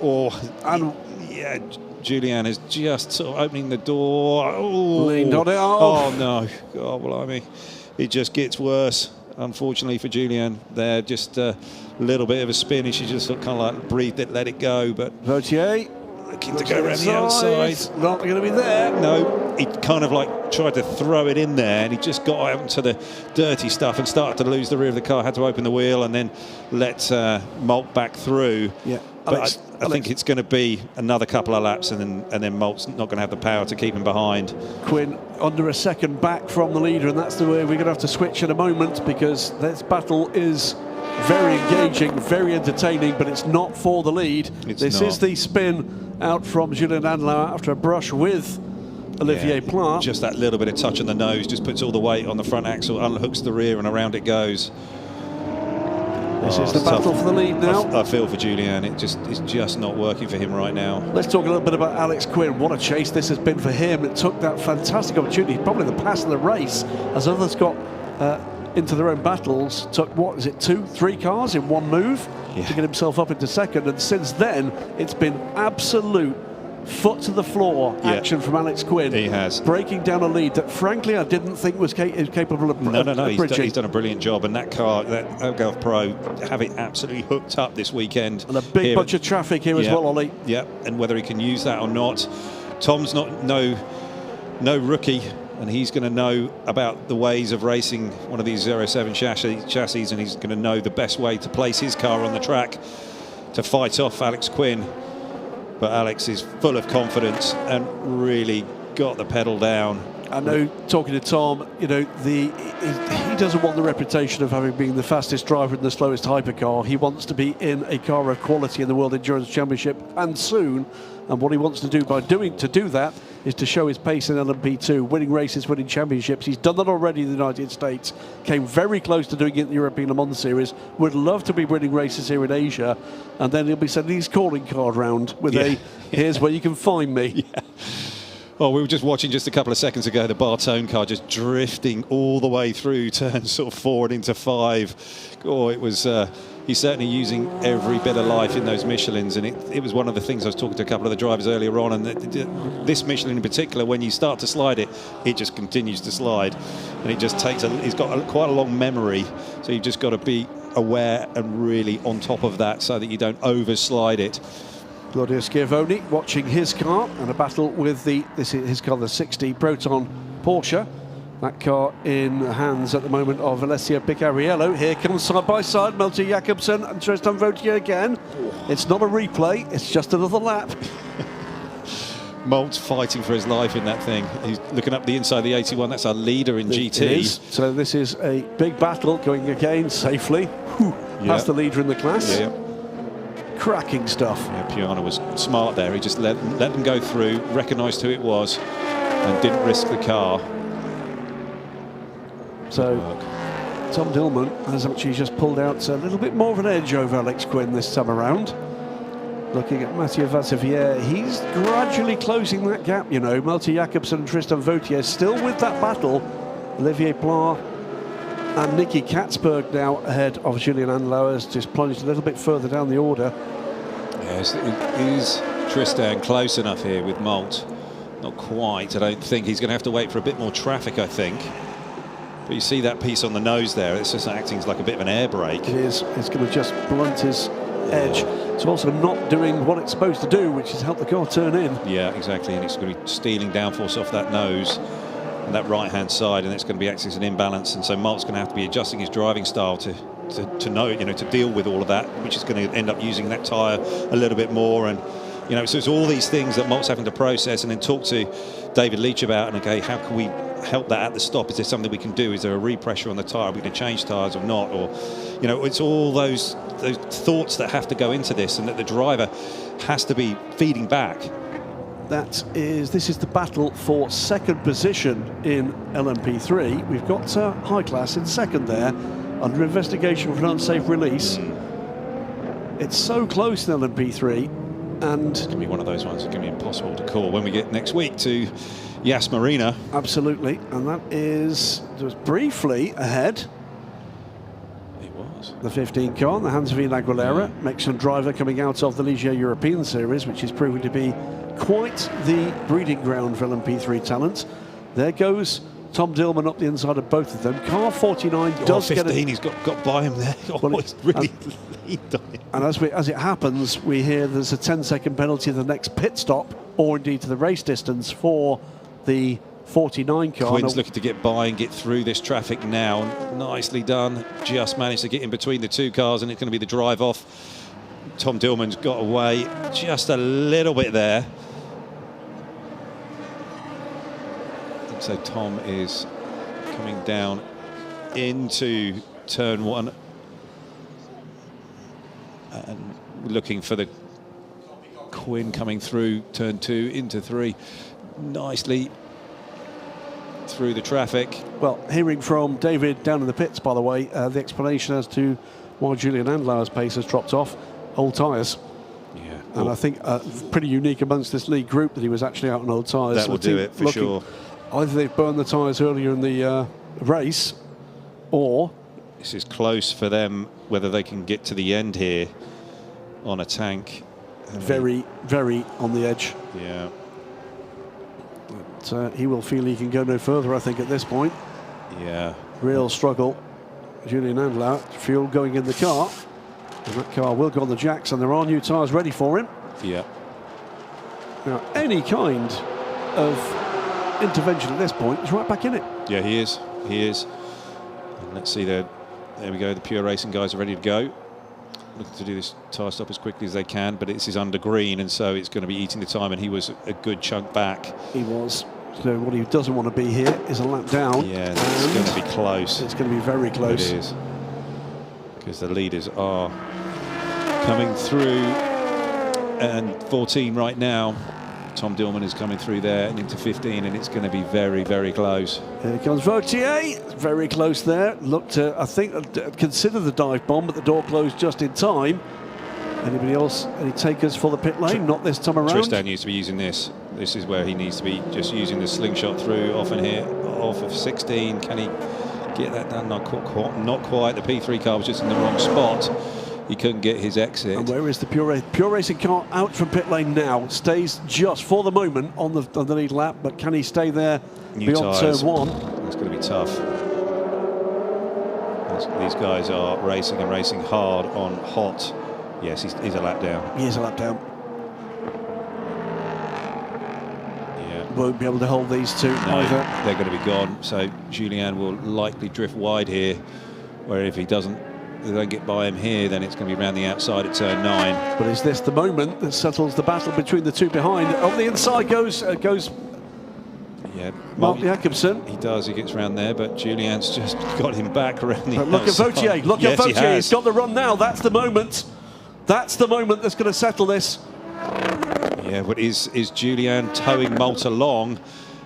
Yeah, Julian is just sort of opening the door. Oh, leaned on it. Oh no! God, blimey. It just gets worse, unfortunately, for Julian. There, just a little bit of a spin. She just kind of like breathed it, let it go. But Vautier looking to go around the outside. Not going to be there. No, he kind of like tried to throw it in there, and he just got out into the dirty stuff and started to lose the rear of the car. Had to open the wheel and then let Molt back through. Yeah, but I think it's going to be another couple of laps, and then Molt's not going to have the power to keep him behind. Quinn under a second back from the leader, and that's the way we're going to have to switch in a moment, because this battle is very engaging, very entertaining, but it's not for the lead. This is the spin out from Julien Andelin after a brush with Olivier Plas. Just that little bit of touch on the nose just puts all the weight on the front axle, unhooks the rear, and around it goes. This is the battle for the lead now. I feel for Julian. It's just not working for him right now. Let's talk a little bit about Alex Quinn. What a chase this has been for him. It took that fantastic opportunity, probably the pass of the race, as others got into their own battles. Took, what is it, 2-3 cars in one move to get himself up into second. And since then, it's been absolute foot to the floor action from Alex Quinn. He has. Breaking down a lead that, frankly, I didn't think was capable of No. He's done a brilliant job. And that car, that Algarve Pro, have it absolutely hooked up this weekend. And a big bunch of traffic here as well, Ollie. Yeah, and whether he can use that or not. Tom's no rookie, and he's going to know about the ways of racing one of these 07 chassis, and he's going to know the best way to place his car on the track to fight off Alex Quinn. But Alex is full of confidence and really got the pedal down. I know, talking to Tom, you know, he doesn't want the reputation of having been the fastest driver in the slowest hypercar. He wants to be in a car of quality in the World Endurance Championship, and soon. And what he wants to do by do that is to show his pace in LMP2, winning races, winning championships. He's done that already in the United States. Came very close to doing it in the European Le Mans Series. Would love to be winning races here in Asia. And then he'll be sending his calling card round with here's where you can find me. Yeah. Well, we were just watching just a couple of seconds ago the Bartone car just drifting all the way through turns sort of 4 and into 5. Oh, it was... he's certainly using every bit of life in those Michelins, and it was one of the things I was talking to a couple of the drivers earlier on, and this Michelin in particular, when you start to slide it, it just continues to slide, and it just takes it's got quite a long memory, so you've just got to be aware and really on top of that so that you don't overslide it. Claudio Schiavone watching his car and a battle with his car, the 60 Proton Porsche. That car in the hands at the moment of Alessio Picariello. Here comes side by side Malte Jakobsen and Tristan Vautier again. It's not a replay, it's just another lap. Malt's fighting for his life in that thing. He's looking up the inside of the 81. That's our leader in GT. So this is a big battle going again safely. Past the leader in the class. Yeah. Cracking stuff. Yeah, Piana was smart there. He just let them go through, recognised who it was, and didn't risk the car. So Tom Dillman has actually just pulled out a little bit more of an edge over Alex Quinn this time around. Looking at Mathieu Vassivière, he's gradually closing that gap, you know. Malte Jacobsen and Tristan Vautier still with that battle. Olivier Pla and Nicky Katzberg now ahead of Julian Andlauer's, just plunged a little bit further down the order. Yes, is Tristan close enough here with Malt? Not quite. I don't think. He's going to have to wait for a bit more traffic, I think. But you see that piece on the nose there, it's just acting like a bit of an air brake. It is. It's going to just blunt his edge. It's also not doing what it's supposed to do, which is help the car turn in. Yeah, exactly, and it's going to be stealing downforce off that nose and that right-hand side, and it's going to be acting as an imbalance, and so Malt's going to have to be adjusting his driving style to know, you know, to deal with all of that, which is going to end up using that tyre a little bit more, and you know, so it's all these things that Malt's having to process and then talk to David Leach about, and okay, how can we help that at the stop? Is there something we can do? Is there a repressure on the tyre? Are we going to change tyres or not? Or, you know, it's all those thoughts that have to go into this, and that the driver has to be feeding back. This is the battle for second position in LMP3. We've got High Class in second there, under investigation for an unsafe release. It's so close in LMP3, and it's going to be one of those ones that's going to be impossible to call when we get next week to Yas Marina. Absolutely, and that is just briefly ahead. The 15 car, the Hans-Veen Aguilera, Mexican driver coming out of the Ligier European Series, which is proving to be quite the breeding ground for LMP3 talent. There goes Tom Dillman up the inside of both of them. Car 49 does 15, get he's got by him there. Well, it's really leaned on him. And as it happens, we hear there's a 10-second penalty to the next pit stop, or indeed to the race distance for the 49 car. Quinn's looking to get by and get through this traffic now. Nicely done. Just managed to get in between the two cars, and it's going to be the drive off. Tom Dillman's got away just a little bit there. And so Tom is coming down into turn one and looking for the Quinn coming through turn two into three. Nicely through the traffic. Well, hearing from David down in the pits, by the way, the explanation as to why Julian Andlauer's pace has dropped off, old tyres. Yeah. And I think pretty unique amongst this league group that he was actually out on old tyres. That will do it for sure. Either they've burned the tyres earlier in the race, or this is close for them, whether they can get to the end here on a tank. Very, very on the edge. Yeah. But he will feel he can go no further, I think, at this point. Yeah. Real struggle. Julian Andlauer, fuel going in the car. And that car will go on the jacks, and there are new tyres ready for him. Yeah. Now, any kind of intervention at this point is right back in it. Yeah, he is. He is. And let's see there. There we go. The Pure Racing guys are ready to go. Looking to do this tyre stop as quickly as they can, but this is under green, and so it's going to be eating the time, and he was a good chunk back. He was. So what he doesn't want to be here is a lap down. Yeah, it's going to be close. It's going to be very close. It is. Because the leaders are coming through, and 14 right now. Tom Dillman is coming through there and into 15, and it's going to be very, very close. Here comes Vautier, very close there. Look to, I think, consider the dive bomb, but the door closed just in time. Anybody else, any takers for the pit lane? Not this time around. Tristan needs to be using this. This is where he needs to be just using the slingshot through, off in here, off of 16. Can he get that done? Not quite. The P3 car was just in the wrong spot. He couldn't get his exit. And where is the Pure Racing car out from pit lane now? Stays just for the moment on the lead lap, but can he stay there beyond turn one? It's going to be tough. These guys are racing and racing hard on hot. Yes, he's a lap down. He is a lap down. Yeah. Won't be able to hold these two either. They're going to be gone. So Julien will likely drift wide here, where if he doesn't they don't get by him here, then it's going to be around the outside at turn 9. But is this the moment that settles the battle between the two behind? On the inside goes Yeah, Mark Jacobsen. He does, he gets around there, but Julian's just got him back around the outside. Look at Vautier, look at Vautier, he's got the run now, that's the moment. That's the moment that's going to settle this. Yeah, but is Julian towing Molt along?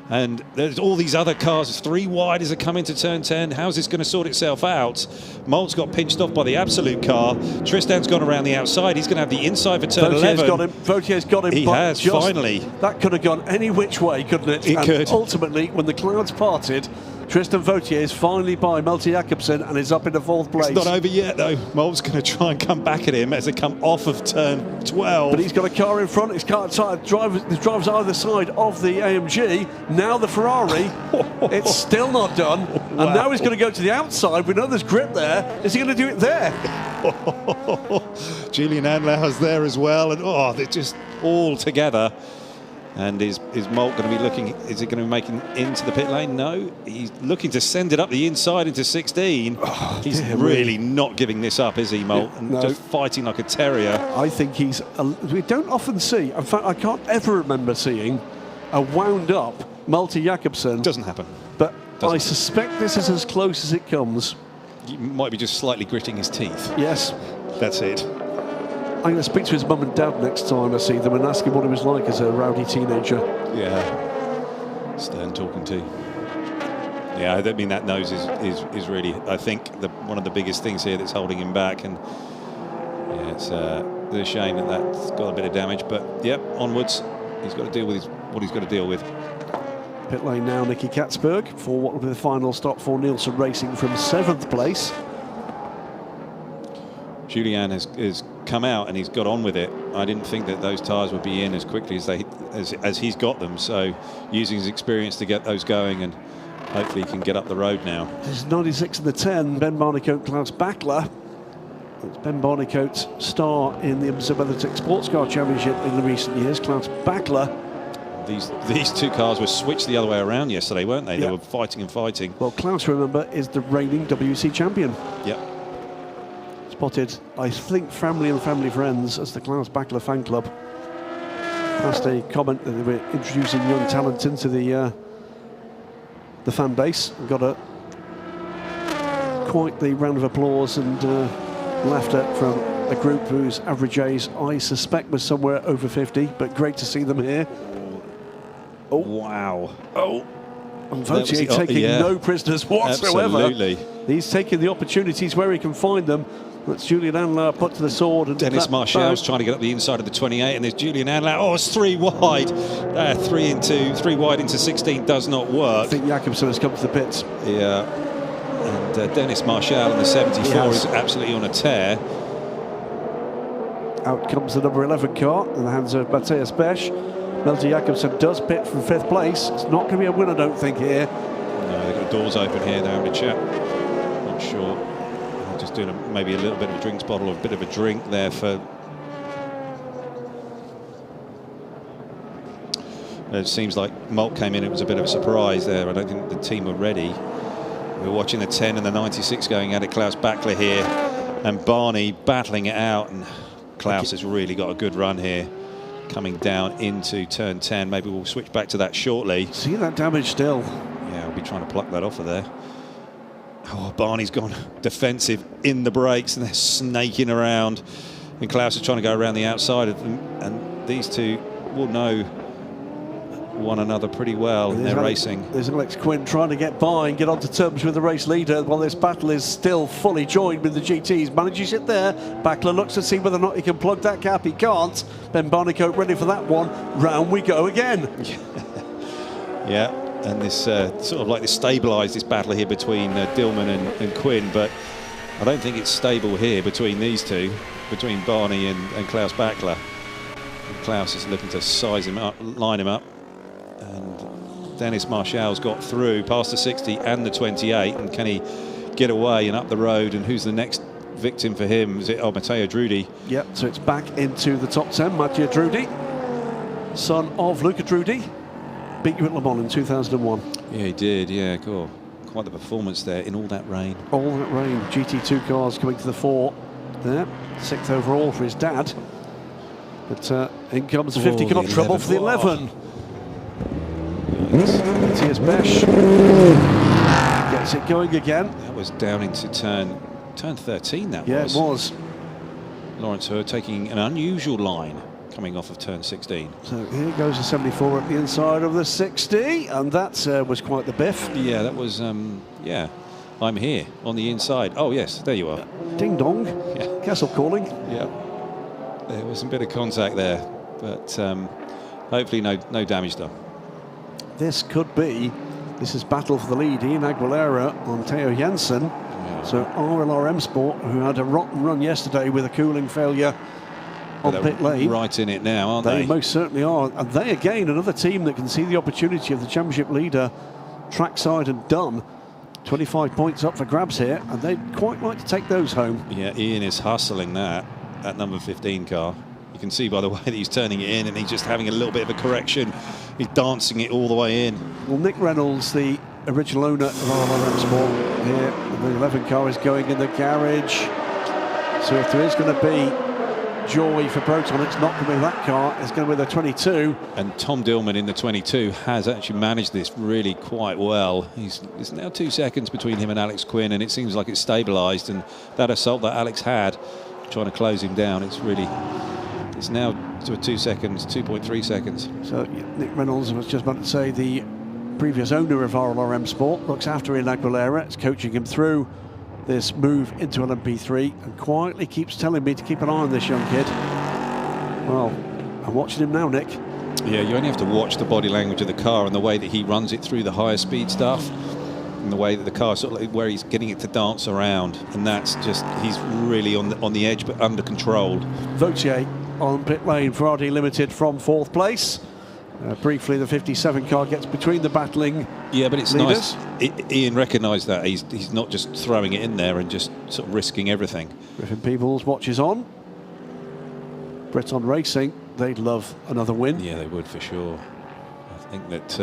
And there's all these other cars, 3 wide as they come into turn 10. How's this going to sort itself out? Molt's got pinched off by the Absolute car. Tristan's gone around the outside. He's going to have the inside for turn 11. Vautier's got him. He has, finally. That could have gone any which way, couldn't it? It could. Ultimately, when the clouds parted, Tristan Vautier is finally by Malte Jacobsen and is up in the 4th place. It's not over yet, though. Molt's going to try and come back at him as they come off of turn 12. But he's got a car in front. The driver's either side of the AMG. Now the Ferrari. It's still not done. And now he's going to go to the outside. We know there's grip there. Is he going to do it there? Julian Anlau's there as well. And they're just all together. And is Molt going to be looking, is it going to be making into the pit lane? No, he's looking to send it up the inside into 16. He's really not giving this up, is he, Molt? And just fighting like a terrier. I think we don't often see, in fact, I can't ever remember seeing a wound-up Malte Jacobsen. Doesn't happen. But I suspect this is as close as it comes. He might be just slightly gritting his teeth. Yes. That's it. I'm going to speak to his mum and dad next time I see them and ask him what it was like as a rowdy teenager. Yeah, Stern talking to. Yeah, I mean, that nose is really, I think, one of the biggest things here that's holding him back. And yeah, it's a shame that's got a bit of damage. But yep, onwards. He's got to deal with what he's got to deal with. Pit lane now, Nicky Katzberg, for what will be the final stop for Nielsen Racing from 7th place. Julian has come out and he's got on with it. I didn't think that those tyres would be in as quickly as he's got them. So using his experience to get those going, and hopefully he can get up the road now. This is 96 in the 10. Ben Barnicoat, Klaus Bachler. It's Ben Barnicoat's star in the Observability Sports Car Championship in the recent years. Klaus Bachler. These two cars were switched the other way around yesterday, weren't they? They were fighting and fighting. Well, Klaus, remember, is the reigning WEC champion. Yep. Spotted, I think, family and family friends as the Klaus Bachler fan club passed a comment that they were introducing young talent into the fan base, and got quite the round of applause and laughter from a group whose average age I suspect was somewhere over 50, but great to see them here. Oh wow! Oh, and Vautier taking no prisoners whatsoever. Absolutely. He's taking the opportunities where he can find them. That's Julian Anlau put to the sword. And Dennis Marchel's trying to get up the inside of the 28, and there's Julian Anlau. Oh, it's 3 wide. 3 wide into 16 does not work. I think Jacobsen has come to the pits. Yeah. And Dennis Marchel in the 74 is absolutely on a tear. Out comes the number 11 car in the hands of Matthias Besch. Malte Jacobsen does pit from 5th place. It's not going to be a win, I don't think, here. No, they've got the doors open here. They're having a chat. Not sure. Just doing maybe a little bit of a drinks bottle, a bit of a drink there for. It seems like Molt came in, it was a bit of a surprise there. I don't think the team were ready. We're watching the 10 and the 96 going at it. Klaus Bachler here and Barney battling it out, and Klaus has really got a good run here coming down into turn 10. Maybe we'll switch back to that shortly. See that damage still. Yeah, we'll be trying to pluck that off of there. Oh, Barney's gone defensive in the brakes and they're snaking around. And Klaus is trying to go around the outside of them. And these two will know one another pretty well in their racing. There's Alex Quinn trying to get by and get onto terms with the race leader while this battle is still fully joined with the GTs. Manages it there. Bachler looks to see whether or not he can plug that gap. He can't. Ben Barnicoat ready for that one. Round we go again. Yeah. And this sort of like this stabilised this battle here between Dillman and Quinn, but I don't think it's stable here between these two, between Barney and Klaus Bachler. And Klaus is looking to size him up, line him up, and Dennis Marchel's got through past the 60 and the 28, and can he get away and up the road? And who's the next victim for him? Is it Matteo Drudi? Yep, so it's back into the top 10. Matteo Drudi, son of Luca Drudi. Beat you at Le Mans in 2001. Yeah, he did. Yeah, cool. quite the performance there in all that rain. All that rain. GT2 cars coming to the fore there. 6th overall for his dad. But in comes 50 car trouble for the 11. Matthias Besch gets it going again. That was down into turn 13, that was. Yeah, it was. Lawrence Hurd taking an unusual line coming off of turn 16. So here goes the 74 at the inside of the 60, and that was quite the biff. Yeah, that was, yeah. I'm here on the inside. Oh, yes, there you are. Ding dong. Yeah. Kessel calling. Yeah. There was a bit of contact there, but hopefully no damage done. This is battle for the lead. Ian Aguilera on Theo Jensen. Yeah. So RLRM Sport, who had a rotten run yesterday with a cooling failure on pit lane. Right in it now, aren't they? They most certainly are. And they, again, another team that can see the opportunity of the championship leader trackside and done. 25 points up for grabs here, and they'd quite like to take those home. Yeah, Ian is hustling that number 15 car. You can see by the way that he's turning it in, and he's just having a little bit of a correction. He's dancing it all the way in. Well, Nick Reynolds, the original owner of RLRM Sport here, the 11 car is going in the garage. So if there is going to be joy for Proton, it's not going to be that car, it's going to be the 22. And Tom Dillman in the 22 has actually managed this really quite well. It's now 2 seconds between him and Alex Quinn, and it seems like it's stabilised, and that assault that Alex had trying to close him down, it's now to 2 seconds, 2.3 seconds. So Nick Reynolds, I was just about to say, the previous owner of RLRM Sport, looks after Ian Aguilera. It's coaching him through this move into LMP3 and quietly keeps telling me to keep an eye on this young kid. Well, I'm watching him now, Nick. Yeah, you only have to watch the body language of the car and the way that he runs it through the higher speed stuff, and the way that the car sort of like where he's getting it to dance around, and that's just, he's really on the edge but under control. Vautier on pit lane for RD Limited from 4th place. Briefly, the 57 car gets between the battling. Yeah, but it's leaders. Nice. Ian recognised that. He's not just throwing it in there and just sort of risking everything. Griffin Peebles watches on. Breton Racing, they'd love another win. Yeah, they would for sure. I think that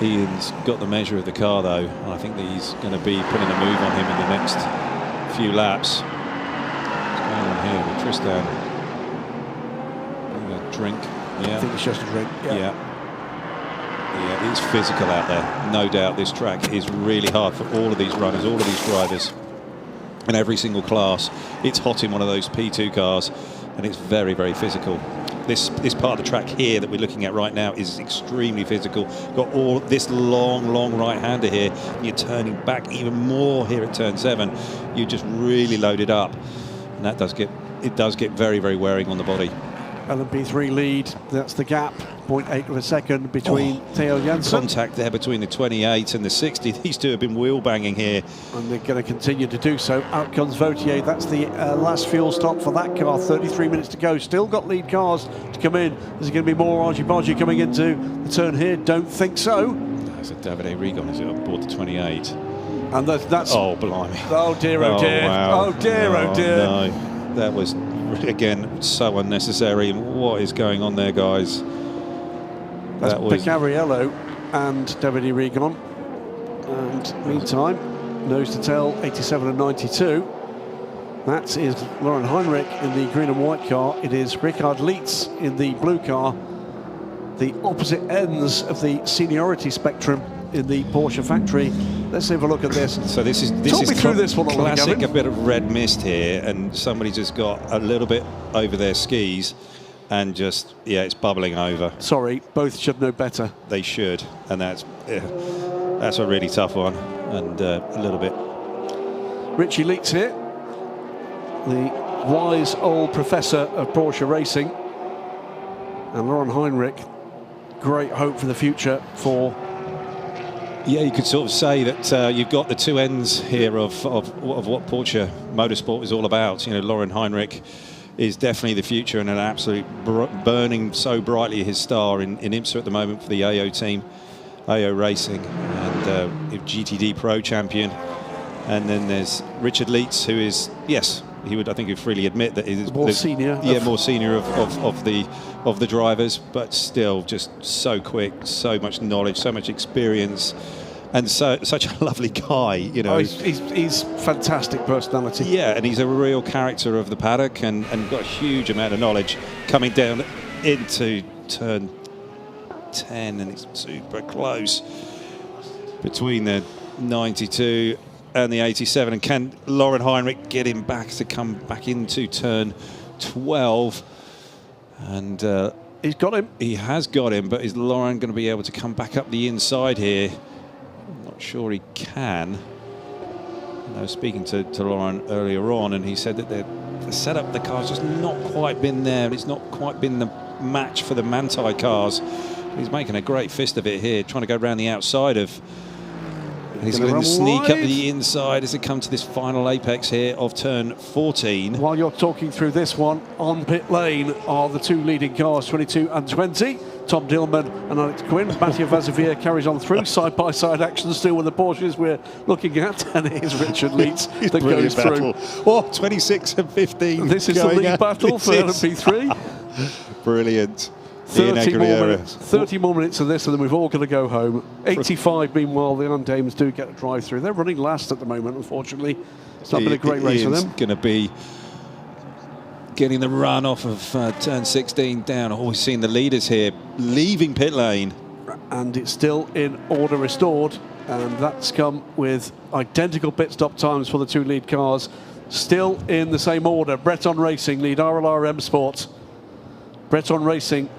Ian's got the measure of the car though, and I think that he's going to be putting a move on him in the next few laps. What's going on here with Tristan? Drink. Yeah. I think it's just a drink. Yeah. Yeah, it's physical out there. No doubt this track is really hard for all of these runners, all of these drivers. In every single class, it's hot in one of those P2 cars, and it's very, very physical. This part of the track here that we're looking at right now is extremely physical. Got all this long right-hander here. You're turning back even more here at turn 7. You just really loaded up, and that does get very, very wearing on the body. LMP3 lead, that's the gap, 0.8 of a second between Theo Jensen. Contact there between the 28 and the 60. These two have been wheel banging here. And they're going to continue to do so. Out comes Vautier, that's the last fuel stop for that car, 33 minutes to go. Still got lead cars to come in. Is there going to be more argy-bargy coming into the turn here? Don't think so. That's a Davide Rigon, is it, on board the 28? And that's... Oh, blimey. Oh dear, oh dear. Wow. Oh dear, oh dear. No, that was... Again, so unnecessary. What is going on there, guys? That's Picariello and Davide Rigon. And meantime, nose to tail, 87 and 92. That is Lauren Heinrich in the green and white car. It is Richard Lietz in the blue car. The opposite ends of the seniority spectrum in the Porsche factory. Let's have a look at this. So this is classic, a bit of red mist here, and somebody just got a little bit over their skis and just, yeah, it's bubbling over. Sorry, both should know better. They should, and that's a really tough one, and a little bit. Richie Lietz here, the wise old professor of Porsche racing, and Lauren Heinrich, great hope for the future for... Yeah, you could sort of say that you've got the two ends here of what Porsche Motorsport is all about. You know, Lauren Heinrich is definitely the future, and an absolute burning so brightly his star in IMSA at the moment for the AO team, AO Racing, and GTD Pro champion. And then there's Richard Lietz, who is, yes, he would, I think, he'd freely admit that he's more senior. Yeah, more senior of the drivers, but still just so quick, so much knowledge, so much experience. and such a lovely guy, you know. Oh, he's fantastic personality. Yeah, and he's a real character of the paddock, and got a huge amount of knowledge coming down into turn 10, and it's super close between the 92 and the 87. And can Lauren Heinrich get him back to come back into turn 12? And he's got him. He has got him, but is Lauren going to be able to come back up the inside here? I'm not sure he can. I was speaking to Lauren earlier on, and he said that the setup of the car's just not quite been there. It's not quite been the match for the Manthey cars. He's making a great fist of it here, trying to go around the outside of. He's going to sneak up the inside as it comes to this final apex here of turn 14. While you're talking through this one, on pit lane are the two leading cars, 22 and 20. Tom Dillman and Alex Quinn. Mathieu Vazevier carries on through. Side-by-side action still with the Porsches we're looking at. And here's Richard Leeds that goes through. Oh, 26 and 15. This is the lead battle for LMP3. Brilliant. 30 more minutes of this and then we've all got to go home. 85, meanwhile, the Iron Dames do get a drive through. They're running last at the moment, unfortunately. It's not been a great race for them. Going to be getting the run off of turn 16 down. Always seen the leaders here leaving pit lane. And it's still in order restored. And that's come with identical pit stop times for the two lead cars. Still in the same order. Breton Racing lead RLR M Sport. Breton Racing,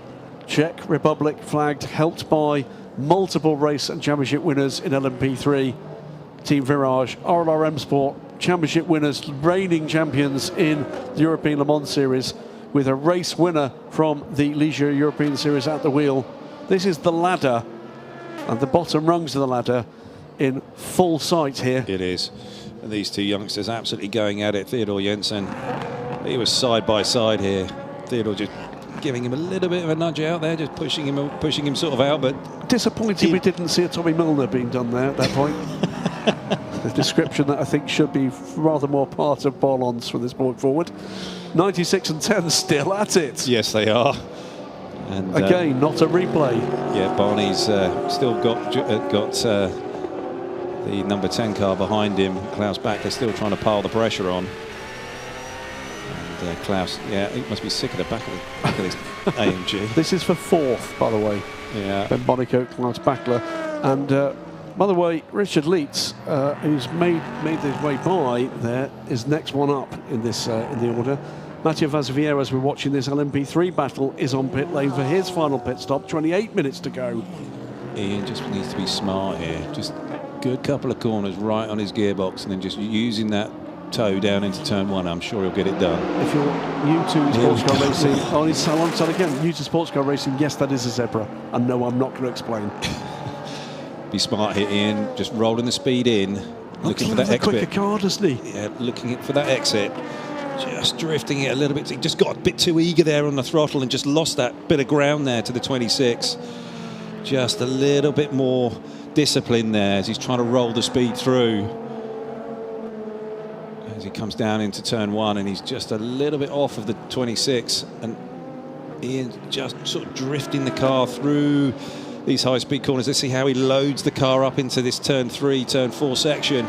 Czech Republic flagged, helped by multiple race and championship winners in LMP3. Team Virage, RLR M Sport, championship winners, reigning champions in the European Le Mans Series, with a race winner from the Leisure European Series at the wheel. This is the ladder, and the bottom rungs of the ladder in full sight here. It is. And these two youngsters absolutely going at it. Theodor Jensen, he was side by side here. Theodor just giving him a little bit of a nudge out there, just pushing him sort of out. But disappointed we didn't see a Tommy Milner being done there at that point. A description that I think should be rather more part of Bolons from this point forward. 96 and 10 still at it. Yes, they are. And again, not a replay. Yeah, Barney's still got the number 10 car behind him. Klaus Bachler still trying to pile the pressure on. Klaus, yeah, he must be sick of the back of this AMG. This is for fourth, by the way. Yeah. Ben Bonico, Klaus Bachler. And by the way, Richard Leeds, who's made his way by there, is next one up in this in the order. Mathieu Vazevier, as we're watching this LMP3 battle, is on pit lane for his final pit stop. 28 minutes to go. Ian just needs to be smart here. Just good couple of corners right on his gearbox, and then just using that toe down into turn 1. I'm sure he'll get it done. If you're new to sports car racing, alongside again, new to sports car racing, yes, that is a zebra. And no, I'm not going to explain. Be smart here, Ian. Just rolling the speed in, looking for that exit. Quicker car, doesn't he? Yeah, looking for that exit. Just drifting it a little bit. He just got a bit too eager there on the throttle and just lost that bit of ground there to the 26. Just a little bit more discipline there as he's trying to roll the speed through. As he comes down into turn 1, and he's just a little bit off of the 26, and Ian just sort of drifting the car through these high-speed corners. Let's see how he loads the car up into this turn 3, turn 4 section.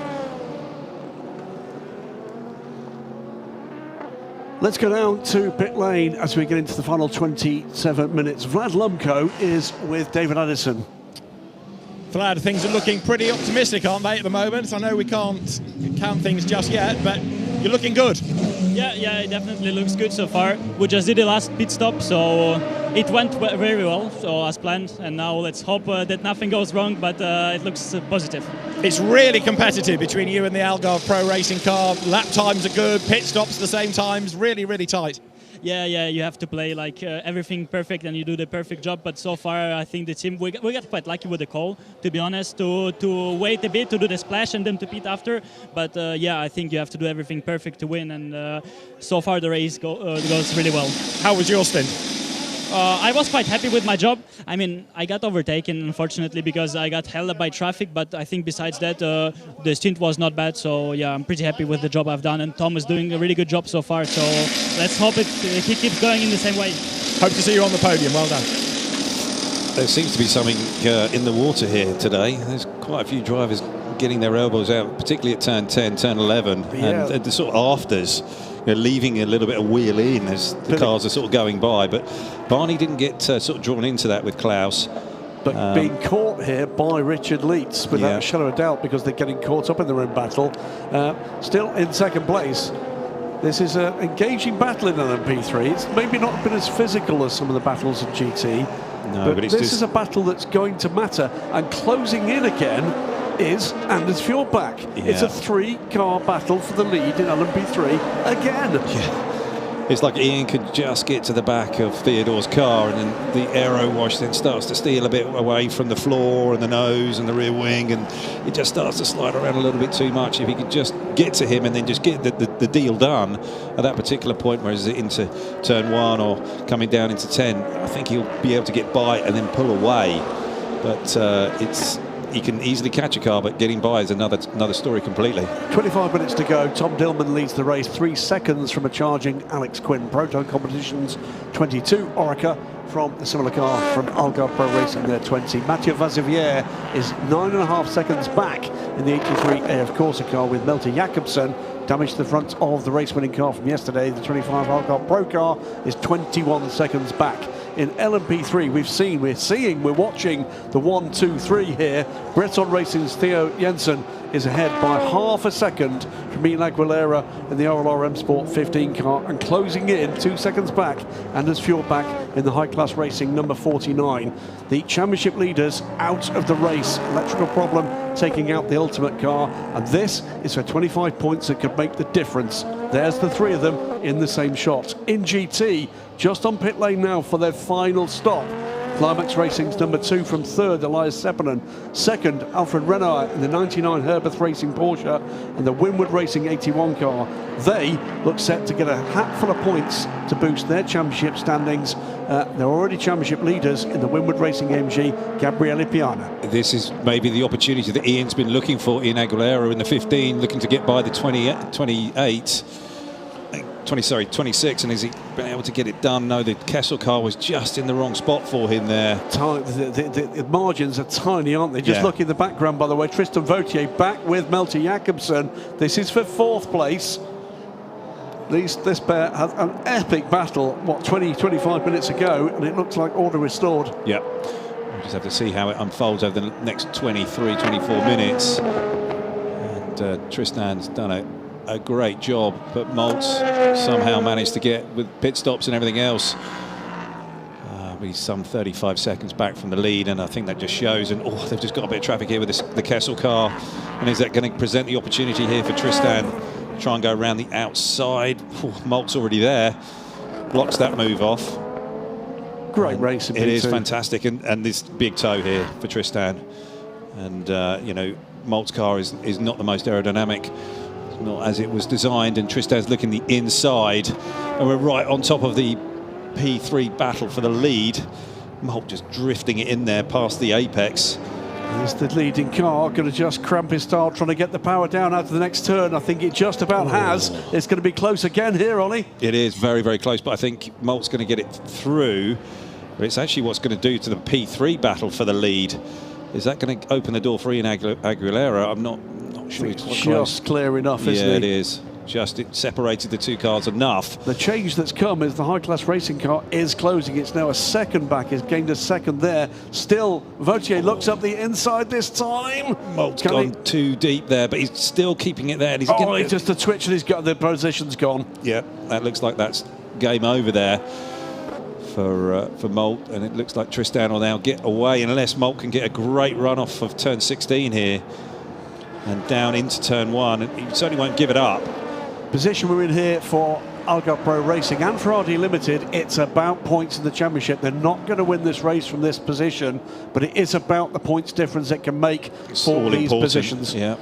Let's go down to pit lane as we get into the final 27 minutes. Vlad Lumko is with David Addison. Vlad, things are looking pretty optimistic, aren't they, at the moment? I know we can't count things just yet, but you're looking good. Yeah, it definitely looks good so far. We just did the last pit stop, so it went very well, so as planned. And now let's hope that nothing goes wrong, but it looks positive. It's really competitive between you and the Algarve Pro Racing car. Lap times are good, pit stops at the same times, really, really tight. Yeah, you have to play like everything perfect and you do the perfect job. But so far, I think the team, we got quite lucky with the call, to be honest, to wait a bit to do the splash and then to pit after. But yeah, I think you have to do everything perfect to win. And so far, the race goes really well. How was your stint? I was quite happy with my job. I mean, I got overtaken, unfortunately, because I got held up by traffic. But I think besides that, the stint was not bad. So, yeah, I'm pretty happy with the job I've done. And Tom is doing a really good job so far. So let's hope he keeps going in the same way. Hope to see you on the podium. Well done. There seems to be something in the water here today. There's quite a few drivers getting their elbows out, particularly at turn 10, turn 11, Yeah. and the sort of afters, leaving a little bit of wheel in as the cars are sort of going by. But Barney didn't get sort of drawn into that with Klaus. But being caught here by Richard Leitz, without a shadow of a doubt, because they're getting caught up in their own battle. Still in second place. This is an engaging battle in LMP3. It's maybe not been as physical as some of the battles in GT. No, but it's this is a battle that's going to matter. And closing in again is Anders Fjordbach. Yeah. It's a 3-car battle for the lead in LMP3 again. Yeah. It's like Ian could just get to the back of Theodore's car, and then the aero wash then starts to steal a bit away from the floor and the nose and the rear wing, and it just starts to slide around a little bit too much. If he could just get to him and then just get the deal done at that particular point, whereas into turn 1 or coming down into 10, I think he'll be able to get by and then pull away. But he can easily catch a car, but getting by is another story completely. 25 minutes to go. Tom Dillman leads the race 3 seconds from a charging Alex Quinn. Proton Competitions 22. Orica from the similar car from Algarve Pro Racing there 20. Mathieu Vazivière is 9.5 seconds back in the 83 AF Corsa car, with Melter Jakobsen damaged the front of the race-winning car from yesterday. The 25 Algarve Pro car is 21 seconds back. In LMP3, we're watching the 1, 2, 3 here. Breton Racing's Theo Jensen is ahead by half a second from Ian Aguilera in the RLR M Sport 15 car, and closing in 2 seconds back, Anders Fjordbach in the High Class Racing number 49. The championship leaders out of the race. Electrical problem taking out the ultimate car, and this is for 25 points that could make the difference. There's the 3 of them in the same shot. In GT, just on pit lane now for their final stop. Climax Racing's number 2 from 3rd, Elias Seppänen. 2nd, Alfred Renard in the 99 Herbeth Racing Porsche and the Winwood Racing 81 car. They look set to get a hatful of points to boost their championship standings. They're already championship leaders in the Winwood Racing AMG, Gabriele Piana. This is maybe the opportunity that Ian's been looking for. Ian Aguilera in the 15, looking to get by the 26, and has he been able to get it done? No, the Kessel car was just in the wrong spot for him there. The margins are tiny, aren't they? Just look in the background, by the way. Tristan Vautier back with Melter Jakobsen. This is for 4th place. This pair had an epic battle, 25 minutes ago, and it looks like order restored. Yeah. We'll just have to see how it unfolds over the next 23, 24 minutes. And Tristan's done a great job, but Maltz somehow managed to get, with pit stops and everything else, he's some 35 seconds back from the lead, and I think that just shows. And they've just got a bit of traffic here with the Kessel car, and is that going to present the opportunity here for Tristan? Try and go around the outside. Maltz already there, blocks that move off. Great race. It is fantastic, and this big toe here for Tristan, and Maltz car is not the most aerodynamic. Not as it was designed, and Tristan's looking the inside, and we're right on top of the P3 battle for the lead. Maltz just drifting it in there past the apex. There's the leading car, going to just cramp his style, trying to get the power down out of the next turn. I think it just about has. It's going to be close again here, Ollie. It is very, very close, but I think Maltz going to get it through. But it's actually what's going to do to the P3 battle for the lead. Is that going to open the door for Ian Aguilera? I'm not sure. It's just clear enough, isn't it? Yeah, it is. Just it separated the 2 cars enough. The change that's come is the High Class Racing car is closing. It's now a second back. It's gained a second there. Still, Vautier looks up the inside this time. Maltz gone too deep there, but he's still keeping it there. And he's just a twitch, and he's got the position's gone. Yeah, that looks like that's game over there for Maltz, and it looks like Tristan will now get away unless Maltz can get a great run off of turn 16 here and down into turn 1, and he certainly won't give it up. Position we're in here for Algarve Pro Racing and for RD Limited, it's about points in the championship. They're not going to win this race from this position, but it is about the points difference it can make for these positions. Yeah,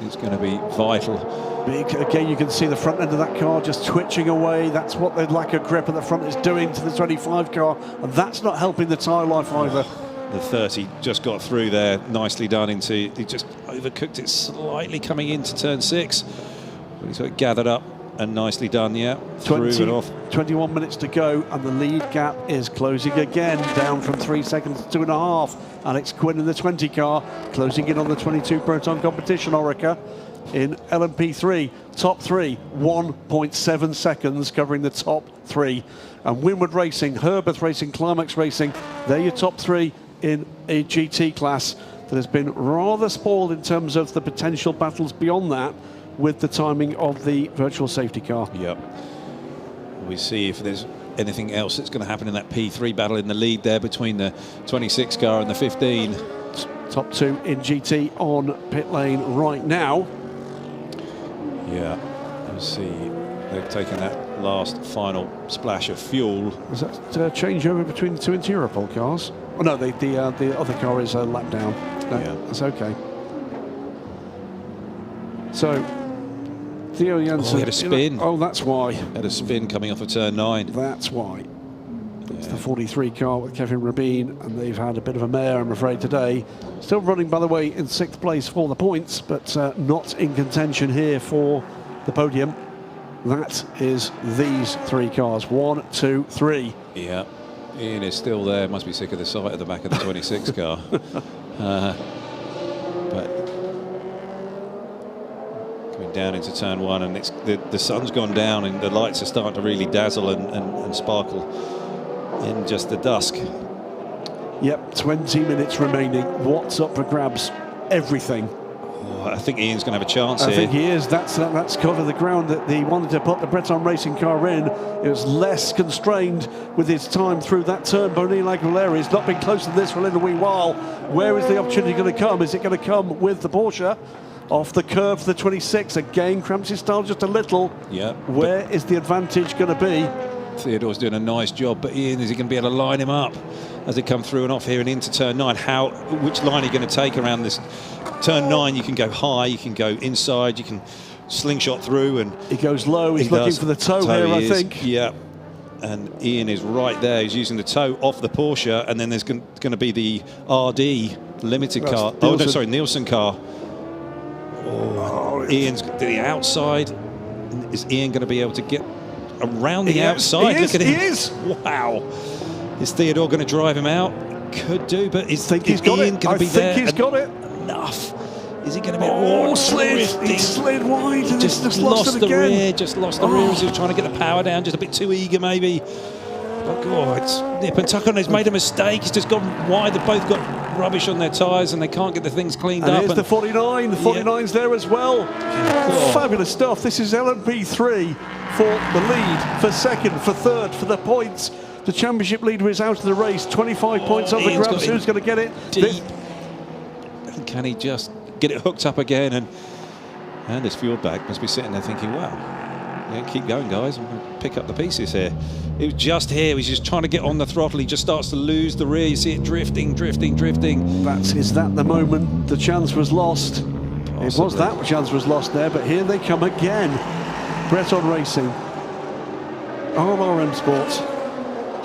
it's going to be vital. Again, you can see the front end of that car just twitching away. That's what the lack of grip at the front is doing to the 25 car, and that's not helping the tyre life either. The 30 just got through there, nicely done. He just overcooked it slightly coming into turn 6. But he's got it gathered up and nicely done, yeah. Through and off. 21 minutes to go, and the lead gap is closing again, down from 3 seconds to 2.5. Alex Quinn in the 20 car, closing in on the 22 Proton competition, Orica. In LMP3, top 3, 1.7 seconds covering the top 3. And Winward Racing, Herbert Racing, Climax Racing, they're your top 3 in a GT class that has been rather spoiled in terms of the potential battles beyond that with the timing of the virtual safety car. Yep. We see if there's anything else that's going to happen in that P3 battle in the lead there between the 26 car and the 15. Top 2 in GT on pit lane right now. Yeah, you see they've taken that last final splash of fuel. Is that changeover between the 2 interior pole cars? Oh no, the other car is a lap down. No, yeah, that's okay. So Theo Jansen, he had a spin. Oh, that's why. Had a spin coming off of turn 9. That's why. It's the 43 car with Kevin Rabin, and they've had a bit of a mare, I'm afraid, today. Still running, by the way, in 6th place for the points, but not in contention here for the podium. That is these 3 cars. 1, 2, 3. Yeah. Ian is still there. Must be sick of the sight at the back of the 26 car. But coming down into turn 1, and it's the sun's gone down, and the lights are starting to really dazzle and sparkle in just the dusk. Yep, 20 minutes remaining. What's up for grabs? Everything. Oh, I think Ian's going to have a chance here. I think he is. That's covered the ground that he wanted to put the Breton Racing car in. It was less constrained with his time through that turn. Bonilla Aguilera has not been close to this for a little wee while. Where is the opportunity going to come? Is it going to come with the Porsche? Off the curve for the 26. Again, cramps his style just a little. Yeah. Where is the advantage going to be? Theodore's doing a nice job, but Ian, is he going to be able to line him up as they come through and off here and into turn 9? Which line are you going to take around this turn 9? You can go high, you can go inside, you can slingshot through, and he goes low. He's looking for the toe here, I think. Yeah, and Ian is right there. He's using the toe off the Porsche, and then there's going to be the RD limited car. Oh no, sorry, Nielsen car. Oh, Ian's to the outside. Is Ian going to be able to get around the outside? Look at him. He is. Wow. Is Theodore going to drive him out? Could do, but is Ian going to be there? I think he's got it. Enough. Is he going to be? Oh, slid. He slid wide and just lost the again. rear. Just lost the rear as he was trying to get the power down. Just a bit too eager, maybe. But God, it's nip and tuck on. He's made a mistake. He's just gone wide. They've both got rubbish on their tyres and they can't get the things cleaned up. Here's the 49. The 49's there as well. Fabulous stuff. This is LMP3 for the lead, for second, for third, for the points. The championship leader is out of the race. 25 points on the grabs. Who's going to get it? Deep. And can he just get it hooked up again? And this fuel bag must be sitting there thinking, wow, yeah, keep going, guys. I'm going to pick up the pieces here. It was just here. He's just trying to get on the throttle. He just starts to lose the rear. You see it drifting, drifting, drifting. Is that the moment the chance was lost? Possibly. It was that chance was lost there, but here they come again. Breton Racing, RRM Sports,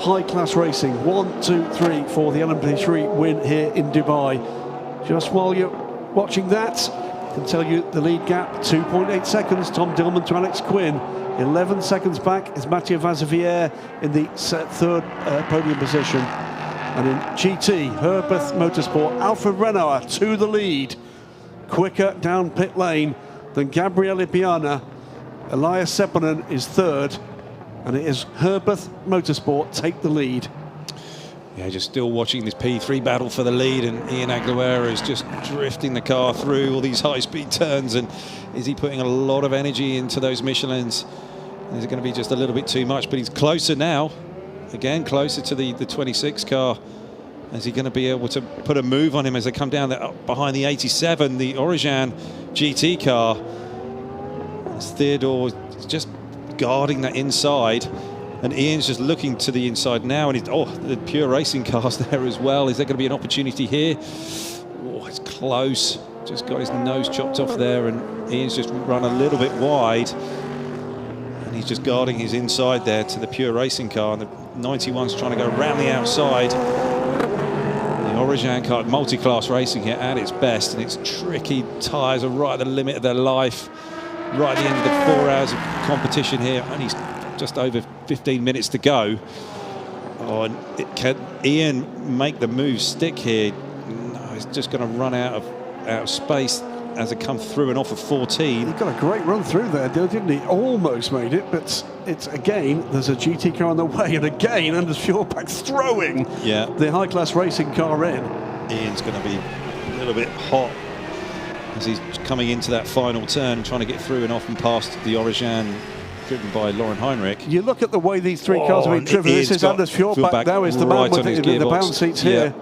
high-class racing. 1, 2, 3 for the LMP3 win here in Dubai. Just while you're watching that, I can tell you the lead gap, 2.8 seconds. Tom Dillman to Alex Quinn. 11 seconds back is Mathieu Vazevier in the third podium position. And in GT, Herbert Motorsport, Alfred Renauer to the lead. Quicker down pit lane than Gabriele Piana. Elias Sepponen is third. And it is Herbert Motorsport take the lead. Yeah, just still watching this P3 battle for the lead, and Ian Aguilera is just drifting the car through all these high-speed turns. And is he putting a lot of energy into those Michelins? Is it going to be just a little bit too much? But he's closer now, again closer to the 26 car. Is he going to be able to put a move on him as they come down up behind the 87, the Orijan GT car? As Theodore is just guarding that inside. And Ian's just looking to the inside now, and the Pure Racing car's there as well. Is there going to be an opportunity here? Oh, it's close. Just got his nose chopped off there, and Ian's just run a little bit wide. And he's just guarding his inside there to the Pure Racing car, and the 91's trying to go around the outside. The Orijan car, multi-class racing here at its best, and it's tricky. Tyres are right at the limit of their life. right at the end of the 4 hours of competition here. Only just over 15 minutes to go. Oh, and can Ian make the move stick here? No, he's just going to run out of space as it comes through and off of 14. He got a great run through there, didn't he? Almost made it, but it's again, there's a GT car on the way, and again, Anders Fjordback throwing the high-class racing car in. Ian's going to be a little bit hot as he's coming into that final turn, trying to get through and off and past the Origin, driven by Lauren Heinrich. You look at the way these three cars have been driven. This is Anders Fjordback now is the man with the bounce seats here.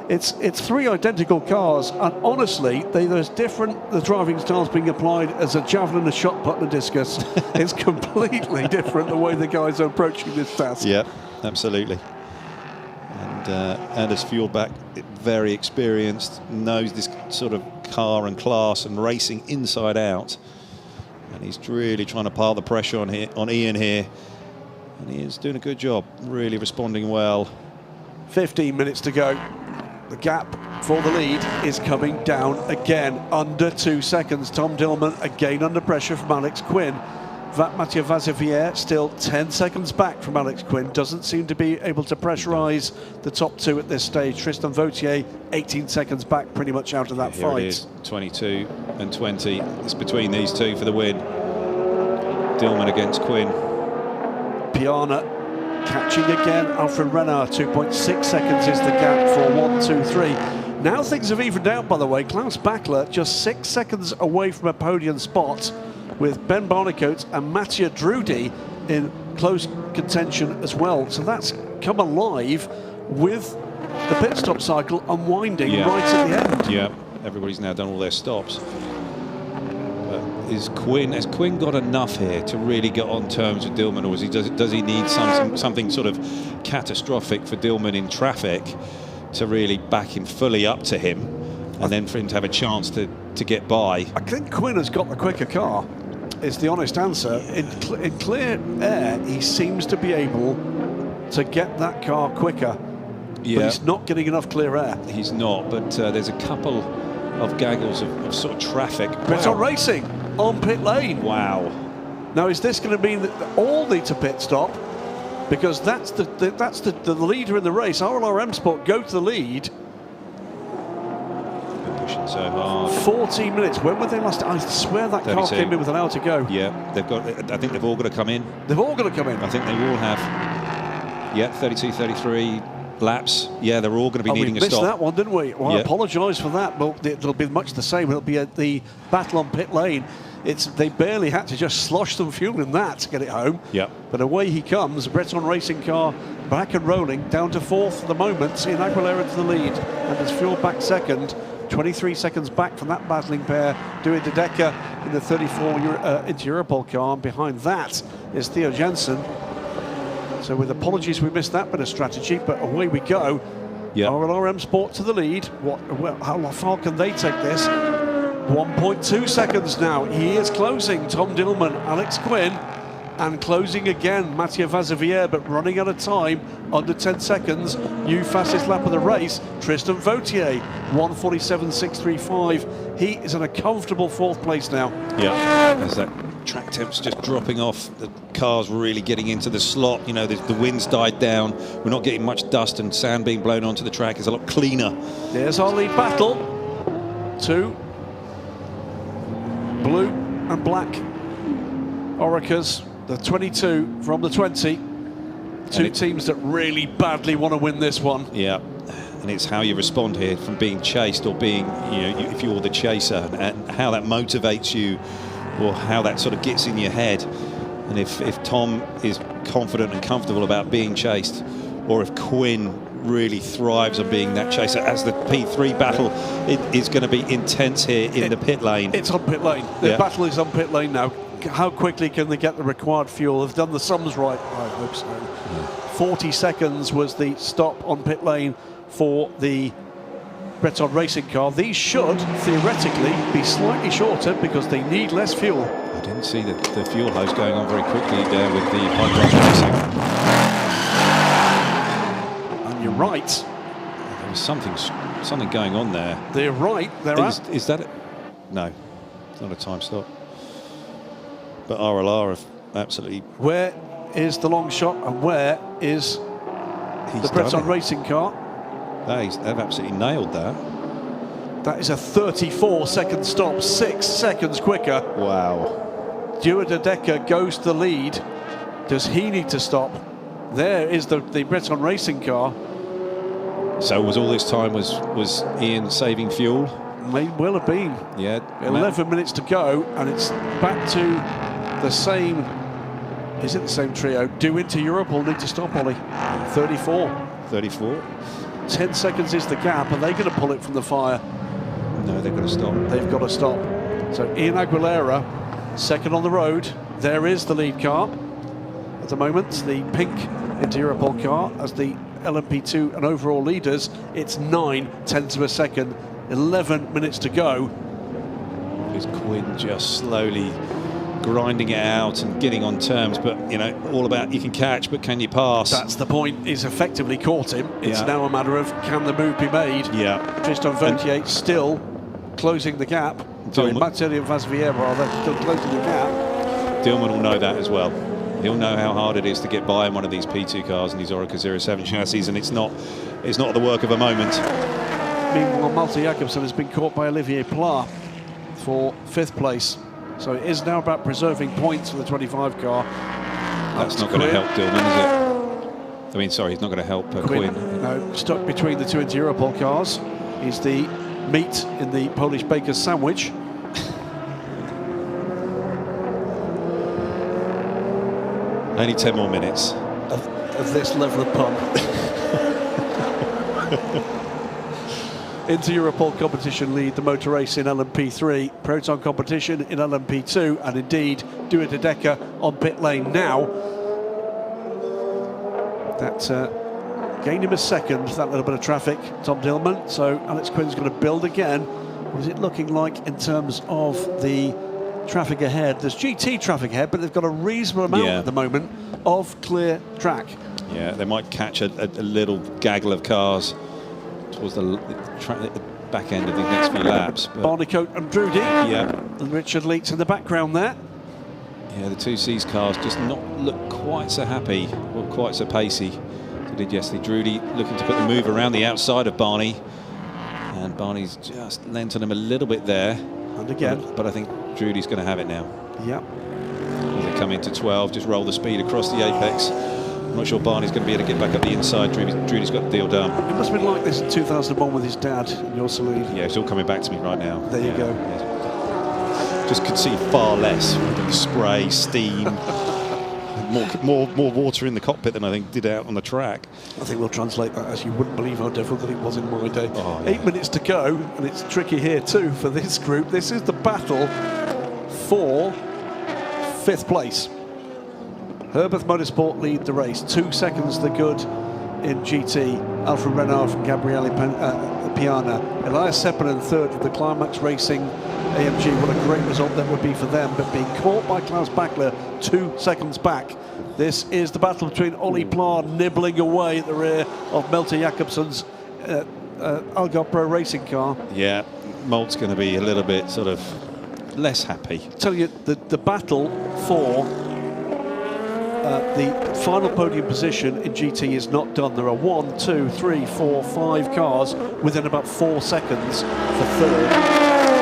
It's three identical cars, and honestly, there's different the driving styles being applied as a javelin, a shot put, and a discus. It's completely different the way the guys are approaching this task. Yeah, absolutely. And Anders Fjordback, very experienced, knows this sort of car and class and racing inside out. And he's really trying to pile the pressure on Ian here. And he is doing a good job, really responding well. 15 minutes to go. The gap for the lead is coming down again, under 2 seconds. Tom Dillman again under pressure from Alex Quinn. Mathieu Vazevier still 10 seconds back from Alex Quinn. Doesn't seem to be able to pressurise the top two at this stage. Tristan Vautier 18 seconds back, pretty much out of that Here fight. It is, 22 and 20. It's between these two for the win. Dillman against Quinn. Piana catching again. Alfred Renard, 2.6 seconds is the gap for 1, 2, 3. Now things have evened out, by the way. Klaus Bachler just 6 seconds away from a podium spot, with Ben Barnicoat and Mattia Drudi in close contention as well. So that's come alive with the pit stop cycle unwinding right at the end. Yeah, everybody's now done all their stops. Has Quinn got enough here to really get on terms with Dillman, or does he need something sort of catastrophic for Dillman in traffic to really back him fully up to him, and then for him to have a chance to get by? I think Quinn has got the quicker car, is the honest answer. In clear air, he seems to be able to get that car quicker. Yeah. But he's not getting enough clear air. He's not, but there's a couple of gaggles of sort of traffic. Breton Racing on pit lane. Wow. Now, is this going to mean that all need to pit stop? Because that's the leader in the race. RLRM Sport go to the lead. They're pushing so hard. 14 minutes. When were they last? I swear that 32. car came in with an hour to go. Yeah, I think they've all got to come in. They've all got to come in. I think they all have. Yeah, 32, 33 laps. Yeah, they're all going to be needing a stop. We missed that one, didn't we? Well, yeah. I apologise for that, but it'll be much the same. It'll be at the battle on pit lane. They barely had to just slosh some fuel in that to get it home. Yeah. But away he comes. Breton Racing car back and rolling, down to fourth at the moment. Ian Aguilera to the lead, and there's fuel back second. 23 seconds back from that battling pair. Dewey De Decker in the 34 Inter-Europol car, and behind that is Theo Jensen. So with apologies, we missed that bit of strategy, but away we go. Yeah. RLRM Sport to the lead. How far can they take this? 1.2 seconds now. He is closing. Tom Dillman, Alex Quinn, and closing again Mathieu Vazevier, but running out of time, under 10 seconds. New fastest lap of the race, Tristan Vautier, 1:47.635. He is in a comfortable fourth place now. Yeah, as that track temp's just dropping off, the car's really getting into the slot. You know, the wind's died down. We're not getting much dust and sand being blown onto the track. It's a lot cleaner. There's our lead battle. Two blue and black Oricas, the 22 from the 20. Two teams that really badly want to win this one. Yeah, and it's how you respond here from being chased or being, if you're the chaser, and how that motivates you, or how that sort of gets in your head. And if Tom is confident and comfortable about being chased, or if Quinn really thrives on being that chaser, as the P3 battle, it is going to be intense here in the pit lane. It's on pit lane. The battle is on pit lane now. How quickly can they get the required fuel? They've done the sums right. I hope so. Yeah. 40 seconds was the stop on pit lane for the Breton Racing car. These should theoretically be slightly shorter because they need less fuel. I didn't see the fuel hose going on very quickly there with the high-class racing. And you're right. There was something going on there. They're right. Is that it? No, it's not a time stop. But RLR have absolutely... Where is the long shot and where is the Breton racing car? They've absolutely nailed that. That is a 34-second stop, 6 seconds quicker. Wow. Duet de Decker goes to the lead. Does he need to stop? There is the Breton racing car. So was all this time was Ian saving fuel? May well have been. Yeah. 11 minutes to go, and it's back to the same. Is it the same trio? Do into Europe or need to stop, Ollie? 34. 34. 10 seconds is the gap. Are they going to pull it from the fire? No, they've got to stop. They've got to stop. So Ian Aguilera, second on the road. There is the lead car. At the moment, the pink into Europol car as the LMP2 and overall leaders. It's 9/10 of a second. 11 minutes to go. Is Quinn just slowly grinding it out and getting on terms, but you know, all about you can catch, but can you pass? That's the point. He's effectively caught him. It's now a matter of can the move be made. Yeah. Tristan Vautier still closing the gap. Sorry, Mathieu Vazvier rather still closing the gap. Dillman will know that as well. He'll know how hard it is to get by in one of these P2 cars in these Oreca 07 chassis, and it's not the work of a moment. Meanwhile, Malte Jakobsen has been caught by Olivier Pla for 5th place. So it is now about preserving points for the 25 car. That's not going to help Dillman, is it? I mean, sorry, he's not going to help Quinn. No, stuck between the two into Europol cars. He's the meat in the Polish baker's sandwich. Only 10 more minutes. Of this level of pun. Into Europol competition lead the motor race in LMP3, Proton competition in LMP2, and indeed Duet de Decker on pit lane now. That gained him a second, that little bit of traffic, Tom Dillman. So Alex Quinn's going to build again. What is it looking like in terms of the traffic ahead? There's GT traffic ahead, but they've got a reasonable amount at the moment of clear track. Yeah, they might catch a little gaggle of cars towards the back end of the next few laps. Barnicoat and Drudy. Yeah. And Richard Leeds in the background there. Yeah, the 2Cs cars just not look quite so happy, or quite so pacey as they did yesterday. Drudy looking to put the move around the outside of Barney. And Barney's just lent on him a little bit there. And again. But I think Drudy's going to have it now. Yeah. As they come into 12, just roll the speed across the apex. I'm not sure Barney's going to be able to get back up the inside. Drudy's got the deal done. It must have been like this in 2001 with his dad in your saloon. Yeah, it's all coming back to me right now. There you go. Yeah. Just could see far less spray, steam, more water in the cockpit than I think did out on the track. I think we'll translate that as you wouldn't believe how difficult it was in my day. Oh, yeah. 8 minutes to go, and it's tricky here too for this group. This is the battle for 5th place. Herbert Motorsport lead the race. 2 seconds the good in GT. Alfred Renard from Gabriele Piana. Elias Sepinen third with the Climax Racing AMG. What a great result that would be for them. But being caught by Klaus Bachler 2 seconds back. This is the battle between Ollie Pla nibbling away at the rear of Malte Jakobsen's Algarve Pro racing car. Yeah, Malt's going to be a little bit sort of less happy. I tell you, the battle for the final podium position in GT is not done. There are 1, 2, 3, 4, 5 cars within about 4 seconds for third.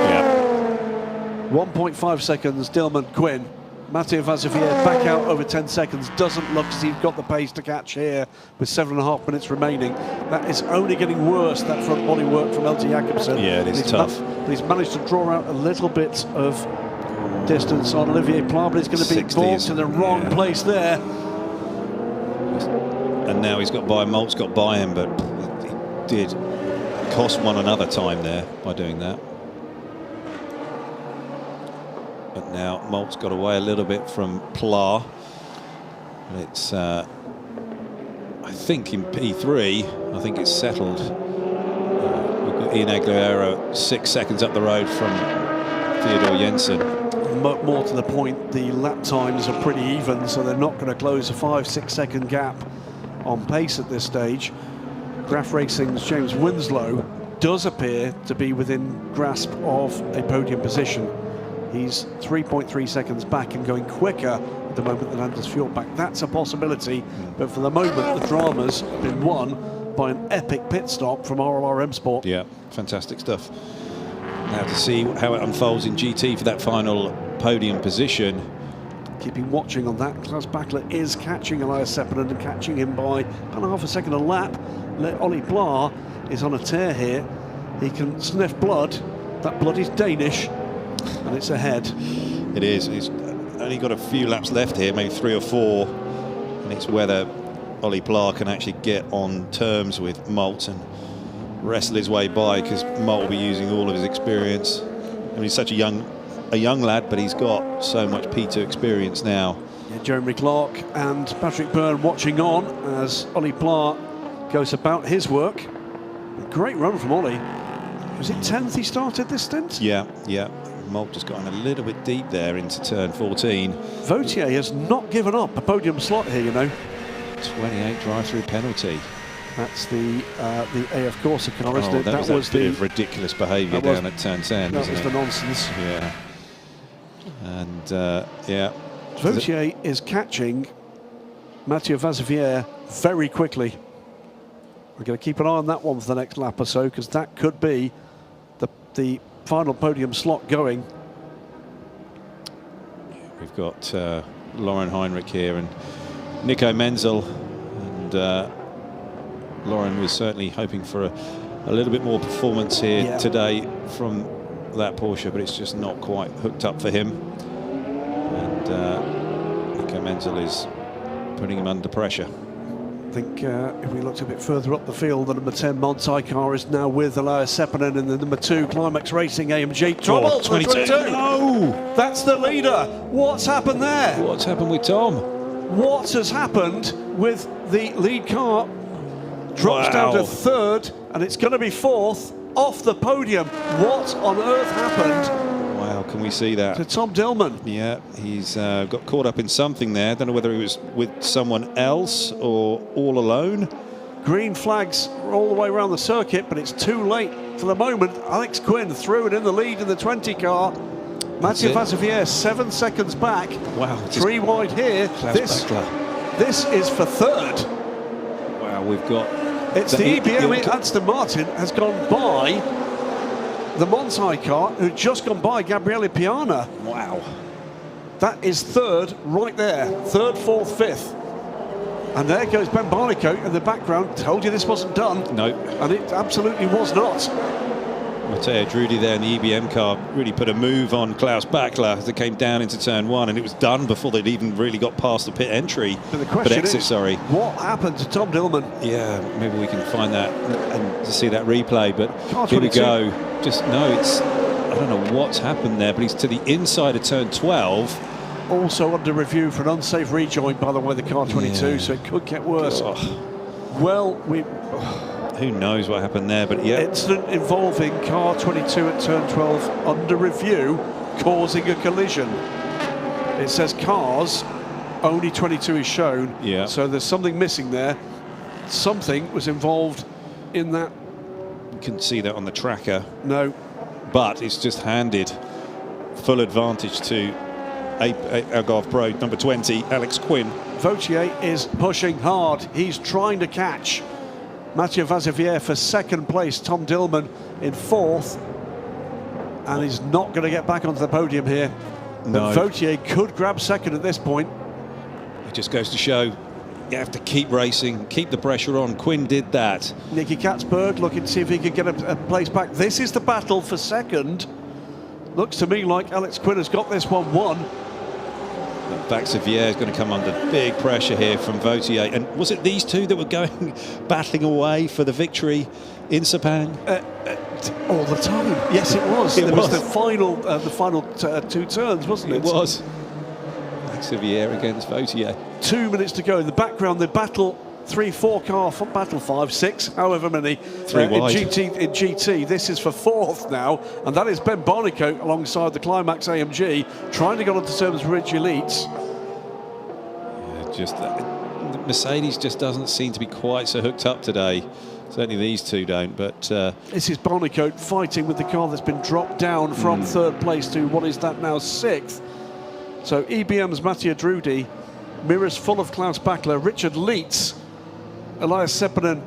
Yeah. 1.5 seconds, Dillman, Quinn. Mathieu Vazivier back out over 10 seconds. Doesn't look as he's got the pace to catch here with 7.5 minutes remaining. That is only getting worse, that front body work from LT Jakobsen. Yeah, it is tough. But he's managed to draw out a little bit of distance on Olivier Pla, but he's going to be balked in the wrong place there. And now he's got by, Malt's got by him, but it did cost one another time there by doing that. But now Malt's got away a little bit from Pla. It's, I think in P3, I think it's settled. We've got Ian Aguilera 6 seconds up the road from Theodore Jensen. More to the point, the lap times are pretty even, so they're not going to close a 5-6 second gap on pace at this stage. Graf Racing's James Winslow does appear to be within grasp of a podium position. He's 3.3 seconds back and going quicker at the moment than Anders Fjordbach. That's a possibility, but for the moment, the drama's been won by an epic pit stop from RLR Sport. Yeah, fantastic stuff. Now to see how it unfolds in GT for that final podium position. Keeping watching on that, Klaus Bachler is catching Elias Seppänen and catching him by about half a second a lap. Ollie Blah is on a tear here. He can sniff blood. That blood is Danish, and it's ahead. It is. He's only got a few laps left here, maybe 3 or 4, and it's whether Ollie Blah can actually get on terms with Molt and wrestle his way by, because Molt will be using all of his experience. I mean, he's such a young lad, but he's got so much P2 experience now. Yeah, Jeremy Clark and Patrick Byrne watching on as Ollie Blah goes about his work. A great run from Ollie. Was it 10th he started this stint? Yeah. Molt just got in a little bit deep there into turn 14. Vautier has not given up a podium slot here, you know. 28 drive-through penalty. That's the AF Corsa car, isn't it? That was a bit of ridiculous behaviour down at turn 10. That was the nonsense. Yeah. And yeah. Vautier is catching Mathieu Vazevière very quickly. We're going to keep an eye on that one for the next lap or so, because that could be the final podium slot going. We've got Lauren Heinrich here and Nico Menzel, and Lauren was certainly hoping for a little bit more performance here today from that Porsche, but it's just not quite hooked up for him. And Nico Menzel is putting him under pressure. I think if we looked a bit further up the field, the number 10 Montai car is now with Elias Seppänen in the number 2 Climax Racing AMG. Trouble, 22. No! That's the leader. What's happened there? What's happened with Tom? What has happened with the lead car? Drops down to 3rd, and it's going to be 4th off the podium. What on earth happened? Wow, can we see that? To Tom Dillman. Yeah, he's got caught up in something there. Don't know whether he was with someone else or all alone. Green flags all the way around the circuit, but it's too late for the moment. Alex Quinn threw it in the lead in the 20 car. Mathieu Vazevière 7 seconds back. Wow. 3 wide here. This is for 3rd. Wow, we've got... It's the EBM Aston Martin has gone by the Montai car, who'd just gone by Gabriele Piana. Wow. That is 3rd right there. 3rd, 4th, 5th. And there goes Ben Barnicoat in the background. Told you this wasn't done. No. And it absolutely was not. Matteo Drudi there in the EBM car really put a move on Klaus Bachler as it came down into turn 1, and it was done before they'd even really got past the pit entry. But the question exit, is, sorry. What happened to Tom Dillman? Yeah, maybe we can find that and see that replay, but here we 22. go. Just, no, it's, I don't know what's happened there, but he's to the inside of turn 12. Also under review for an unsafe rejoin, by the way, the car 22, so it could get worse. Well, who knows what happened there, but yeah. Incident involving car 22 at turn 12 under review, causing a collision. It says cars, only 22 is shown. Yeah. So there's something missing there. Something was involved in that. You couldn't see that on the tracker. No. But it's just handed full advantage to Algarve Pro number 20, Alex Quinn. Vautier is pushing hard. He's trying to catch Mathieu Vazevière for 2nd place, Tom Dillman in 4th, and he's not going to get back onto the podium here. No. But Vautier could grab 2nd at this point. It just goes to show you have to keep racing, keep the pressure on. Quinn did that. Nicky Katzberg looking to see if he could get a place back. This is the battle for 2nd. Looks to me like Alex Quinn has got this one won. Vazevière is going to come under big pressure here from Vautier. And was it these two that were going battling away for the victory in Sepang? All the time. Yes, it was. It was the final 2 turns, wasn't it? It was. Vazevière against Vautier. 2 minutes to go. In the background, the battle 3-4 car, battle 5-6, however many. 3 wide. In GT, this is for 4th now, and that is Ben Barnicoat alongside the Climax AMG, trying to get onto terms with Ridge Elites. Yeah, just Mercedes just doesn't seem to be quite so hooked up today. Certainly these two don't, but... This is Barnicoat fighting with the car that's been dropped down from third place to, what is that now, sixth. So EBM's Mattia Drudi, Mirrors full of Klaus Bachler, Richard Leitz, Elias Seppänen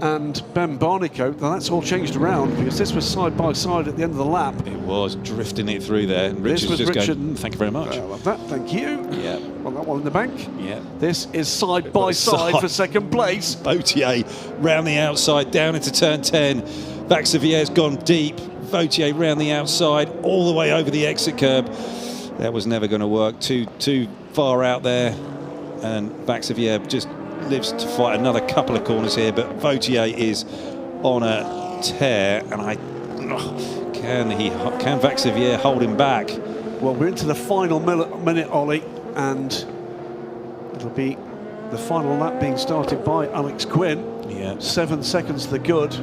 and Ben Barnicoat. Now that's all changed around because this was side by side at the end of the lap. It was drifting it through there. And Richard's just going, thank you very much. I love that, thank you. Yeah. Want that one in the bank? Yeah. This is side by side for second place. Vautier round the outside, down into turn 10. Vaxavier's gone deep. Vautier round the outside, all the way over the exit curb. That was never going to work. Too far out there. And Vaxavier just lives to fight another couple of corners here, but Vautier is on a tear, and can Vaxavier hold him back? Well, we're into the final minute, Ollie, and it'll be the final lap being started by Alex Quinn. Yeah. 7 seconds to the good.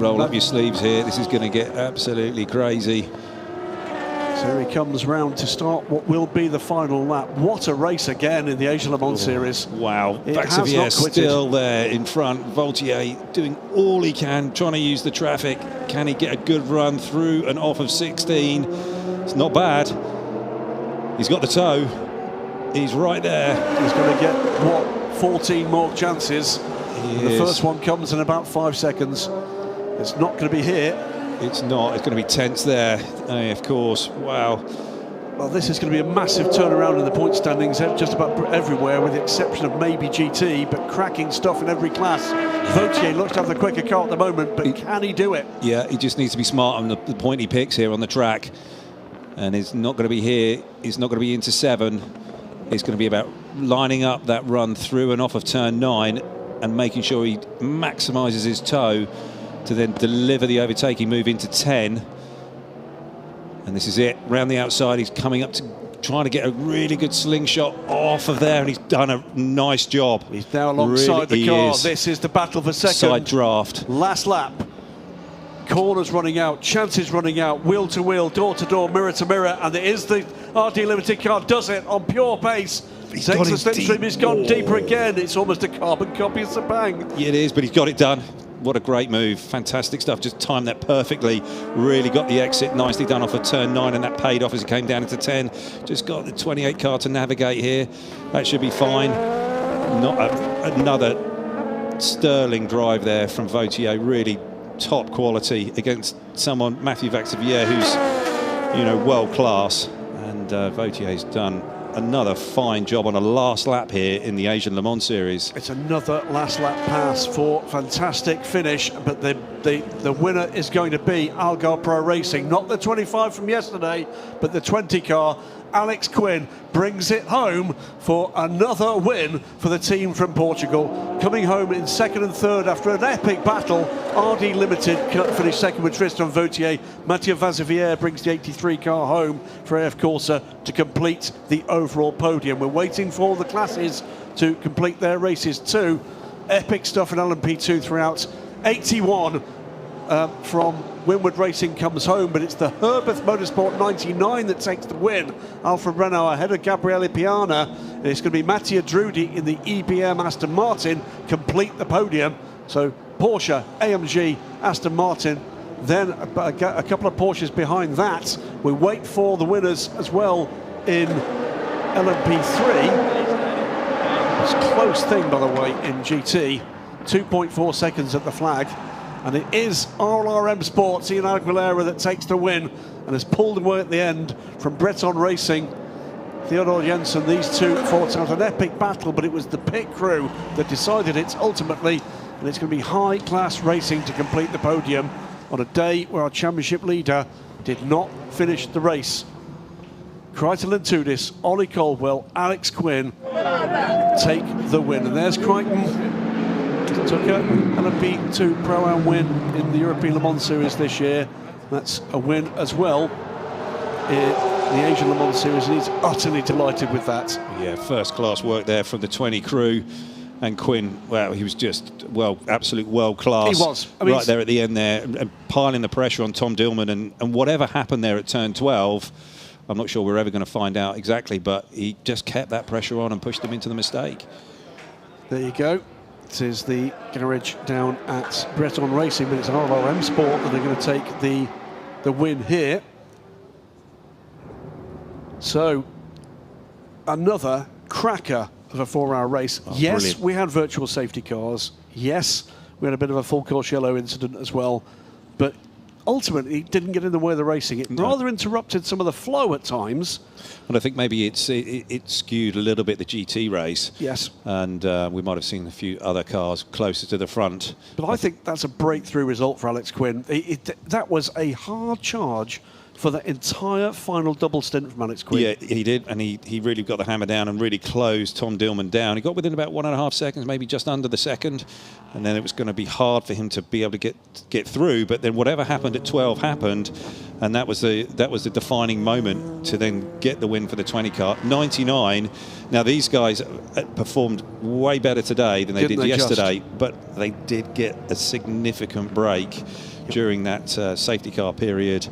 Roll up your sleeves here. This is going to get absolutely crazy. So here he comes round to start what will be the final lap. What a race again in the Asia Le Mans Series. Wow, Vaxavier still there in front. Vautier doing all he can, trying to use the traffic. Can he get a good run through and off of 16? It's not bad. He's got the toe. He's right there. He's going to get, what, 14 more chances. The first one comes in about 5 seconds. It's not going to be here. It's not. It's going to be tense there, of course. Wow. Well, this is going to be a massive turnaround in the point standings just about everywhere, with the exception of maybe GT, but cracking stuff in every class. Vautier looks to have the quicker car at the moment, but can he do it? Yeah, he just needs to be smart on the point he picks here on the track. And it's not going to be here. It's not going to be into 7. It's going to be about lining up that run through and off of turn 9 and making sure he maximises his toe to then deliver the overtaking move into 10. And this is it. Round the outside, he's coming up to trying to get a really good slingshot off of there, and he's done a nice job. He's now alongside the car. This is the battle for second. Side draft. Last lap. Corners running out, chances running out, wheel to wheel, door to door, mirror to mirror, and it is the RD Limited car does it on pure pace. Takes the slipstream, he's gone deeper again. It's almost a carbon copy of Sepang. Yeah, it is, but he's got it done. What a great move. Fantastic stuff. Just timed that perfectly. Really got the exit nicely done off of turn 9, and that paid off as it came down into 10. Just got the 28 car to navigate here. That should be fine. Not another sterling drive there from Vautier. Really top quality against someone, Mathieu Vaxavier, who's, you know, world class. And Vautier's done another fine job on a last lap here in the Asian Le Mans Series. It's another last lap pass for fantastic finish, but the winner is going to be Algar Pro Racing, not the 25 from yesterday, but the 20 car. Alex Quinn brings it home for another win for the team from Portugal. Coming home in second and third after an epic battle. RD Limited finished second with Tristan Vautier. Mathieu Vaxavier brings the 83 car home for AF Corsa to complete the overall podium. We're waiting for the classes to complete their races too. Epic stuff in LMP2 throughout. 81 from Winward Racing comes home, but it's the Herbeth Motorsport 99 that takes the win. Alfred Renault ahead of Gabriele Piana, and it's going to be Mattia Drudi in the EBM Aston Martin complete the podium. So Porsche, AMG, Aston Martin, then a couple of Porsches behind that. We wait for the winners as well in LMP3. It's a close thing, by the way, in GT. 2.4 seconds at the flag. And it is RLRM Sports, Ian Aguilera, that takes the win and has pulled away at the end from Breton Racing. Theodore Jensen, these two fought out an epic battle, but it was the pit crew that decided it ultimately. And it's going to be high-class racing to complete the podium on a day where our championship leader did not finish the race. Crichton Lentudis, Ollie Caldwell, Alex Quinn take the win. And there's Crichton. Took an LMP2 Pro-Am win in the European Le Mans Series this year. That's a win as well in the Asian Le Mans Series, and he's utterly delighted with that. Yeah, first-class work there from the 20 crew. And Quinn, well, he was just, well, absolute world-class. He was. I mean, right there at the end there, and piling the pressure on Tom Dillman. And whatever happened there at turn 12, I'm not sure we're ever going to find out exactly, but he just kept that pressure on and pushed them into the mistake. There you go. It is the garage down at Breton Racing, but it's RLRM Sport that are going to take the win here. So, another cracker of a 4-hour race. Oh, yes, brilliant. we had virtual safety cars. Yes, we had a bit of a full course yellow incident as well. But ultimately, it didn't get in the way of the racing. It rather interrupted some of the flow at times. And I think maybe it skewed a little bit the GT race. Yes. And we might have seen a few other cars closer to the front. But I think that's a breakthrough result for Alex Quinn. That was a hard charge for the entire final double stint from Alex Quinn. Yeah, he did, and he really got the hammer down and really closed Tom Dillman down. He got within about 1.5 seconds, maybe just under the second, and then it was going to be hard for him to be able to get through. But then whatever happened at 12 happened, and that was the defining moment to then get the win for the 20 car. 99. Now these guys performed way better today than they did yesterday, but they did get a significant break during that safety car period,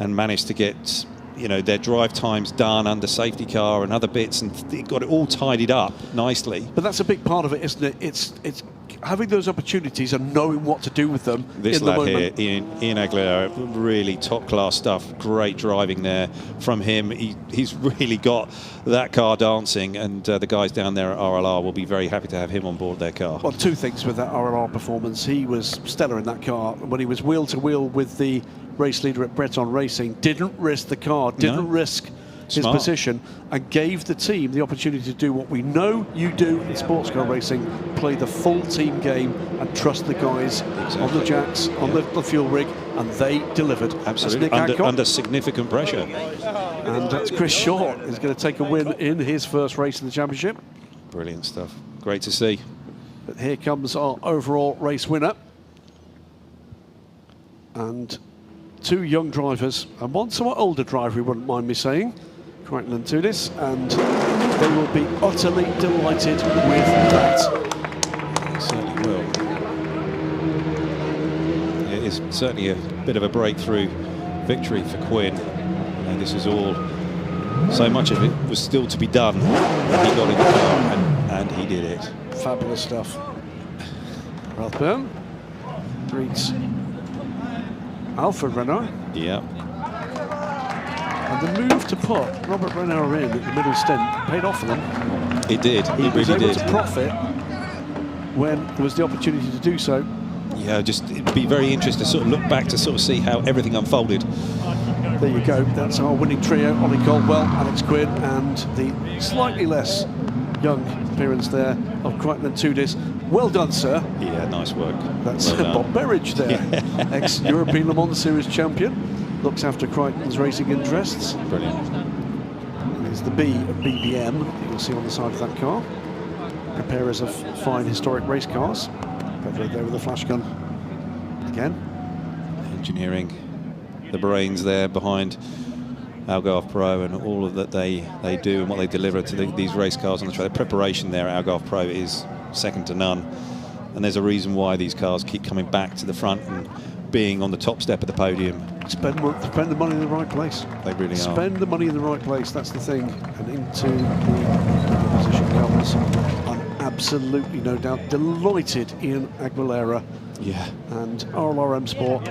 and managed to get, you know, their drive times done under safety car and other bits, and got it all tidied up nicely. But that's a big part of it, isn't it? It's having those opportunities and knowing what to do with them. This in the lad moment. here, Ian Aguilera, really top-class stuff. Great driving there from him. He's really got that car dancing, and the guys down there at RLR will be very happy to have him on board their car. Well, two things with that RLR performance. He was stellar in that car. When he was wheel-to-wheel with the race leader at Breton Racing, didn't risk the car, didn't risk his position, and gave the team the opportunity to do what we know you do in sports car racing: play the full team game and trust the guys on the jacks, on the fuel rig, and they delivered. Absolutely, under significant pressure. And that's Chris Short is going to take a win in his first race in the championship. Brilliant stuff. Great to see. But here comes our overall race winner. And two young drivers, and one somewhat older driver, he wouldn't mind me saying, Crichton and Tudis, and they will be utterly delighted with that. They certainly will. It is certainly a bit of a breakthrough victory for Quinn. And this is all, so much of it was still to be done. And he got in the car and he did it. Fabulous stuff. Rathburn greets Alfred Renard. Yeah. And the move to put Robert Renard in at the middle stint paid off for them. It did. It really was able did. to profit when there was the opportunity to do so. Yeah, just it'd be very interesting to sort of look back to sort of see how everything unfolded. There you go. That's our winning trio: Ollie Caldwell, Alex Quinn, and the slightly less young appearance there of Crichton and Tudis. Well done, sir. Yeah, nice work. That's well Bob Berridge there, ex-European Le Mans Series champion. Looks after Crichton's racing interests. Brilliant. There's the B of BBM you can see on the side of that car. Preparers of fine historic race cars. Pedro there with a flash gun again. Engineering the brains there behind Algarve Pro and all of that they do and what they deliver to these race cars on the track. The preparation there at Algarve Pro is second to none, and there's a reason why these cars keep coming back to the front and being on the top step of the podium. Spend the money in the right place. They really are. Spend the money in the right place, that's the thing. And into the position comes, I'm absolutely no doubt delighted Ian Aguilera. Yeah. And RLRM Sport.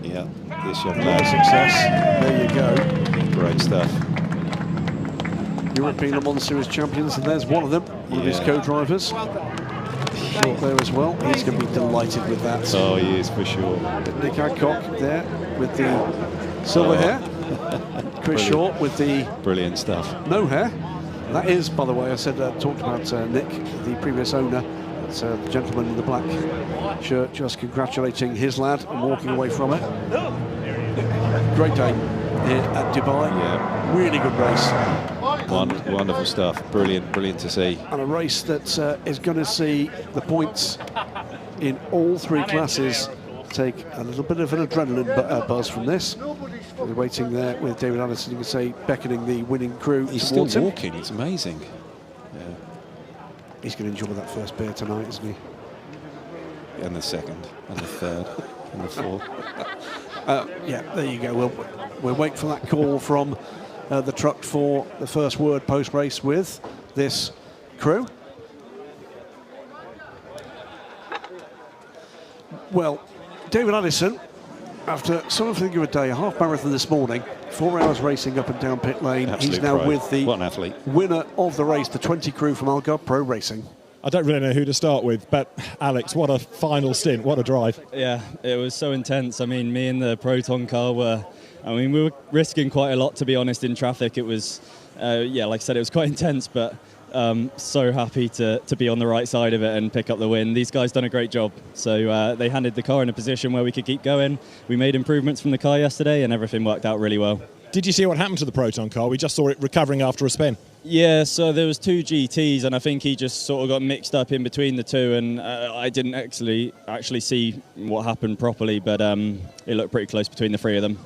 Yeah, this young lad. Success. There you go. Great stuff. European Le Mans Series champions, and there's one of them, one of his co-drivers. Short there as well. He's going to be delighted with that. Oh, he is for sure. Nick Adcock there with the silver hair. Chris Short with the brilliant stuff. No hair. That is, by the way, I said talked about Nick, the previous owner. That's the gentleman in the black shirt, just congratulating his lad and walking away from it. Great day here at Dubai. Yeah. Really good race. Wonderful stuff. Brilliant to see. And a race that is going to see the points in all three classes take a little bit of an adrenaline buzz from this. We're waiting there with David Anderson, you can say, beckoning the winning crew. He's still walking. It's amazing. Yeah. He's going to enjoy that first beer tonight, isn't he? And the second, and the third, and the fourth. Yeah, there you go. We'll wait for that call from the truck for the first word post-race with this crew. Well, David Addison, after something of a day, a half marathon this morning, 4 hours racing up and down pit lane. Absolute He's now pro. with the What an athlete. winner of the race, the 20 crew from Algarve Pro Racing. I don't really know who to start with, but Alex, what a final stint, what a drive. Yeah, it was so intense. I mean, me and the Proton car we were risking quite a lot, to be honest, in traffic. It was, like I said, it was quite intense, but so happy to be on the right side of it and pick up the win. These guys done a great job. So they handed the car in a position where we could keep going. We made improvements from the car yesterday and everything worked out really well. Did you see what happened to the Proton car? We just saw it recovering after a spin. Yeah, so there was 2 GTs and I think he just sort of got mixed up in between the two, and I didn't actually see what happened properly, but it looked pretty close between the 3 of them.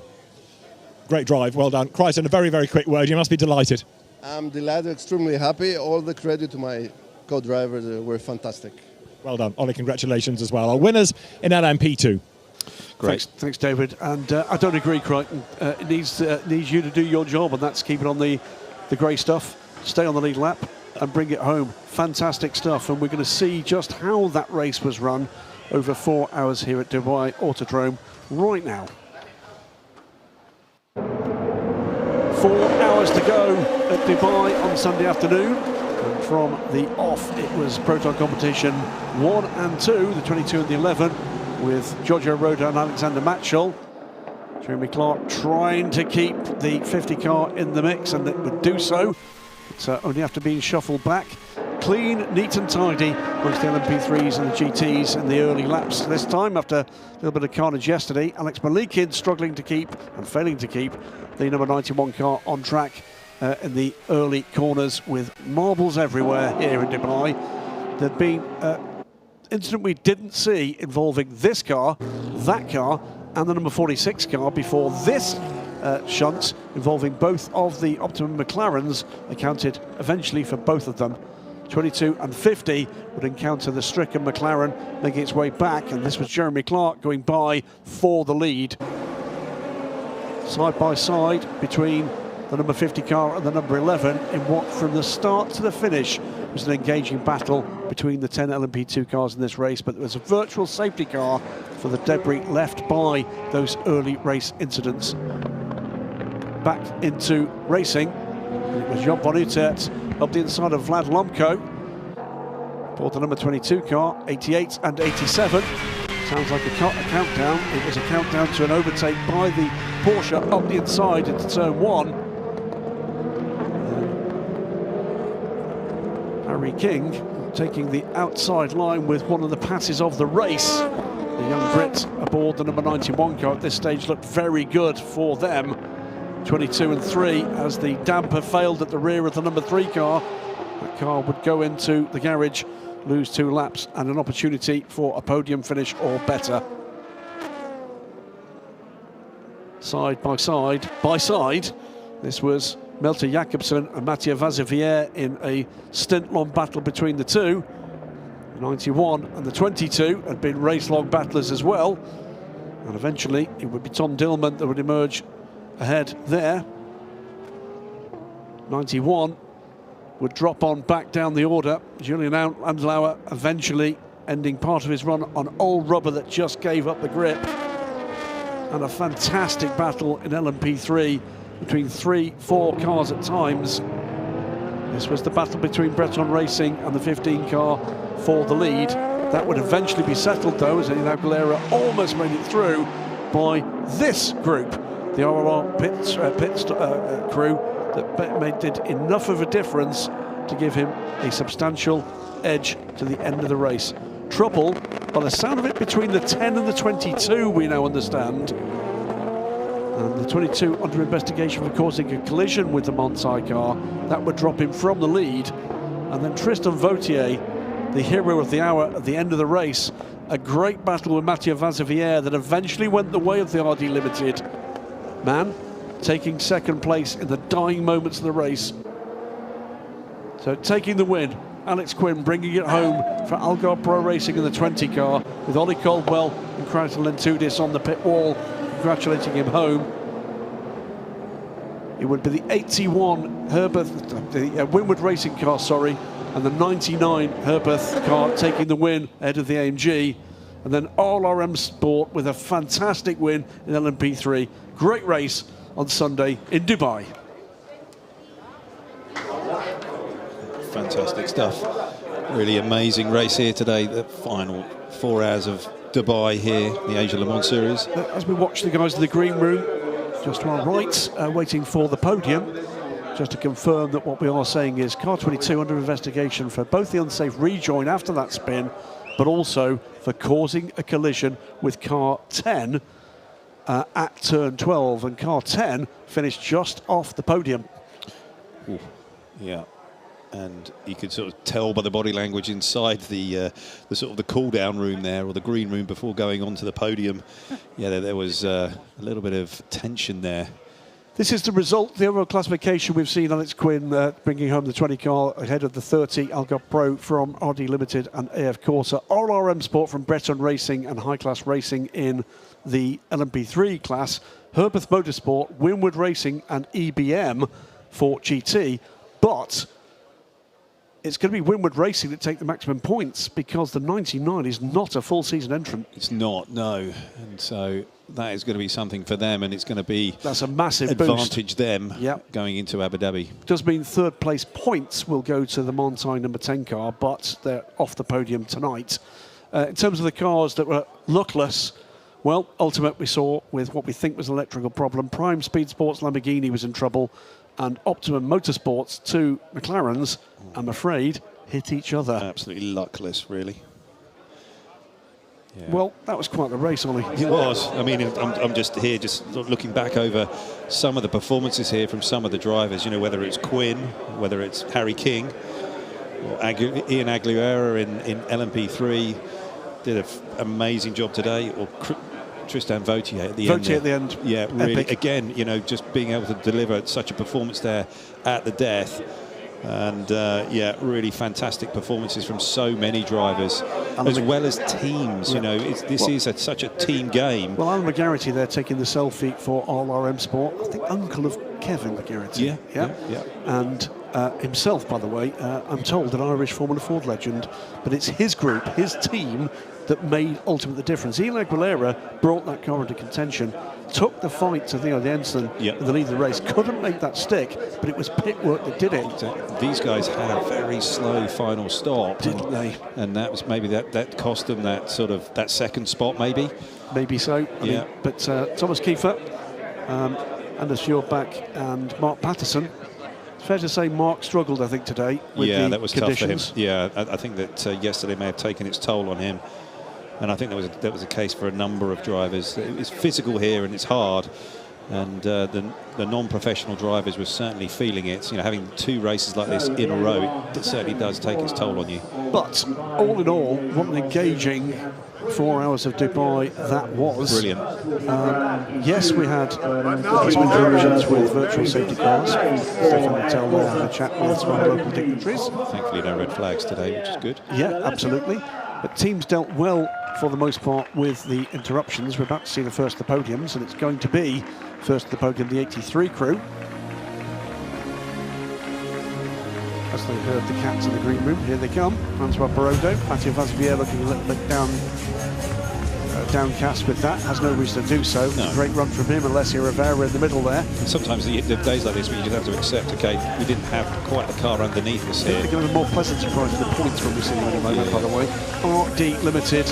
Great drive, well done. Christ, in a very, very quick word, you must be delighted. I'm delighted, extremely happy. All the credit to my co-drivers, were fantastic. Well done. Ollie, congratulations as well. Our winners in LMP2. Great. Thanks, David. And I don't agree, Crichton. It needs you to do your job, and that's keep it on the grey stuff, stay on the lead lap, and bring it home. Fantastic stuff. And we're going to see just how that race was run over 4 hours here at Dubai Autodrome right now. 4 hours to go at Dubai on Sunday afternoon. And from the off, it was Proton competition 1 and 2, the 22 and the 11, with Giorgio Roda and Alexander Matchell. Jeremy Clark trying to keep the 50 car in the mix, and it would do so. It's only after being shuffled back. Clean, neat and tidy amongst the LMP3s and the GTs in the early laps this time, after a little bit of carnage yesterday. Alex Malikin struggling to keep and failing to keep the number 91 car on track in the early corners, with marbles everywhere here in Dubai. There'd been an incident we didn't see involving this car, that car, and the number 46 car before this shunt involving both of the Optimum McLarens accounted eventually for both of them. 22 and 50 would encounter the stricken McLaren making its way back, and this was Jeremy Clark going by for the lead. Side by side between the number 50 car and the number 11 in what from the start to the finish was an engaging battle between the 10 LMP2 cars in this race, but there was a virtual safety car for the debris left by those early race incidents. Back into racing, and it was Jan van Utrecht up the inside of Vlad Lomko for the number 22 car, 88 and 87. Sounds like a countdown. It was a countdown to an overtake by the Porsche up the inside into turn 1. Harry King taking the outside line with one of the passes of the race. The young Brit aboard the number 91 car at this stage looked very good for them. 22 and 3 as the damper failed at the rear of the number 3 car. That car would go into the garage, lose 2 laps and an opportunity for a podium finish or better. Side by side, this was Melter Jacobsen and Mathieu Vazevier in a stint-long battle between the two. The 91 and the 22 had been race-long battlers as well, and eventually it would be Tom Dillman that would emerge ahead there. 91 would drop on back down the order. Julian Andlauer eventually ending part of his run on old rubber that just gave up the grip. And a fantastic battle in LMP3 between 3-4 cars at times. This was the battle between Breton Racing and the 15 car for the lead. That would eventually be settled though, as Enio Aguilera almost made it through by this group, the RLR pit crew, that did enough of a difference to give him a substantial edge to the end of the race. Trouble, by the sound of it, between the 10 and the 22, we now understand. And the 22 under investigation for causing a collision with the Montsai car. That would drop him from the lead. And then Tristan Vautier, the hero of the hour at the end of the race. A great battle with Mathieu Vazevier that eventually went the way of the RD Limited man, taking second place in the dying moments of the race. So taking the win, Alex Quinn bringing it home for Algarve Pro Racing in the 20 car, with Ollie Caldwell and Crichton Lentudis on the pit wall, congratulating him home. It would be the 81 Herbeth, the Winward Racing car, sorry, and the 99 Herbeth car taking the win ahead of the AMG. and then RRM Sport with a fantastic win in LMP3. Great race on Sunday in Dubai. Fantastic stuff. Really amazing race here today. The final 4 hours of Dubai here, the Asia Le Mans Series. As we watch the guys in the green room, just to our right, waiting for the podium, just to confirm that what we are saying is car 22 under investigation for both the unsafe rejoin after that spin, but also for causing a collision with car 10 at turn 12, and car 10 finished just off the podium. Ooh, yeah. And you could sort of tell by the body language inside the sort of the cool-down room there, or the green room before going onto the podium. Yeah, there was a little bit of tension there. This is the result, the overall classification. We've seen Alex Quinn bringing home the 20 car ahead of the 30 Algarve Pro from RD Limited and AF Corsa. RRM Sport from Breton Racing and High Class Racing in the LMP3 class. Herbeth Motorsport, Winward Racing and EBM for GT. But it's going to be Winward Racing that take the maximum points, because the 99 is not a full season entrant. It's not, no. And so that is going to be something for them, and it's going to be... That's a massive advantage boost. them going into Abu Dhabi. Does mean third place points will go to the Montagne number 10 car, but they're off the podium tonight. In terms of the cars that were luckless, well, Ultimate we saw with what we think was an electrical problem. Prime Speed Sports Lamborghini was in trouble, and Optimum Motorsports, 2 McLarens, I'm afraid, hit each other. Absolutely luckless, really. Yeah. Well, that was quite the race, Ollie. It was. I mean, I'm just here, just looking back over some of the performances here from some of the drivers, you know, whether it's Quinn, whether it's Harry King, or Ian Aguilera in LMP3, did an amazing job today, or Tristan Vautier at the end. Vautier at the end. Yeah, really. Epic. Again, you know, just being able to deliver such a performance there at the death. And yeah, really fantastic performances from so many drivers, as well as teams. You know, this is such a team game. Well, Alan McGarity there taking the selfie for RRM Sport. I think uncle of Kevin McGarity. Yeah. And himself, by the way, I'm told, an Irish Formula Ford legend. But it's his group, his team, that made ultimate the difference. Ian Aguilera brought that car into contention, took the fight to the Ensign in the lead of the race, couldn't make that stick, but it was pit work that did it. These guys had a very slow final stop, didn't they? And that was maybe that cost them that sort of that second spot, maybe. Maybe so. I mean, but Thomas Kiefer, Anders Fjordbach and Mark Patterson. It's fair to say Mark struggled, I think, today with the that was conditions. tough for him. Yeah, I think that yesterday may have taken its toll on him. And I think that was a case for a number of drivers. It's physical here and it's hard, and the non-professional drivers were certainly feeling it. You know, having 2 races like this in a row, it certainly does take its toll on you. But all in all, what an engaging 4 hours of Dubai that was. Brilliant. Yes, we had interactions with virtual safety cars. Stefan Mattel there had a chat with some of the local dignitaries. Thankfully, no red flags today, which is good. Yeah, absolutely. But teams dealt well for the most part with the interruptions. We're about to see the first of the podiums, and it's going to be first of the podium, the 83 crew. As they heard the cats in the green room, here they come. Francois Barodo, Mathieu Vazevier looking a little bit downcast with that, has no reason to do so. No. Great run from him, Alessio Rivera in the middle there. And sometimes the days like this, we just have to accept, okay, we didn't have quite the car underneath us here. They're going to be more pleasant surprise in the points when we see them in a moment, by the way. RD Limited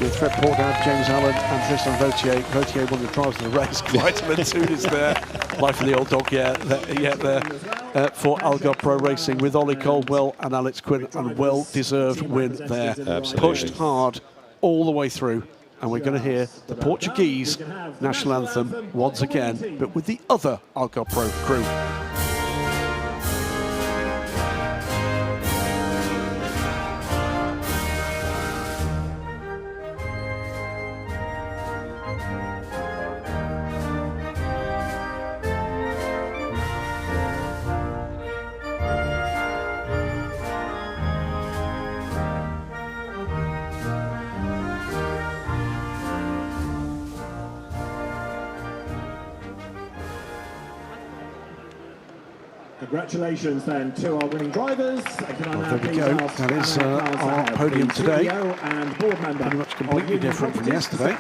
with Fred Pordad, James Allen and Tristan Vautier. Vautier won the trials of the race. Vitamin 2 is there. Life of the old dog, there for Algarve Pro Racing with Ollie Caldwell and Alex Quinn, and well-deserved win there. Absolutely. Pushed hard all the way through. And we're going to hear the Portuguese national anthem once again, but with the other Algarve Pro crew. Congratulations then to our winning drivers. Well, there we go. That is our podium today. Pretty much completely different from yesterday.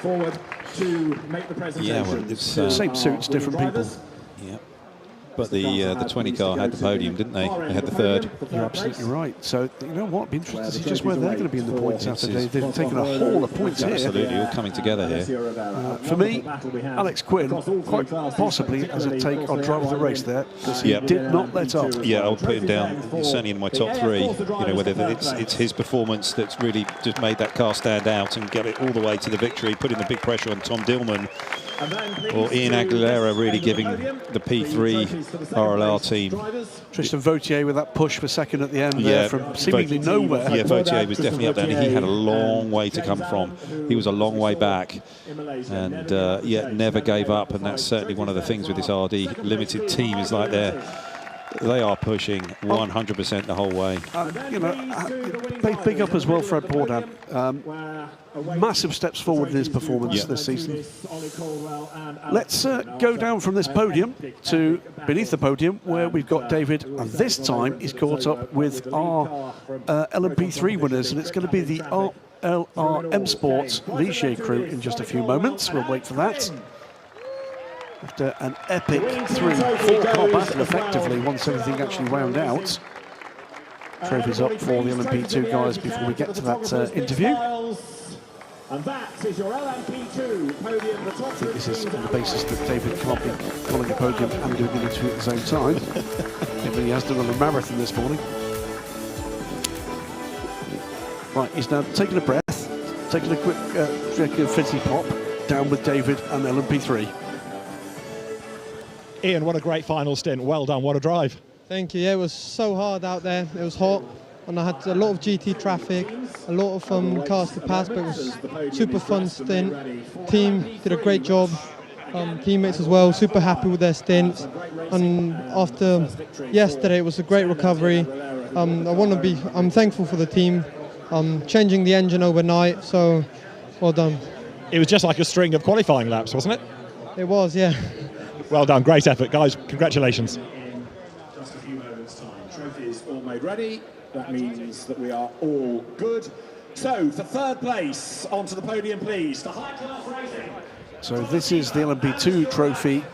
Yeah, well, it's same suits, different people. Yeah. But the 20 car had the podium, didn't they? They had the third. You're absolutely right. So, you know what? It'd be interesting to see just where they're going to be in the points after they've taken a haul of points here. Absolutely, all coming together here. For me, Alex Quinn, quite possibly as a take on driver of the race there, because he did not let up. Yeah, I would put him down, certainly in my top three. You know, whether it's his performance that's really just made that car stand out and get it all the way to the victory, putting the big pressure on Tom Dillman, or Ian Aguilera really giving the P3 RLR team. Tristan Vautier with that push for second at the end there from seemingly nowhere. Yeah, Vautier was definitely up there, and he had a long way to come from. He was a long way back, and yet never gave up, and that's certainly one of the things with this RD Limited team is like they are pushing 100% the whole way. You know, big up as well, Fred Bourdin. Massive steps forward in his performance this season. Let's go down from this podium to beneath the podium, where we've got David, and this time he's caught up with our LMP3 winners, and it's going to be the RLR Sports Ligier crew in just a few moments. We'll wait for that. After an epic 3-4 car battle, effectively, once everything actually wound out. Trophies up for the LMP2 guys before we get to that interview. And that is your LMP2 podium. I think this is on the basis that David can't be calling a podium and doing an interview at the same time. But he has done a marathon this morning. Right, he's now taking a breath, taking a quick drink of fizzy pop, down with David and LMP3. Ian, what a great final stint. Well done, what a drive. Thank you. Yeah, it was so hard out there. It was hot, and I had a lot of GT traffic, a lot of cars to pass, but it was super fun stint. Team did a great job. Teammates as well, super happy with their stints. And after yesterday, it was a great recovery. I'm thankful for the team. Changing the engine overnight, so well done. It was just like a string of qualifying laps, wasn't it? It was, yeah. Well done, great effort, guys. Congratulations. In just a few moments' time, trophies all made ready. That means that we are all good. So, for third place, onto the podium, please, for high class racing. So this is the LMP2 trophy.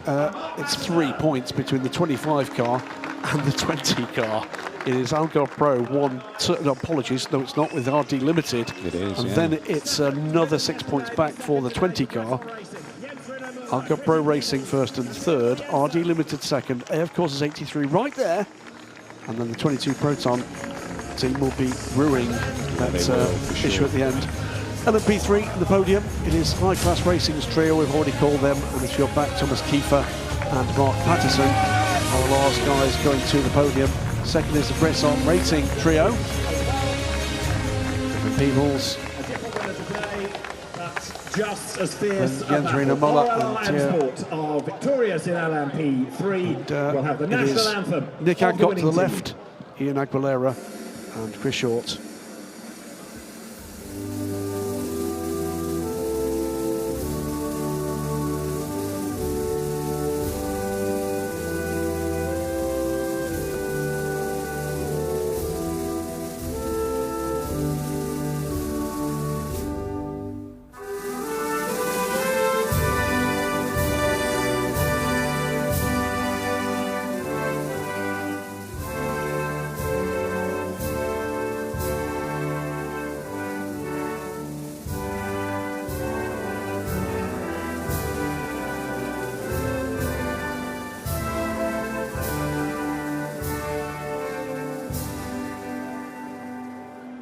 It's 3 points between the 25 car and the 20 car. It is Algar Pro 1, no, apologies, no it's not, with RD Limited. It is, and then it's another 6 points back for the 20 car. Algar Pro Racing first and third, RD Limited second, AF Courses 83 right there. And then the 22 Proton team will be ruining that issue at the end. LMP3 at the podium, it is High Class Racing's trio, we've already called them, and if you're back, Thomas Kiefer and Mark Patterson, our last guys going to the podium. Second is the Bresson Racing trio. Different peoples. Just as fierce and Jens Reno Muller and are victorious in LMP3. We'll have the national anthem. Nick Adcock to the left, Ian Aguilera and Chris Short.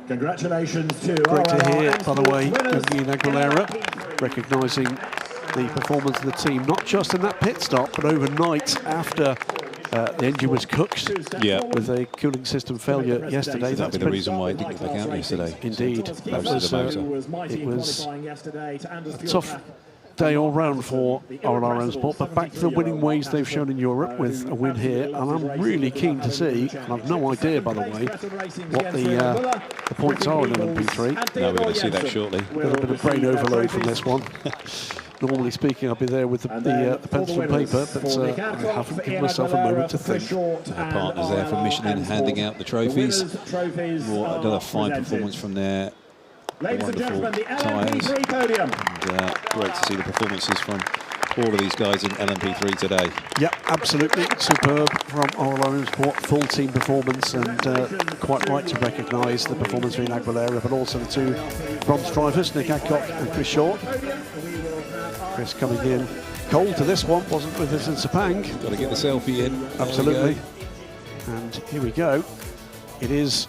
Congratulations to great to hear, by the way, Ian Aguilera, recognising the performance of the team, not just in that pit stop, but overnight after the engine was cooked with a cooling system failure yesterday. That's the reason why it didn't get back out yesterday. Indeed. It was a day all round for RLRM Sport, but back to the winning ways they've shown in Europe with a win here, and I'm really keen to see, and I've no idea, by the way, what the points are in LMP3. No, we're going to see that shortly. A little bit of brain overload from this one. Normally speaking, I'll be there with the pencil and paper, but I haven't given myself a moment to think. Our partners there from Michelin handing out the trophies. Another fine performance from their wonderful tyres. And great to see the performances from all of these guys in LMP3 today. Yep, absolutely superb from RLRM Sport, full team performance, and quite right to recognise the performance of Ian Aguilera, but also the two bronze drivers, Nick Adcock and Chris Short. Chris coming in cold to this one, wasn't with us in Sepang. Got to get the selfie in. Absolutely. And here we go. It is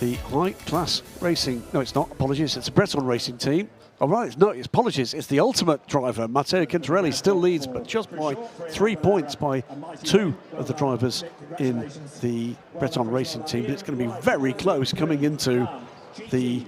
the High Class Racing. No, it's not. Apologies. It's a Breton Racing team. All right. No, it's apologies. It's the Ultimate driver. Matteo Quintarelli still leads, but just by 3 points by two of the drivers in the Breton Racing team. But it's going to be very close coming into the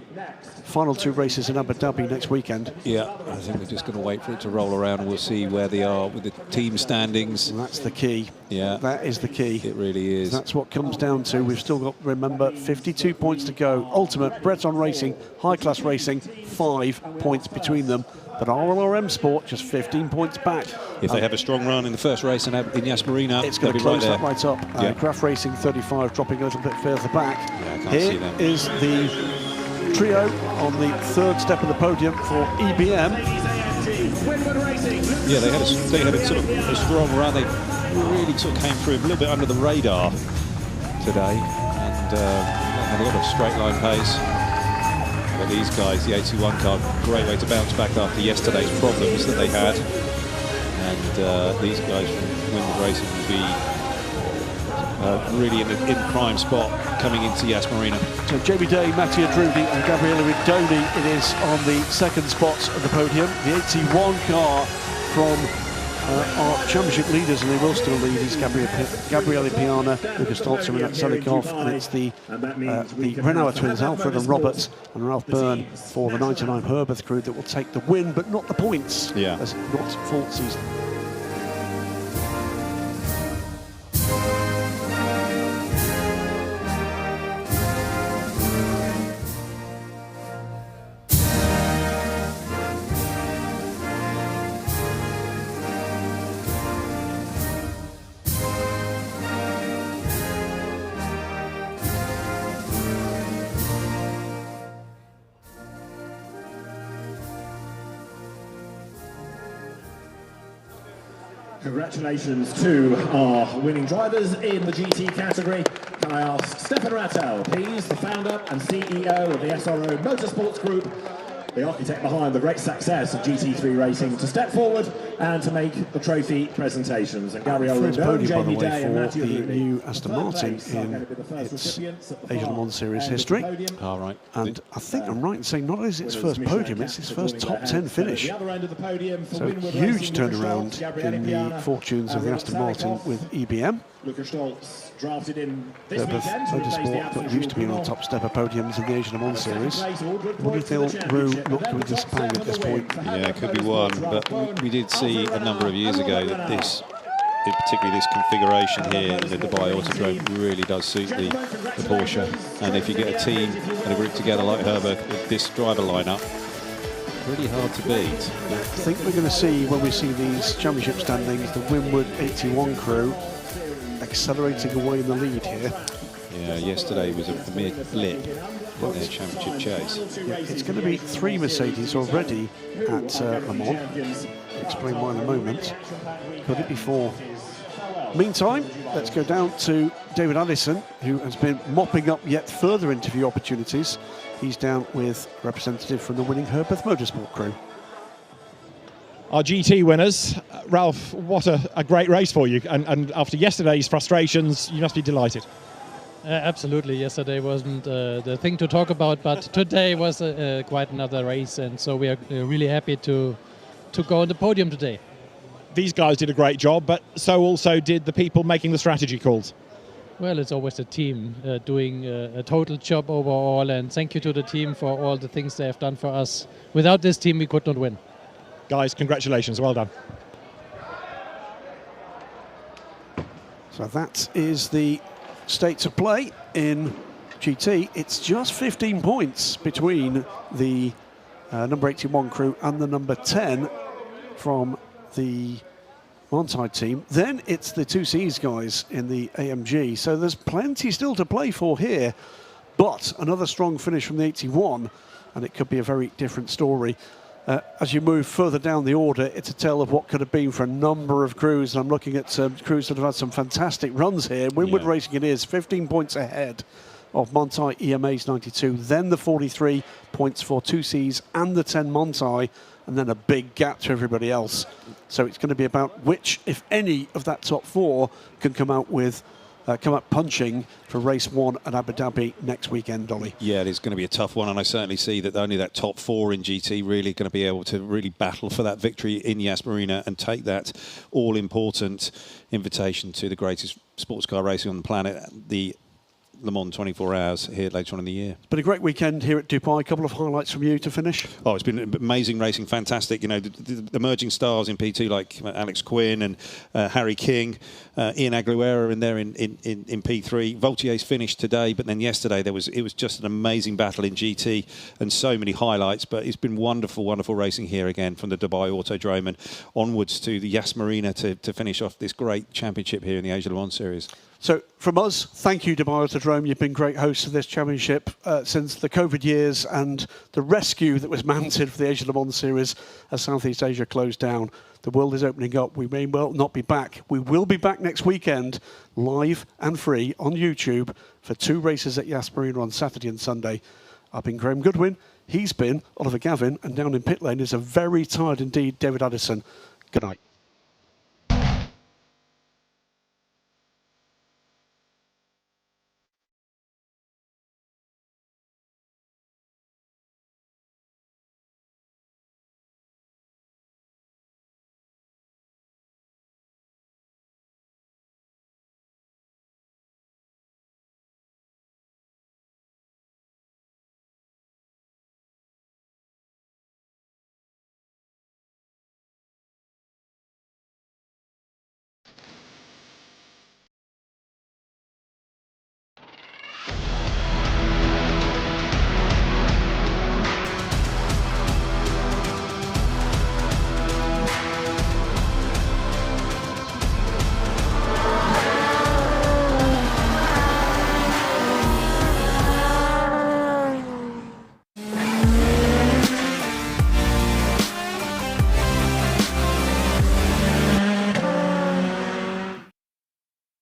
final two races in Abu Dhabi next weekend. Yeah, I think we're just going to wait for it to roll around and we'll see where they are with the team standings. And that's the key. Yeah. That is the key. It really is. That's what comes down to. We've still got, remember, 52 points to go. Ultimate, Breton Racing, High Class Racing, 5 points between them. But RLRM Sport just 15 points back. If they have a strong run in the first race in Yas Marina, it's going to close that right up. Yeah. Graf Racing 35 dropping a little bit further back. Yeah, I can't Here see them. is the trio on the third step of the podium for EBM. Yeah, they had a sort of a strong run. They really sort of came through a little bit under the radar today, and had a lot of straight line pace. But these guys, the 81 car, great way to bounce back after yesterday's problems that they had. And these guys from Windward Racing will be really in prime spot coming into Yas Marina. So Jamie Day, Mattia Drudi and Gabriele Ridoni, it is on the second spots of the podium. The 81 car from our championship leaders, and they will still lead, is Gabriele Piana, Lucas Stolzer and Selikov, and it's the Renault twins, Alfred and Roberts, and Ralph Byrne for the 99 Herbert crew that will take the win, but not the points. Yeah. As not full season. Congratulations to our winning drivers in the GT category. Can I ask Stefan Rattel, please, the founder and CEO of the SRO Motorsports Group, the architect behind the great success of GT3 racing, to step forward and to make the trophy presentations. And Gary First podium, by the way, and for Matthew the Rooney. new Aston Martin in its Asian Le Mans Series history. All right. And I think I'm right in saying not only is it his first podium, it's his first top 10 finish. So huge turnaround in the fortunes of the Aston Martin with EBM. Lucas Stolz drafted in this Herbert Motorsport got used to being on top step of podiums in the Asian Le Mans Series. What do you feel Rue not going to Sepang at this point? Yeah, it could be one, but we did see a number of years ago that this, particularly this configuration here in the Dubai Autodrome, really does suit the Porsche. And if you get a team and a group together like Herbert with this driver lineup, pretty hard to beat. I think we're going to see, when we see these championship standings, the Windward 81 crew accelerating away in the lead here. Yeah, yesterday was a mere blip in their championship chase. Yeah, it's going to be 3 Mercedes already at Le Mans. I'll explain why in a moment. Could it be 4? Meantime, let's go down to David Addison, who has been mopping up yet further interview opportunities. He's down with a representative from the winning Herbert Motorsport crew. Our GT winners, Ralph, what a great race for you. And after yesterday's frustrations, you must be delighted. Absolutely. Yesterday wasn't the thing to talk about, but today was quite another race, and so we are really happy to go on the podium today. These guys did a great job, but so also did the people making the strategy calls. Well, it's always the team doing a total job overall, and thank you to the team for all the things they have done for us. Without this team, we could not win. Guys, congratulations, well done. So that is the state of play in GT. It's just 15 points between the number 81 crew and the number 10 from the Montai team. Then it's the 2Cs guys in the AMG. So there's plenty still to play for here, but another strong finish from the 81, and it could be a very different story. As you move further down the order, it's a tale of what could have been for a number of crews. And I'm looking at crews that have had some fantastic runs here. Winwood Racing it is, 15 points ahead of Montai EMA's 92. Then the 43 points for 2Cs and the 10 Montai, and then a big gap to everybody else. So it's going to be about which, if any, of that top four can come out punching for race 1 at Abu Dhabi next weekend, Dolly. Yeah, it is going to be a tough one, and I certainly see that only that top 4 in GT really going to be able to really battle for that victory in Yas Marina and take that all-important invitation to the greatest sports car racing on the planet, the Le Mans 24 Hours, here later on in the year. It's been a great weekend here at Dubai. A couple of highlights from you to finish. Oh, it's been amazing racing, fantastic. You know, the emerging stars in P2 like Alex Quinn and Harry King, Ian Aguilera in there in P3. Vaultier's finished today, but then yesterday it was just an amazing battle in GT and so many highlights. But it's been wonderful, wonderful racing here again from the Dubai Autodrome and onwards to the Yas Marina to finish off this great championship here in the Asia Le Mans Series. So from us, thank you, Dubai Autodrome. You've been great hosts of this championship since the COVID years and the rescue that was mounted for the Asia Le Mans Series as Southeast Asia closed down. The world is opening up. We may well not be back. We will be back next weekend, live and free on YouTube for 2 races at Yas Marina on Saturday and Sunday. I've been Graham Goodwin. He's been Oliver Gavin. And down in pit lane is a very tired indeed David Addison. Good night.